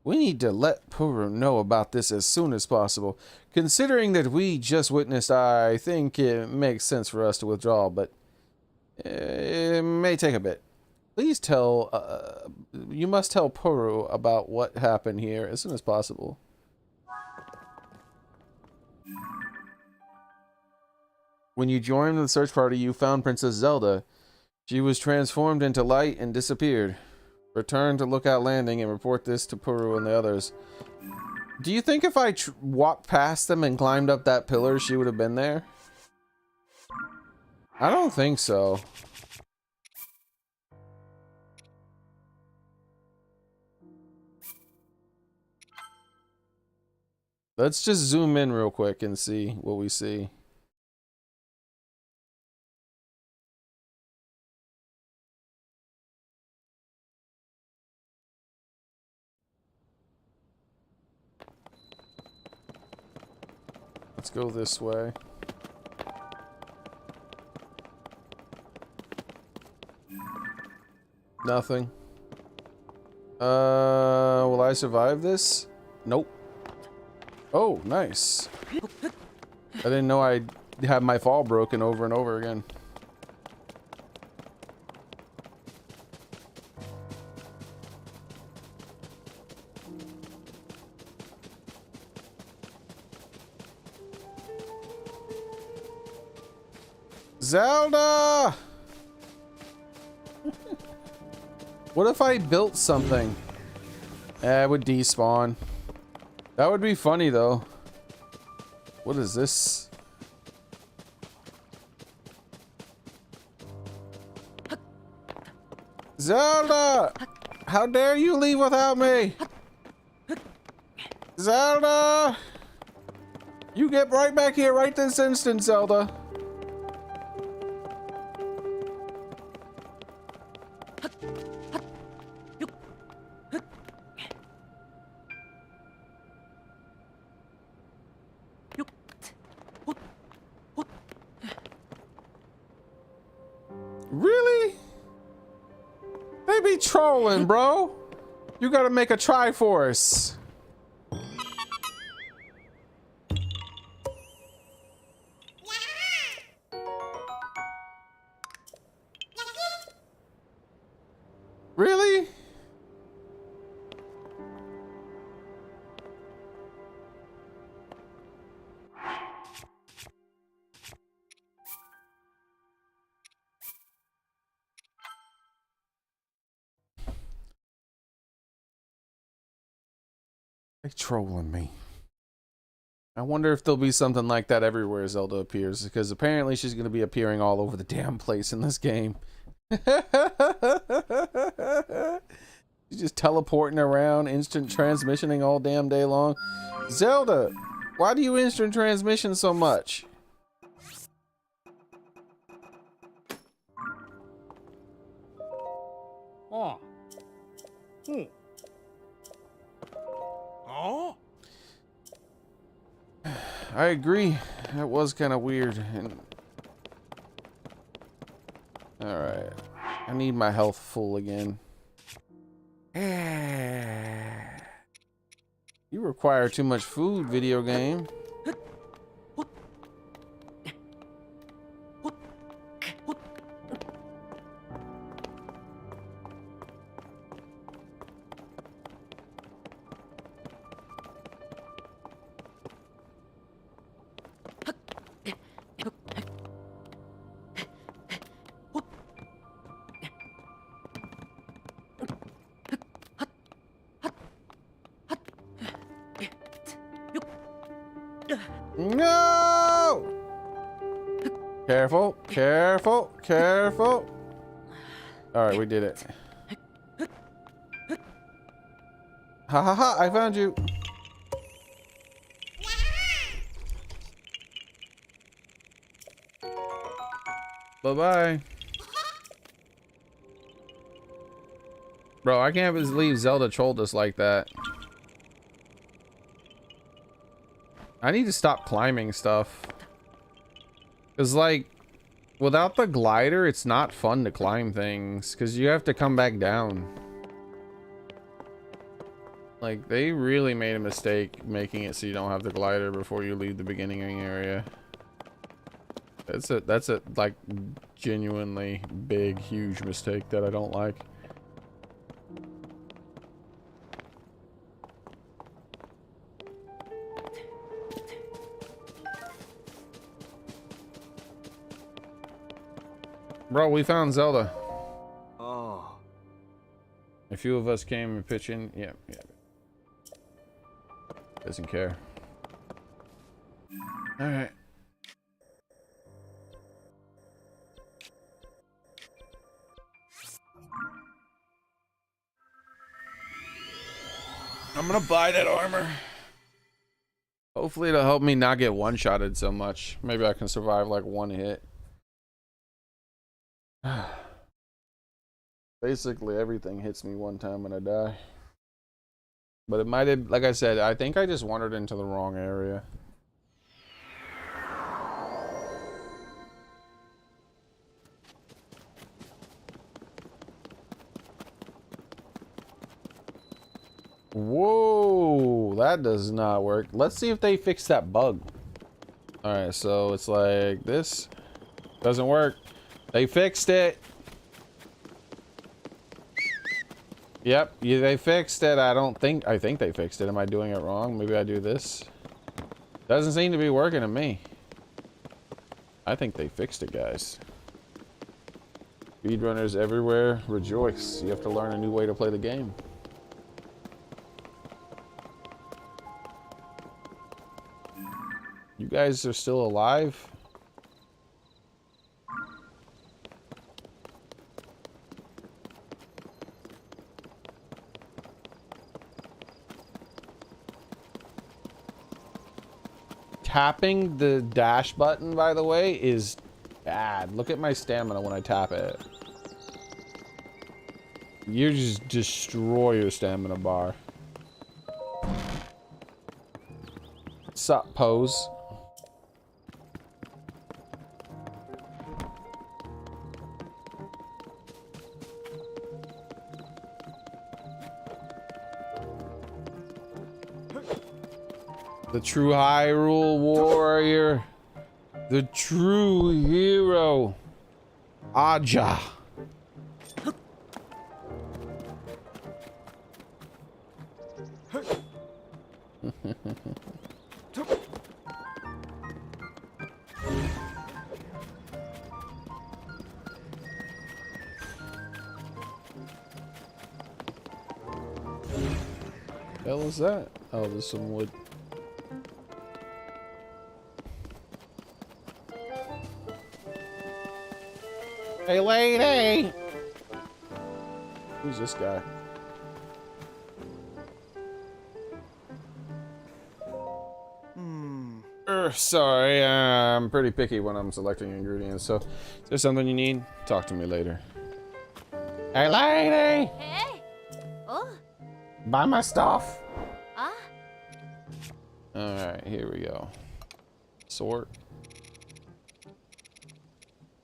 We need to let Puru know about this as soon as possible. Considering that we just witnessed, I think it makes sense for us to withdraw, but it may take a bit. Please tell, you must tell Puru about what happened here as soon as possible. When you joined the search party, you found Princess Zelda. She was transformed into light and disappeared. Return to Lookout Landing and report this to Puru and the others. Do you think if I walked past them and climbed up that pillar, she would have been there? I don't think so. Let's just zoom in real quick and see what we see. Let's go this way. Nothing. Will I survive this? Nope. Oh, nice. I didn't know I'd have my fall broken over and over again. Zelda! What if I built something? It would despawn. That would be funny though. What is this? Zelda! How dare you leave without me? Zelda! You get right back here right this instant, Zelda. Really? They be trolling, bro. You gotta make a Triforce. Really? They trolling me. I wonder if there'll be something like that everywhere Zelda appears, because apparently she's going to be appearing all over the damn place in this game. She's just teleporting around, instant transmissioning all damn day long. Zelda, why do you instant transmission so much?
Oh. Oh.
I agree. That was kind of weird. And all right, I need my health full again. You require too much food, video game. No! Careful, careful, careful. All right, we did it. Ha ha ha, I found you. Bye-bye. Bro, I can't believe Zelda trolled us like that. I need to stop climbing stuff. Cause like, without the glider, it's not fun to climb things. Cause you have to come back down. Like, they really made a mistake making it so you don't have the glider before you leave the beginning area. That's a like genuinely big, huge mistake that I don't like. Bro, we found Zelda.
Oh.
A few of us came and pitched in. Yeah. Doesn't care. All right. I'm gonna buy that armor. Hopefully it'll help me not get one-shotted so much. Maybe I can survive like one hit. Basically everything hits me one time and I die. But it might have, like I said, I think I just wandered into the wrong area. Whoa, that does not work. Let's see if they fix that bug. All right, so it's like this. Doesn't work. They fixed it. Yep, they fixed it. I think they fixed it. Am I doing it wrong? Maybe I do this. Doesn't seem to be working to me. I think they fixed it, guys. Speedrunners everywhere, rejoice. You have to learn a new way to play the game. You guys are still alive? Tapping the dash button, by the way, is bad. Look at my stamina when I tap it. You just destroy your stamina bar. Sup, pose. The true Hyrule warrior. The true hero. Aja. Hell is that? Oh, there's some wood. Hey, lady! Who's this guy? Sorry, I'm pretty picky when I'm selecting ingredients, so is there something you need? Talk to me later. Hey, lady!
Hey? Oh?
Buy my stuff!
Ah?
Alright, here we go. Sort.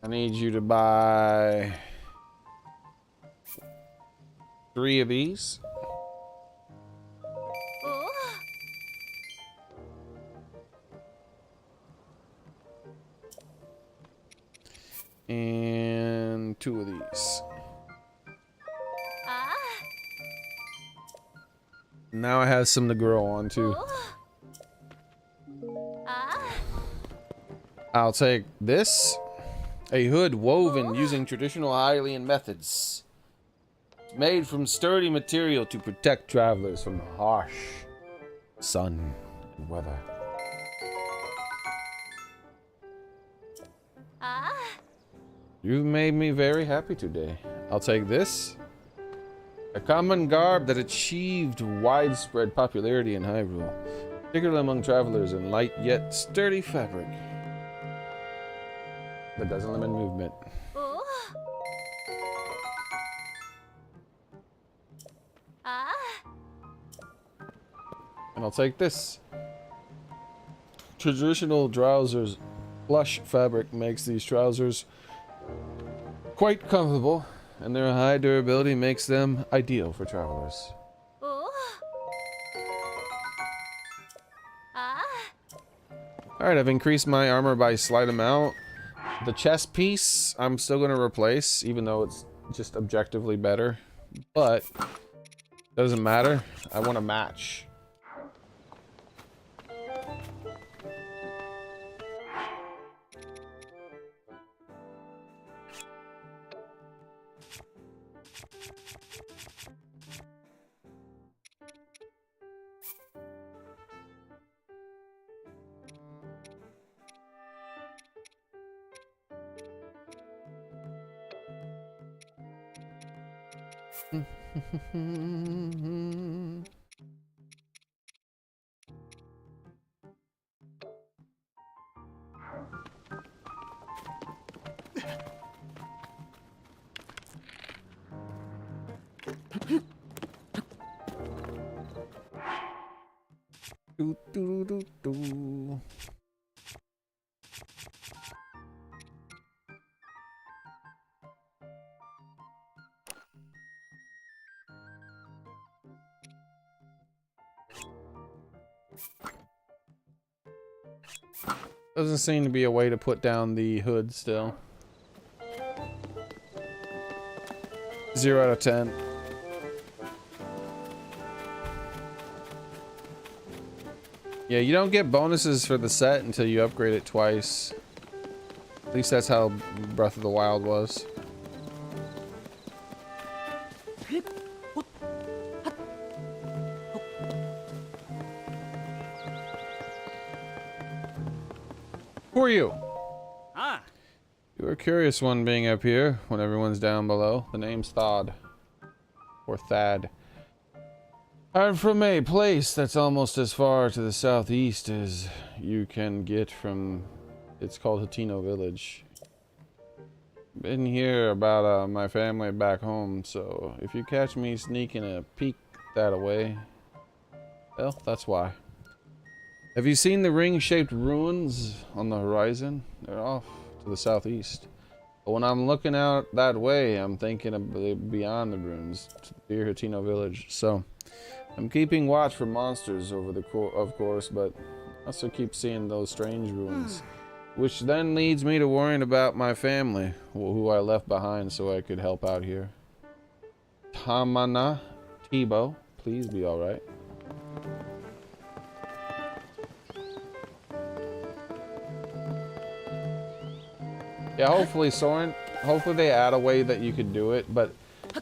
I need you to buy 3 of these.
Oh?
And 2 of these.
Ah?
Now I have some to grow on too.
Oh? Ah?
I'll take this. A hood woven using traditional Hylian methods. It's made from sturdy material to protect travelers from harsh sun and weather. You've made me very happy today. I'll take this. A common garb that achieved widespread popularity in Hyrule, particularly among travelers, in light yet sturdy fabric that doesn't limit movement.
Oh. Ah.
And I'll take this. Traditional trousers. Plush fabric makes these trousers quite comfortable, and their high durability makes them ideal for travelers.
Oh. Ah.
Alright, I've increased my armor by a slight amount. The chest piece, I'm still going to replace, even though it's just objectively better. But, doesn't matter. I want a match. Do, do, do, do. Doesn't seem to be a way to put down the hood still. 0 out of 10. Yeah, you don't get bonuses for the set until you upgrade it twice. At least that's how Breath of the Wild was. Who are you?
Ah,
You're a curious one being up here when everyone's down below. The name's Thad. Or Thad. I'm from a place that's almost as far to the southeast as you can get from... It's called Hatino Village. Been here about my family back home, so if you catch me sneaking a peek that away, well, that's why. Have you seen the ring-shaped ruins on the horizon? They're off to the southeast. But when I'm looking out that way, I'm thinking of beyond the ruins, to the dear Hatino Village. So, I'm keeping watch for monsters over the of course, but I also keep seeing those strange ruins. Which then leads me to worrying about my family, who I left behind so I could help out here. Tamana, Tebow, please be alright. Yeah, hopefully, Soren, hopefully they add a way that you could do it, but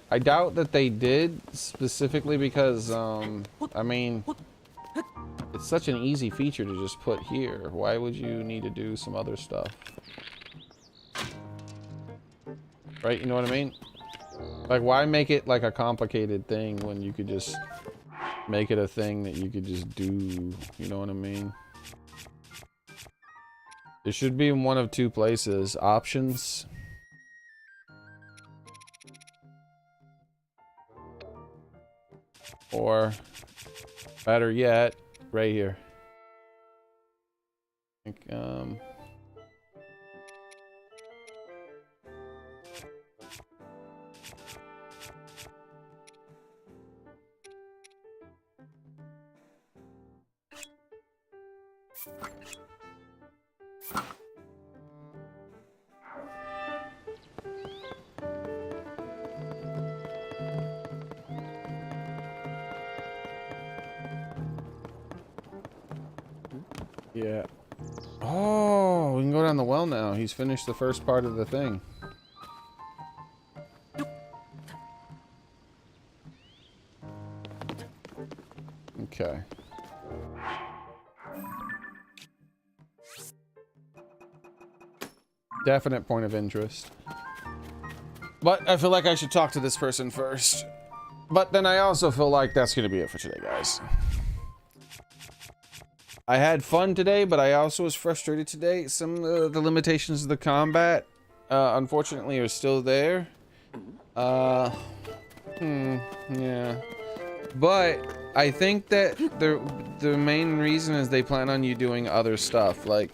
I doubt that they did, specifically because, I mean, it's such an easy feature to just put here. Why would you need to do some other stuff? Right, you know what I mean? Like, why make it like a complicated thing when you could just make it a thing that you could just do, you know what I mean? It should be in one of two places. Options. Or, better yet, right here. I think, yeah. Oh, we can go down the well now. He's finished the first part of the thing. Okay. Definite point of interest. But I feel like I should talk to this person first. But then I also feel like that's going to be it for today, guys. I had fun today, but I also was frustrated today. Some of the limitations of the combat, unfortunately, are still there. Yeah. But I think that the main reason is they plan on you doing other stuff. Like,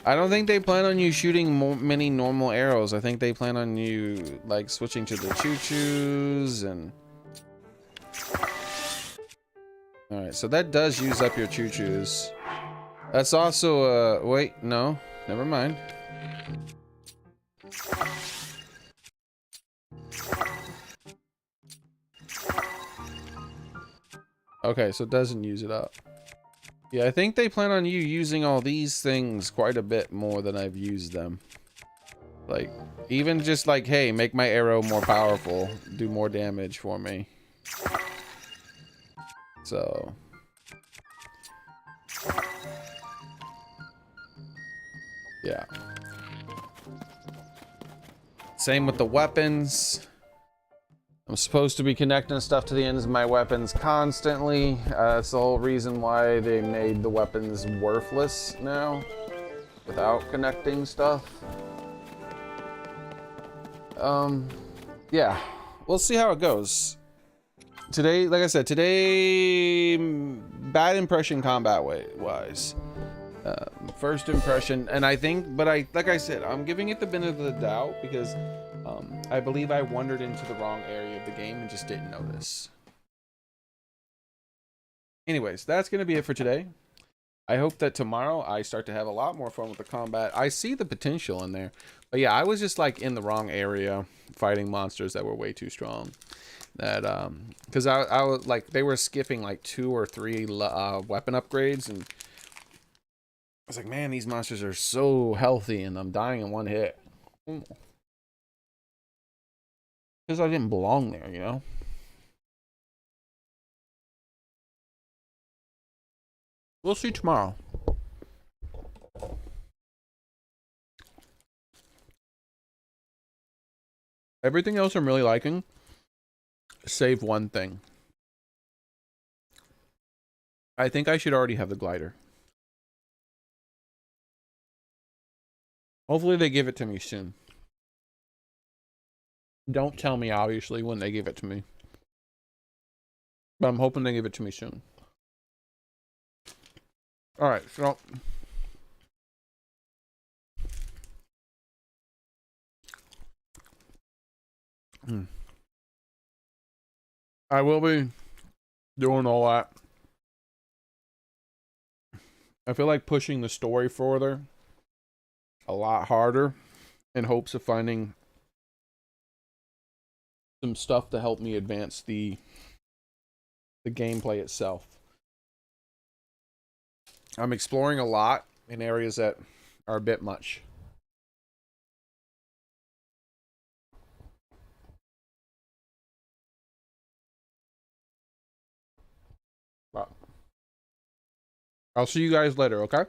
I don't think they plan on you shooting many normal arrows. I think they plan on you, like, switching to the choo-choos and... Alright, so that does use up your choo-choos. That's also, wait, no. Never mind. Okay, so it doesn't use it up. Yeah, I think they plan on you using all these things quite a bit more than I've used them. Like, even just like, hey, make my arrow more powerful, do more damage for me. So... yeah. Same with the weapons. I'm supposed to be connecting stuff to the ends of my weapons constantly. That's the whole reason why they made the weapons worthless now, without connecting stuff. Yeah, we'll see how it goes. Today, like I said, today, bad impression combat wise. First impression, and I think, but like I said, I'm giving it the benefit of the doubt because I believe I wandered into the wrong area of the game and just didn't notice. Anyways, that's going to be it for today. I hope that tomorrow I start to have a lot more fun with the combat. I see the potential in there. But yeah, I was just like in the wrong area fighting monsters that were way too strong. That because I was like, they were skipping like 2 or 3 weapon upgrades, and I was like, man, these monsters are so healthy and I'm dying in one hit. Because I didn't belong there, you know? We'll see tomorrow. Everything else I'm really liking, save one thing. I think I should already have the glider. Hopefully they give it to me soon. Don't tell me, obviously, when they give it to me. But I'm hoping they give it to me soon. Alright, so... I will be doing all that. I feel like pushing the story further a lot harder in hopes of finding some stuff to help me advance the gameplay itself. I'm exploring a lot in areas that are a bit much. But I'll see you guys later, okay?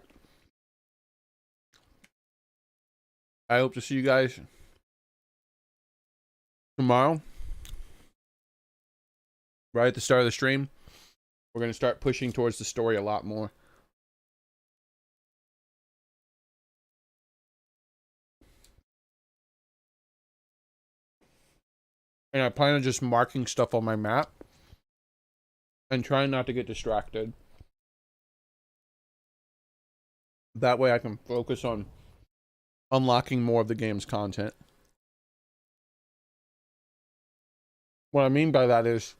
I hope to see you guys tomorrow. Right at the start of the stream. We're going to start pushing towards the story a lot more. And I plan on just marking stuff on my map and trying not to get distracted. That way I can focus on unlocking more of the game's content. What I mean by that is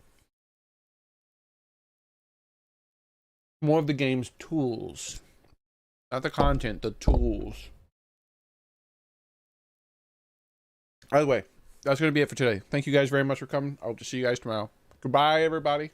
more of the game's tools. Not the content, the tools. By the way, that's going to be it for today. Thank you guys very much for coming. I hope to see you guys tomorrow. Goodbye, everybody.